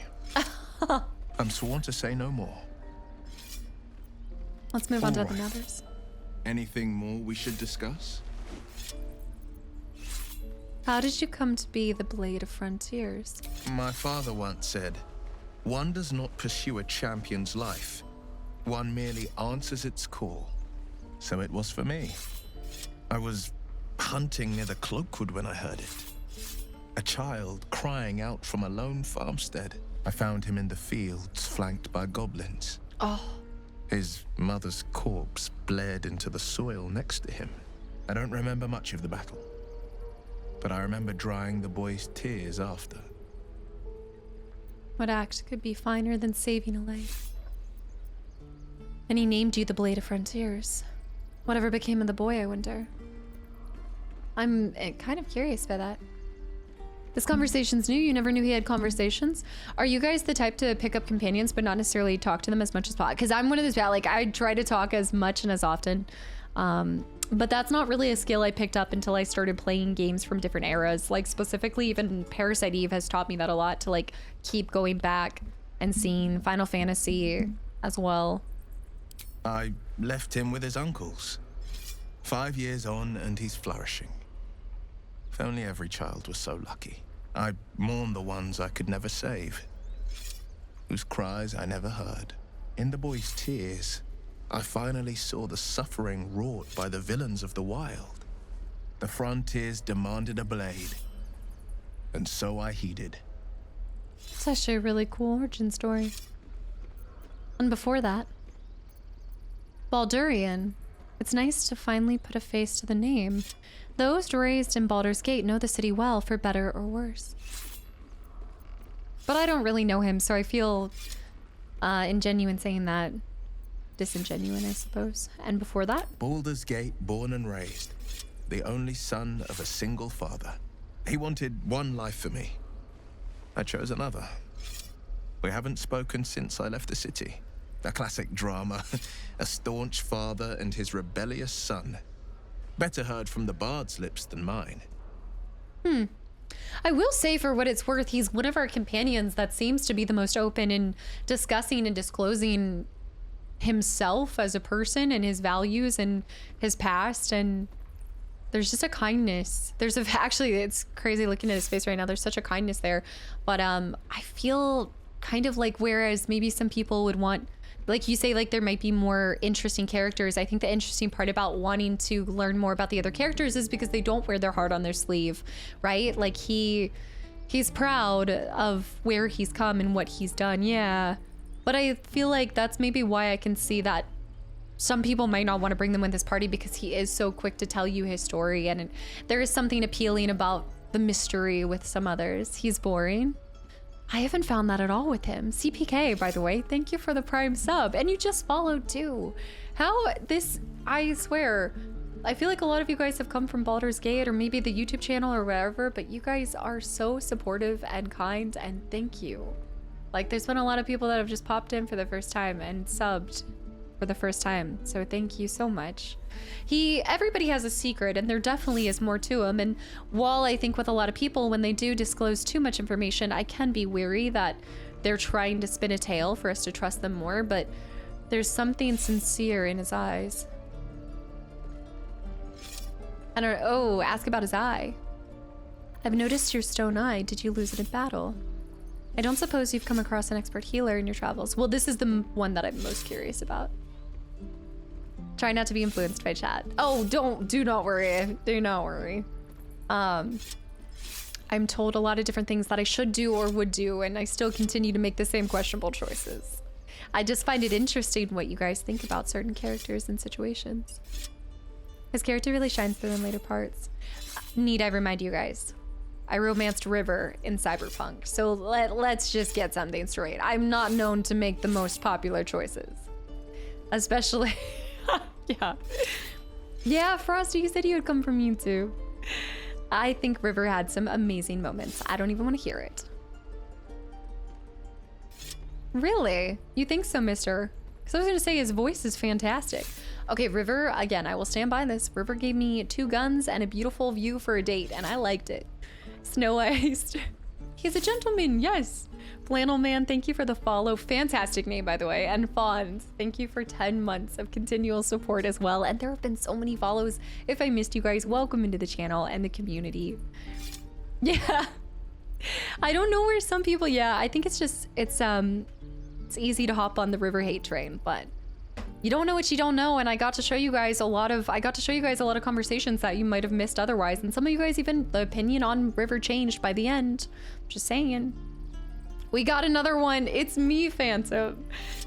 I'm sworn to say no more. Let's move on to other matters. Anything more we should discuss? How did you come to be the Blade of Frontiers? My father once said, one does not pursue a champion's life. One merely answers its call. So it was for me. I was hunting near the Cloakwood when I heard it. A child crying out from a lone farmstead. I found him in the fields, flanked by goblins. Oh. His mother's corpse bled into the soil next to him. I don't remember much of the battle, but I remember drying the boy's tears after. What act could be finer than saving a life? And he named you the Blade of Frontiers. Whatever became of the boy, I wonder. I'm kind of curious by that. This conversation's new. You never knew he had conversations. Are you guys the type to pick up companions but not necessarily talk to them as much as possible? Because I'm one of those, like, I try to talk as much and as often. But that's not really a skill I picked up until I started playing games from different eras. Like, specifically, even Parasite Eve has taught me that a lot, to, like, keep going back and seeing Final Fantasy as well. I left him with his uncles. 5 years on, and he's flourishing. If only every child was so lucky. I mourn the ones I could never save, whose cries I never heard. In the boy's tears, I finally saw the suffering wrought by the villains of the wild. The frontiers demanded a blade, and so I heeded. It's actually a really cool origin story. And before that, Baldurian. It's nice to finally put a face to the name. Those raised in Baldur's Gate know the city well, for better or worse. But I don't really know him, so I feel ingenuine saying that. Disingenuine, I suppose. And before that? Baldur's Gate, born and raised. The only son of a single father. He wanted one life for me. I chose another. We haven't spoken since I left the city. A classic drama. A staunch father and his rebellious son. Better heard from the bard's lips than mine. I will say, for what it's worth, he's one of our companions that seems to be the most open in discussing and disclosing himself as a person and his values and his past. And there's just a kindness. Actually, it's crazy looking at his face right now. There's such a kindness there. But I feel kind of like, whereas maybe some people would want, like you say, like there might be more interesting characters. I think the interesting part about wanting to learn more about the other characters is because they don't wear their heart on their sleeve, right? Like he's proud of where he's come and what he's done, yeah. But I feel like that's maybe why I can see that some people might not want to bring them with this party, because he is so quick to tell you his story, and there is something appealing about the mystery with some others. He's boring. I haven't found that at all with him. CPK, by the way, thank you for the Prime sub. And you just followed too. I swear, I feel like a lot of you guys have come from Baldur's Gate or maybe the YouTube channel or whatever, but you guys are so supportive and kind, and thank you. Like, there's been a lot of people that have just popped in for the first time and subbed for the first time, so thank you so much. Everybody has a secret, and there definitely is more to him. And while I think with a lot of people, when they do disclose too much information, I can be weary that they're trying to spin a tale for us to trust them more, but there's something sincere in his eyes. Ask about his eye. I've noticed your stone eye. Did you lose it in battle? I don't suppose you've come across an expert healer in your travels. Well, this is the one that I'm most curious about. Try not to be influenced by chat. Oh, do not worry. Do not worry. I'm told a lot of different things that I should do or would do, and I still continue to make the same questionable choices. I just find it interesting what you guys think about certain characters and situations. His character really shines through in later parts. Need I remind you guys, I romanced River in Cyberpunk, so let's just get something straight. I'm not known to make the most popular choices. Especially... Yeah, Frosty, you said you would come from YouTube. I think River had some amazing moments. I don't even want to hear it. Really? You think so, mister? Because I was going to say his voice is fantastic. Okay, River, again, I will stand by this. River gave me 2 guns and a beautiful view for a date, and I liked it. Snow Iced. He's a gentleman, yes. Flannel Man, thank you for the follow. Fantastic name, by the way. And Fonz, thank you for 10 months of continual support as well. And there have been so many follows. If I missed you guys, welcome into the channel and the community. Yeah. I don't know where some people, I think it's just, it's easy to hop on the River hate train, but you don't know what you don't know. And I got to show you guys a lot of conversations that you might have missed otherwise. And some of you guys, even the opinion on River changed by the end. Just saying. We got another one. It's me, Phantom.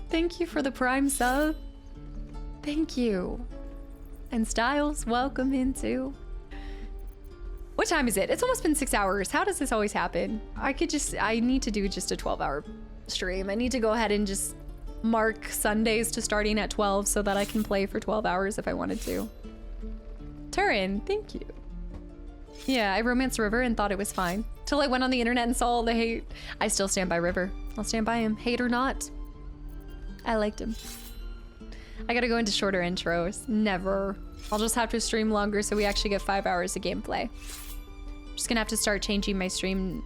Thank you for the Prime sub. Thank you. And Styles, welcome in too. What time is it? It's almost been 6 hours. How does this always happen? I need to do just a 12-hour stream. I need to go ahead and just mark Sundays to starting at 12 so that I can play for 12 hours if I wanted to. Turin, thank you. Yeah, I romanced River and thought it was fine. Till I went on the internet and saw all the hate. I still stand by River. I'll stand by him, hate or not. I liked him. I gotta go into shorter intros. Never. I'll just have to stream longer so we actually get 5 hours of gameplay. I'm just gonna have to start changing my stream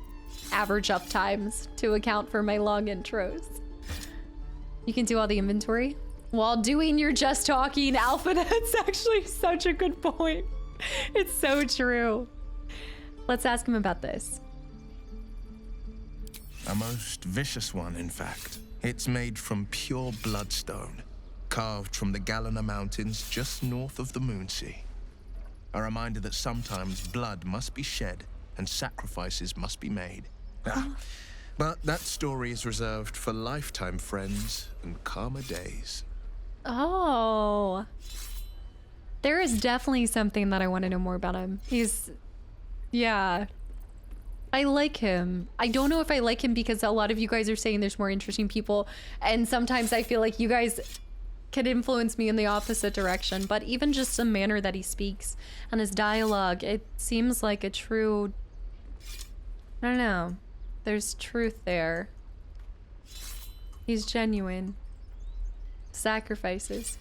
average up times to account for my long intros. You can do all the inventory. while doing your just talking, Alpha. That's actually such a good point. It's so true. Let's ask him about this. A most vicious one, in fact. It's made from pure bloodstone, carved from the Galena Mountains just north of the Moonsea. A reminder that sometimes blood must be shed and sacrifices must be made. But that story is reserved for lifetime friends and calmer days. Oh. There is definitely something that I want to know more about him. Yeah. I like him. I don't know if I like him because a lot of you guys are saying there's more interesting people, and sometimes I feel like you guys can influence me in the opposite direction, but even just the manner that he speaks and his dialogue, it seems like a true... I don't know. There's truth there. He's genuine. Sacrifices.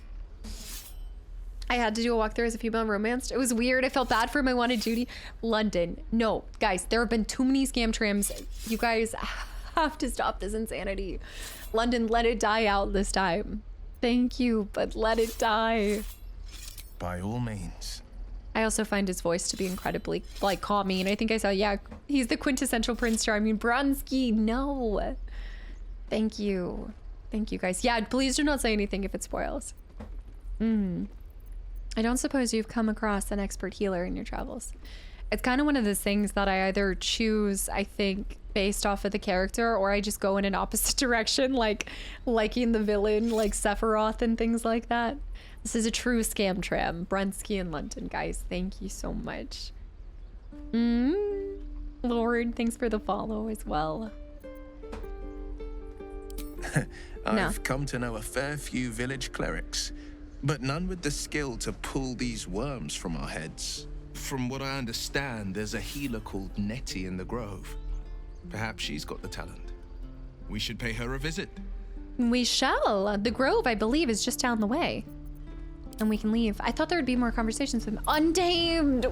I had to do a walkthrough as a female romanced. It was weird. I felt bad for him. I wanted Judy. London. No, guys, there have been too many scam trams. You guys have to stop this insanity. London, let it die out this time. Thank you, but let it die. By all means. I also find his voice to be incredibly, like, calming. I think I saw, yeah, he's the quintessential Prince Charming. Bronski, no. Thank you. Thank you, guys. Yeah, please do not say anything if it spoils. I don't suppose you've come across an expert healer in your travels. It's kind of one of those things that I either choose, I think, based off of the character, or I just go in an opposite direction, like liking the villain, like Sephiroth and things like that. This is a true scam tram. Brunsky and London, guys. Thank you so much. Lord, thanks for the follow as well. I've come to know a fair few village clerics, but none with the skill to pull these worms from our heads. From what I understand, there's a healer called Nettie in the Grove. Perhaps she's got the talent. We should pay her a visit. We shall. The Grove, I believe, is just down the way. And we can leave. I thought there would be more conversations with him. Untamed!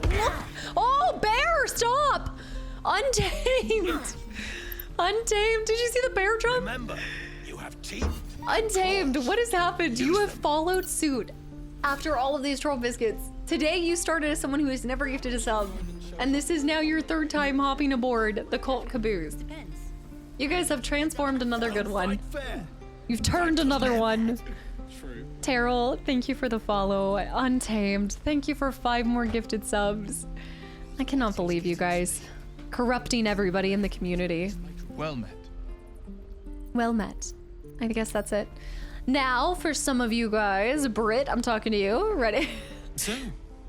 Oh, bear, stop! Untamed! Untamed, did you see the bear jump? Remember, you have teeth. Untamed, what has happened? You have followed suit after all of these troll biscuits. Today you started as someone who has never gifted a sub, and this is now your third time hopping aboard the cult caboose. You guys have transformed another good one. You've turned another one. Terrell, thank you for the follow. Untamed, thank you for 5 more gifted subs. I cannot believe you guys. Corrupting everybody in the community. Well met. Well met. I guess that's it. Now, for some of you guys, Britt, I'm talking to you. Ready? So,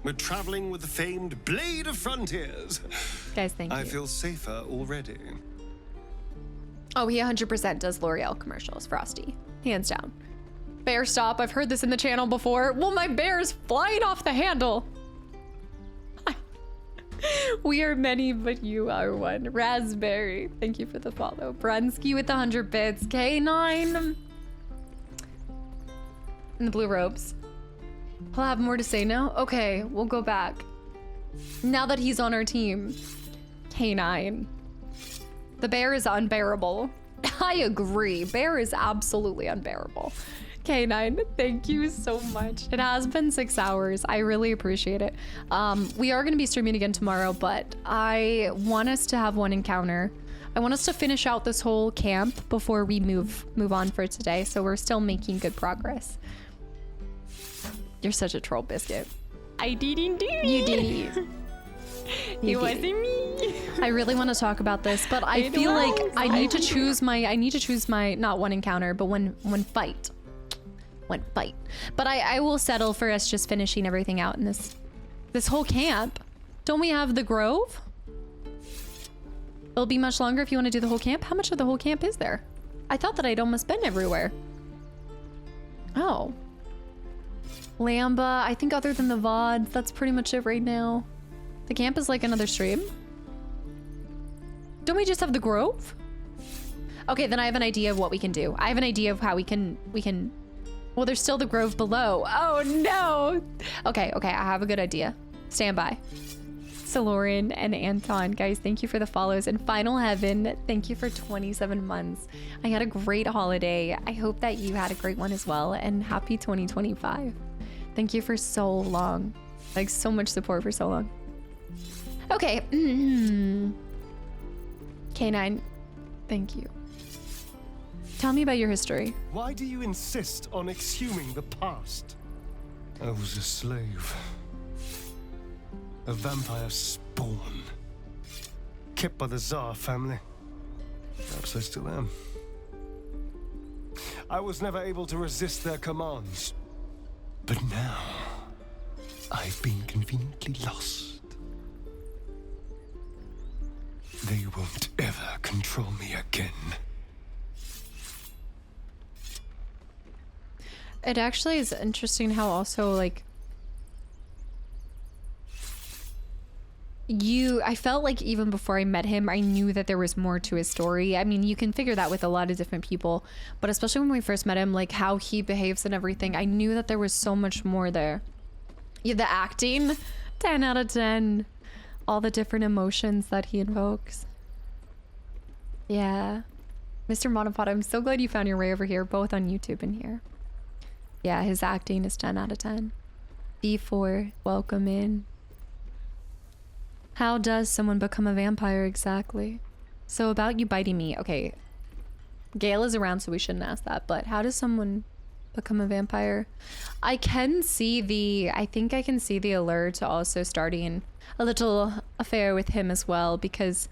we're traveling with the famed Blade of Frontiers. Guys, thank you. I feel safer already. Oh, he 100% does L'Oreal commercials, Frosty. Hands down. Bear stop, I've heard this in the channel before. Well, my bear is flying off the handle. We are many, but you are one. Raspberry, thank you for the follow. Brunsky with the 100 bits. K9. In the blue robes. He'll have more to say now? Okay, we'll go back. Now that he's on our team. K9. The bear is unbearable. I agree. Bear is absolutely unbearable. K9, thank you so much. It has been 6 hours. I really appreciate it. We are going to be streaming again tomorrow, but I want us to have one encounter. I want us to finish out this whole camp before we move on for today, so we're still making good progress. You're such a troll biscuit. I didn't do it. You did. It wasn't me. I really want to talk about this, but I feel like I need to choose my not one encounter, but one fight. One fight. But I will settle for us just finishing everything out in this whole camp. Don't we have the Grove? It'll be much longer if you want to do the whole camp. How much of the whole camp is there? I thought that I'd almost been everywhere. Oh. Lamba, I think other than the VODs, that's pretty much it right now. The camp is like another stream. Don't we just have the Grove? Okay, then I have an idea of what we can do. I have an idea of how we can, well, there's still the Grove below. Oh no. Okay, I have a good idea. Stand by. Saloran and Anton, guys, thank you for the follows. And Final Heaven, thank you for 27 months. I had a great holiday. I hope that you had a great one as well. And happy 2025. Thank you for so long. Like, so much support for so long. Okay. K9, thank you. Tell me about your history. Why do you insist on exhuming the past? I was a slave. A vampire spawn. Kept by the Tsar family. Perhaps I still am. I was never able to resist their commands. But now, I've been conveniently lost. They won't ever control me again. It actually is interesting how also, like, I felt like even before I met him, I knew that there was more to his story. I mean, you can figure that with a lot of different people, but especially when we first met him, like how he behaves and everything, I knew that there was so much more there. Yeah, the acting, 10 out of 10. All the different emotions that he invokes. Yeah. Mr. Monopod, I'm so glad you found your way over here, both on YouTube and here. Yeah, his acting is 10 out of 10. Pt.4, welcome in. How does someone become a vampire exactly? So about you biting me, okay. Gale is around, so we shouldn't ask that, but how does someone become a vampire? I think I can see the allure to also starting a little affair with him as well, because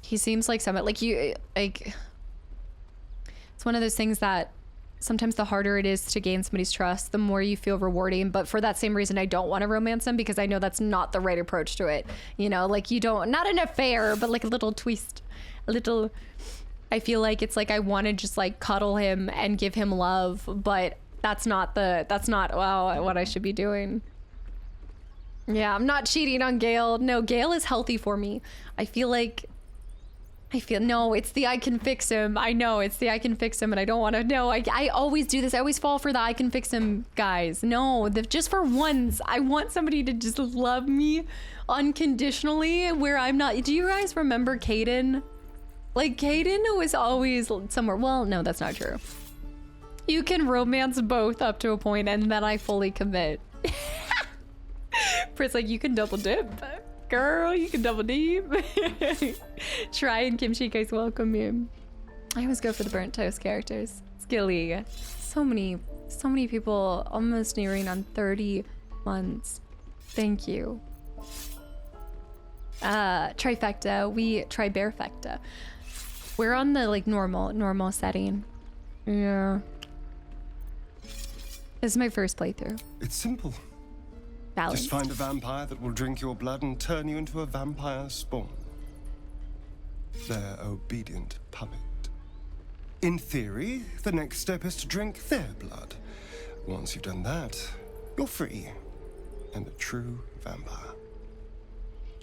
he seems like someone, like it's one of those things that sometimes the harder it is to gain somebody's trust, the more you feel rewarding. But for that same reason, I don't want to romance him, because I know that's not the right approach to it. You know, like not an affair, but like a little twist, I feel like it's like I want to just like cuddle him and give him love, but that's not what I should be doing. Yeah, I'm not cheating on Gale. No, Gale is healthy for me. No, it's the I can fix him. I know it's the I can fix him, and I don't want to. No, I always do this. I always fall for the I can fix him guys. No, just for once, I want somebody to just love me unconditionally, where I'm not. Do you guys remember Caden? Like, Caden was always somewhere. Well, no, that's not true. You can romance both up to a point, and then I fully commit. Prit's like, you can double dip. Girl, you can double dip. Try and Kimchi, guys, welcome in. I always go for the burnt toast characters. Skilly. So many people almost nearing on 30 months. Thank you. Tribarefecta. We're on the like normal setting. Yeah. This is my first playthrough. It's simple. Balance. Just find a vampire that will drink your blood and turn you into a vampire spawn. Their obedient puppet. In theory, the next step is to drink their blood. Once you've done that, you're free and a true vampire.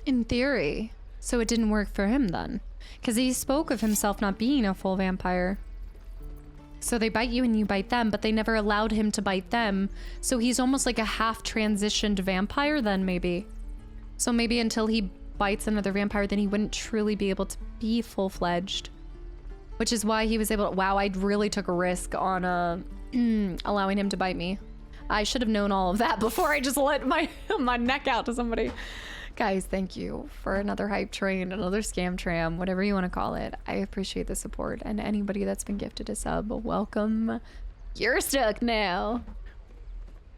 In theory. So it didn't work for him then. Because he spoke of himself not being a full vampire. So they bite you and you bite them, but they never allowed him to bite them. So he's almost like a half transitioned vampire then, maybe. So maybe until he bites another vampire, then he wouldn't truly be able to be full-fledged. Which is why he was able to, wow, I really took a risk on allowing him to bite me. I should have known all of that before I just let my neck out to somebody. Guys, thank you for another hype train, another scam tram, whatever you want to call it. I appreciate the support, and anybody that's been gifted a sub, welcome. You're stuck now.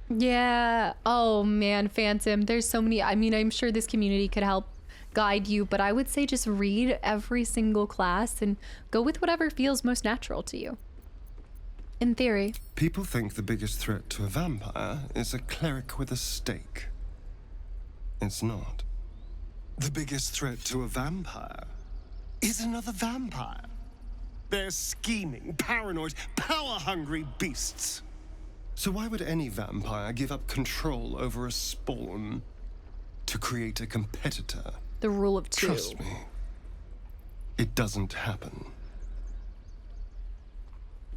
Yeah. Oh man, Phantom, there's so many. I mean, I'm sure this community could help guide you, but I would say just read every single class and go with whatever feels most natural to you. In theory. People think the biggest threat to a vampire is a cleric with a stake. It's not. The biggest threat to a vampire is another vampire. They're scheming, paranoid, power-hungry beasts. So why would any vampire give up control over a spawn to create a competitor? The rule of two. Trust me, it doesn't happen.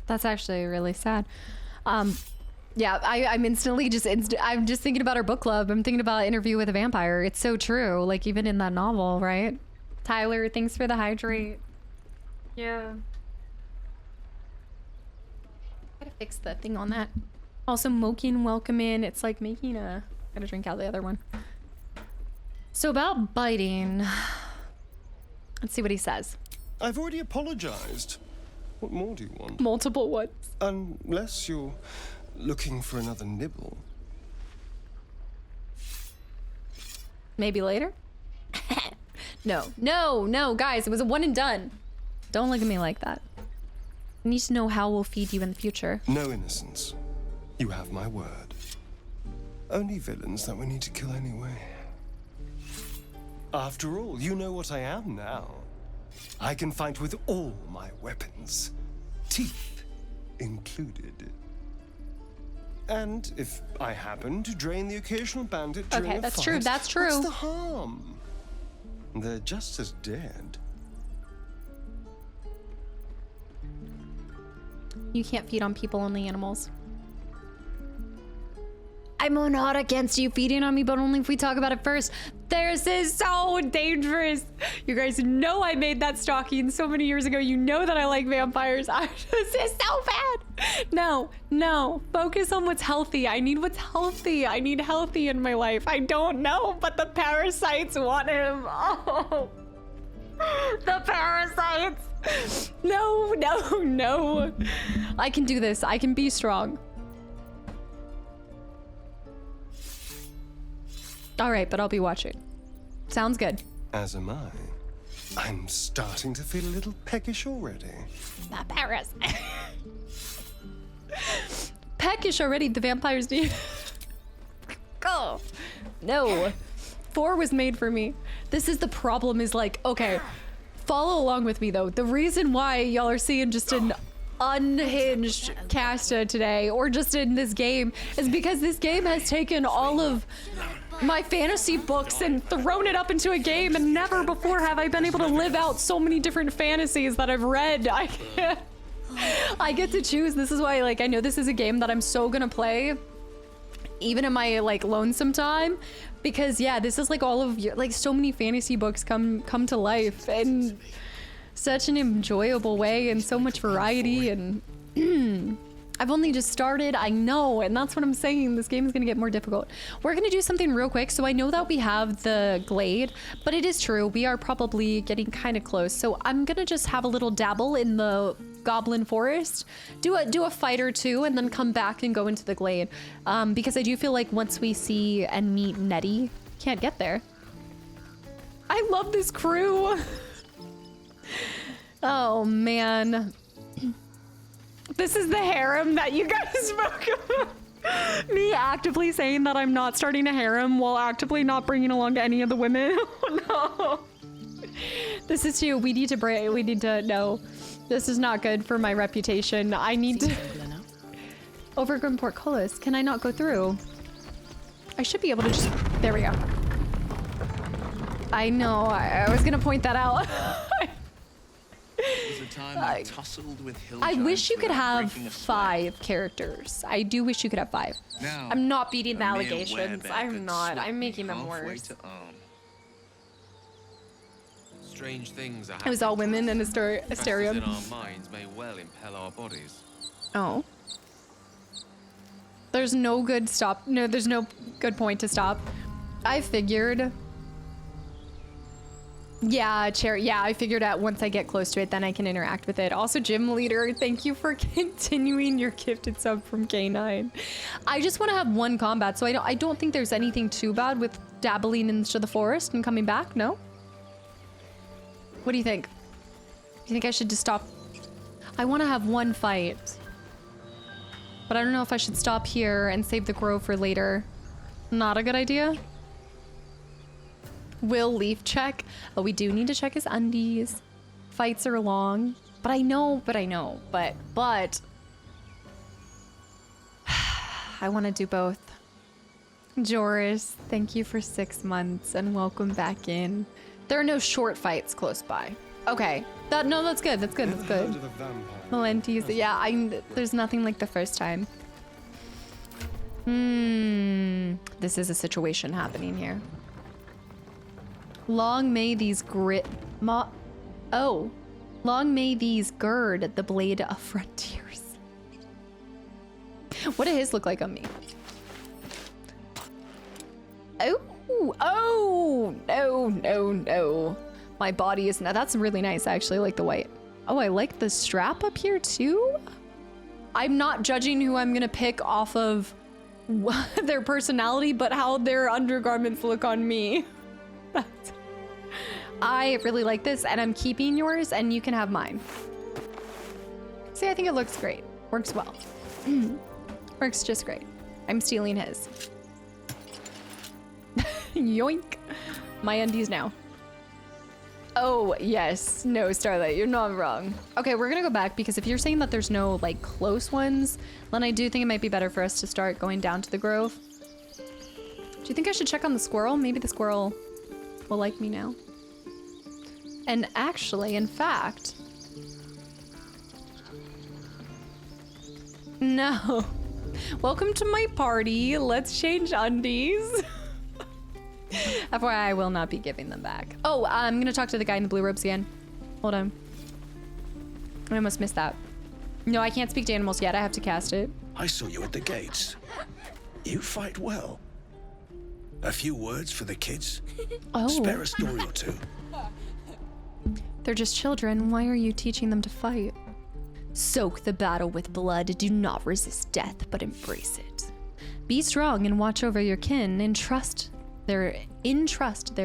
That's actually really sad. Yeah, I'm instantly I'm just thinking about our book club. I'm thinking about Interview with a Vampire. It's so true. Like even in that novel, right? Tyler, thanks for the hydrate. Yeah. Gotta fix the thing on that. Also, Mokin, welcome in. It's like making a... Gotta drink out the other one. So about biting... Let's see what he says. I've already apologized. What more do you want? Multiple ones. Unless you're looking for another nibble. Maybe later? No, guys, it was a one and done. Don't look at me like that. I need to know how we'll feed you in the future. No innocence. You have my word. Only villains that we need to kill anyway. After all, you know what I am now. I can fight with all my weapons, teeth included. And if I happen to drain the occasional bandit during a fight, that's true. What's the harm? They're just as dead. You can't feed on people, only animals. I'm not against you feeding on me, but only if we talk about it first. This is so dangerous. You guys know I made that stocking so many years ago. You know that I like vampires. This is so bad. No. Focus on what's healthy. I need what's healthy. I need healthy in my life. I don't know, but the parasites want him. Oh, the parasites. No. I can do this. I can be strong. All right, but I'll be watching. Sounds good. As am I. I'm starting to feel a little peckish already. The Paris. Peckish already, the vampires need. Oh, no. 4 was made for me. This is the problem is like, okay, follow along with me though. The reason why y'all are seeing just an unhinged Casta today, or just in this game, is because this game has taken all of my fantasy books and thrown it up into a game, and never before have I been able to live out so many different fantasies that I've read. I get to choose. This is why, like, I know this is a game that I'm so gonna play even in my like lonesome time, because yeah, this is like all of your, like, so many fantasy books come to life in such an enjoyable way, and so much variety. And I've only just started, I know, and that's what I'm saying. This game is gonna get more difficult. We're gonna do something real quick. So I know that we have the glade, but it is true, we are probably getting kind of close. So I'm gonna just have a little dabble in the goblin forest, do a fight or two, and then come back and go into the glade. Because I do feel like once we see and meet Nettie, can't get there. I love this crew. Oh man. This is the harem that you guys spoke about. Me actively saying that I'm not starting a harem while actively not bringing along any of the women. Oh no. This is too, we need to know. This is not good for my reputation. I need to... Overgrown portcullis. Can I not go through? I should be able to just... There we go. I know, I was gonna point that out. I wish you could have 5 characters. I do wish you could have 5. Now, I'm not beating the allegations. I'm not. I'm making them worse. Strange things are It was all women in Asterium. in our minds may well impel our bodies. Oh. There's no good stop. No, there's no good point to stop. I figured. Yeah, chair. Yeah, I figured out once I get close to it, then I can interact with it. Also, gym leader, thank you for continuing your gifted sub from K9. I just want to have one combat, so I don't think there's anything too bad with dabbling into the forest and coming back. No. What do you think? Do you think I should just stop? I want to have one fight, but I don't know if I should stop here and save the grove for later. Not a good idea. Will Leaf check? Oh, we do need to check his undies. Fights are long, but I know. I want to do both. Joris, thank you for 6 months and welcome back in. There are no short fights close by. Okay, that's good. That's good. Malentes, yeah, there's nothing like the first time. This is a situation happening here. Long may these long may these gird the blade of frontiers. What did his look like on me? Oh, no. My body is not, that's really nice. I actually like the white. Oh, I like the strap up here too. I'm not judging who I'm gonna pick off of their personality, but how their undergarments look on me. I really like this, and I'm keeping yours, and you can have mine. See, I think it looks great. Works well. Works just great. I'm stealing his. Yoink. My undies now. Oh, yes. No, Starlight, you're not wrong. Okay, we're gonna go back because if you're saying that there's no, like, close ones, then I do think it might be better for us to start going down to the grove. Do you think I should check on the squirrel? Maybe the squirrel will like me now. And actually, in fact... No. Welcome to my party. Let's change undies. FYI, I will not be giving them back. Oh, I'm gonna talk to the guy in the blue robes again. Hold on. I almost missed that. No, I can't speak to animals yet. I have to cast it. I saw you at the gates. You fight well. A few words for the kids? Oh. Spare a story or two. They're just children. Why are you teaching them to fight? Soak the battle with blood. Do not resist death, but embrace it. Be strong and watch over your kin. In trust there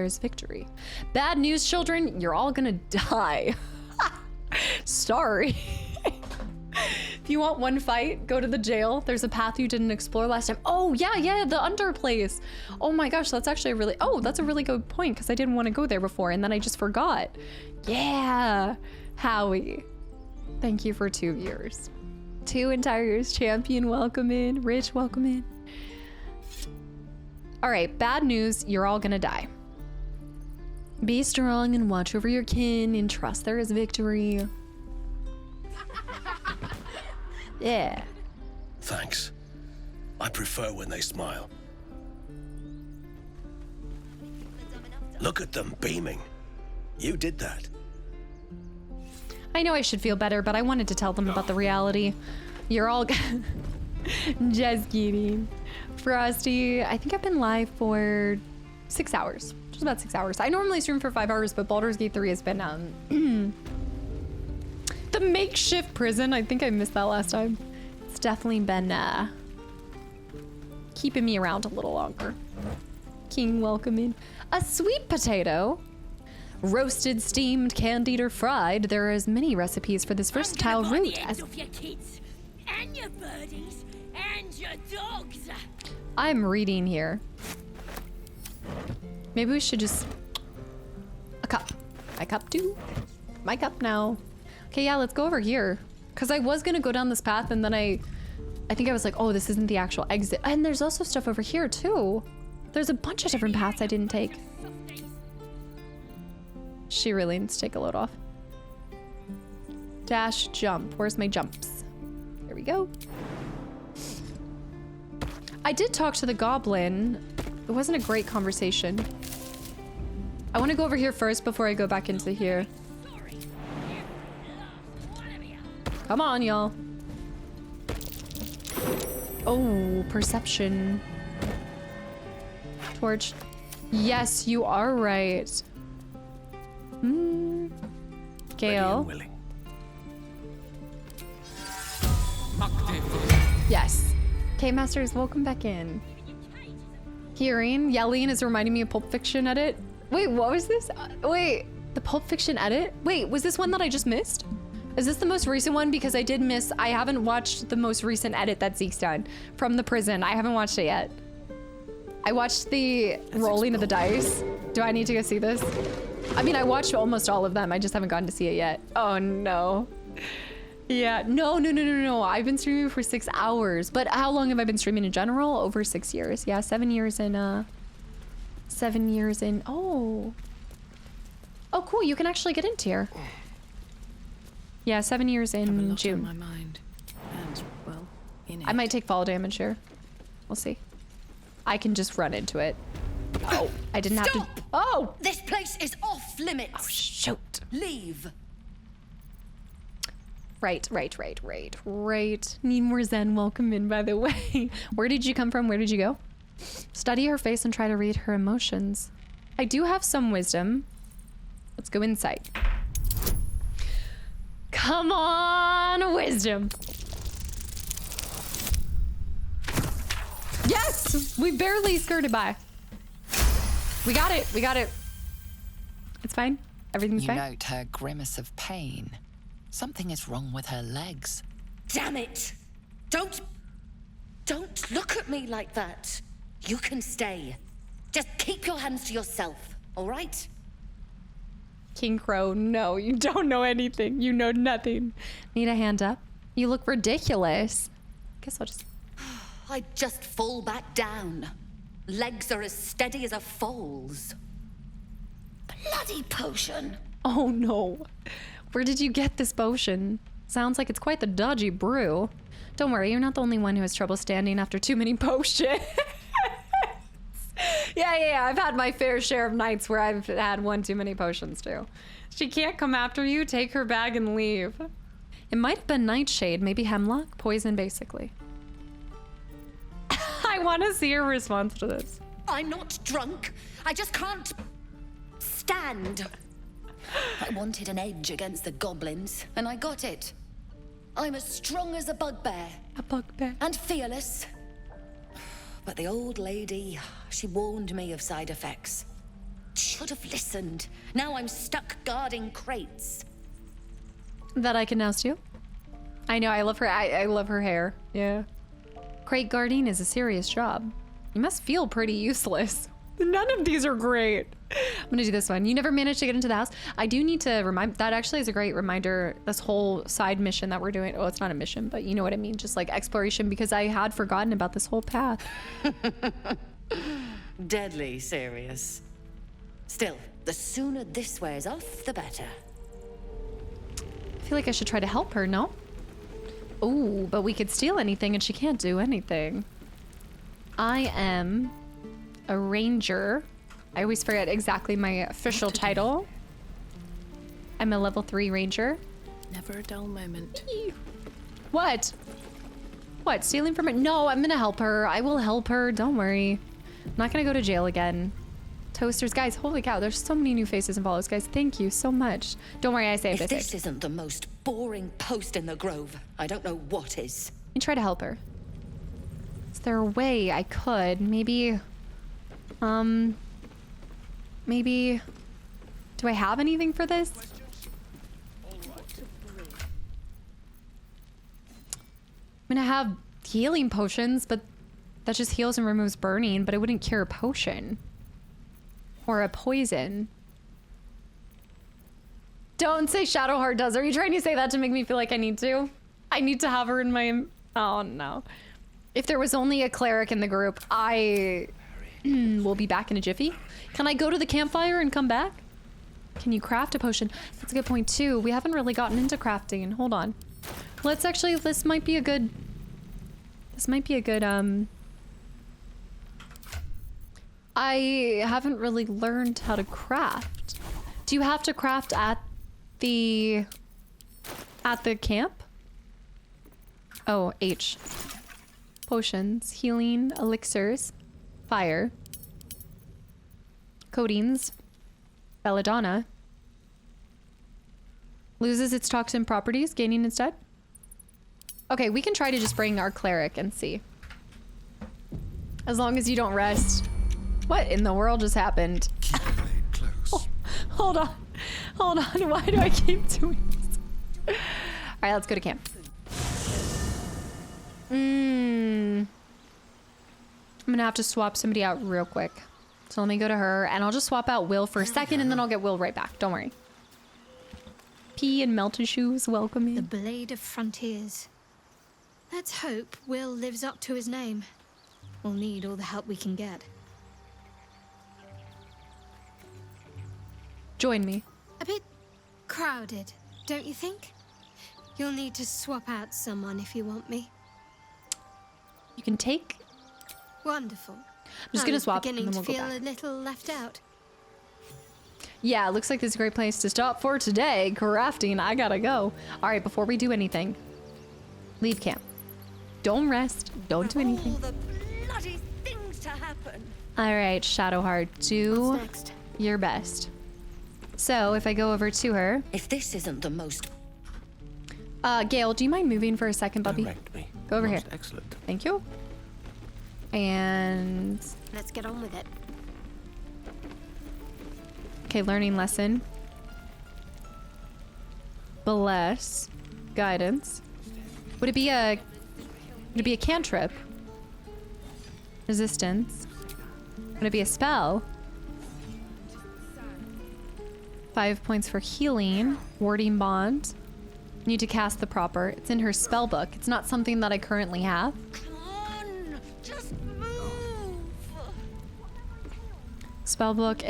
is victory. Bad news, children. You're all gonna die. Sorry. If you want one fight, go to the jail. There's a path you didn't explore last time. Oh, yeah, the under place. Oh my gosh, that's actually that's a really good point because I didn't want to go there before and then I just forgot. Yeah, Howie. Thank you for 2 years. 2 entire years. Champion, welcome in. Rich, welcome in. All right, bad news. You're all gonna die. Be strong and watch over your kin and trust there is victory. Yeah. Thanks. I prefer when they smile. Look at them beaming. You did that. I know I should feel better, but I wanted to tell them about the reality. You're all just kidding. Frosty, I think I've been live for 6 hours. Just about 6 hours. I normally stream for 5 hours, but Baldur's Gate 3 has been the makeshift prison. I think I missed that last time. It's definitely been keeping me around a little longer. King, welcome in. A sweet potato. Roasted, steamed, candied, or fried. There are as many recipes for this versatile root as your kids and your birdies and your dogs. I'm reading here. Maybe we should just a cup. My cup too. My cup now. Okay, yeah, let's go over here. Cause I was gonna go down this path and then I think I was like, oh, this isn't the actual exit. And there's also stuff over here too. There's a bunch of different paths I didn't take. She really needs to take a load off. Dash, jump. Where's my jumps? Here we go. I did talk to the goblin. It wasn't a great conversation. I want to go over here first before I go back into here. Come on, y'all. Oh, perception. Torch. Yes, you are right. Gale. Yes. K-Masters, welcome back in. Hearing, yelling is reminding me of Pulp Fiction edit. Wait, what was this? Wait, the Pulp Fiction edit? Wait, was this one that I just missed? Is this the most recent one? Because I did miss, I haven't watched the most recent edit that Zeke's done from the prison. I haven't watched it yet. I watched the rolling of the dice. Do I need to go see this? I mean, I watched almost all of them. I just haven't gotten to see it yet. Oh no. Yeah, no. I've been streaming for 6 hours. But how long have I been streaming in general? Over 6 years. Yeah, 7 years in, 7 years in, oh. Oh, cool, you can actually get into here. Yeah, 7 years in June. My mind. And, well, I might take fall damage here. We'll see. I can just run into it. Oh, I didn't have to. Oh! This place is off limits. Oh, shoot. Leave. Right. Need more Zen. Welcome in, by the way. Where did you come from? Where did you go? Study her face and try to read her emotions. I do have some wisdom. Let's go insight. Come on, wisdom. Yes! We barely skirted by. We got it. It's fine. Everything's fine. You note her grimace of pain. Something is wrong with her legs. Damn it! Don't look at me like that. You can stay. Just keep your hands to yourself, all right? King Crow, no, you don't know anything. You know nothing. Need a hand up? You look ridiculous. Guess I'll just... I just fall back down. Legs are as steady as a foal's. Bloody potion. Oh no. Where did you get this potion? Sounds like it's quite the dodgy brew. Don't worry, you're not the only one who has trouble standing after too many potions. Yeah, I've had my fair share of nights where I've had one too many potions too. She can't come after you, take her bag and leave. It might have been nightshade, maybe hemlock, poison basically. I want to see her response to this. I'm not drunk. I just can't stand. I wanted an edge against the goblins, and I got it. I'm as strong as a bugbear. A bugbear. And fearless. But the old lady, she warned me of side effects. Should have listened. Now I'm stuck guarding crates. That I can now steal? I know, I love her. I love her hair. Yeah. Crate guarding is a serious job. You must feel pretty useless. None of these are great. I'm gonna do this one. You never managed to get into the house. I do need to remind, that actually is a great reminder, this whole side mission that we're doing. Oh, it's not a mission, but you know what I mean. Just like exploration, because I had forgotten about this whole path. Deadly serious. Still, the sooner this wears off, the better. I feel like I should try to help her, no? Ooh, but we could steal anything and she can't do anything. I am a ranger. I always forget exactly my official title. I'm a level 3 ranger. Never a dull moment. What? What? Stealing from her? No, I'm gonna help her. I will help her. Don't worry. I'm not gonna go to jail again. Toasters, guys, holy cow, there's so many new faces and follows, guys. Thank you so much. Don't worry, I saved it. If this isn't the most boring post in the Grove, I don't know what is. Let me try to help her. Is there a way I could? Maybe, maybe, do I have anything for this? I'm gonna have healing potions, but that just heals and removes burning, but it wouldn't cure a potion. Or a poison. Don't say Shadowheart does. Are you trying to say that to make me feel like I need to? I need to have her in my... Oh, no. If there was only a cleric in the group, I will be back in a jiffy. Can I go to the campfire and come back? Can you craft a potion? That's a good point, too. We haven't really gotten into crafting. Hold on. Let's actually... This might be a good... I haven't really learned how to craft. Do you have to craft at the camp? Oh, H. Potions, healing, elixirs, fire, coatings, belladonna. Loses its toxin properties, gaining instead. Okay, we can try to just bring our cleric and see. As long as you don't rest. What in the world just happened? Keep your blade close. Oh, hold on. Hold on. Why do I keep doing this? All right, let's go to camp. I'm gonna have to swap somebody out real quick. So let me go to her and I'll just swap out Will for a second and then I'll get Will right back. Don't worry. P and Melted Shoes, welcome in. The Blade of Frontiers. Let's hope Will lives up to his name. We'll need all the help we can get. Join me. A bit crowded, don't you think? You'll need to swap out someone if you want me. You can take Wonderful. I'm just gonna swap and Beginning then to we'll go feel back. a little left out. Yeah, it looks like this is a great place to stop for today. Crafting, I gotta go. All right, before we do anything, leave camp. Don't rest. Don't do anything. All the bloody things to happen. All right, Shadowheart, do your best. So if I go over to her, if this isn't the most, Gale, do you mind moving for a second, Bubby? Direct me. Go over Most here. Excellent. Thank you. And Let's get on with it. okay, learning lesson. Bless, guidance. Would it be a cantrip? Resistance. Would it be a spell? 5 points for healing. Warding bond. Need to cast the proper. It's in her spell book. It's not something that I currently have. Just move. Spellbook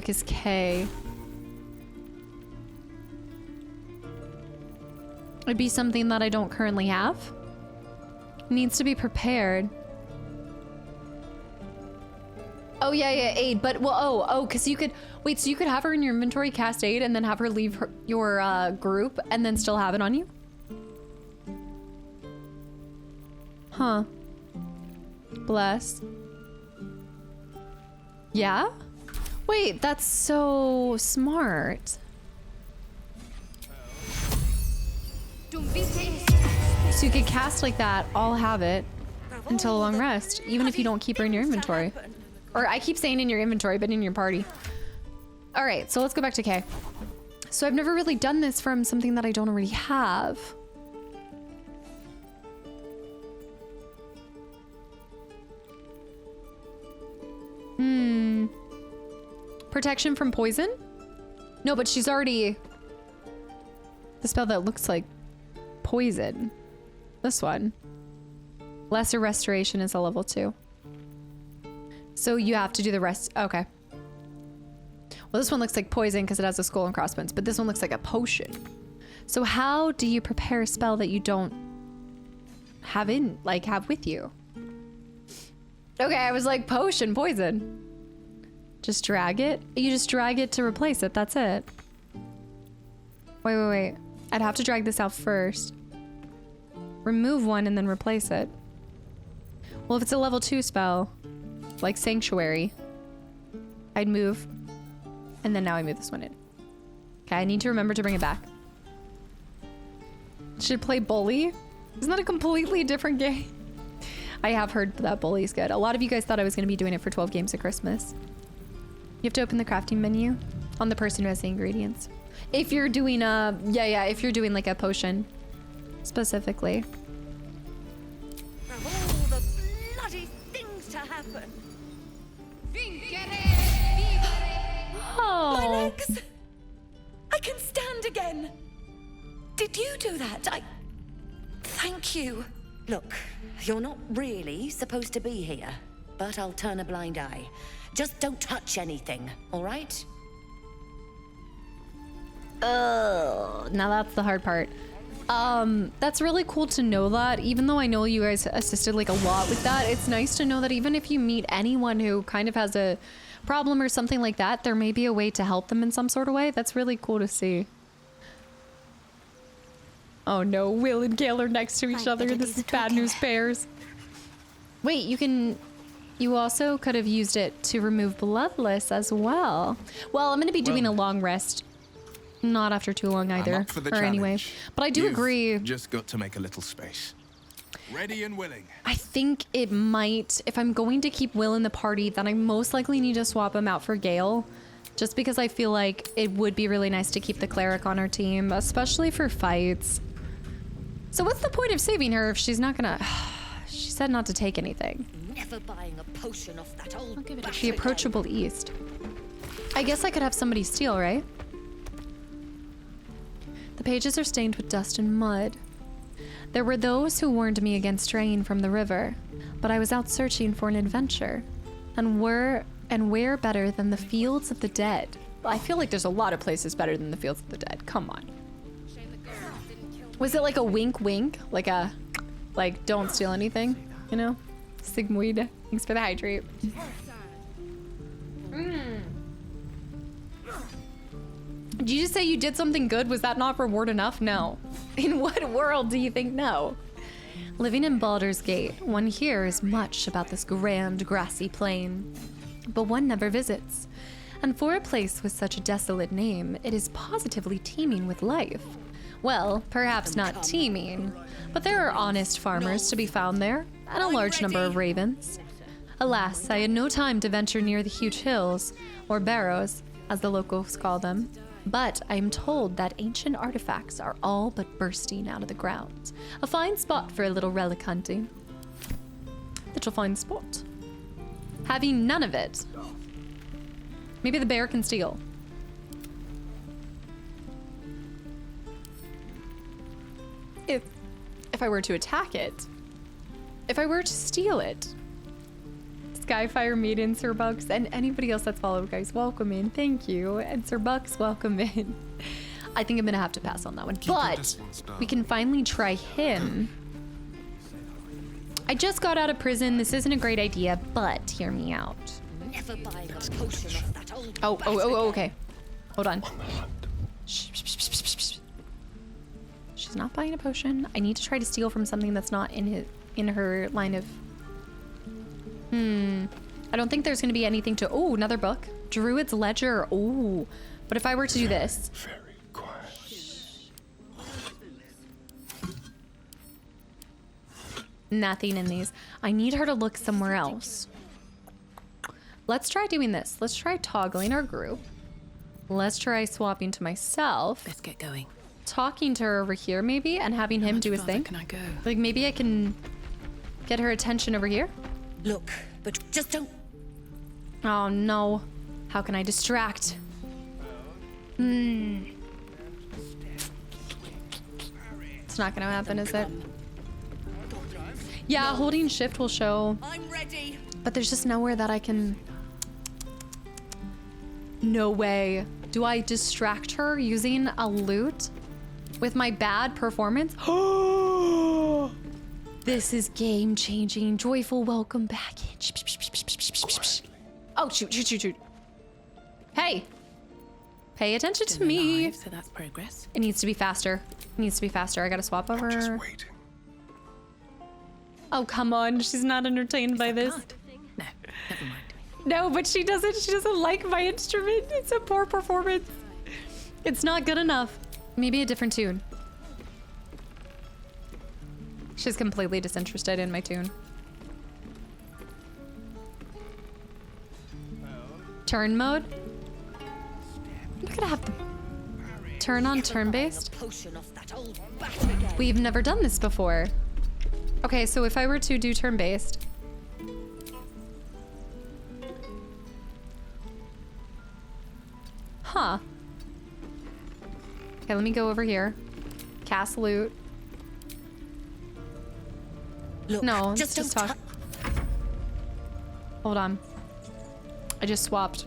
is K. It'd be something that I don't currently have. Needs to be prepared. Oh yeah, aid. But well, because you could wait. So you could have her in your inventory, cast aid, and then have her leave your group, and then still have it on you. Huh. Bless. Yeah? Wait, that's so smart. So you could cast like that, I'll have it until a long rest, even if you don't keep her in your inventory. Or I keep saying in your inventory, but in your party. All right, so let's go back to Kay. So I've never really done this from something that I don't already have. Protection from poison? No, but she's already... The spell that looks like poison. This one. Lesser restoration is a level 2. So you have to do the rest. Okay. Well, this one looks like poison because it has a skull and crossbones, but this one looks like a potion. So how do you prepare a spell that you don't have with you? Okay, I was like, potion, poison. Just drag it? You just drag it to replace it, that's it. Wait. I'd have to drag this out first. Remove one and then replace it. Well, if it's a level 2 spell, like Sanctuary, I'd move, and then now I move this one in. Okay, I need to remember to bring it back. Should play Bully? Isn't that a completely different game? I have heard that Bully is good. A lot of you guys thought I was going to be doing it for 12 games at Christmas. You have to open the crafting menu on the person who has the ingredients. If you're doing if you're doing like a potion specifically. Of all the bloody things to happen. Oh. My legs! I can stand again! Did you do that? Thank you. look, you're not really supposed to be here, but I'll turn a blind eye. Just don't touch anything, all right? Now that's the hard part. That's really cool to know that. Even though I know you guys assisted like a lot with that, it's nice to know that even if you meet anyone who kind of has a problem or something like that, there may be a way to help them in some sort of way. That's really cool to see. Oh no, Will and Gale are next to each other. This is bad news bears. Wait, you also could have used it to remove Bloodless as well. Well, I'm going to be doing a long rest. Not after too long either. I'm up for the or challenge. anyway. But I do agree. Just got to make a little space. Ready and willing. I think it might, if I'm going to keep Will in the party, then I most likely need to swap him out for Gale. Just because I feel like it would be really nice to keep the cleric on our team, especially for fights. So what's the point of saving her if she's not gonna... She said not to take anything. Never buying a potion off that old... The approachable east. I guess I could have somebody steal, right? The pages are stained with dust and mud. There were those who warned me against straying from the river, but I was out searching for an adventure. And where better than the fields of the dead? I feel like there's a lot of places better than the fields of the dead. Come on. Was it like a wink wink? Like don't steal anything, you know? Sigmoid. Thanks for the hydrate. Did you just say you did something good? Was that not reward enough? No. In what world do you think no? Living in Baldur's Gate, one hears much about this grand grassy plain, but one never visits. And for a place with such a desolate name, it is positively teeming with life. Well, perhaps not teeming, but there are honest farmers to be found there, and a large number of ravens. Alas, I had no time to venture near the huge hills, or barrows, as the locals call them. But I am told that ancient artifacts are all but bursting out of the ground. A fine spot for a little relic hunting. Little fine spot. Having none of it. Maybe the bear can steal. If I were to attack it. If I were to steal it. Skyfire Maiden, Sir Bucks, and anybody else that's followed, guys, welcome in. Thank you. And Sir Bucks, welcome in. I think I'm gonna have to pass on that one. But we can finally try him. I just got out of prison. This isn't a great idea, but hear me out. Never buy a potion off that old Oh, okay. Hold on. Shh. She's not buying a potion. I need to try to steal from something that's not in her line of... I don't think there's going to be anything to... Oh, another book. Druid's Ledger. Oh. But if I were to do this... Very quiet. Nothing in these. I need her to look somewhere else. Let's try doing this. Let's try toggling our group. Let's try swapping to myself. Let's get going. Talking to her over here, maybe, and having him do his thing. Can I go? Like, maybe I can get her attention over here. Look, but just don't... Oh, no. How can I distract? It's not gonna happen, is it? Yeah, holding shift will show. I'm ready. But there's just nowhere that I can... No way. Do I distract her using a loot with my bad performance? This is game changing. Joyful welcome package. Oh, shoot. Hey. Pay attention to me. Alive, so that's progress. It needs to be faster. I gotta swap over. I'm just waiting. Oh, come on. She's not entertained by this. No, never mind. No, but she doesn't like my instrument. It's a poor performance. It's not good enough. Maybe a different tune. She's completely disinterested in my tune. Turn mode? I'm not gonna have to turn on turn-based. We've never done this before. Okay, so if I were to do turn-based, huh. Okay, let me go over here. Cast loot. Look, no, just talk. Hold on. I just swapped.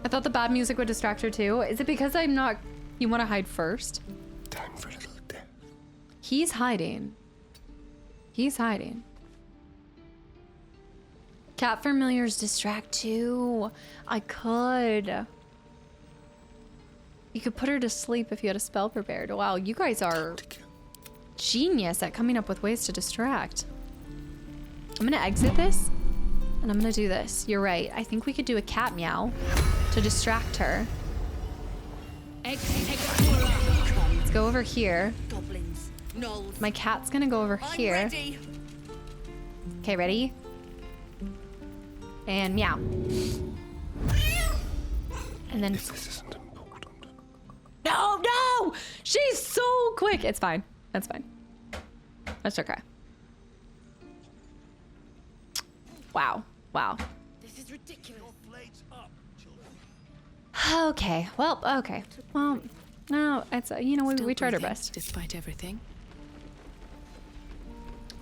I thought the bad music would distract her too. Is it because I'm not... You want to hide first? Time for a little death. He's hiding. Cat familiars distract too. I could. You could put her to sleep if you had a spell prepared. Wow, you guys are genius at coming up with ways to distract. I'm gonna exit this and I'm gonna do this. You're right. I think we could do a cat meow to distract her. Let's go over here. My cat's gonna go over here. Okay, ready? And meow. And then... If this isn't important. No! She's so quick! It's fine. That's fine. That's okay. Wow. This is ridiculous. Okay. Well, no, it's, you know, we tried our best. Despite everything.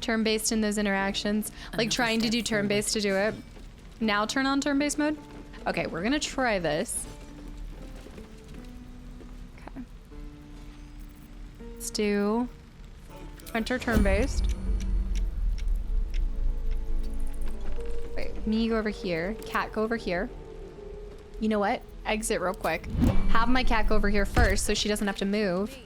Turn-based in those interactions. Like trying to do turn-based to do it. Now turn on turn-based mode. Okay, we're gonna try this. Okay. Let's do enter turn-based. Me go over here. Cat go over here. You know what? Exit real quick. Have my cat go over here first so she doesn't have to move.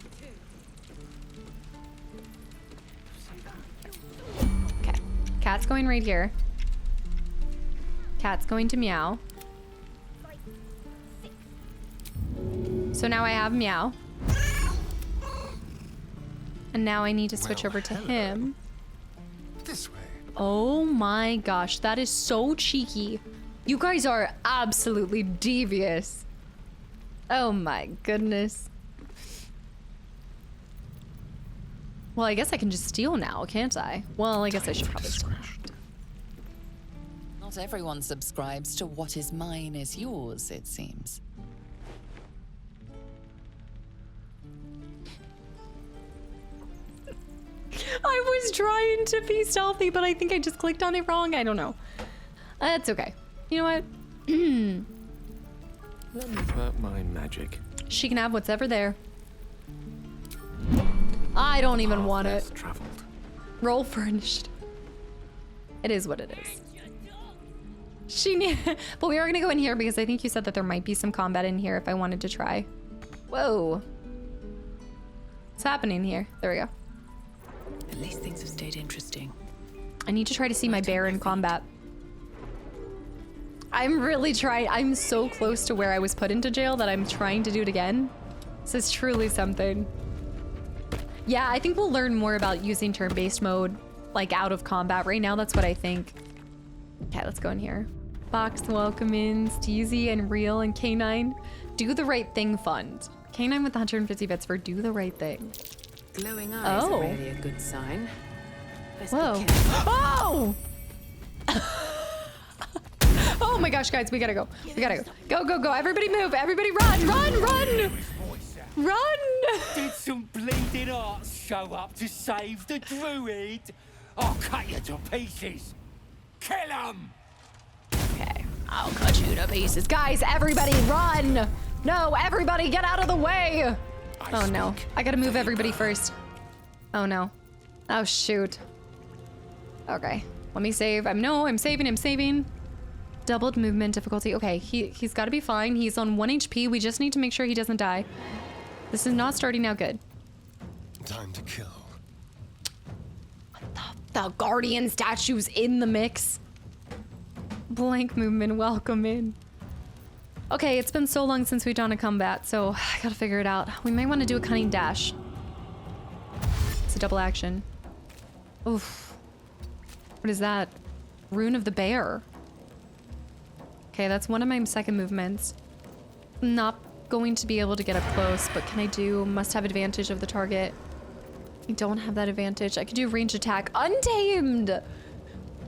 Okay. Cat's going right here. Cat's going to meow. So now I have meow. And now I need to switch over to him. This way. Oh my gosh, that is so cheeky. You guys are absolutely devious. Oh my goodness. Well, I guess I can just steal now, can't I? Well, I guess I should probably steal. Not everyone subscribes to what is mine is yours, it seems. I was trying to be stealthy, but I think I just clicked on it wrong. I don't know. That's okay. You know what? Let me put my magic. She can have what's ever there. I don't even want it. Traveled. Roll furnished. It is what it is. But we are gonna go in here because I think you said that there might be some combat in here if I wanted to try. Whoa. What's happening here? There we go. At least things have stayed interesting. I need to try to see my bear in combat. I'm really trying. I'm so close to where I was put into jail that I'm trying to do it again. This is truly something. Yeah, I think we'll learn more about using turn-based mode, like out of combat right now. That's what I think. Okay, let's go in here. Box welcome in, Steezy and Real and K9. Do the right thing fund. K9 with 150 bits for do the right thing. Glowing eyes are really a good sign. Best be Whoa. careful. Oh! Oh my gosh, guys, we gotta go. We gotta go. Go, go, go. Everybody move. Everybody run, run, run! Run! Did some bleeding arts show up to save the druid? I'll cut you to pieces. Kill him! Okay, I'll cut you to pieces. Guys, everybody run! No, everybody get out of the way! Oh no, I gotta move everybody first. Oh no. Oh shoot. Okay, let me save. I'm saving. Doubled movement difficulty. Okay, he's gotta be fine. He's on 1 HP. We just need to make sure he doesn't die. This is not starting out good. Time to kill. The guardian statue's in the mix. Blank movement, welcome in. Okay, it's been so long since we've done a combat, so I gotta figure it out. We might want to do a cunning dash. It's a double action. Oof. What is that? Rune of the Bear. Okay, that's one of my second movements. Not going to be able to get up close, but can I do must have advantage of the target? I don't have that advantage. I could do range attack. Untamed!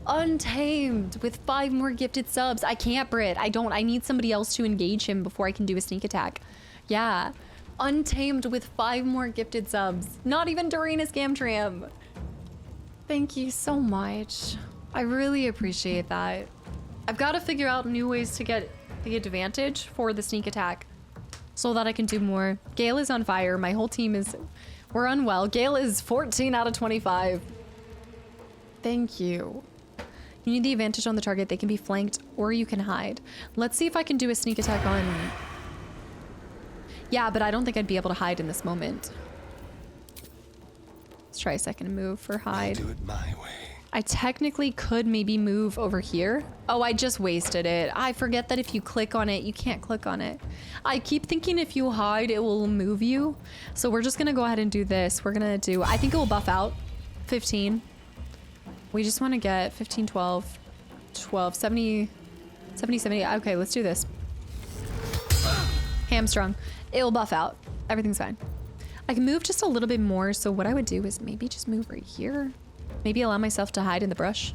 Untamed with 5 more gifted subs. I can't, Brit. I need somebody else to engage him before I can do a sneak attack. Yeah. Untamed with 5 more gifted subs. Not even during a scam tram. Thank you so much. I really appreciate that. I've got to figure out new ways to get the advantage for the sneak attack so that I can do more. Gale is on fire. My whole team is... We're unwell. Gale is 14 out of 25. Thank you. You need the advantage on the target. They can be flanked or you can hide. Let's see if I can do a sneak attack on... Yeah, but I don't think I'd be able to hide in this moment. Let's try a second move for hide. I'll do it my way. I technically could maybe move over here. Oh, I just wasted it. I forget that if you click on it, you can't click on it. I keep thinking if you hide, it will move you. So we're just gonna go ahead and do this. We're gonna do, I think it will buff out 15. We just wanna get 15, 12, 12, 70, 70, 70. Okay, let's do this. Hamstrung. It will buff out. Everything's fine. I can move just a little bit more. So what I would do is maybe just move right here. Maybe allow myself to hide in the brush.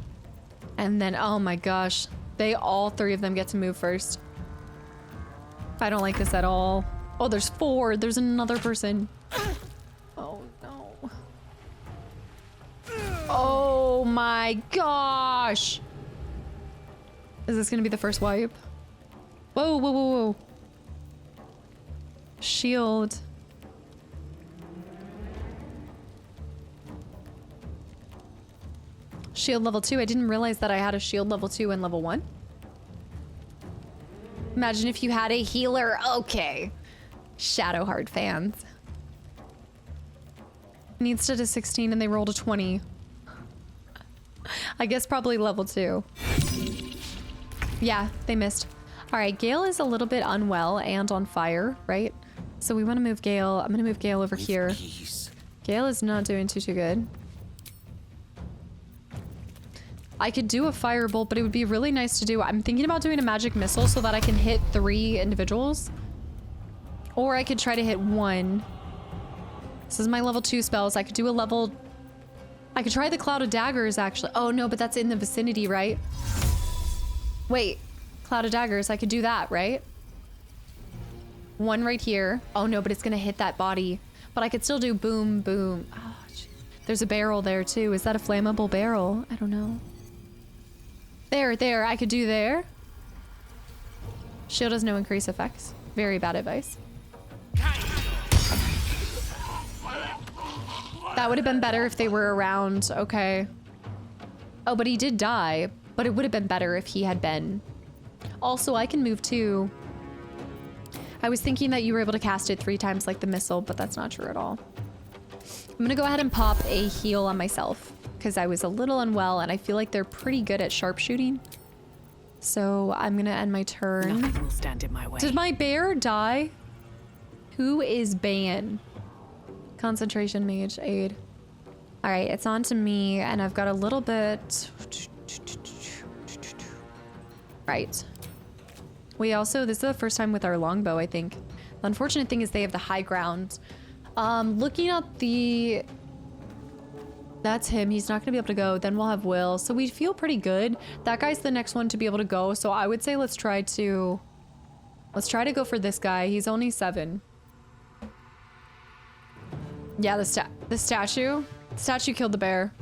And then, oh my gosh. All 3 of them get to move first. I don't like this at all. Oh, there's 4. There's another person. Oh no. Oh my gosh. Is this gonna be the first wipe? Whoa, whoa, whoa, whoa. Shield. Shield level 2. I didn't realize that I had a shield level 2 and level 1. Imagine if you had a healer. Okay. Shadowheart fans. Needs to 16 and they rolled a 20. I guess probably level 2. Yeah, they missed. All right, Gale is a little bit unwell and on fire, right? So we want to move Gale. I'm going to move Gale over here. Gale is not doing too good. I could do a firebolt, but it would be really nice to do. I'm thinking about doing a magic missile so that I can hit 3 individuals. Or I could try to hit 1. This is my level 2 spells. I could do a level... I could try the Cloud of Daggers, actually. Oh, no, but that's in the vicinity, right? Wait. Cloud of Daggers. I could do that, right? 1 right here. Oh, no, but it's going to hit that body. But I could still do boom, boom. Oh, geez. There's a barrel there, too. Is that a flammable barrel? I don't know. There. I could do there. Shield has no increase effects. Very bad advice. That would have been better if they were around. Okay. Oh, but he did die. But it would have been better if he had been. Also, I can move too. I was thinking that you were able to cast it 3 times like the missile, but that's not true at all. I'm gonna go ahead and pop a heal on myself because I was a little unwell and I feel like they're pretty good at sharpshooting. So I'm gonna end my turn. Nothing will stand in my way. Did my bear die? Who is Ban? Concentration mage aid. All right, it's on to me and I've got a little bit. Right. We also, this is the first time with our longbow, I think. The unfortunate thing is they have the high ground. Looking at the... That's him. He's not going to be able to go. Then we'll have Will. So we feel pretty good. That guy's the next one to be able to go. So I would say let's try to go for this guy. He's only 7. Yeah, the statue. The statue killed the bear.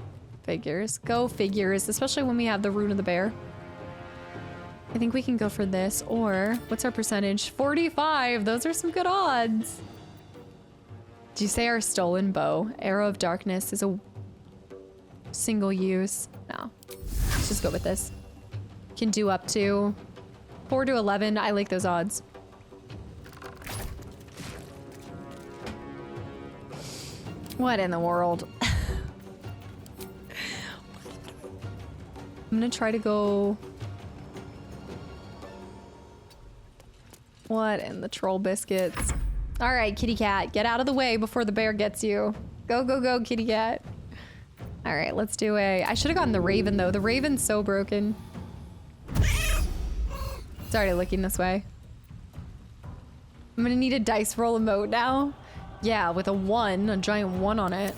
Figures. Go figures. Especially when we have the rune of the bear. I think we can go for this. Or, what's our percentage? 45. Those are some good odds. Did you say our stolen bow? Arrow of Darkness is a single use. No. Let's just go with this. Can do up to 4 to 11. I like those odds. What in the world? I'm gonna try to go... What in the troll biscuits? All right, kitty cat, get out of the way before the bear gets you. Go, go, go, kitty cat. All right, let's do a... I should have gotten the raven, though. The raven's so broken. It's already looking this way. I'm gonna need a dice roll emote now. Yeah, with a 1, a giant 1 on it.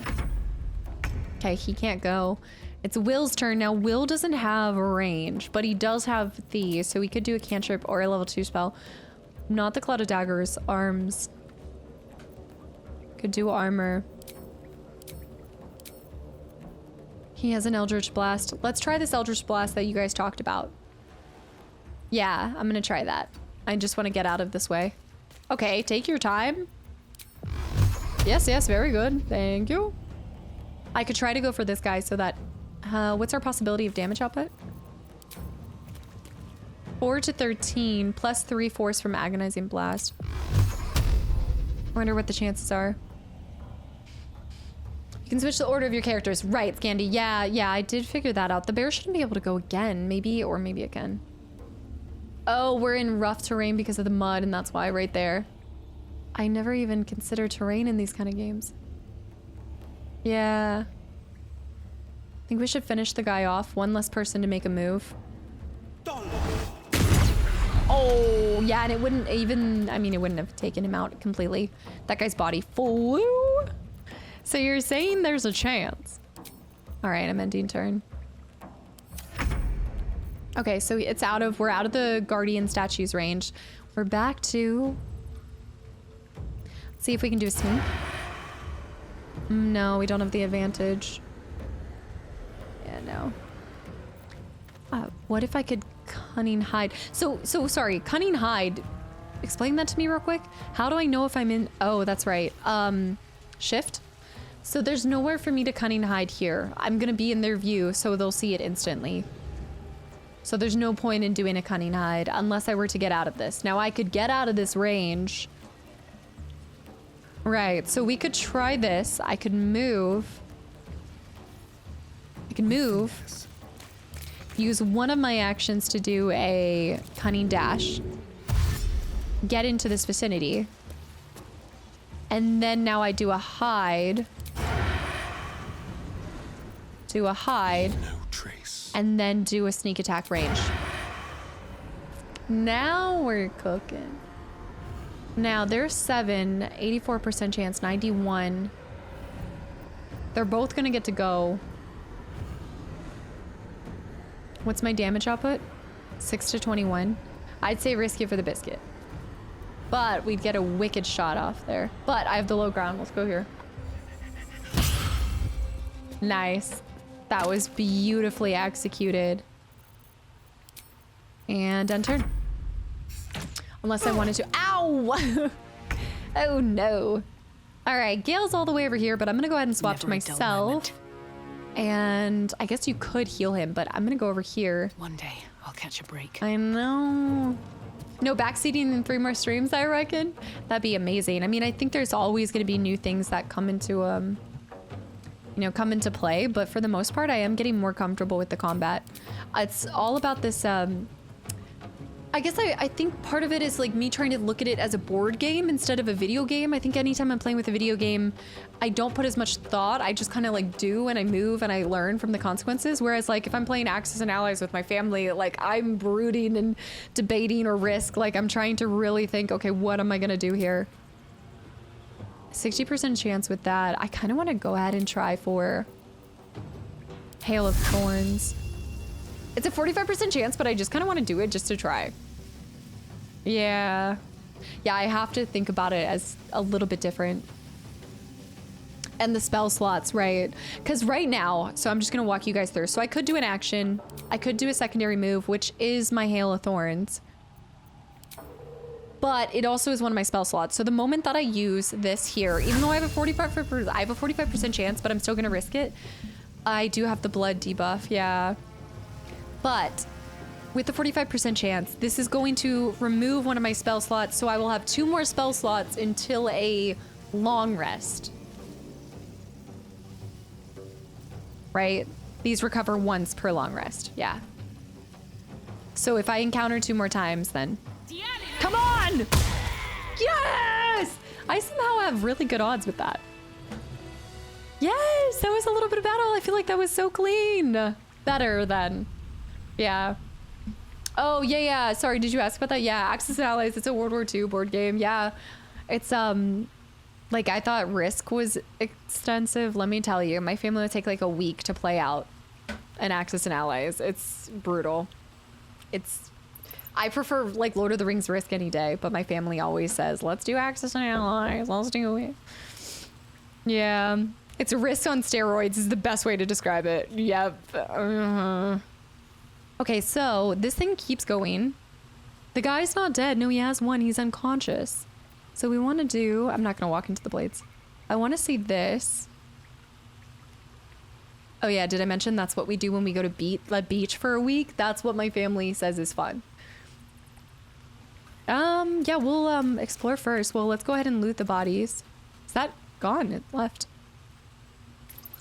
Okay, he can't go. It's Will's turn. Now, Will doesn't have range, but he does have these, so we could do a cantrip or a level 2 spell. Not the Cloud of Daggers. Arms. Could do armor. He has an Eldritch Blast. Let's try this Eldritch Blast that you guys talked about. Yeah, I'm gonna try that. I just want to get out of this way. Okay, take your time. Yes, yes, very good. Thank you. I could try to go for this guy so that... what's our possibility of damage output? 4 to 13, plus 3 force from Agonizing Blast. I wonder what the chances are. You can switch the order of your characters. Right, Scandy. Yeah, I did figure that out. The bear shouldn't be able to go again. Maybe, or maybe it can. Oh, we're in rough terrain because of the mud, and that's why right there. I never even consider terrain in these kind of games. Yeah. I think we should finish the guy off. One less person to make a move. Oh, yeah, and it wouldn't even... I mean, it wouldn't have taken him out completely. That guy's body flew. So you're saying there's a chance. All right, I'm ending turn. Okay, so it's we're out of the guardian statue's range. We're back to... Let's see if we can do a swing. No, we don't have the advantage. Yeah, no. What if I could cunning hide? So sorry, cunning hide. Explain that to me real quick. How do I know if I'm in... Oh, that's right. Shift. So there's nowhere for me to cunning hide here. I'm gonna be in their view, so they'll see it instantly. So there's no point in doing a cunning hide unless I were to get out of this. Now I could get out of this range. Right, so we could try this. I could move. Use one of my actions to do a cunning dash. Get into this vicinity. And then now I do a hide. Do a hide. No trace. And then do a sneak attack range. Now we're cooking. Now there's 7, 84% chance, 91. They're both gonna get to go. What's my damage output? 6 to 21. I'd say risk it for the biscuit. But we'd get a wicked shot off there. But I have the low ground. Let's go here. Nice. That was beautifully executed. And end turn. Unless I wanted to. Ow! Oh no. All right, Gale's all the way over here, but I'm gonna go ahead and swap to myself. And I guess you could heal him, but I'm gonna go over here. One day I'll catch a break. I know. No backseating in 3 more streams, I reckon. That'd be amazing. I mean, I think there's always gonna be new things that come into come into play, but for the most part, I am getting more comfortable with the combat. It's all about this, I guess I think part of it is like me trying to look at it as a board game instead of a video game. I think anytime I'm playing with a video game, I don't put as much thought. I just kind of like do and I move and I learn from the consequences. Whereas like if I'm playing Axis and Allies with my family, like I'm brooding and debating or risk. Like I'm trying to really think, okay, what am I gonna do here? 60% chance with that. I kind of want to go ahead and try for Hail of Thorns. It's a 45% chance, but I just kind of want to do it just to try. Yeah, I have to think about it as a little bit different. And the spell slots, right? Because right now, so I'm just going to walk you guys through. So I could do an action. I could do a secondary move, which is my Hail of Thorns. But it also is one of my spell slots. So the moment that I use this here, even though I have a 45% chance, but I'm still going to risk it. I do have the blood debuff, yeah. But with the 45% chance, this is going to remove one of my spell slots, so I will have 2 more spell slots until a long rest. Right? These recover once per long rest, yeah. So if I encounter 2 more times, then... Come on! Yes! I somehow have really good odds with that. Yes, that was a little bit of battle. I feel like that was so clean. Better than... Yeah. Oh, yeah. Sorry, did you ask about that? Yeah, Axis and Allies. It's a World War II board game. Yeah. It's, like, I thought Risk was extensive. Let me tell you, my family would take, like, a week to play out an Axis and Allies. It's brutal. I prefer, like, Lord of the Rings Risk any day, but my family always says, let's do Axis and Allies. Let's do it. Yeah. It's Risk on steroids is the best way to describe it. Yep. Okay, so this thing keeps going. The guy's not dead. No, he has 1. He's unconscious. So we want to do... I'm not going to walk into the blades. I want to see this. Oh, yeah. Did I mention that's what we do when we go to the beach for a week? That's what my family says is fun. Yeah, we'll explore first. Well, let's go ahead and loot the bodies. Is that gone? It left.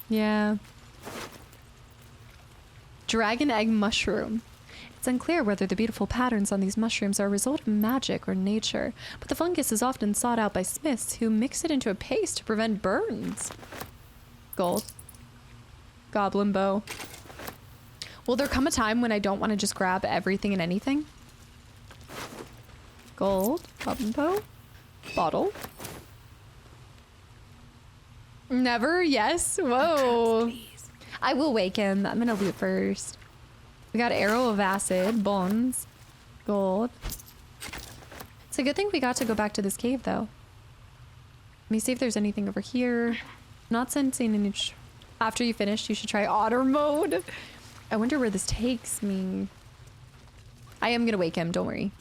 Yeah. Dragon egg mushroom. It's unclear whether the beautiful patterns on these mushrooms are a result of magic or nature, but the fungus is often sought out by smiths who mix it into a paste to prevent burns. Gold. Goblin bow. Will there come a time when I don't want to just grab everything and anything? Gold. Goblin bow. Bottle. Never? Yes? Whoa. I will wake him. I'm gonna loot first. We got Arrow of Acid, Bones, Gold. It's a good thing we got to go back to this cave, though. Let me see if there's anything over here. Not sensing any... After you finish, you should try Otter mode. I wonder where this takes me. I am gonna wake him, don't worry.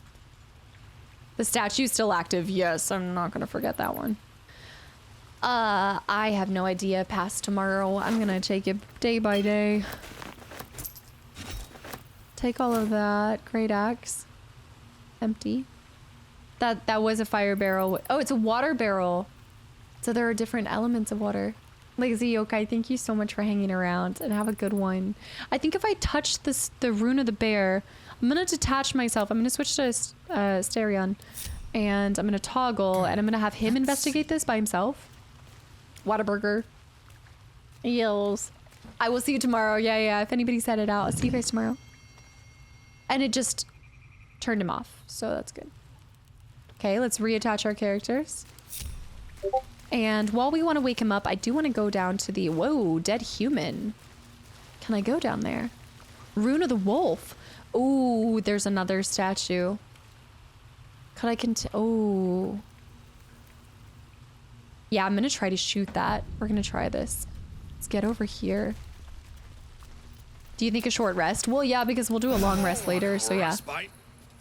The statue's still active. Yes, I'm not gonna forget that one. I have no idea past tomorrow. I'm gonna take it day by day. Take all of that. Great axe. Empty. That was a fire barrel. Oh, it's a water barrel. So there are different elements of water. Lazy Yokai, thank you so much for hanging around and have a good one. I think if I touch this, the rune of the bear, I'm gonna detach myself. I'm gonna switch to Asterion and I'm gonna toggle and I'm gonna have him investigate this by himself. Whataburger. Yells. I will see you tomorrow. Yeah. If anybody said it out, I'll see you guys tomorrow. And it just turned him off, so that's good. Okay, let's reattach our characters. And while we want to wake him up, I do want to go down to the... Whoa, dead human. Can I go down there? Rune of the wolf. Oh, there's another statue. Could I oh. Yeah, I'm going to try to shoot that. We're going to try this. Let's get over here. Do you think a short rest? Well, yeah, because we'll do a long rest later, so yeah. Respite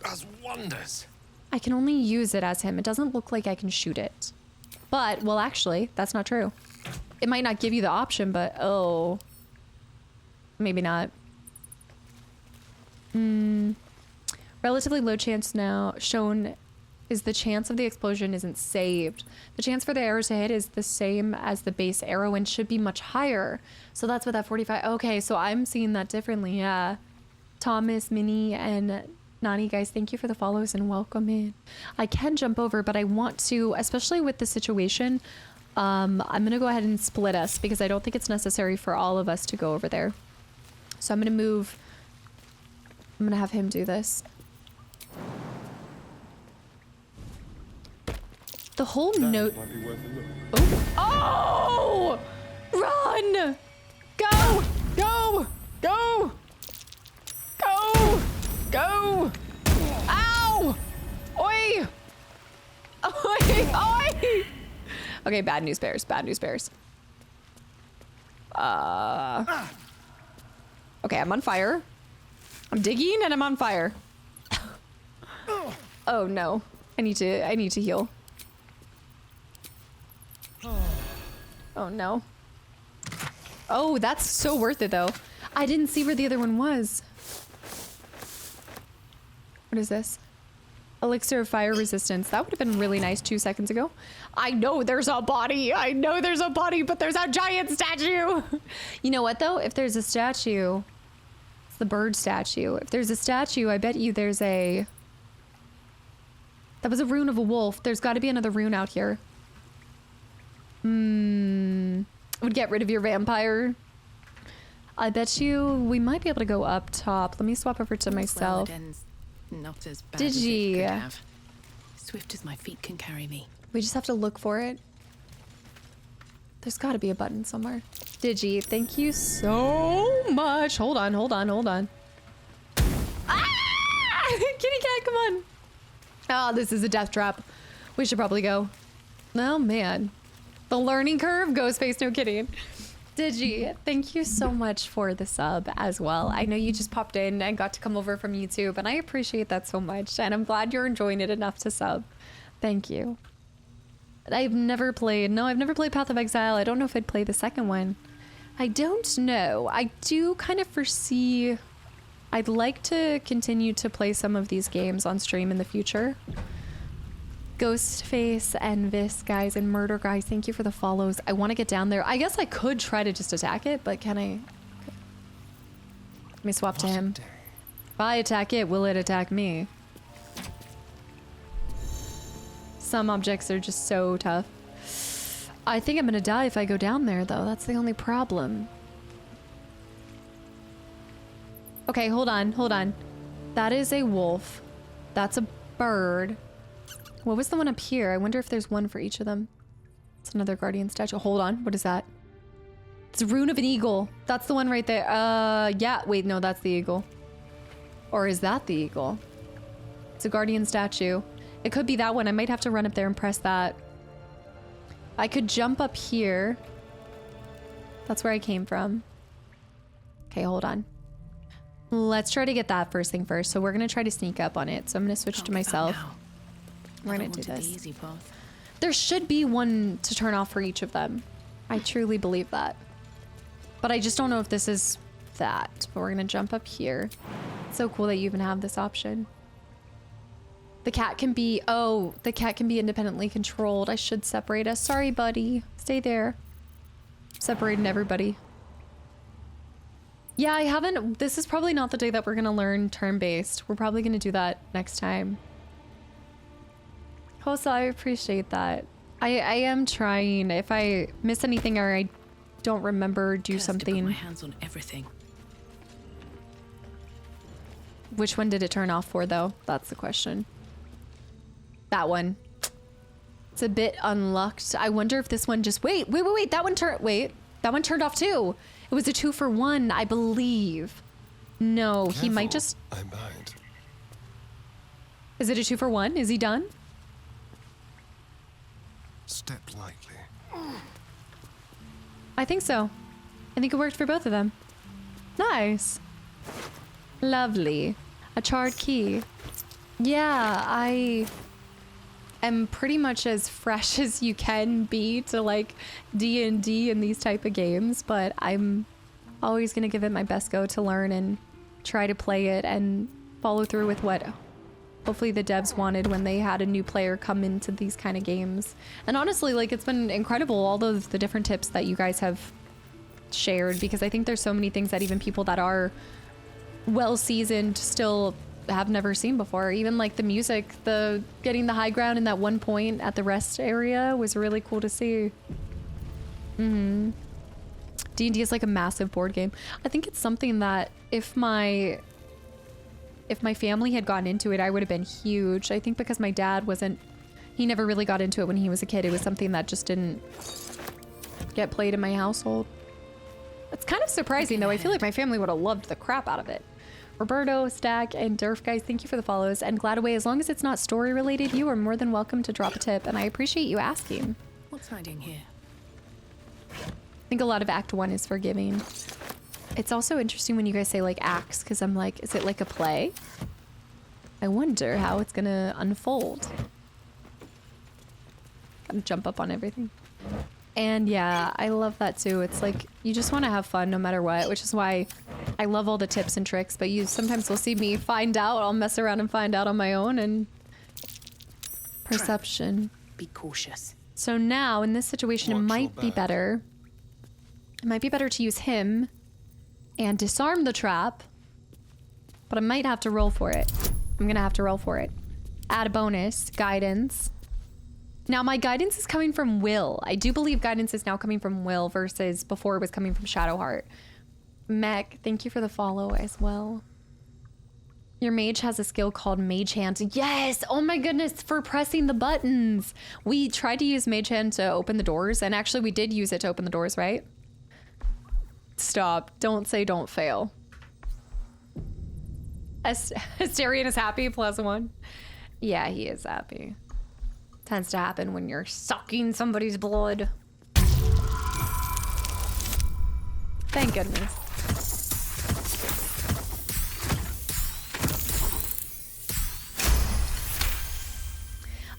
does wonders. I can only use it as him. It doesn't look like I can shoot it. But, well, actually, that's not true. It might not give you the option, but, oh. Maybe not. Relatively low chance now shown is the chance of the explosion isn't saved. The chance for the arrow to hit is the same as the base arrow and should be much higher. So that's what that 45... Okay, so I'm seeing that differently, yeah. Thomas, Minnie, and Nani, guys, thank you for the follows and welcome in. I can jump over, but I want to, especially with the situation, I'm going to go ahead and split us because I don't think it's necessary for all of us to go over there. So I'm going to move... I'm going to have him do this. The whole note... Oh! Run! Go! Go! Go! Go! Go! Ow! Oi! Oi! Oi! Okay, bad news bears. Bad news bears. Okay, I'm on fire. I'm digging and I'm on fire. Oh no. I need to heal. Oh no. Oh, that's so worth it though. I didn't see where the other one was. What is this? Elixir of fire resistance. That would have been really nice 2 seconds ago. I know there's a body. I know there's a body, but there's a giant statue. You know what though? If there's a statue, it's the bird statue. If there's a statue, I bet you there's a... That was a rune of a wolf. There's got to be another rune out here. Would get rid of your vampire. I bet you we might be able to go up top. Let me swap over to myself. Well, it ends not as bad Did as ye? it could have. Swift as my feet can carry me. We just have to look for it. There's got to be a button somewhere. Digi, thank you so much. Hold on, hold on, hold on. Ah! Kitty cat, come on. Oh, this is a death trap. We should probably go. Oh, man. The learning curve, Ghostface, no kidding. Digi, thank you so much for the sub as well. I know you just popped in and got to come over from YouTube, and I appreciate that so much. And I'm glad you're enjoying it enough to sub. Thank you. I've never played Path of Exile. I don't know if I'd play the second one. I don't know. I do kind of foresee... I'd like to continue to play some of these games on stream in the future. Ghostface and Vis, guys, and Murder, guys, thank you for the follows. I want to get down there. I guess I could try to just attack it, but can I? Okay. Let me swap to him. If I attack it, will it attack me? Some objects are just so tough. I think I'm gonna die if I go down there, though. That's the only problem. Okay, hold on, hold on. That is a wolf. That's a bird. What was the one up here? I wonder if there's one for each of them. It's another guardian statue. Hold on. What is that? It's a rune of an eagle. That's the one right there. Yeah. Wait, no, that's the eagle. Or is that the eagle? It's a guardian statue. It could be that one. I might have to run up there and press that. I could jump up here. That's where I came from. Okay, hold on. Let's try to get that first thing first. So we're going to try to sneak up on it. So I'm going to switch to myself. We're gonna do this. There should be one to turn off for each of them. I truly believe that. But I just don't know if this is that. But we're gonna jump up here. It's so cool that you even have this option. The cat can be, oh, the cat can be independently controlled. I should separate us. Sorry, buddy. Stay there. Separating everybody. Yeah, I haven't, this is probably not the day that we're gonna learn turn-based. We're probably gonna do that next time. Hosa, I appreciate that. I am trying. If I miss anything or I don't remember, do something. Put my hands on everything. Which one did it turn off for, though? That's the question. That one. It's a bit unlocked. I wonder if this one just... Wait. That one turned... Wait. That one turned off, too. It was a 2-for-1, I believe. No, he might just... I might. Is it a 2-for-1? Is he done? Step lightly. I think so. I think it worked for both of them. Nice. Lovely. A charred key. Yeah, I am pretty much as fresh as you can be to like D&D and these type of games, but I'm always gonna give it my best go to learn and try to play it and follow through with what hopefully the devs wanted when they had a new player come into these kind of games. And honestly, like, it's been incredible, all of the different tips that you guys have shared, because I think there's so many things that even people that are well seasoned still have never seen before. Even like the music, the getting the high ground in that one point at the rest area was really cool to see. D&D is like a massive board game. I think it's something that if my family had gotten into it, I would have been huge. I think because my dad he never really got into it when he was a kid. It was something that just didn't get played in my household. It's kind of surprising though. I feel like my family would have loved the crap out of it. Roberto, Stack, and Durf, guys, thank you for the follows. And Gladaway, as long as it's not story related, you are more than welcome to drop a tip, and I appreciate you asking. What's hiding here? I think a lot of Act 1 is forgiving. It's also interesting when you guys say like acts, because I'm like, is it like a play? I wonder how it's gonna unfold. Gotta jump up on everything. And yeah, I love that too. It's like, you just want to have fun no matter what, which is why I love all the tips and tricks, but you sometimes will see me find out, I'll mess around and find out on my own, and perception. Be cautious. So now in this situation, it might be better. It might be better to use him and disarm the trap, but I might have to roll for it. I'm gonna have to roll for it. Add a bonus, guidance. Now my guidance is coming from Will. I do believe guidance is now coming from Will versus before it was coming from Shadowheart. Mech, thank you for the follow as well. Your mage has a skill called Mage Hand. Yes! Oh my goodness, for pressing the buttons. We tried to use Mage Hand to open the doors, and actually we did use it to open the doors, right? Stop. Don't say don't fail. Asterion is happy, +1. Yeah, he is happy. Tends to happen when you're sucking somebody's blood. Thank goodness.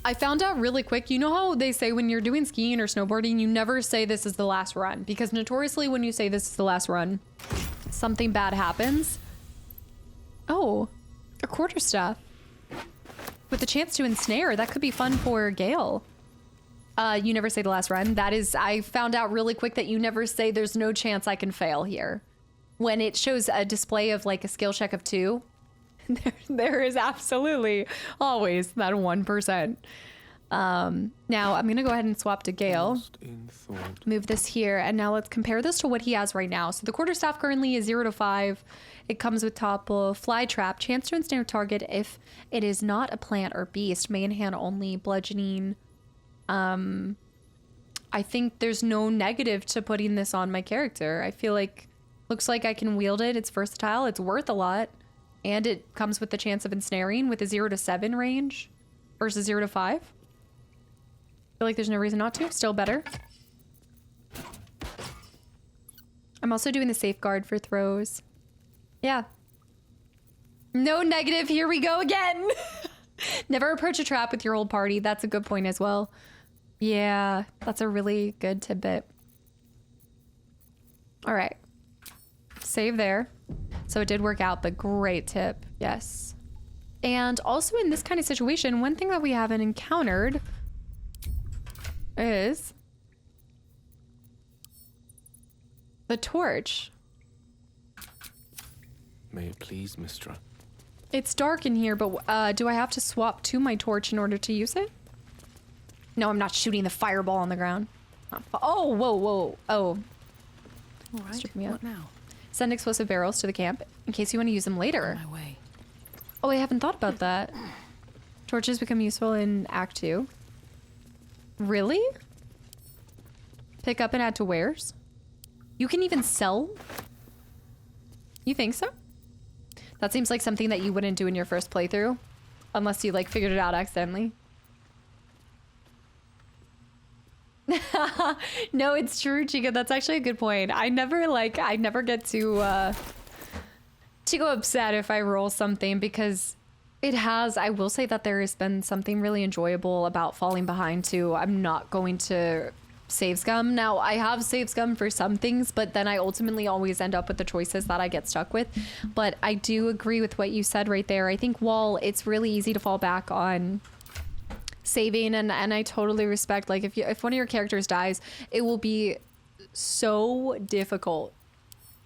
I found out really quick, you know how they say when you're doing skiing or snowboarding, you never say this is the last run, because notoriously when you say this is the last run, something bad happens. Oh, a quarterstaff. With a chance to ensnare, that could be fun for Gale. You never say the last run. That is, I found out really quick that you never say there's no chance I can fail here. When it shows a display of like a skill check of 2, there is absolutely always that 1%. Now I'm gonna go ahead and swap to Gale. Move this here, and now let's compare this to what he has right now. So the quarterstaff currently is 0 to 5. It comes with topple, fly trap, chance to ensnare target if it is not a plant or beast, main hand only, bludgeoning. I think there's no negative to putting this on my character. I feel like, looks like I can wield it. It's versatile. It's worth a lot. And it comes with the chance of ensnaring with a 0 to 7 range versus 0 to 5. I feel like there's no reason not to. Still better. I'm also doing the safeguard for throws. Yeah. No negative. Here we go again. Never approach a trap with your whole party. That's a good point as well. Yeah, that's a really good tidbit. All right. Save there. So it did work out, but great tip. Yes. And also in this kind of situation, one thing that we haven't encountered is the torch. May it please, Mistra. It's dark in here, but do I have to swap to my torch in order to use it? No, I'm not shooting the fireball on the ground. Oh, whoa, whoa. Oh. All right, Strip me what up. now? Send explosive barrels to the camp in case you want to use them later. On my way. Oh, I haven't thought about that. Torches become useful in Act 2. Really? Pick up and add to wares? You can even sell? You think so? That seems like something that you wouldn't do in your first playthrough. Unless you, like, figured it out accidentally. No, it's true, Chica. That's actually a good point. I never get to go upset if I roll something because I will say that there has been something really enjoyable about falling behind too. I'm not going to save scum. Now, I have save scum for some things, but then I ultimately always end up with the choices that I get stuck with. But I do agree with what you said right there. I think while it's really easy to fall back on saving, and I totally respect, like, if one of your characters dies, it will be so difficult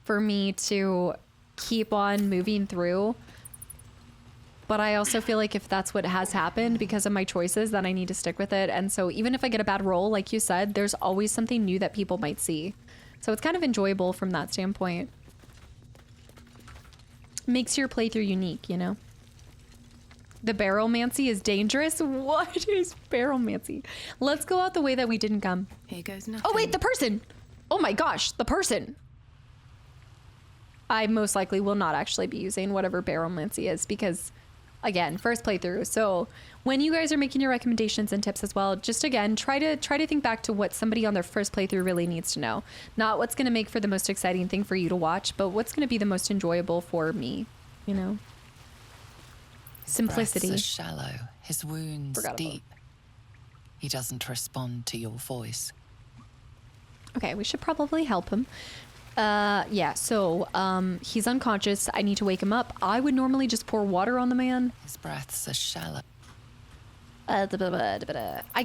for me to keep on moving through. But I also feel like if that's what has happened because of my choices, then I need to stick with it. And so even if I get a bad roll, like you said, there's always something new that people might see. So it's kind of enjoyable from that standpoint. Makes your playthrough unique, you know? The barrelmancy is dangerous? What is barrelmancy? Let's go out the way that we didn't come. Here goes nothing. Oh wait, the person! Oh my gosh, the person! I most likely will not actually be using whatever barrelmancy is because, again, first playthrough. So when you guys are making your recommendations and tips as well, just again, try to think back to what somebody on their first playthrough really needs to know. Not what's going to make for the most exciting thing for you to watch, but what's going to be the most enjoyable for me, you know? Simplicity. His breaths are shallow, his wounds deep. He doesn't respond to your voice. Okay, we should probably help him. Yeah, so he's unconscious. I need to wake him up. I would normally just pour water on the man. His breaths are shallow. I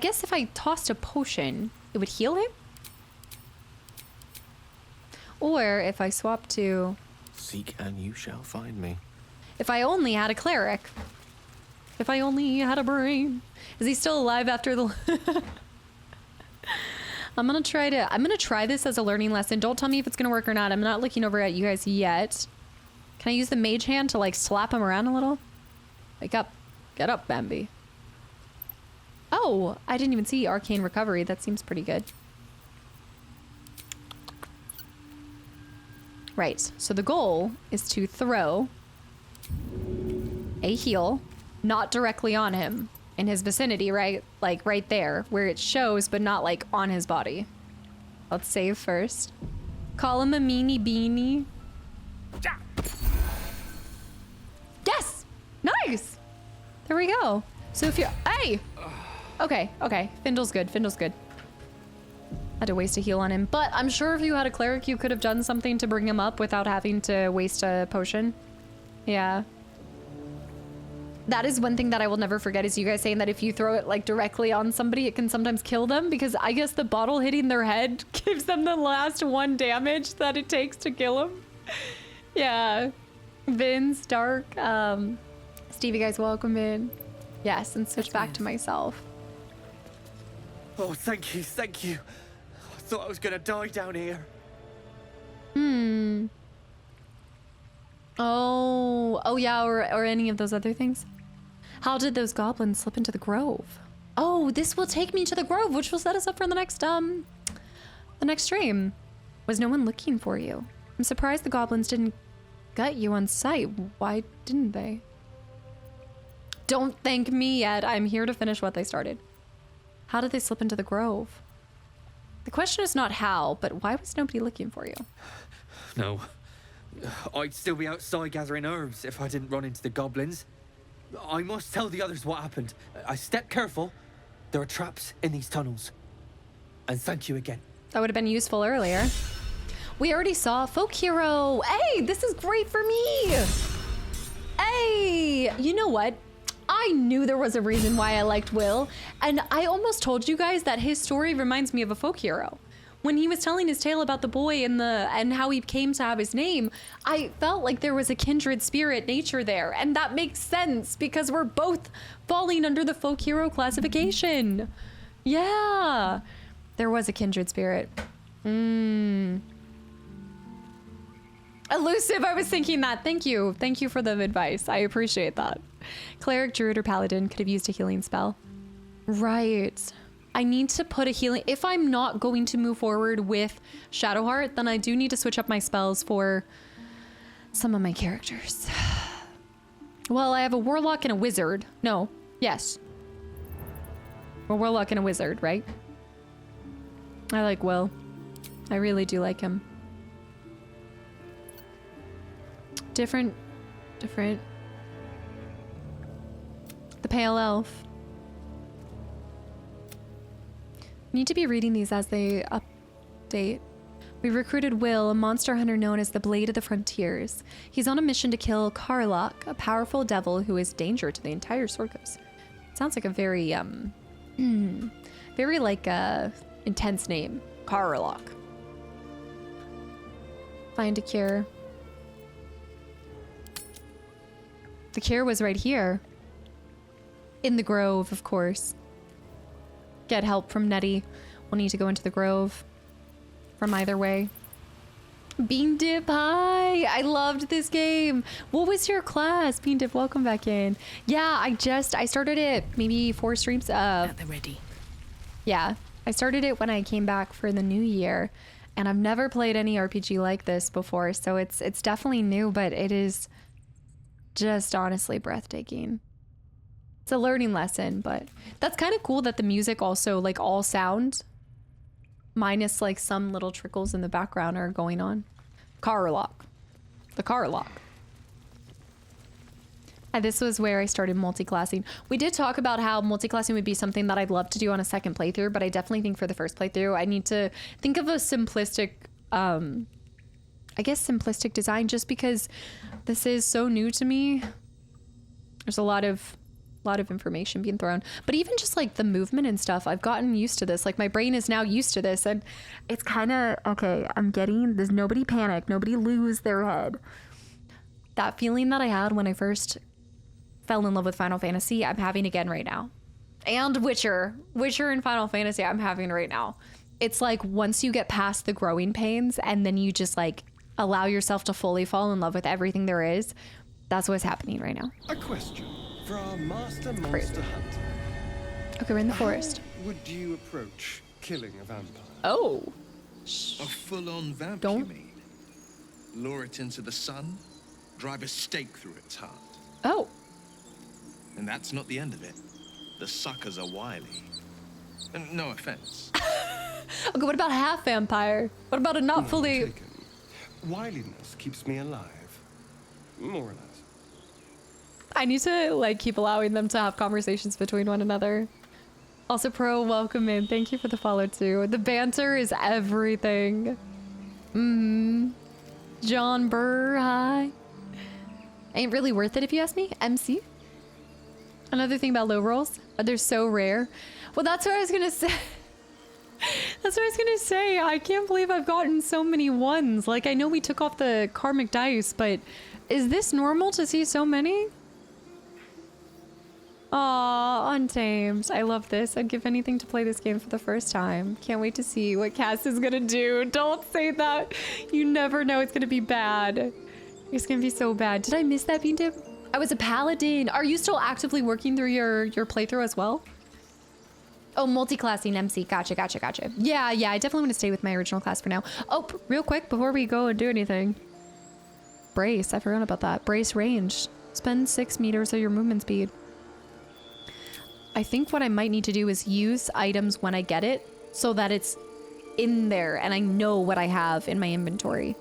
guess if I tossed a potion, it would heal him? Or if I swap to... Seek and you shall find me. If I only had a cleric. If I only had a brain. Is he still alive after the... I'm gonna try this as a learning lesson. Don't tell me if it's gonna work or not. I'm not looking over at you guys yet. Can I use the mage hand to, like, slap him around a little? Wake up. Get up, Bambi. Oh, I didn't even see arcane recovery. That seems pretty good. Right, so the goal is to throw a heal, not directly on him, in his vicinity, right? Like right there, where it shows, but not like on his body. Let's save first. Call him a meanie beanie. Yes! Nice! There we go. So if you're, hey! Okay, Findle's good, Had to waste a heal on him, but I'm sure if you had a cleric, you could have done something to bring him up without having to waste a potion. Yeah. That is one thing that I will never forget is you guys saying that if you throw it like directly on somebody, it can sometimes kill them because I guess the bottle hitting their head gives them the last one damage that it takes to kill them. Yeah. Vince, Dark, Steve, you guys welcome in. Yes, and switch back to myself. Oh, thank you. I thought I was gonna die down here. Oh yeah, or any of those other things. How did those goblins slip into the grove? Oh, this will take me to the grove, which will set us up for the next stream. Was no one looking for you? I'm surprised the goblins didn't gut you on sight. Why didn't they? Don't thank me yet. I'm here to finish what they started. How did they slip into the grove? The question is not how, but why was nobody looking for you? No. I'd still be outside gathering herbs if I didn't run into the goblins. I must tell the others what happened. I stepped careful, There are traps in these tunnels. And thank you again. That would have been useful earlier. We already saw Folk Hero. Hey, this is great for me. Hey, you know what? I knew there was a reason why I liked Will, and I almost told you guys that his story reminds me of a Folk Hero. When he was telling his tale about the boy and how he came to have his name, I felt like there was a kindred spirit nature there, and that makes sense because we're both falling under the Folk Hero classification. Yeah, there was a kindred spirit. Elusive, I was thinking that. Thank you. Thank you for the advice. I appreciate that. Cleric, druid, or paladin could have used a healing spell. Right. I need to put a healing... If I'm not going to move forward with Shadowheart, then I do need to switch up my spells for some of my characters. Well, I have a warlock and a wizard. No. Yes. A warlock and a wizard, right? I like Will. I really do like him. Different. The Pale Elf. Need to be reading these as they update. We recruited Will, a monster hunter known as the Blade of the Frontiers. He's on a mission to kill Karlach, a powerful devil who is danger to the entire Sorkos. Sounds like a very, very like, intense name. Karlach. Find a cure. The cure was right here. In the grove, of course. Get help from Nettie. We'll need to go into the grove. From either way. Bean Dip, hi! I loved this game. What was your class? Bean Dip, welcome back in. Yeah, I started it maybe 4 streams up. At the ready. Yeah, I started it when I came back for the new year. And I've never played any RPG like this before, so it's definitely new, but it is just honestly breathtaking. It's a learning lesson, but that's kind of cool that the music also, like, all sound, minus like some little trickles in the background are going on. Karlach. The Karlach. And this was where I started multi-classing. We did talk about how multi-classing would be something that I'd love to do on a second playthrough, but I definitely think for the first playthrough, I need to think of a simplistic, I guess simplistic design, just because this is so new to me. There's a lot of information being thrown, but even just like the movement and stuff, I've gotten used to this. Like my brain is now used to this, and it's kind of okay. There's nobody panic, nobody lose their head. That feeling that I had when I first fell in love with Final Fantasy, I'm having again right now. And Witcher and Final Fantasy, I'm having right now. It's like once you get past the growing pains and then you just like allow yourself to fully fall in love with everything there is, that's what's happening right now. A question for our master monster hunter. Okay, we're in the forest. How would you approach killing a vampire? Oh. A full-on vamp, you mean? Lure it into the sun, drive a stake through its heart. Oh. And that's not the end of it. The suckers are wily. And no offense. Okay, what about half vampire? What about a not fully... Taken. Wiliness keeps me alive. More or less. I need to like keep allowing them to have conversations between one another. Also, Pro, welcome in. Thank you for the follow too. The banter is everything. John Burr, hi. Ain't really worth it if you ask me. MC. Another thing about low rolls, they're so rare. Well, that's what I was gonna say. That's what I was gonna say. I can't believe I've gotten so many ones. Like, I know we took off the karmic dice, but is this normal to see so many? Aw, Untamed. I love this. I'd give anything to play this game for the first time. Can't wait to see what Cass is gonna do. Don't say that. You never know. It's gonna be bad. It's gonna be so bad. Did I miss that, Bean Dip? I was a paladin. Are you still actively working through your playthrough as well? Oh, multi-classing MC. Gotcha. Yeah, I definitely want to stay with my original class for now. Oh, real quick, before we go and do anything. Brace. I forgot about that. Brace range. Spend 6 meters of your movement speed. I think what I might need to do is use items when I get it so that it's in there and I know what I have in my inventory.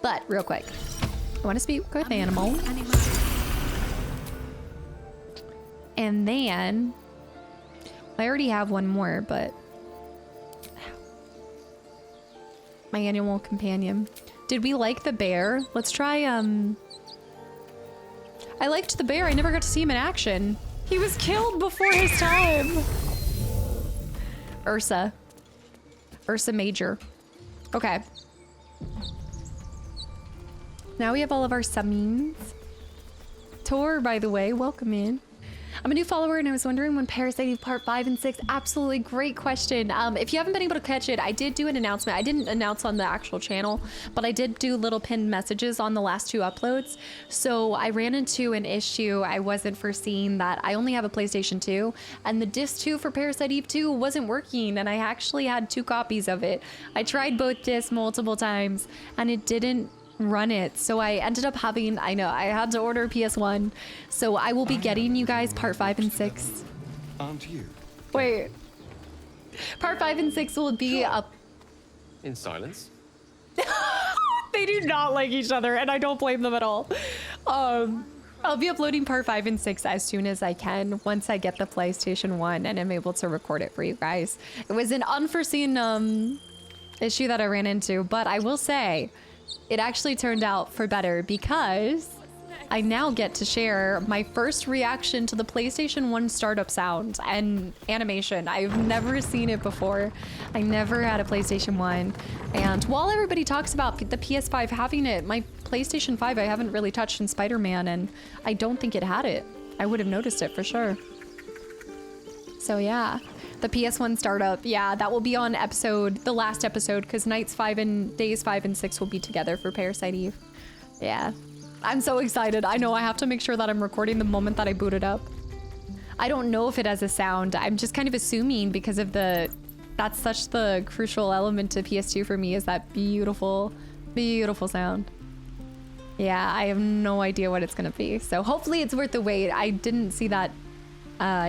But real quick, I want to speak with Animal. And then I already have one more, but my annual companion. Did we like the bear? Let's try, I liked the bear. I never got to see him in action. He was killed before his time. Ursa Major. Okay. Now we have all of our summons. Tor, by the way, welcome in. I'm a new follower and I was wondering when Parasite Eve Part 5 and 6. Absolutely great question. If you haven't been able to catch it, I did do an announcement. I didn't announce on the actual channel, but I did do little pinned messages on the last 2 uploads. So I ran into an issue I wasn't foreseeing, that I only have a PlayStation 2 and the disc 2 for Parasite Eve 2 wasn't working, and I actually had 2 copies of it. I tried both discs multiple times and it didn't run it, so I ended up having, I had to order PS1, so I will be getting you guys Part 5 and 6. Aren't you? Wait, Part 5 and 6 will be up in silence. They do not like each other, and I don't blame them at all. I'll be uploading Part 5 and 6 as soon as I can, once I get the PlayStation 1 and I'm able to record it for you guys. It was an unforeseen issue that I ran into, but I will say it actually turned out for better, because I now get to share my first reaction to the PlayStation 1 startup sound and animation. I've never seen it before. I never had a PlayStation 1. And while everybody talks about the PS5 having it, my PlayStation 5 I haven't really touched in Spider-Man, and I don't think it had it. I would have noticed it for sure. So yeah. The PS1 startup, yeah, that will be on the last episode, because days 5 and 6 will be together for Parasite Eve. Yeah, I'm so excited. I know I have to make sure that I'm recording the moment that I boot it up. I don't know if it has a sound. I'm just kind of assuming, because of that's such the crucial element to PS2 for me, is that beautiful, beautiful sound. Yeah, I have no idea what it's gonna be. So hopefully it's worth the wait. I didn't see that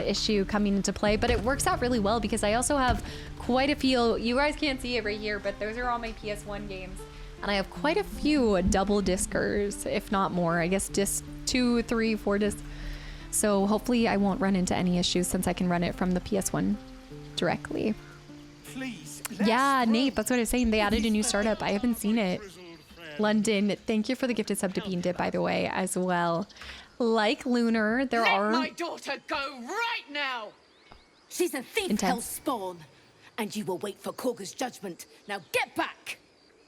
issue coming into play, but it works out really well, because I also have quite a few, you guys can't see it right here, but those are all my PS1 games, and I have quite a few double discers, if not more. I guess disc 2, 3, 4 discs. So hopefully I won't run into any issues, since I can run it from the PS1 directly. Please, yeah, Nate, that's what I was saying. They added a new startup. I haven't seen it. London, thank you for the gifted sub to Bean Dip, by the way, as well. Like Lunar, there are... Let my daughter go right now! She's a thief, hell's spawn, and you will wait for Korga's judgment. Now get back!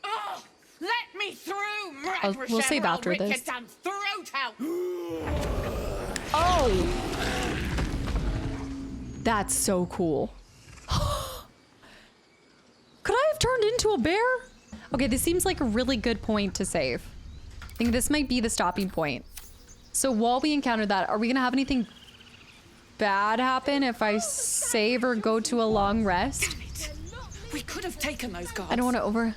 Oh, let me through! We'll save after this. Damn throat out! Oh! That's so cool. Could I have turned into a bear? Okay, this seems like a really good point to save. I think this might be the stopping point. So while we encounter that, are we gonna have anything bad happen if I save or go to a long rest? We could have taken those guards. I don't want to over...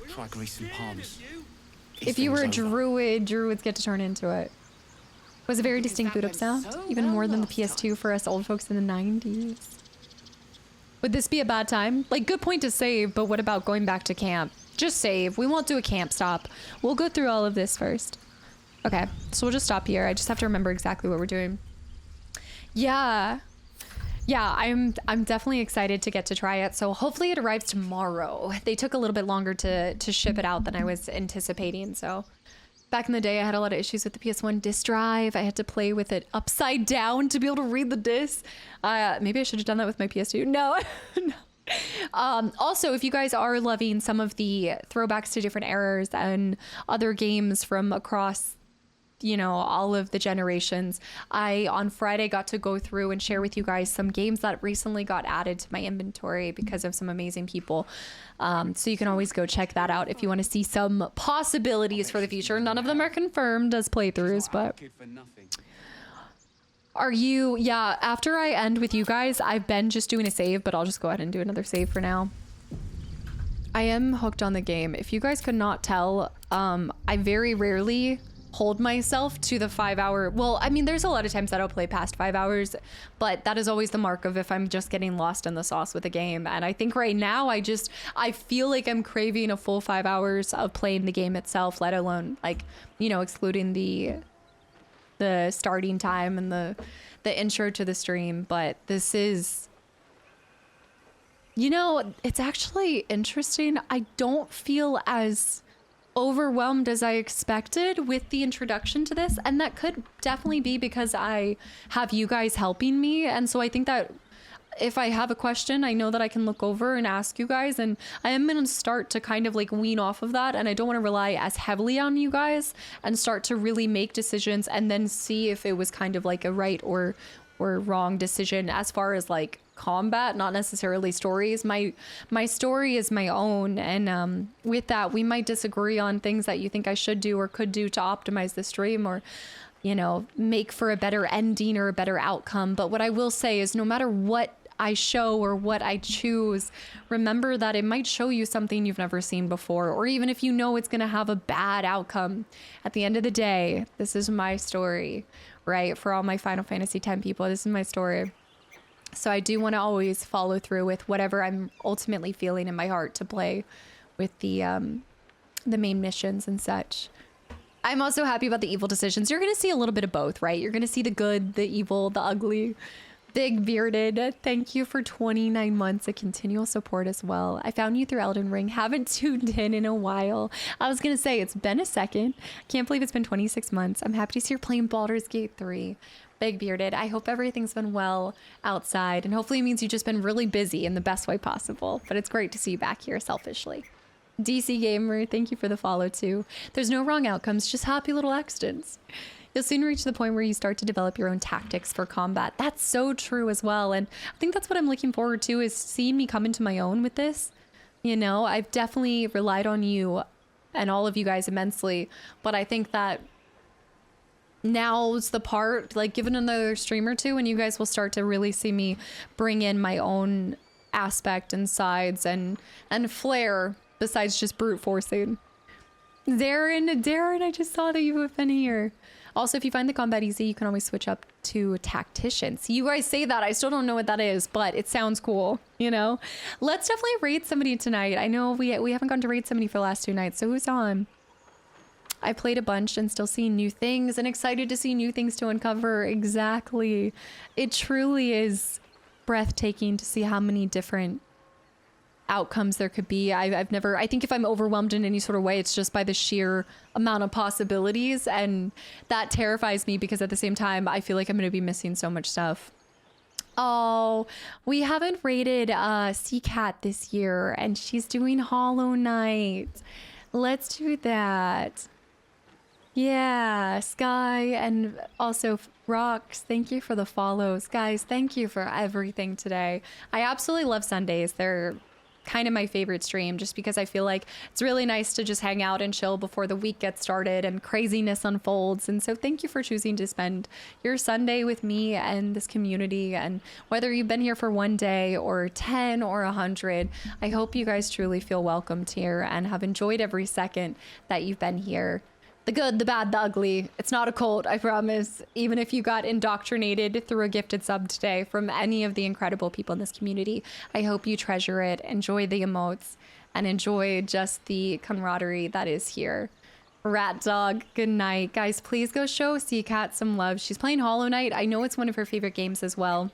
Try greasing palms. If you were a druid, druids get to turn into it. It was a very distinct boot up sound, even more than the PS2 for us old folks in the 90s. Would this be a bad time? Like, good point to save, but what about going back to camp? Just save. We won't do a camp stop. We'll go through all of this first. Okay, so we'll just stop here. I just have to remember exactly what we're doing. Yeah, I'm definitely excited to get to try it. So hopefully it arrives tomorrow. They took a little bit longer to ship it out than I was anticipating. So back in the day, I had a lot of issues with the PS1 disc drive. I had to play with it upside down to be able to read the disc. Maybe I should have done that with my PS2. No. No. Also, if you guys are loving some of the throwbacks to different eras and other games from across, you know, all of the generations, I on Friday got to go through and share with you guys some games that recently got added to my inventory because of some amazing people. So you can always go check that out if you want to see some possibilities for the future. None of them are confirmed as playthroughs, but are you... Yeah, after I end with you guys, I've been just doing a save, but I'll just go ahead and do another save for now. I am hooked on the game. If you guys could not tell, I very rarely hold myself to the 5 hour. Well, I mean, there's a lot of times that I'll play past 5 hours, but that is always the mark of if I'm just getting lost in the sauce with a game. And I think right now I feel like I'm craving a full 5 hours of playing the game itself, let alone, like, you know, excluding the starting time and the intro to the stream. But this is You know, it's actually interesting. I don't feel as overwhelmed as I expected with the introduction to this. And that could definitely be because I have you guys helping me. And so I think that if I have a question, I know that I can look over and ask you guys. And I am going to start to kind of like wean off of that. And I don't want to rely as heavily on you guys and start to really make decisions and then see if it was kind of like a right or wrong decision as far as like combat, not necessarily stories. My story is my own, and with that we might disagree on things that you think I should do or could do to optimize the stream or, you know, make for a better ending or a better outcome. But what I will say is no matter what I show or what I choose, remember that it might show you something you've never seen before, or even if you know it's going to have a bad outcome, at the end of the day, this is my story, right? For all my Final Fantasy X people, this is my story. So I do want to always follow through with whatever I'm ultimately feeling in my heart to play with the main missions and such. I'm also happy about the evil decisions. You're going to see a little bit of both, right? You're going to see the good, the evil, the ugly. Big Bearded, thank you for 29 months of continual support as well. I found you through Elden Ring. Haven't tuned in a while. I was going to say, it's been a second. Can't believe it's been 26 months. I'm happy to see you're playing Baldur's Gate 3. Big Bearded, I hope everything's been well outside, and hopefully it means you've just been really busy in the best way possible. But it's great to see you back here selfishly. DC Gamer, thank you for the follow too. There's no wrong outcomes, just happy little accidents. You'll soon reach the point where you start to develop your own tactics for combat. That's so true as well. And I think that's what I'm looking forward to, is seeing me come into my own with this. You know, I've definitely relied on you and all of you guys immensely, but I think that now's the part, like give it another stream or two and you guys will start to really see me bring in my own aspect and sides and flair besides just brute forcing. Darren, I just saw that you have been here. Also, if you find the combat easy, you can always switch up to tactician. So you guys say that, I still don't know what that is, but it sounds cool, you know? Let's definitely raid somebody tonight. I know we haven't gone to raid somebody for the last 2 nights, so who's on? I played a bunch and still seeing new things and excited to see new things to uncover. Exactly. It truly is breathtaking to see how many different outcomes there could be. I think if I'm overwhelmed in any sort of way, it's just by the sheer amount of possibilities, and that terrifies me because at the same time I feel like I'm going to be missing so much stuff. Oh, we haven't raided Seacat this year and she's doing Hollow Knight. Let's do that. Yeah, Sky and also Rocks, thank you for the follows. Guys, thank you for everything today. I absolutely love Sundays. They're kind of my favorite stream just because I feel like it's really nice to just hang out and chill before the week gets started and craziness unfolds. And so thank you for choosing to spend your Sunday with me and this community. And whether you've been here for 1 day or 10 or 100, I hope you guys truly feel welcomed here and have enjoyed every second that you've been here. The good, the bad, the ugly. It's not a cult, I promise. Even if you got indoctrinated through a gifted sub today from any of the incredible people in this community, I hope you treasure it, enjoy the emotes, and enjoy just the camaraderie that is here. Rat Dog, good night. Guys, please go show Seacat some love. She's playing Hollow Knight. I know it's one of her favorite games as well.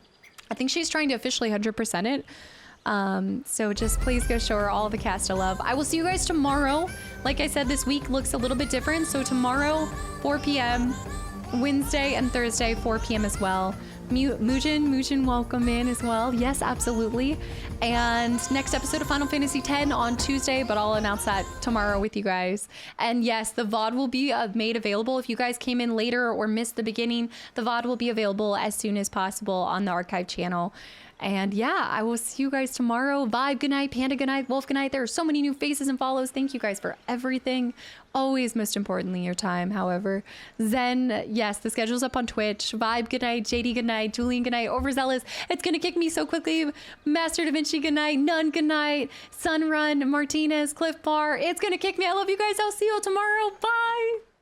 I think she's trying to officially 100% it. So just please go show her all the cast of love. I will see you guys tomorrow. Like I said, this week looks a little bit different. So tomorrow, 4 p.m., Wednesday and Thursday, 4 p.m. as well. Mujin, welcome in as well. Yes, absolutely. And next episode of Final Fantasy X on Tuesday, but I'll announce that tomorrow with you guys. And yes, the VOD will be made available. If you guys came in later or missed the beginning, the VOD will be available as soon as possible on the archive channel. And yeah, I will see you guys tomorrow. Vibe, good night. Panda, good night. Wolf, good night. There are so many new faces and follows. Thank you guys for everything. Always, most importantly, your time, however. Zen, yes, the schedule's up on Twitch. Vibe, good night. JD, good night. Julian, good night. Overzealous, it's gonna kick me so quickly. Master Da Vinci, good night. Nun, good night. Sunrun, Martinez, Cliff Bar, it's gonna kick me. I love you guys. I'll see you all tomorrow. Bye.